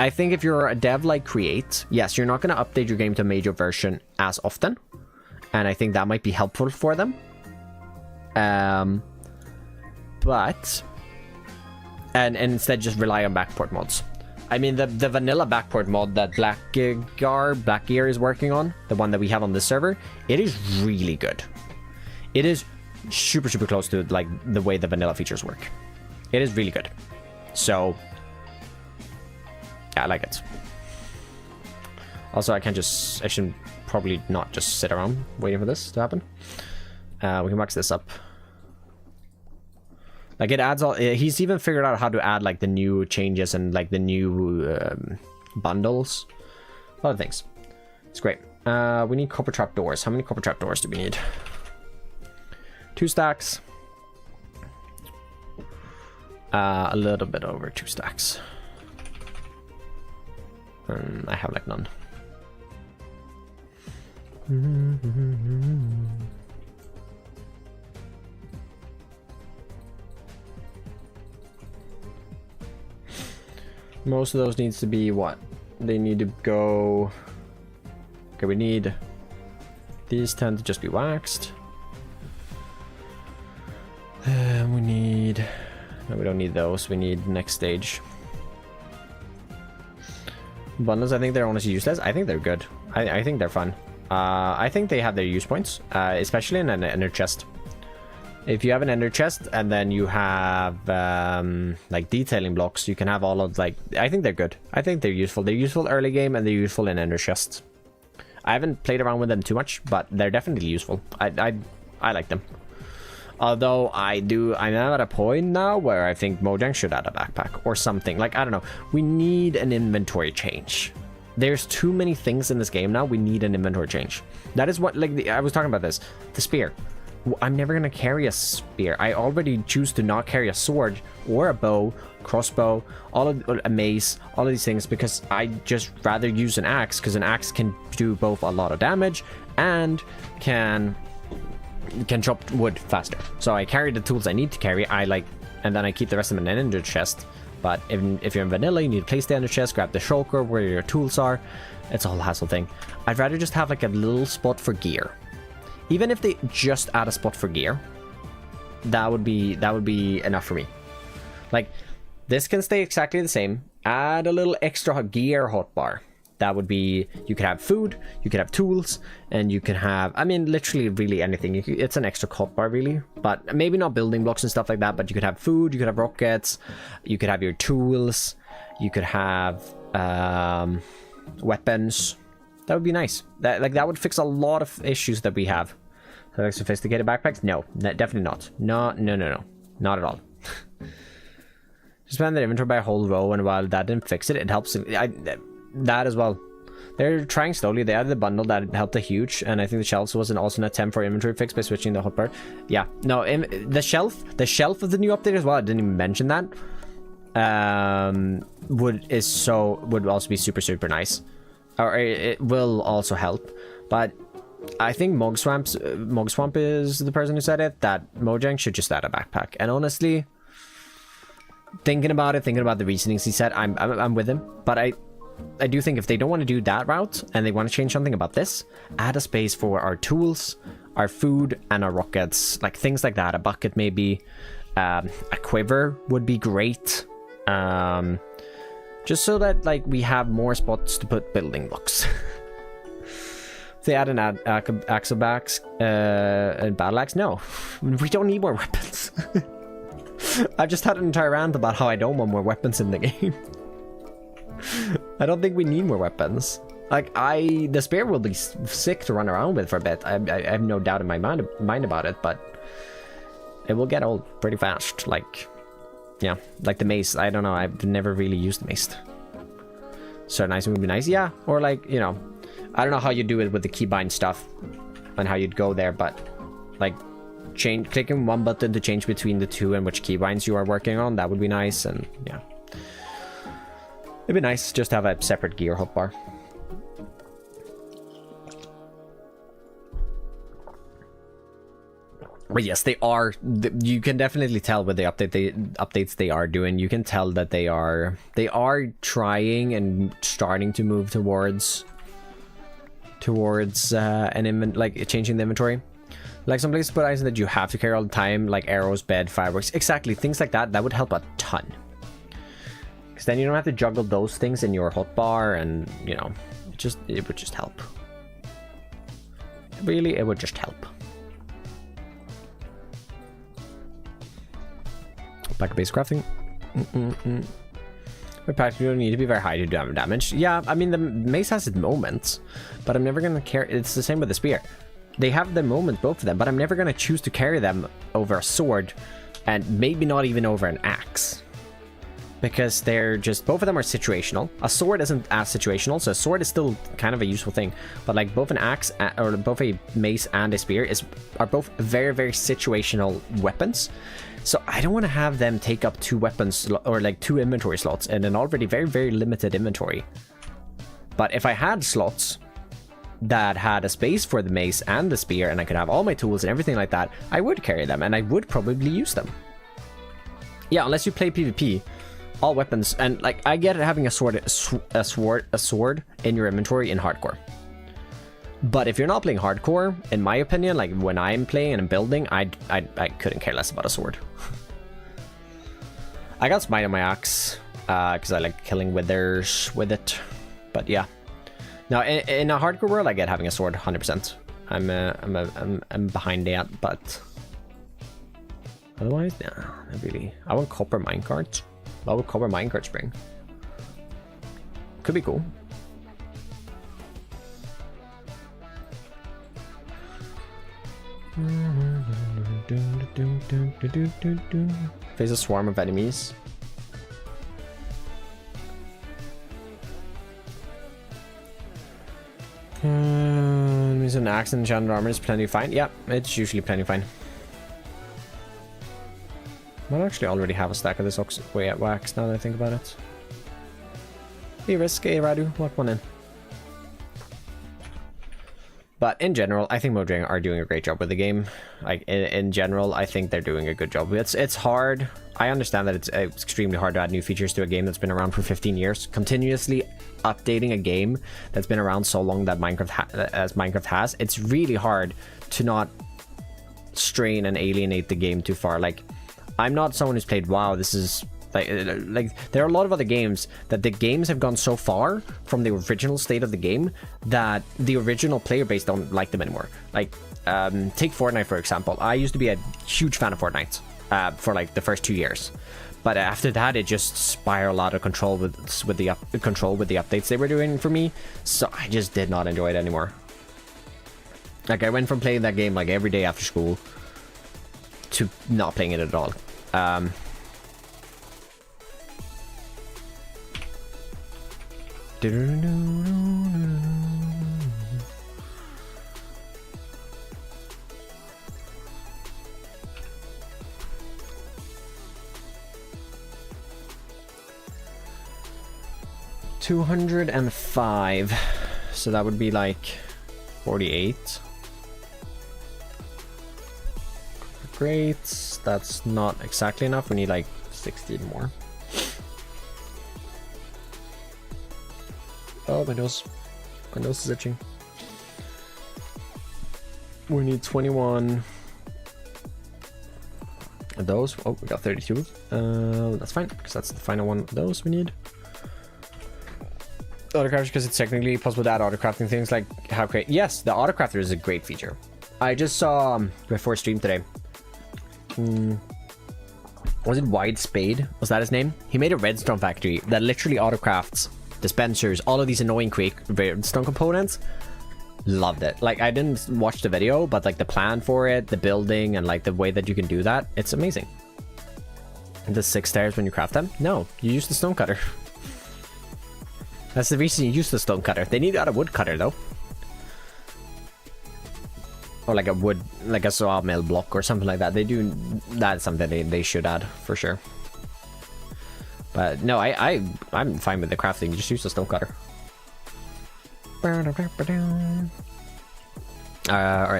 I think if you're a dev like Create, yes, you're not going to update your game to a major version as often, and I think that might be helpful for them. But instead just rely on backport mods. I mean, the vanilla backport mod that Blackgear is working on, the one that we have on this server, it is really good. It is super close to like the way the vanilla features work. It is really good. So yeah, I like it. Also, I should probably not just sit around waiting for this to happen. We can max this up. Like it adds all, he's even figured out how to add like the new changes and like the new bundles. A lot of things. It's great. We need copper trap doors. How many copper trap doors do we need? 2 stacks. A little bit over 2 stacks. I have like none. Most of those needs to be what? They need to go... Okay, we need... These tend to just be waxed. We need... No, we don't need those. We need next stage. Bundles, I think they're honestly useless. I think they're good. I think they're fun. I think they have their use points, especially in an ender chest. If you have an ender chest and then you have like detailing blocks, you can have all of like... I think they're good. I think they're useful. They're useful early game and they're useful in ender chests. I haven't played around with them too much, but they're definitely useful. I like them. Although I'm at a point now where I think Mojang should add a backpack or something. Like, I don't know. We need an inventory change. There's too many things in this game now. We need an inventory change. That is what, like, I was talking about this. The spear. I'm never going to carry a spear. I already choose to not carry a sword or a bow, crossbow, a mace, all of these things, because I just rather use an axe, because an axe can do both a lot of damage and can chop wood faster. So I carry the tools I need to carry. And then I keep the rest of them in an ender chest. But if you're in vanilla, you need to place the ender chest, grab the shulker where your tools are. It's a whole hassle thing. I'd rather just have like a little spot for gear. Even if they just add a spot for gear, that would be enough for me. Like, this can stay exactly the same. Add a little extra gear hotbar. That would be, you could have food, you could have tools, and you can have, I mean, literally really anything. It's an extra hotbar really, but maybe not building blocks and stuff like that, but you could have food, you could have rockets, you could have your tools, you could have weapons. That would be nice. That would fix a lot of issues that we have. So like sophisticated backpacks? No, definitely not. No. Not at all. Just expand the inventory by a whole row, and while that didn't fix it, it helps. That as well. They're trying slowly. They added the bundle that helped a huge, and I think the shelves was also an attempt for inventory fix by switching the hotbar. Yeah, no, the shelf of the new update as well. I didn't even mention that. Would also be super nice, or it will also help. But I think Mogswamp is the person who said it, that Mojang should just add a backpack. And honestly, thinking about the reasonings he said, I'm with him. But I do think if they don't want to do that route and they want to change something about this, add a space for our tools, our food, and our rockets, like things like that. A bucket maybe, a quiver would be great, just so that like we have more spots to put building blocks. If they add an Axiom and battle axe, no, we don't need more weapons. I've just had an entire rant about how I don't want more weapons in the game. I don't think we need more weapons. Like, the spear will be sick to run around with for a bit. I have no doubt in my mind about it, but it will get old pretty fast. Like, yeah, like the mace. I don't know. I've never really used the mace. So nice would be nice, yeah. Or like, you know, I don't know how you do it with the keybind stuff and how you'd go there, but like clicking one button to change between the two and which keybinds you are working on, that would be nice. And yeah. It'd be nice just to have a separate gear hotbar. But yes, they are. You can definitely tell with the updates they are doing. You can tell that they are trying and starting to move towards like changing the inventory. Like some places put items that you have to carry all the time, like arrows, bed, fireworks, exactly, things like that. That would help a ton. Because then you don't have to juggle those things in your hotbar, and you know, it would just help. Really, it would just help. Back base crafting. But practically you don't need to be very high to do damage. Yeah, I mean the mace has its moments, but I'm never gonna carry. It's the same with the spear. They have their moments, both of them, but I'm never gonna choose to carry them over a sword, and maybe not even over an axe. Because they're just, both of them are situational. A sword isn't as situational, so a sword is still kind of a useful thing. But like both an axe, or both a mace and a spear are both very, very situational weapons. So I don't want to have them take up 2 weapons, or like 2 inventory slots in an already very, very limited inventory. But if I had slots that had a space for the mace and the spear, and I could have all my tools and everything like that, I would carry them, and I would probably use them. Yeah, unless you play PvP. All weapons, and like I get it having a sword in your inventory in hardcore. But if you're not playing hardcore, in my opinion, like when I'm playing and I'm building, I couldn't care less about a sword. I got smite on my axe because I like killing withers with it. But yeah, now in a hardcore world, I get having a sword 100%. I'm behind that, but otherwise, nah, not really. I want copper minecarts. What would copper minecarts bring? Could be cool. Face a swarm of enemies. Means an axe and enchanted armor is plenty fine. Yeah, it's usually plenty fine. Might actually already have a stack of this wax now that I think about it. Be risky, Radu. What one in? But in general, I think Mojang are doing a great job with the game. Like in general, I think they're doing a good job. It's hard. I understand that it's extremely hard to add new features to a game that's been around for 15 years. Continuously updating a game that's been around so long that Minecraft has, it's really hard to not strain and alienate the game too far. Like, I'm not someone who's played WoW. This is like there are a lot of other games that the games have gone so far from the original state of the game that the original player base don't like them anymore. Like take Fortnite for example. I used to be a huge fan of Fortnite for like the first 2 years, but after that it just spiraled out of control with the updates they were doing for me. So I just did not enjoy it anymore. Like I went from playing that game like every day after school to not playing it at all. 205, so that would be like 48. Great, that's not exactly enough. We need like 16 more. Oh, my nose is itching. We need 21 of those. Oh, we got 32. That's fine, because that's the final one of those we need. Autocrafter, because it's technically possible to add autocrafting things like how create. Yes, the autocrafter is a great feature. I just saw before stream today. Was it Wide Spade? Was that his name? He made a redstone factory that literally autocrafts dispensers, all of these annoying redstone components. Loved it. Like, I didn't watch the video, but like the plan for it, the building, and like the way that you can do that, it's amazing. And the 6 stairs when you craft them? No, you use the stone cutter. That's the reason you use the stone cutter. They need to add a wood cutter though. Or like a wood, like a sawmill block or something like that. They do, that's something they should add for sure. But no, I'm fine with the crafting. You just use the stone cutter. Alright,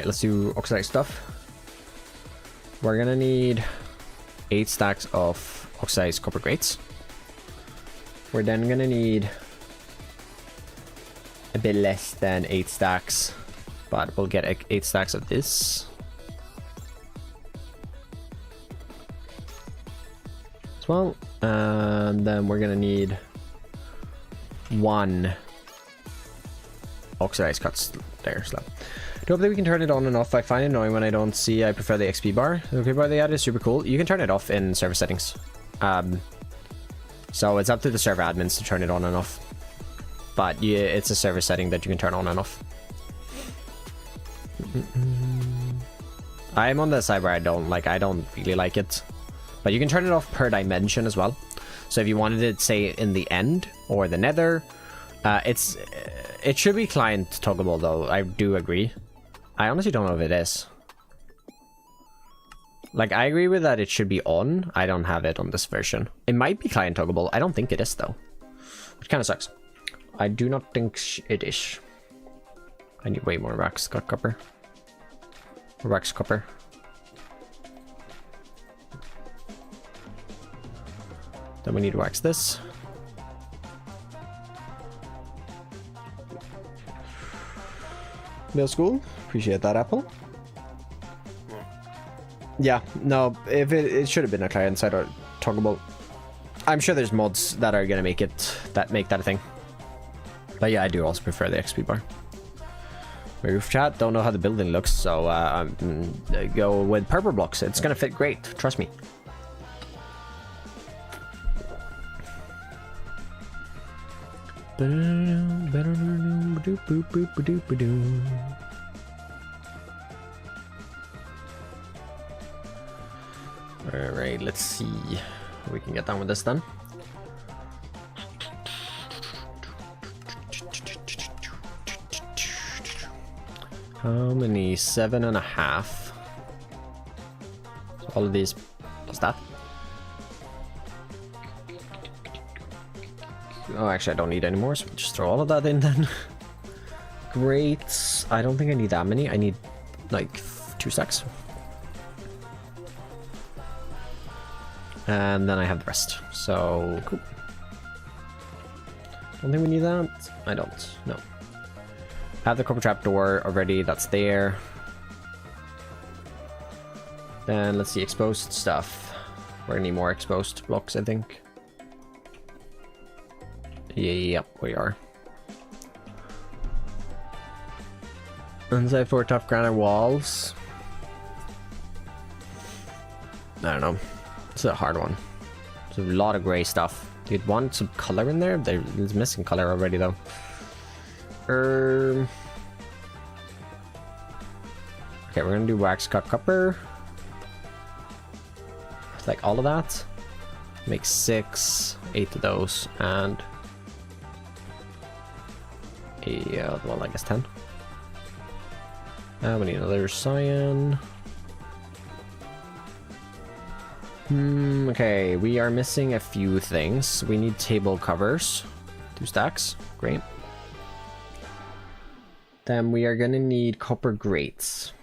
let's do oxidized stuff. We're gonna need 8 stacks of oxidized copper grates. We're then gonna need a bit less than 8 stacks, but we'll get 8 stacks of this. As well. And then we're gonna need 1 oxidized cuts there slab. Do hope that we can turn it on and off. I find it annoying when I don't see. I prefer the XP bar. The XP bar they added is super cool. You can turn it off in server settings. So it's up to the server admins to turn it on and off. But yeah, it's a server setting that you can turn on and off. I'm on the side where I don't really like it. But you can turn it off per dimension as well. So if you wanted it, say, in the end or the nether, it should be client toggleable though. I do agree. I honestly don't know if it is. Like, I agree with that it should be on. I don't have it on this version. It might be client toggleable. I don't think it is though. Which kind of sucks. I do not think it is. I need way more wax copper. Wax copper. Then we need to wax this. Middle school. Appreciate that, Apple. Yeah, no, if it should have been a client side or toggleable. I'm sure there's mods that are gonna make that a thing. But yeah, I do also prefer the XP bar. My roof chat, don't know how the building looks, so go with purple blocks. It's gonna fit great, trust me. Alright, let's see if we can get done with this then. How many? 7.5. So all of these plus that. Oh, actually I don't need any more, so just throw all of that in then. Great. I don't think I need that many. I need like 2 stacks. And then I have the rest. So cool. Don't think we need that. I don't. No. I have the copper trap door already. That's there. Then let's see, exposed stuff. We're gonna need more exposed blocks, I think. Yep, we are. Inside 4 tough granite walls. I don't know. It's a hard one. There's a lot of gray stuff. You'd want some color in there. There's missing color already though. Okay, we're gonna do wax cut copper. Like all of that. Make 6, 8 of those, and well, I guess 10. We need another cyan. Okay, we are missing a few things. We need table covers. 2 stacks. Great. Then we are gonna need copper grates.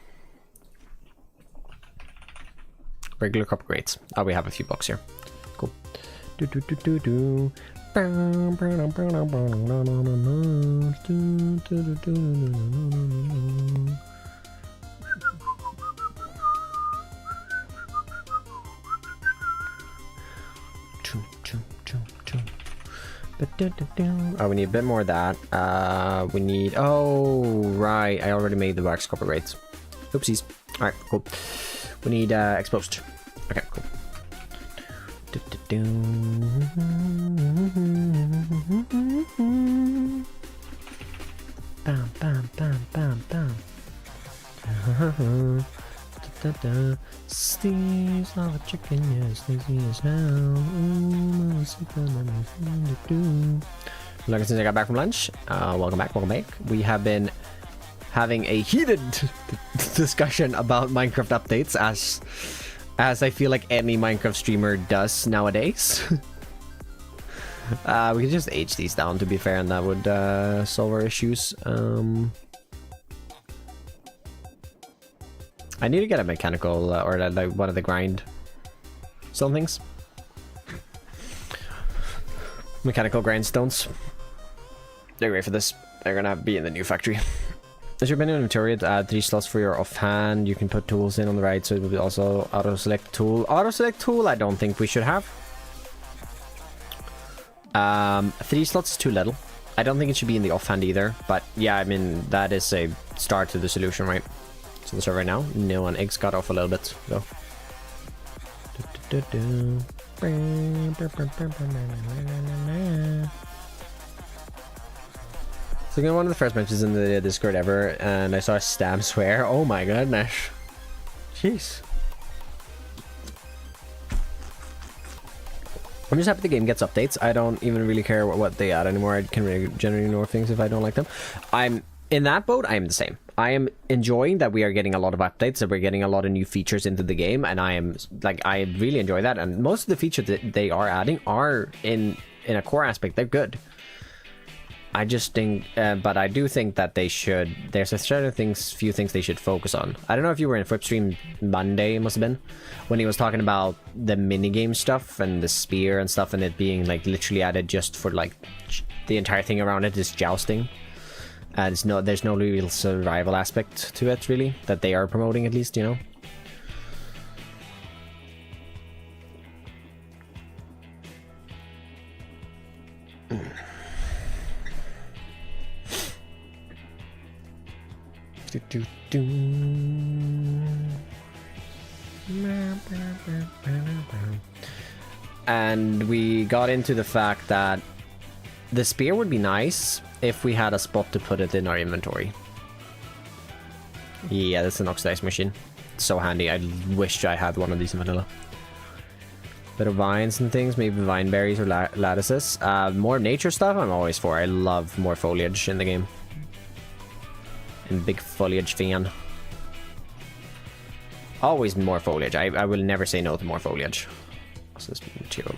Regular copper grates. Oh, we have a few blocks here. Cool. Oh, we need a bit more of that. We need... Oh, right. I already made the wax copper grates. Oopsies. Alright, cool. We need exposed. Okay, cool. Bam, bam, bam, bam, bam. Steve's not a chicken, yes, Lazy is now. Look, since I got back from lunch, welcome back. We have been having a heated discussion about Minecraft updates, as I feel like any Minecraft streamer does nowadays. We could just age these down, to be fair, and that would solve our issues. I need to get a mechanical or like one of the grind things. Mechanical grindstones. They're great for this. They're gonna be in the new factory. As you're bending inventory to add 3 slots for your offhand, you can put tools in on the right, so it will be also auto select tool. Auto select tool, I don't think we should have. 3 slots is too little. I don't think it should be in the offhand either, but yeah, I mean that is a start to the solution, right? So the server right now, no one eggs got off a little bit. Go. So one of the first mentions in the Discord ever, and I saw a stam swear. Oh my goodness. Jeez. I'm just happy the game gets updates. I don't even really care what they add anymore. I can really generally ignore things if I don't like them. I'm in that boat. I am the same. I am enjoying that we are getting a lot of updates, that we're getting a lot of new features into the game, and I really enjoy that. And most of the features that they are adding are in a core aspect. They're good. I just think, but I do think that they should. There's a certain few things they should focus on. I don't know if you were in Flip Stream Monday, it must have been, when he was talking about the minigame stuff and the spear and stuff, and it being like literally added just for like the entire thing around it is jousting. There's no real survival aspect to it, really, that they are promoting, at least, you know. And we got into the fact that the spear would be nice if we had a spot to put it in our inventory. Yeah, that's an oxidized machine. It's so handy. I wish I had one of these in vanilla. Bit of vines and things, maybe vine berries or lattices. More nature stuff I'm always for. I love more foliage in the game. And big foliage fan. Always more foliage. I will never say no to more foliage. What's this material?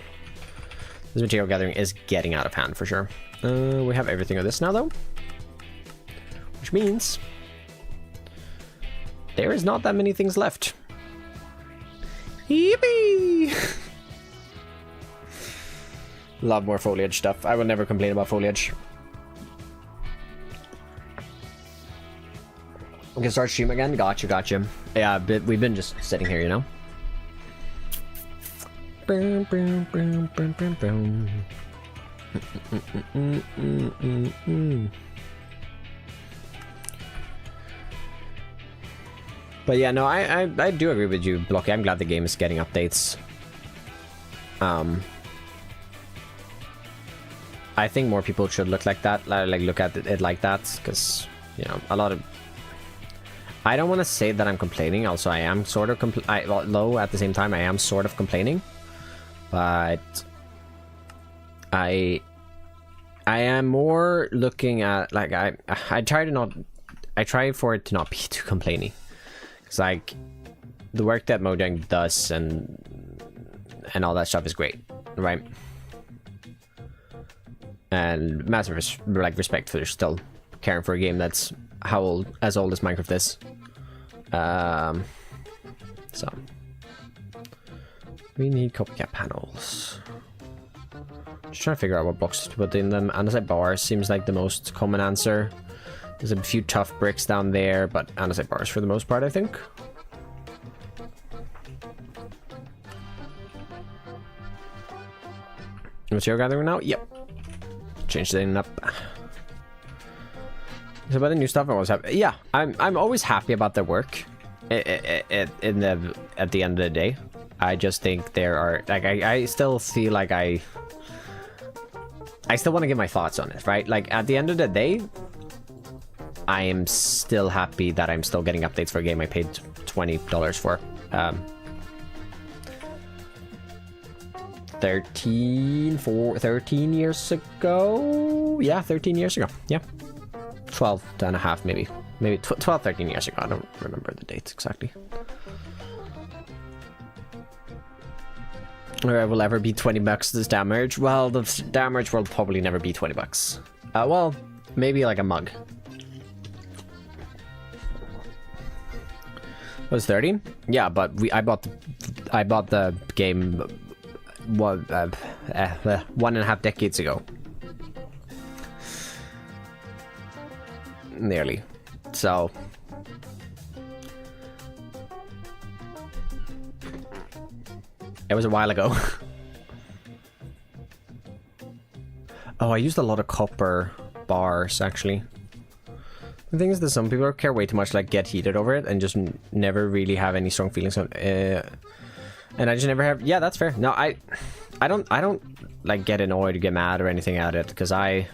This material gathering is getting out of hand for sure. We have everything of this now though. Which means there is not that many things left. Yippee! Love more foliage stuff. I will never complain about foliage. We can start stream again. Gotcha. Yeah, but we've been just sitting here, you know. But yeah, no, I do agree with you, Blocky. I'm glad the game is getting updates. I think more people should look like that, like look at it like that, because you know, a lot of. I don't want to say that I'm complaining. Also, I am sort of low at the same time. I am sort of complaining, but I am more looking at like I try for it to not be too complaining. It's like the work that Mojang does and all that stuff is great, right? And massive respect for still caring for a game that's as old as Minecraft is. So we need copycat panels. Just trying to figure out what boxes to put in them. Andesite bars seems like the most common answer. There's a few tough bricks down there, but andesite bars for the most part, I think. Material gathering now? Yep. Change the thing up. So about the new stuff, I always have. Yeah, I'm always happy about their work. At the end of the day, I just think there are like I still feel like I still want to get my thoughts on it, right? Like at the end of the day, I am still happy that I'm still getting updates for a game I paid $20 for. 13 years ago. Yeah, 13 years ago. Yeah. 12 and a half, maybe 12, 13 years ago. I don't remember the dates exactly. Or will ever be 20 bucks this damage? Well, the damage will probably never be 20 bucks. Well, maybe like a mug. Was 30? Yeah, but I bought the game 1.5 decades ago. Nearly. So it was a while ago. Oh, I used a lot of copper bars actually. The thing is that some people care way too much, like get heated over it and just never really have any strong feelings on and I just never have. Yeah, that's fair. No, I don't like get annoyed or get mad or anything at it, because I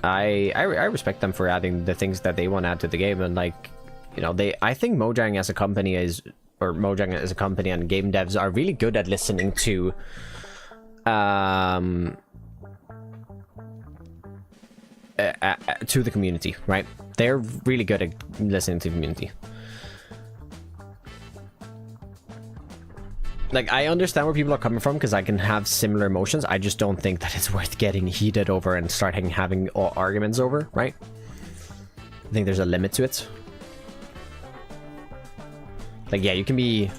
respect them for adding the things that they want to add to the game. And like, you know, I think Mojang as a company Mojang as a company and game devs are really good at listening to the community, right? They're really good at listening to the community. Like, I understand where people are coming from, because I can have similar emotions. I just don't think that it's worth getting heated over and starting having arguments over, right? I think there's a limit to it. Like, yeah, you can be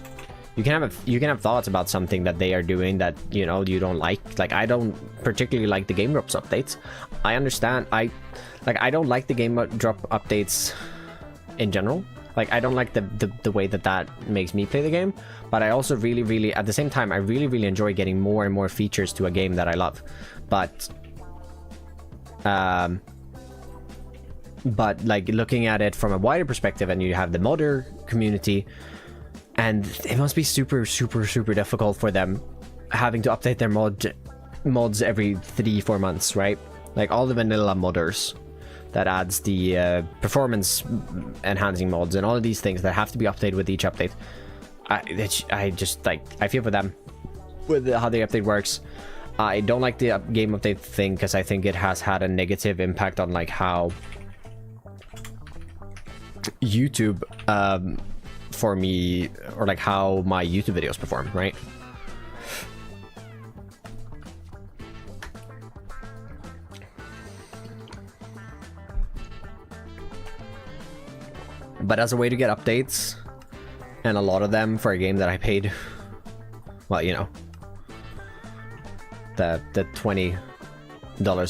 you can have thoughts about something that they are doing that, you know, you don't like. Like, I don't particularly like the game drops updates. I understand. I don't like the game drop updates in general. Like, I don't like the way that makes me play the game, but I also really, at the same time, I really enjoy getting more and more features to a game that I love. But like, looking at it from a wider perspective, and you have the modder community, and it must be super difficult for them having to update their mods every 3-4 months, right? Like, all the vanilla modders that adds the performance enhancing mods and all of these things that have to be updated with each update. I just, like, I feel for them with how the update works. I don't like the game update thing because I think it has had a negative impact on, like, how YouTube for me, or like how my YouTube videos perform, right? But as a way to get updates, and a lot of them for a game that I paid, well, you know, the $20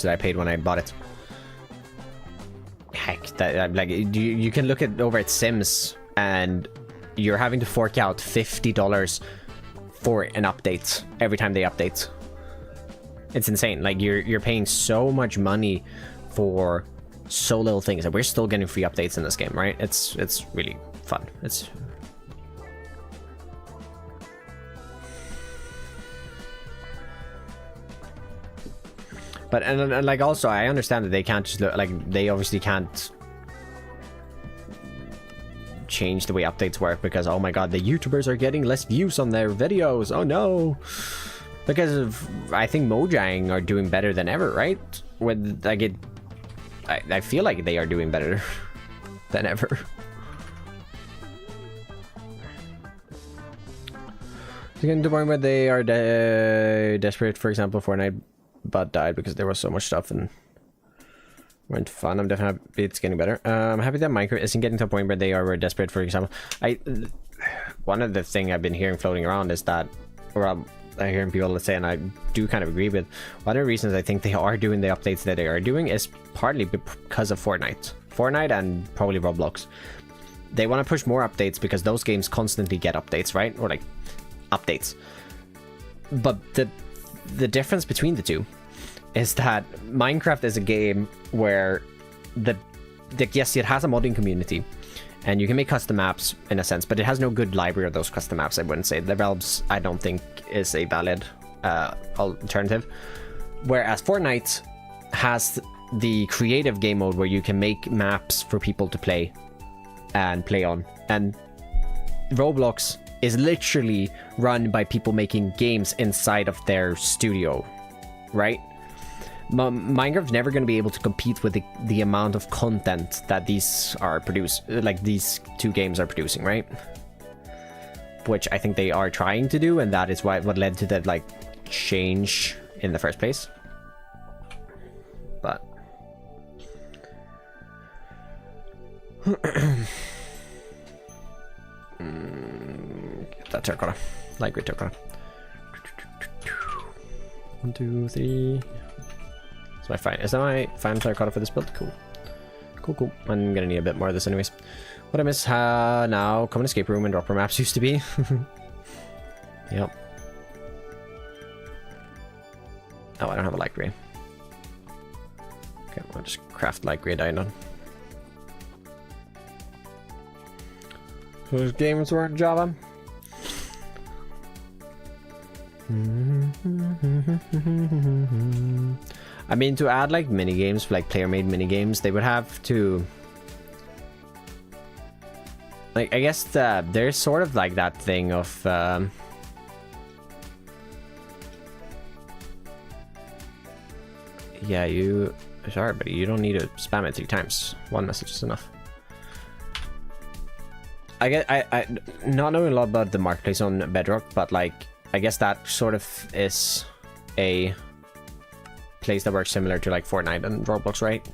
that I paid when I bought it. Heck, that, like, you can look at over at Sims, and you're having to fork out $50 for an update every time they update. It's insane. Like, you're paying so much money for so little things, and we're still getting free updates in this game, right? It's really fun. It's but and like, also I understand that they can't just look, like, they obviously can't change the way updates work because, oh my god, the YouTubers are getting less views on their videos. Oh no. Because of, I think Mojang are doing better than ever, right? With, like, I feel like they are doing better than ever. You get to the point where they are desperate. For example, Fortnite but died because there was so much stuff and weren't fun. I'm definitely happy it's getting better. I'm happy that Minecraft isn't getting to a point where they are desperate. For example, one of the thing I've been hearing floating around is that, or I'm hearing people say, and I do kind of agree with, one of the reasons I think they are doing the updates that they are doing is partly because of Fortnite and probably Roblox. They want to push more updates because those games constantly get updates, right? Or like updates. But the difference between the two is that Minecraft is a game where yes, it has a modding community and you can make custom maps in a sense, but it has no good library of those custom maps. I wouldn't say the Realms, I don't think, is a valid alternative. Whereas Fortnite has the creative game mode where you can make maps for people to play and play on, and Roblox is literally run by people making games inside of their studio, right? Minecraft's never going to be able to compete with the amount of content that these two games are producing, right? Which I think they are trying to do, and that is what led to that, like, change in the first place. But get that terracotta, light gray terracotta. 1, 2, 3. Is that my final terracotta for this build? Cool. I'm gonna need a bit more of this anyways. What I miss now, common escape room and dropper maps used to be. Yep. Oh, I don't have a light gray. Okay, I'll just craft light gray dye done. So this games work in Java. I mean, to add like mini games, like player-made mini games, they would have to, like, I guess there's sort of like that thing of yeah, sorry, buddy, you don't need to spam it 3 times. 1 message is enough. I not knowing a lot about the marketplace on Bedrock, but like, I guess that sort of is a place that works similar to like Fortnite and Roblox, right?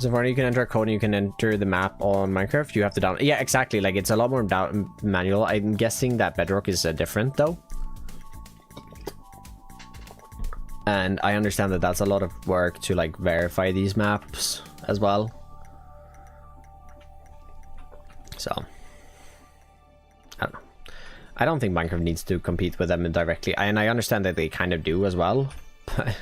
So far you can enter a code and you can enter the map on Minecraft. You have to download. Yeah, exactly. Like it's a lot more manual. I'm guessing that Bedrock is different though. And I understand that that's a lot of work to like verify these maps as well. So I don't know. I don't think Minecraft needs to compete with them directly. And I understand that they kind of do as well. But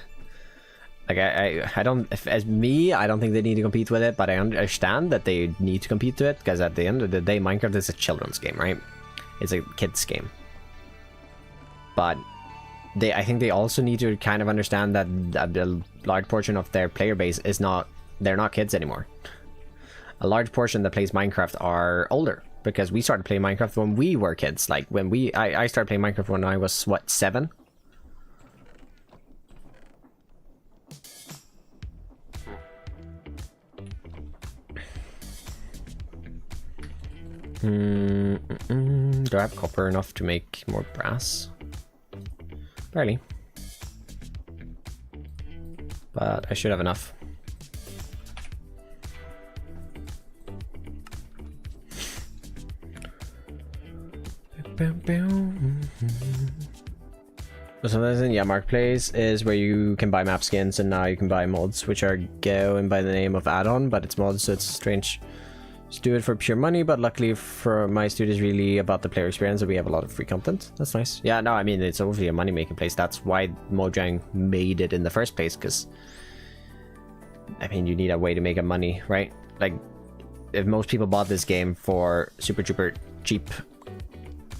like I don't, as me, I don't think they need to compete with it, but I understand that they need to compete to it, because at the end of the day, Minecraft is a children's game, right? It's a kid's game. But I think they also need to kind of understand that a large portion of their player base is not, they're not kids anymore. A large portion that plays Minecraft are older, because we started playing Minecraft when we were kids. Like when I started playing Minecraft when I was, what, 7? Do I have copper enough to make more brass? Barely. But I should have enough. So yeah, Marketplace is where you can buy map skins, and now you can buy mods, which are going by the name of add-on, but it's mods, so it's strange. Just do it for pure money, but luckily for my studio is really about the player experience, and we have a lot of free content. That's nice. Yeah, no, I mean, it's obviously a money-making place. That's why Mojang made it in the first place, because I mean, you need a way to make a money, right? Like, if most people bought this game for super cheap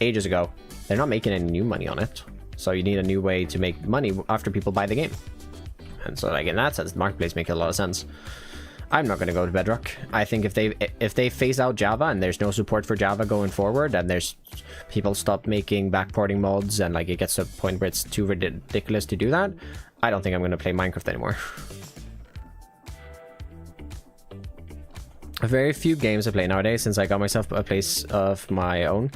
ages ago, they're not making any new money on it. So you need a new way to make money after people buy the game. And so, like, in that sense, the Marketplace makes a lot of sense. I'm not going to go to Bedrock. I think if they phase out Java and there's no support for Java going forward, and there's people stop making backporting mods, and like it gets to a point where it's too ridiculous to do that, I don't think I'm going to play Minecraft anymore. Very few games I play nowadays since I got myself a place of my own.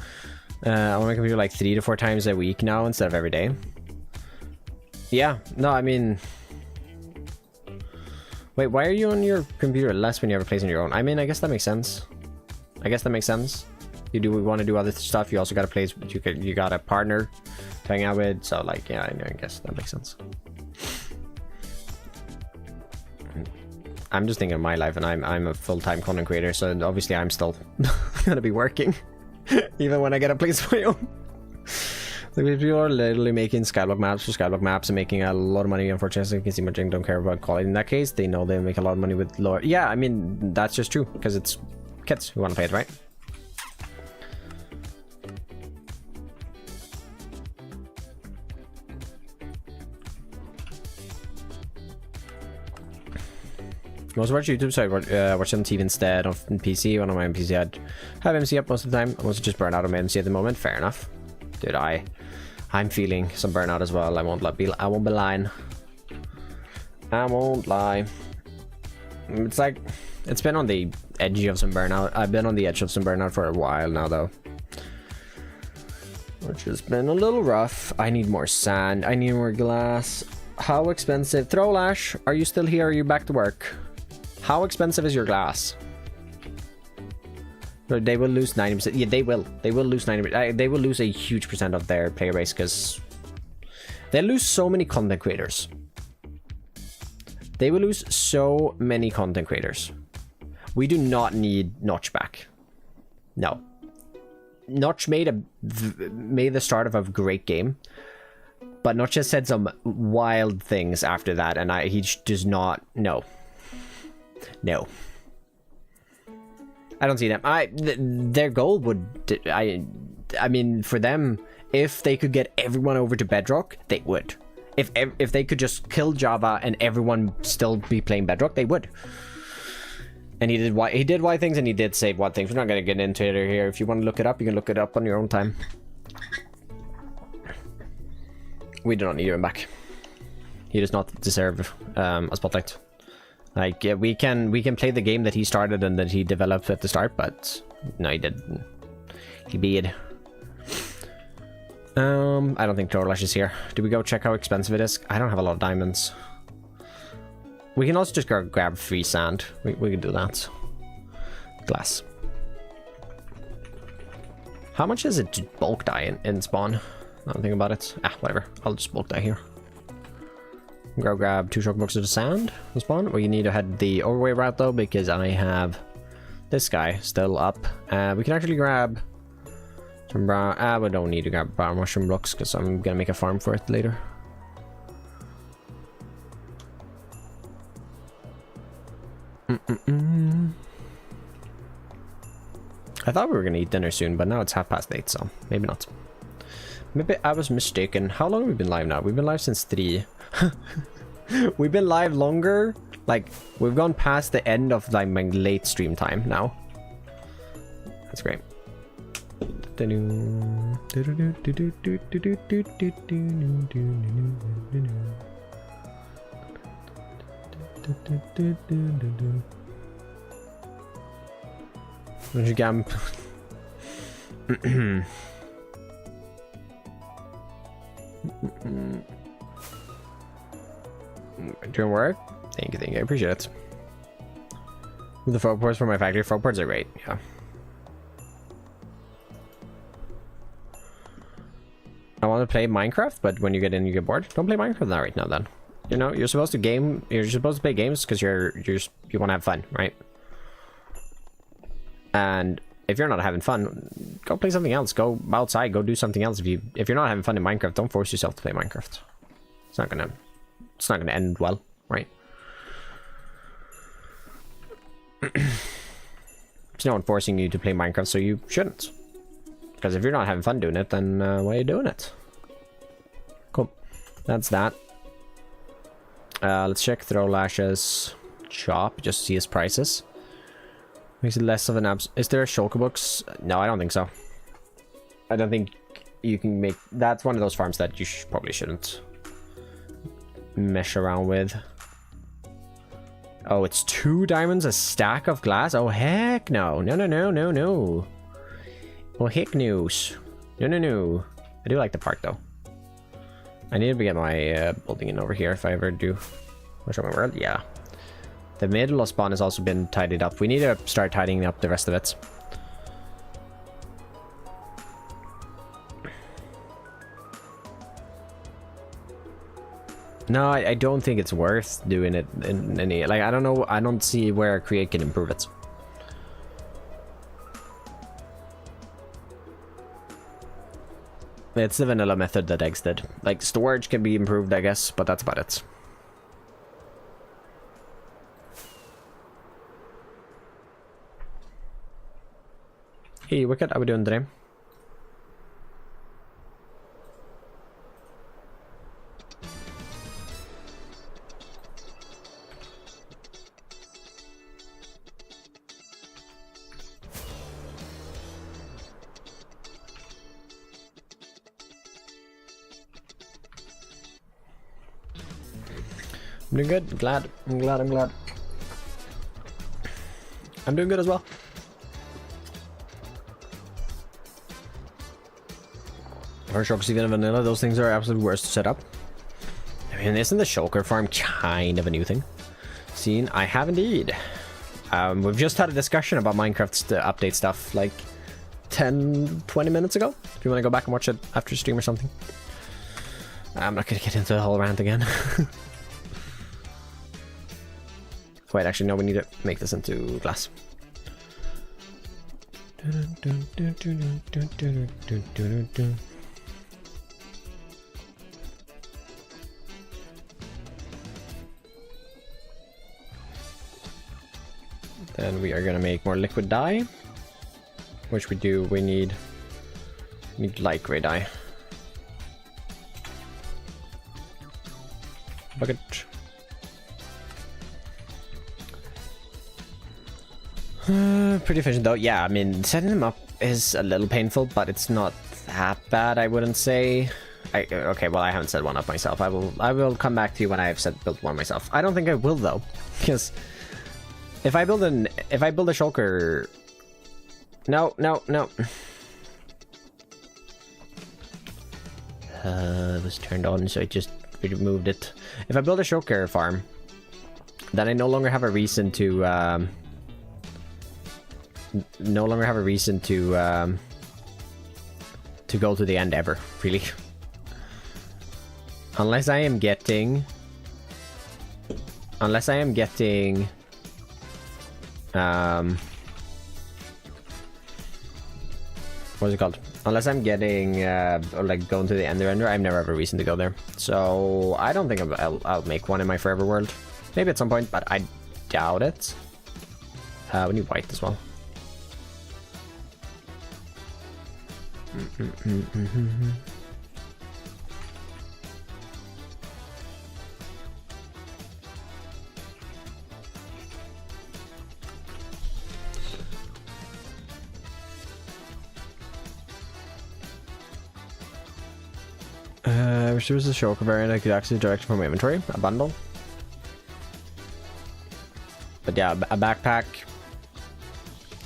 I'm on my computer like 3 to 4 times a week now instead of every day. Yeah, no, I mean... Wait, why are you on your computer less when you have a place on your own? I mean, I guess that makes sense. You want to do other stuff. You also got a place, you got a partner to hang out with. So, like, yeah, I guess that makes sense. I'm just thinking of my life, and I'm a full-time content creator, so obviously I'm still gonna be working, even when I get a place of my own. Like, if you are literally making Skyblock maps for Skyblock maps and making a lot of money, unfortunately, because Mojang don't care about quality in that case. They know they make a lot of money with lower... Yeah, I mean, that's just true, because it's kids who want to play it, right? Most of our YouTube, so I watch on TV instead of PC. When on my PC, I'd have MC up most of the time. I'm also just burnt out on my MC at the moment. Fair enough. Dude, I'm feeling some burnout as well. I won't be lying. I won't lie. It's like, it's been on the edge of some burnout. I've been on the edge of some burnout for a while now, though. Which has been a little rough. I need more sand. I need more glass. How expensive? Throwlash, are you still here? Are you back to work? How expensive is your glass? They will lose 90%. Yeah, they will. They will lose 90%. They will lose a huge percent of their player base because they lose so many content creators. They will lose so many content creators. We do not need Notch back. No. Notch made the start of a great game, but Notch has said some wild things after that, and he does not. No. I don't see them. Their goal would, I mean, for them, if they could get everyone over to Bedrock, they would. If they could just kill Java and everyone still be playing Bedrock, they would. And he did why things, and he did say what things. We're not going to get into it here. If you want to look it up, you can look it up on your own time. We do not need him back. He does not deserve a spotlight. Like, yeah, we can play the game that he started and that he developed at the start, but no, he didn't. He beat. I don't think Torlash is here. Do we go check how expensive it is? I don't have a lot of diamonds. We can also just go grab free sand. We can do that. Glass. How much is it to bulk dye in spawn? Now I'm thinking about it. Ah, whatever. I'll just bulk dye here. Go grab 2 shulker books of the sand in spawn. We need to head the overway route though, because I have this guy still up. We can actually grab some brown. We don't need to grab brown mushroom blocks because I'm gonna make a farm for it later. I thought we were gonna eat dinner soon, but now it's 8:30, so maybe not. Maybe I was mistaken. How long have we been live now? We've been live since 3. We've been live longer. Like, we've gone past the end of like my late stream time now. That's great. Don't you gamp? Doing work? Thank you, I appreciate it. The frog ports for my factory. Frog ports are great, yeah. I want to play Minecraft, but when you get in, you get bored. Don't play Minecraft now, right now, then. You know, you're supposed to game. You're supposed to play games because you want to have fun, right? And if you're not having fun, go play something else. Go outside. Go do something else. If you're not having fun in Minecraft, don't force yourself to play Minecraft. It's not gonna end well, right? There's no one forcing you to play Minecraft, so you shouldn't. Because if you're not having fun doing it, then why are you doing it? Cool. That's that. Let's check throw lashes shop just to see his prices. Makes it less of an abs. Is there a shulker books? No, I don't think so. I don't think you can make. That's one of those farms that you probably shouldn't mess around with. Oh, it's 2 diamonds a stack of glass. Oh heck no! No. Oh heck no's. No. I do like the park though. I need to get my building in over here if I ever do. Where's my world? Yeah. The middle of spawn has also been tidied up. We need to start tidying up the rest of it. No, I don't think it's worth doing it in any. Like, I don't know. I don't see where Create can improve it. It's the vanilla method that Eggs did. Like, storage can be improved, I guess, but that's about it. Hey, Wicked, how we doing today? I'm doing good. I'm glad. I'm glad. I'm doing good as well. Or shulkers even vanilla, those things are absolutely worst to set up. I mean, isn't the shulker farm kind of a new thing? Seen? I have indeed. We've just had a discussion about Minecraft's update stuff like 10-20 minutes ago. If you want to go back and watch it after stream or something. I'm not going to get into the whole rant again. Wait, actually, no, we need to make this into glass. Then we are gonna make more liquid dye, which we do. We need light gray dye. Bucket. Pretty efficient though. Yeah, I mean, setting them up is a little painful, but it's not that bad, I wouldn't say. Okay, well, I haven't set one up myself. I will come back to you when I have built one myself. I don't think I will though, because if I build a shulker, no. It was turned on, so I just removed it. If I build a shulker farm, then I no longer have a reason to go to the end ever, really. Unless I am getting what's it called? Unless I'm getting like going to the ender, I've never have a reason to go there. So I don't think I'll make one in my forever world. Maybe at some point, but I doubt it. We need white as well. I wish there was a shulker variant I could actually direct from my inventory, a bundle. But yeah, a backpack.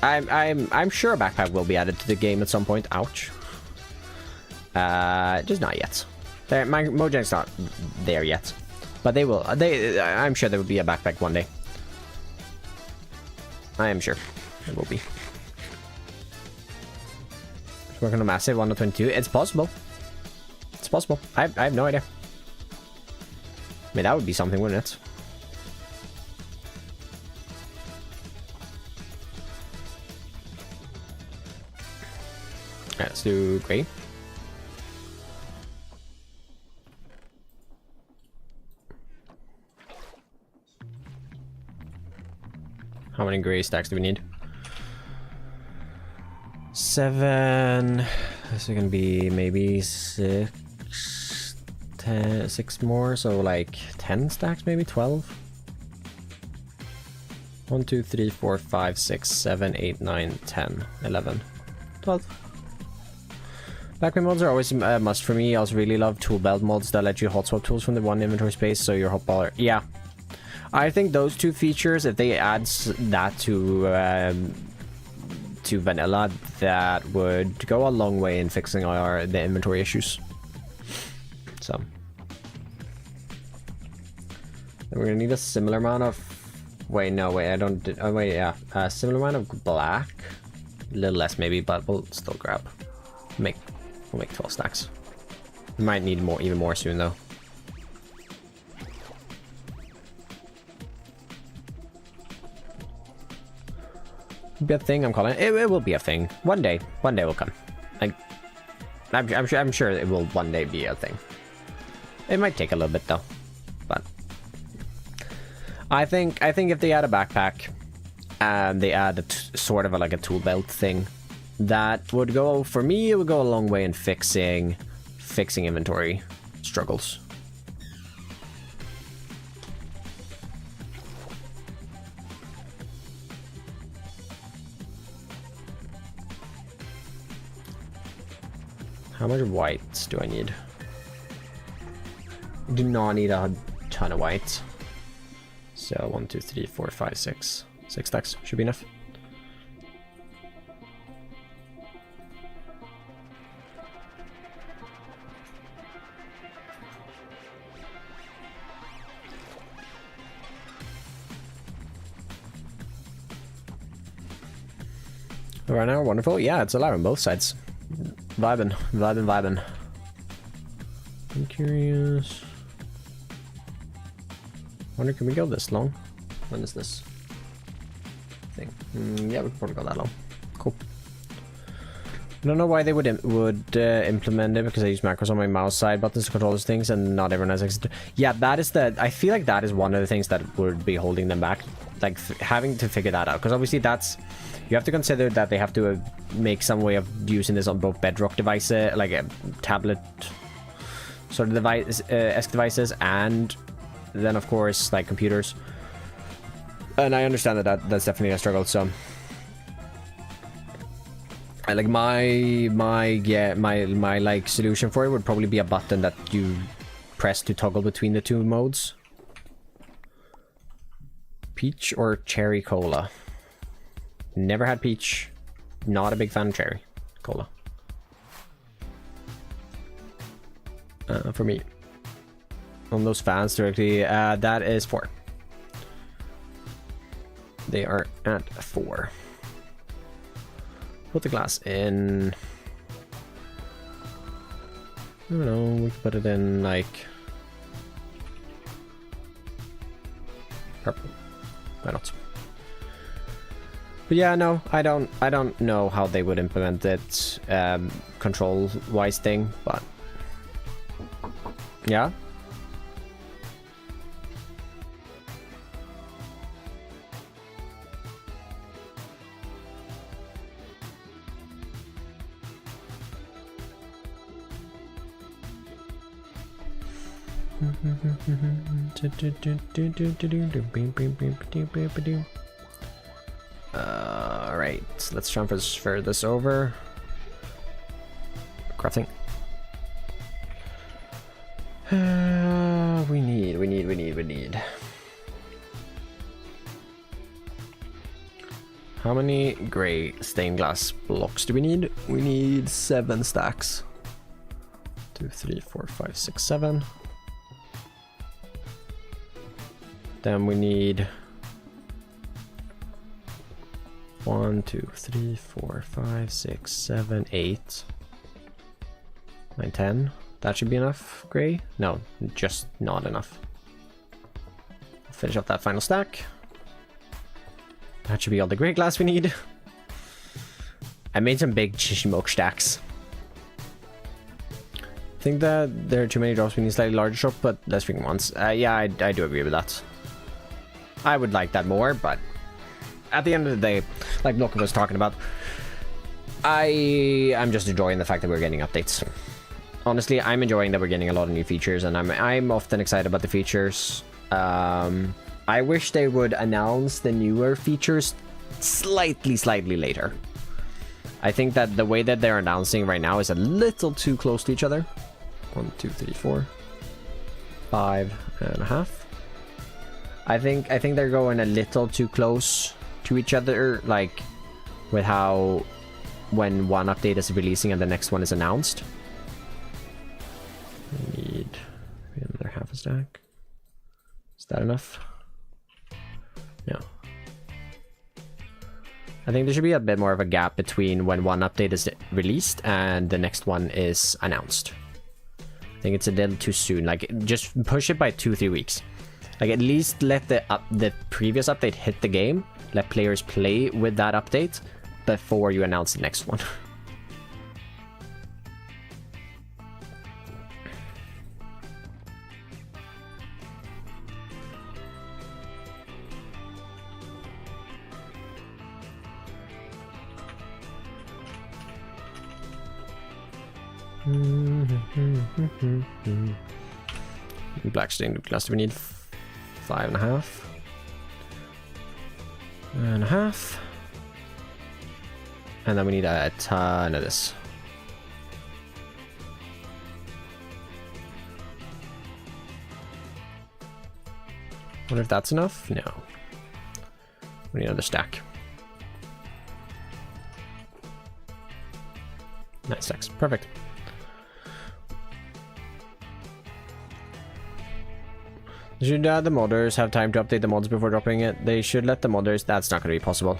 I'm sure a backpack will be added to the game at some point. Ouch. Just not yet. My Mojang's not there yet, but they will. I'm sure there will be a backpack one day. I am sure there will be. Working on a massive 122. It's possible. It's possible. I have no idea. I mean, that would be something, wouldn't it? Alright, let's do gray. How many gray stacks do we need? 7. This is gonna be maybe 6 more, so like 10 stacks, maybe 12. 1 2 3 4 5 6 7 8 9 10 11 12. Backpack mods are always a must for me. I also really love tool belt mods that let you hot swap tools from the one inventory space, so your hotballer. Yeah, I think those two features, if they add that to vanilla, that would go a long way in fixing the inventory issues. So we're gonna need a similar amount of I don't. Oh wait, yeah, a similar amount of black, a little less maybe, but we'll still grab. We'll make 12 stacks. We might need more, even more soon though. Be a thing, I'm calling it. It will be a thing. One day will come. Like, I'm sure it will one day be a thing. It might take a little bit though, but I think if they add a backpack and they add sort of like a tool belt thing, that would go, for me, it would go a long way in fixing inventory struggles. How much whites do I need? I do not need a ton of white. So 1 2 3 4 5 6 stacks should be enough. Right now, wonderful. Yeah, it's alive on both sides. Vibing. I'm curious. Wonder, can we go this long? When is this thing? Yeah, we can probably go that long. Cool. I don't know why they would implement it, because I use macros on my mouse side buttons to control those things, and not everyone has access to. Yeah, that is I feel like that is one of the things that would be holding them back, like having to figure that out, because obviously you have to consider that they have to make some way of using this on both Bedrock devices, like a tablet sort of device, devices, and then of course like computers. And I understand that's definitely a struggle. So, like my like solution for it would probably be a button that you press to toggle between the two modes. Peach or cherry cola? Never had peach. Not a big fan of cherry cola. For me. On those fans directly, that is 4. They are at 4. Put the glass in. I don't know, we can put it in like purple. Why not? But yeah, no, I don't know how they would implement it control-wise thing, but yeah. Alright, let's transfer this over. Crafting. We need. How many gray stained glass blocks do we need? We need 7 stacks. 2, 3, 4, 5, 6, 7. Then we need 1, 2, 3, 4, 5, 6, 7, 8, 9, 10. That should be enough gray. No, just not enough. Finish up that final stack. That should be all the gray glass we need. I made some big smokestacks. stacks. I think that there are too many drops. We need slightly larger drop, but less freaking ones. Yeah, I do agree with that. I would like that more, but at the end of the day, like Loki was talking about, I'm just enjoying the fact that we're getting updates. Honestly, I'm enjoying that we're getting a lot of new features, and I'm often excited about the features. I wish they would announce the newer features slightly later. I think that the way that they're announcing right now is a little too close to each other. 1, 2, 3, 4, 5.5. I think they're going a little too close to each other, like with how when one update is releasing and the next one is announced. We need another half a stack. Is that enough? No. I think there should be a bit more of a gap between when one update is released and the next one is announced. I think it's a little too soon. Like, just push it by 2-3 weeks. Like, at least let the previous update hit the game. Let players play with that update before you announce the next one. Black stained glass, we need 5.5. 1.5. And then we need a ton of this. Wonder if that's enough? No. We need another stack. Nice stacks. Perfect. Should the modders have time to update the mods before dropping it? They should let the modders. That's not going to be possible.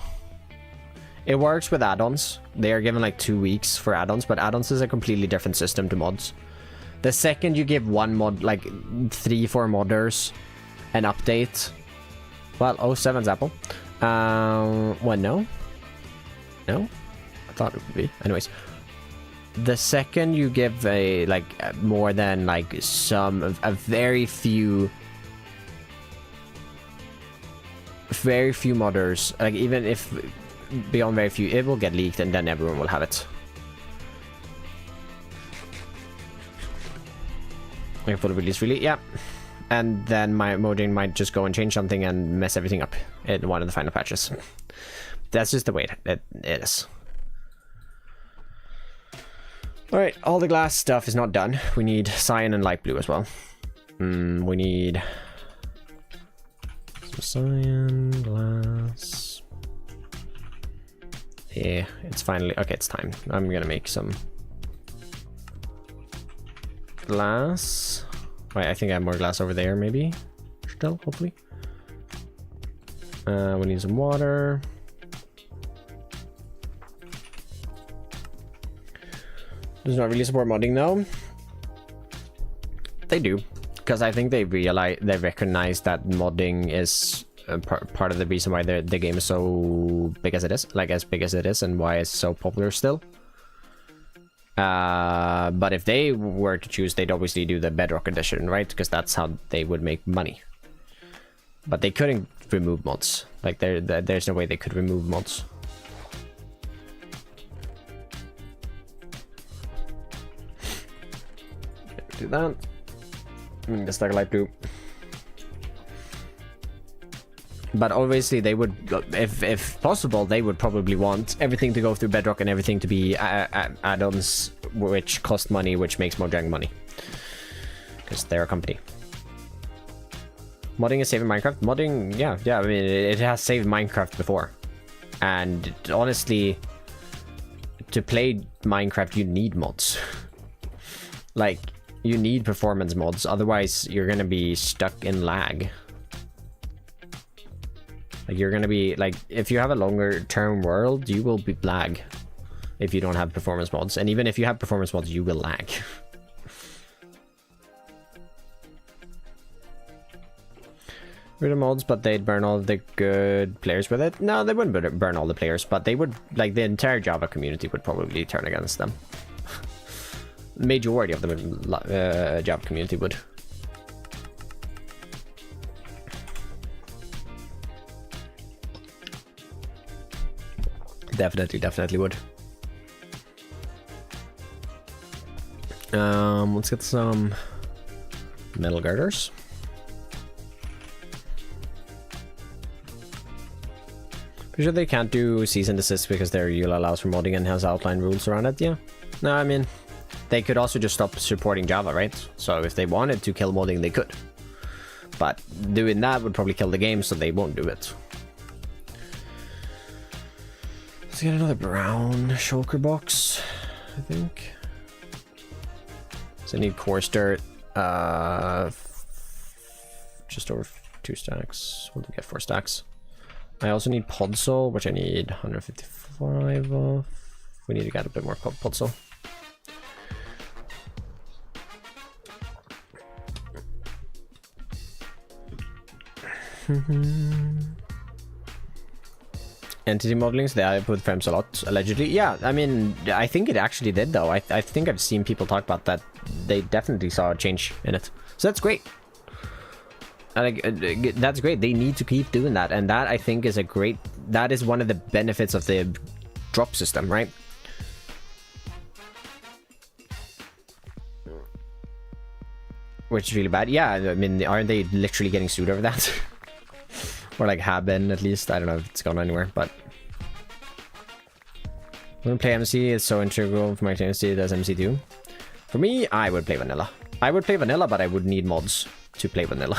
It works with add-ons. They are given like 2 weeks for add-ons, but add-ons is a completely different system to mods. The second you give one mod, like 3-4 modders, an update. Well, 07's Apple. What? No. I thought it would be. Anyways. The second you give a more than like a very few modders, like even if beyond very few, it will get leaked and then everyone will have it. Like for the release, really, yeah. And then my Mojang might just go and change something and mess everything up in one of the final patches. That's just the way it is. Alright, all the glass stuff is not done. We need cyan and light blue as well. We need some cyan, glass. Yeah, it's finally... Okay, it's time. I'm gonna make some glass. Wait, I think I have more glass over there, maybe? Still, hopefully. We need some water. Does not really support modding now. They do, because I think they recognize that modding is part of the reason why the game is so big as it is, like as big as it is, and why it's so popular still. But if they were to choose, they'd obviously do the Bedrock edition, right? Because that's how they would make money. But they couldn't remove mods. Like there's no way they could remove mods. Do that. The stack light blue. But obviously they would, if possible, they would probably want everything to go through Bedrock and everything to be add-ons which cost money, which makes Mojang money. Because they're a company. Modding is saving Minecraft? Modding, yeah, I mean, it has saved Minecraft before. And honestly, to play Minecraft, you need mods. Like, you need performance mods, otherwise you're gonna be stuck in lag. Like, you're gonna be, like, if you have a longer term world, you will be lag if you don't have performance mods. And even if you have performance mods, you will lag. Rid of mods, but they'd burn all the good players with it. No, they wouldn't burn all the players, but they would, like, the entire Java community would probably turn against them. Majority of the Java community would. Definitely would. Let's get some metal girders. Pretty sure they can't do cease and desist because their EUL allows for modding and has outline rules around it. Yeah. No, I mean, they could also just stop supporting Java, right? So if they wanted to kill modding, they could. But doing that would probably kill the game, so they won't do it. Let's get another brown shulker box, I think. So I need coarse dirt. Just over 2 stacks. What do we get? 4 stacks. I also need podzol, which I need 155 of. We need to get a bit more podzol. Entity modelings, they output frames a lot, allegedly. Yeah, I mean, I think it actually did, though. I think I've seen people talk about that. They definitely saw a change in it. So that's great. That's great. They need to keep doing that. And that, I think, is a great... That is one of the benefits of the drop system, right? Which is really bad. Yeah, I mean, aren't they literally getting sued over that? Or like have been, at least. I don't know if it's gone anywhere, but... When I play MC, it's so integral for my tendency as MC2. For me, I would play vanilla. I would play vanilla, but I would need mods to play vanilla.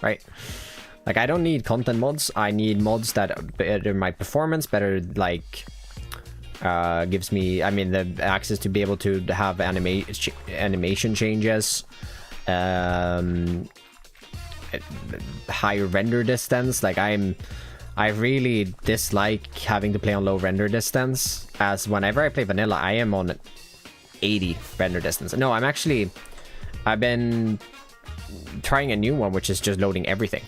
Right? Like, I don't need content mods. I need mods that better my performance, better, like... gives me, I mean, the access to be able to have animation changes. Higher render distance. Like, I really dislike having to play on low render distance, as whenever I play vanilla I am on 80 render distance. No, I've been trying a new one, which is just loading everything.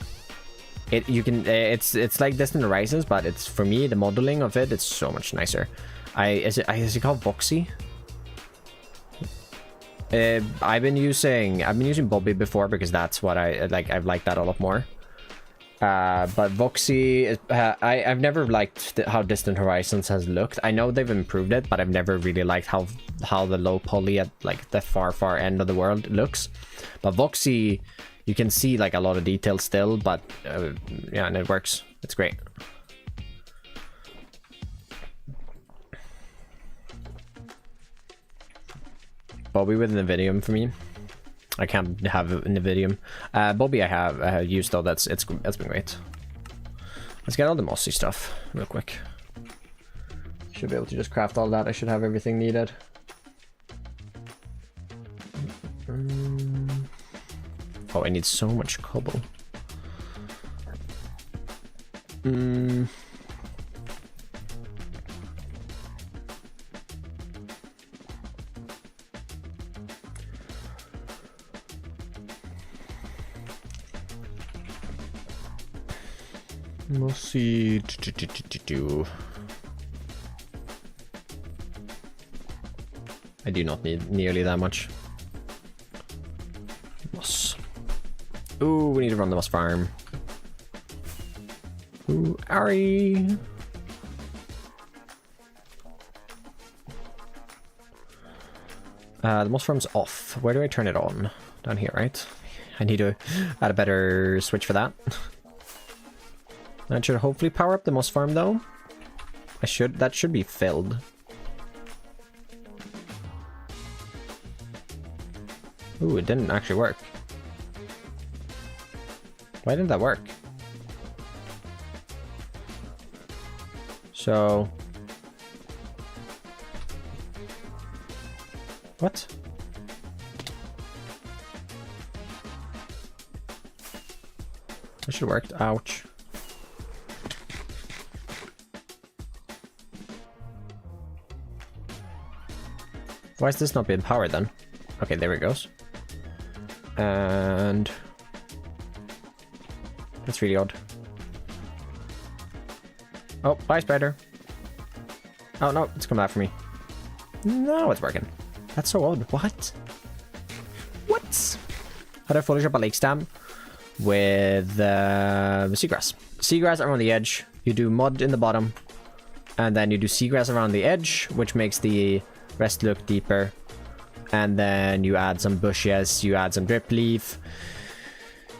It's like Distant Horizons, but it's, for me, the modeling of it, it's so much nicer. Is it called Voxy? I've been using Bobby before because that's what I've liked that a lot more. But Voxy is, I've never liked how Distant Horizons has looked. I know they've improved it, but I've never really liked how the low poly at like the far end of the world looks. But Voxy, you can see like a lot of detail still, but yeah, and it works. It's great. Bobby with Nvidium for me. I can't have Nvidium. Bobby I have used though. It's been great. Let's get all the mossy stuff real quick. Should be able to just craft all that. I should have everything needed. Oh, I need so much cobble. We'll see. I do not need nearly that much. Moss. Ooh, we need to run the moss farm. Ooh, Ari. The moss farm's off. Where do I turn it on? Down here, right? I need to add a better switch for that. That should hopefully power up the moss farm though. That should be filled. Ooh, it didn't actually work. Why didn't that work? So... What? That should have worked. Ouch. Why is this not being powered then? Okay, there it goes. And... That's really odd. Oh, bye, spider. Oh, no, it's coming after me. No, it's working. That's so odd. What? What? How do I Photoshop a lake stem with seagrass? Seagrass around the edge. You do mud in the bottom. And then you do seagrass around the edge, which makes the rest look deeper. And then you add some bushes, you add some drip leaf,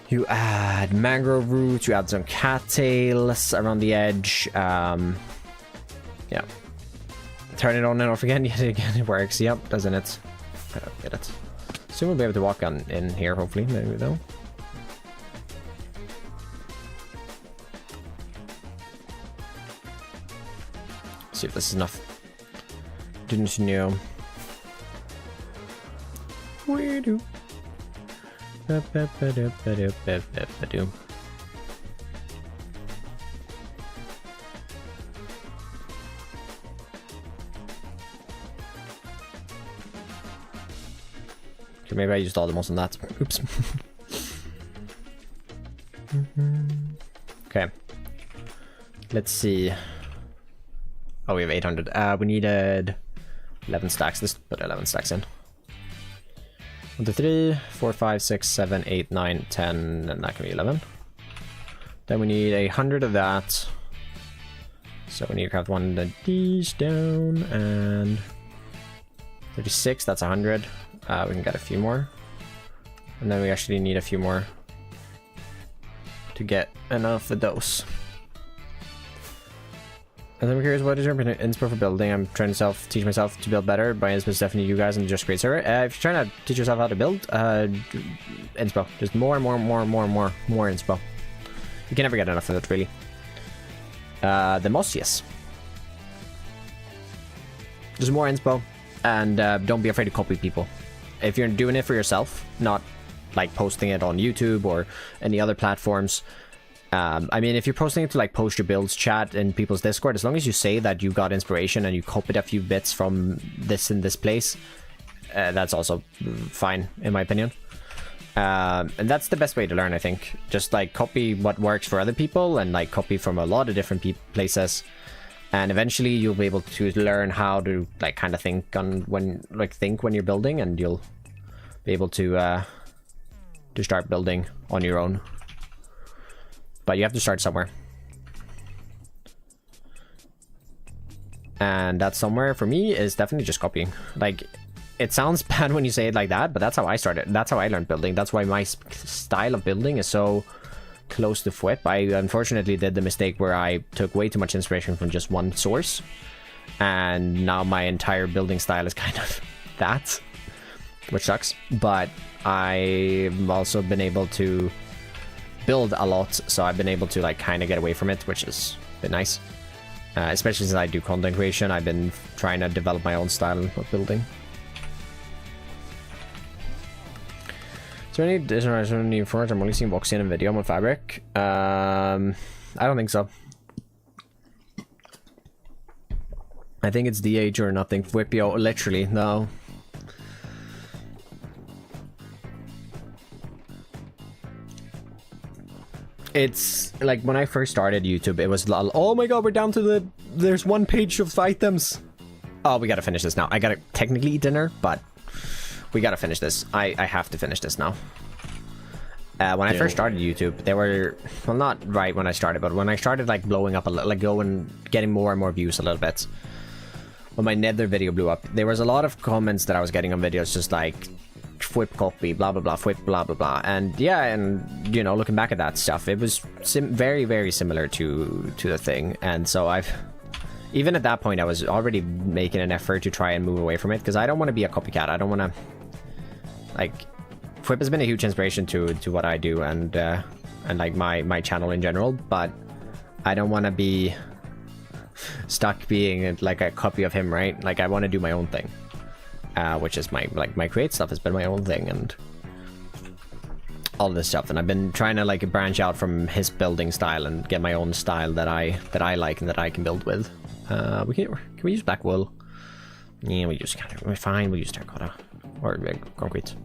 you add mangrove roots, you add some cattails around the edge. Yeah. Turn it on and off again, yet again it works. Yep, doesn't it? I don't get it. Soon we'll be able to walk on in here, hopefully, maybe though. See if this is enough. Didn't you know? Where do? Okay, maybe I used all the most on that. Oops. Okay. Let's see. Oh, we have 800. We needed 11 stacks. Let's put 11 stacks in. 1, 2, 3, 4, 5, 6, 7, 8, 9, 10, and that can be 11. Then we need 100 of that. So we need to craft one of these down, and 36, that's 100. We can get a few more. And then we actually need a few more to get enough of those. And then we're curious, what is your inspo for building? I'm trying to teach myself to build better. By inspo is definitely you guys and just great server. If you're trying to teach yourself how to build, inspo. Just more inspo. You can never get enough of it, really. The most, yes. Just more inspo, and don't be afraid to copy people. If you're doing it for yourself, not like posting it on YouTube or any other platforms. I mean, if you're posting it to like post your builds chat in people's Discord, as long as you say that you got inspiration and you copied a few bits from this and this place, that's also fine, in my opinion. And that's the best way to learn, I think. Just like copy what works for other people and like copy from a lot of different places. And eventually you'll be able to learn how to like kind of think when you're building, and you'll be able to start building on your own. But you have to start somewhere. And that somewhere for me is definitely just copying. Like, it sounds bad when you say it like that, but that's how I started. That's how I learned building. That's why my style of building is so close to FWIP. I unfortunately did the mistake where I took way too much inspiration from just one source. And now my entire building style is kind of that, which sucks. But I've also been able to build a lot, so I've been able to like kind of get away from it, which is a bit nice. Especially since I do content creation, I've been trying to develop my own style of building. So any additional need for it? I'm only seeing Voxian and video on Fabric. I don't think so. I think it's DH or nothing. Whippio, literally, no. It's like when I first started YouTube, it was oh my god, we're down to there's one page of items. Oh, we gotta finish this now. I gotta technically eat dinner, but we gotta finish this. I have to finish this now. When I first started YouTube, they were, well, not right when I started, but when I started like blowing up a little, like getting more and more views a little bit. When my Nether video blew up, there was a lot of comments that I was getting on videos just like, whip copy, blah blah blah, whip blah blah blah, and yeah, and you know, looking back at that stuff, it was very very similar to the thing, and so even at that point I was already making an effort to try and move away from it, because I don't want to be a copycat. I don't want to, like, Whip has been a huge inspiration to what I do and like my channel in general, but I don't want to be stuck being like a copy of him, right? Like, I want to do my own thing. Which is my create stuff has been my own thing and all this stuff, and I've been trying to like branch out from his building style and get my own style that I like and that I can build with. Can we use black wool? Yeah, we use we're fine. We'll use terracotta or concrete.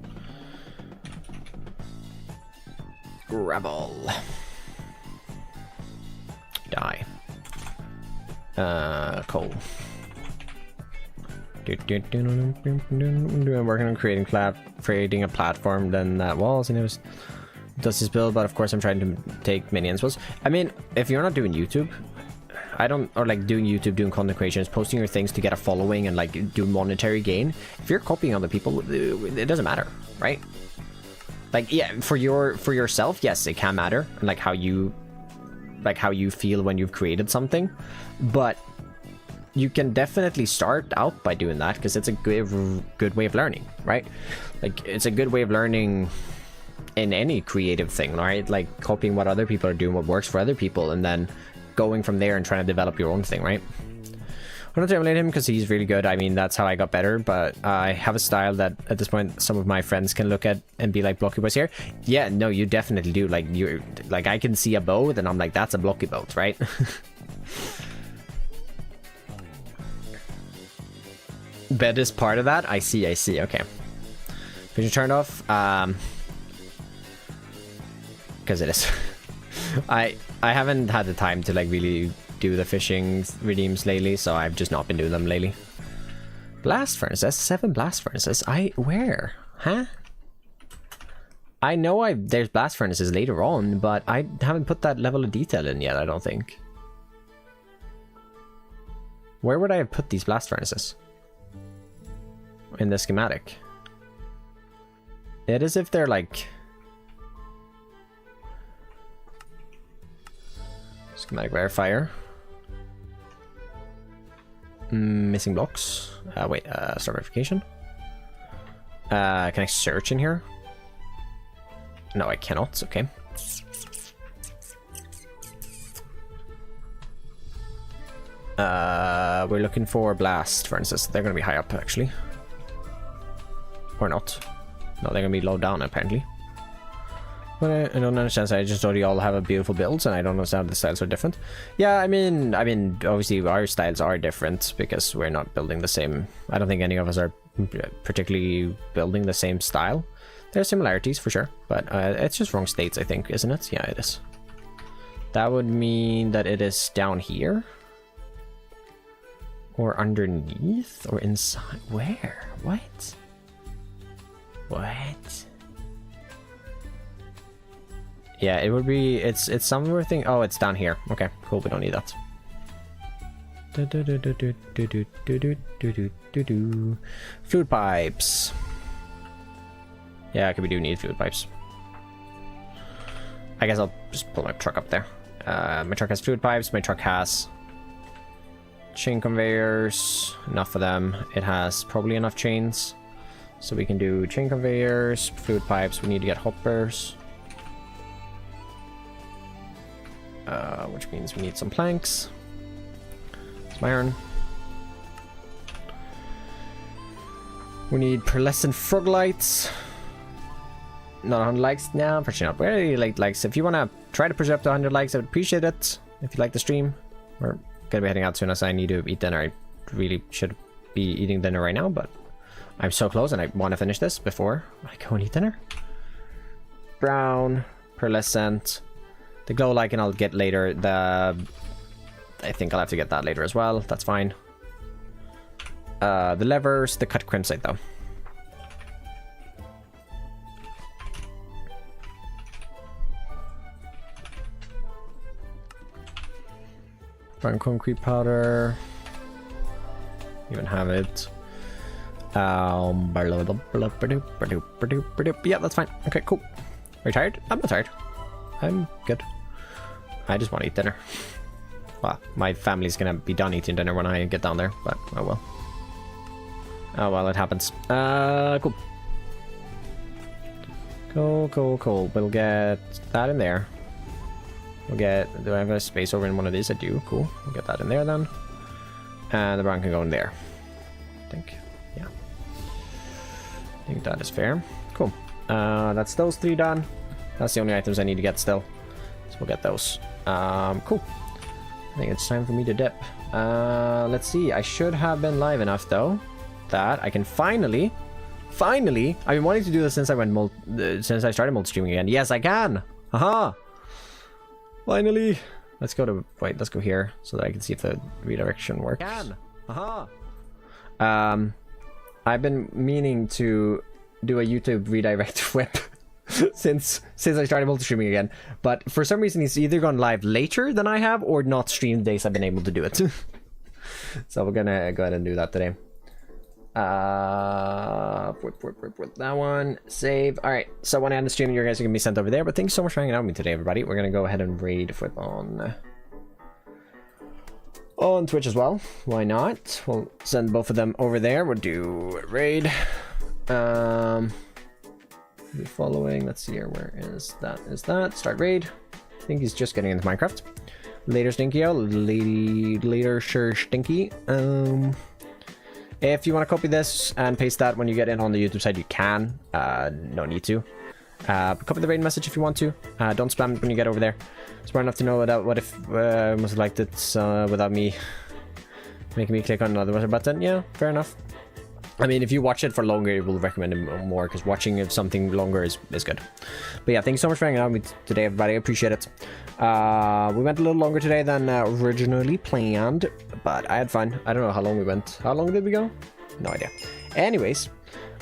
Gravel. Die. Coal. I'm working on creating a platform, then that walls, and it was does this build, but of course I'm trying to take many inspos. I mean, if you're not doing YouTube, or like doing YouTube, doing content creations, posting your things to get a following and like do monetary gain, if you're copying other people, it doesn't matter, right? Like, yeah, for yourself, yes, it can matter, and like how you feel when you've created something, but you can definitely start out by doing that, because it's a good way of learning, right? Like, it's a good way of learning in any creative thing, right? Like copying what other people are doing, what works for other people, and then going from there and trying to develop your own thing, right? I'm not to emulate him because he's really good. I mean, that's how I got better, but I have a style that at this point some of my friends can look at and be like, blocky boys here. Yeah, no, you definitely do. Like, I can see a bow, then I'm like, that's a blocky boat, right? Bed is part of that. I see. Okay. Vision turned off. Because it is. I haven't had the time to like really do the fishing redeems lately, so I've just not been doing them lately. Blast furnaces, 7 blast furnaces. Where? Huh? I know there's blast furnaces later on, but I haven't put that level of detail in yet, I don't think. Where would I have put these blast furnaces? In the schematic. It is if they're like schematic verifier. Missing blocks. Wait, start verification. Can I search in here? No, I cannot. Okay. We're looking for blast furnaces. They're gonna be high up, actually. Or not. No, they're gonna be low down, apparently. But I don't understand. I just thought you all have a beautiful builds, and I don't understand the styles are different. Yeah, I mean, obviously our styles are different because we're not building the same. I don't think any of us are particularly building the same style. There are similarities for sure, but it's just wrong states, I think, isn't it? Yeah, it is. That would mean that it is down here, or underneath, or inside. Where? What? What? Yeah, it would be. It's somewhere. Oh, it's down here. Okay, cool. We don't need that. Fluid pipes. Yeah, we do need fluid pipes. I guess I'll just pull my truck up there. My truck has fluid pipes. My truck has chain conveyors. Enough of them. It has probably enough chains, so we can do chain conveyors, fluid pipes. We need to get hoppers. Which means we need some planks, some iron. We need pearlescent frog lights. Not 100 likes now, unfortunately not. Very late likes. If you want to try to push it up to 100 likes, I would appreciate it. If you like the stream, we're gonna be heading out soon as I need to eat dinner. I really should be eating dinner right now, but I'm so close and I want to finish this before I go and eat dinner. Brown, pearlescent, the glow lichen I'll get later. I think I'll have to get that later as well. That's fine. The levers, the cut crimsite though. Brown concrete powder. Even have it. Yeah, that's fine. Okay, cool. Are you tired? I'm not tired. I'm good. I just want to eat dinner. Well, my family's gonna be done eating dinner when I get down there, but oh well. Oh well, it happens. Cool. Cool. We'll get that in there. We'll get... Do I have a space over in one of these? I do. Cool. We'll get that in there then. And the brown can go in there. I think. Yeah. I think that is fair. Cool. That's those 3 done. That's the only items I need to get still. So we'll get those. Cool. I think it's time for me to dip. Let's see. I should have been live enough though that I can finally, I've been wanting to do this since I started multi-streaming again. Yes, I can. Haha. Finally. Let's go here so that I can see if the redirection works. Haha. I've been meaning to do a YouTube redirect whip since I started multi-streaming again, but for some reason it's either gone live later than I have or not streamed days I've been able to do it. So we're gonna go ahead and do that today. That one, save. All right, so when I end the stream, you guys are gonna be sent over there, but thanks so much for hanging out with me today, everybody. We're gonna go ahead and raid flip on Twitch as well. Why not? We'll send both of them over there. We'll do raid. Be following. Let's see here. Where is that? Is that start raid? I think he's just getting into Minecraft. Later, Stinkyo. Later, sure, Stinky. If you want to copy this and paste that when you get in on the YouTube side, you can. No need to. Copy the raid message if you want to. Don't spam it when you get over there. Smart enough to know what if I must have liked it without me making me click on another button. Yeah, fair enough. I mean, if you watch it for longer, it will recommend it more because watching of something longer is good. But yeah, thank you so much for hanging out with me today, everybody. I appreciate it. We went a little longer today than originally planned, but I had fun. I don't know how long we went. How long did we go? No idea. Anyways,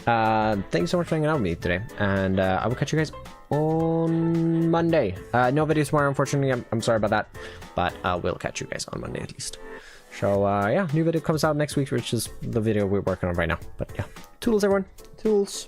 thank you so much for hanging out with me today, and I will catch you guys on Monday. No video tomorrow, unfortunately. I'm sorry about that, but I will catch you guys on Monday at least. So yeah, new video comes out next week, which is the video we're working on right now. But yeah, tools, everyone. Tools.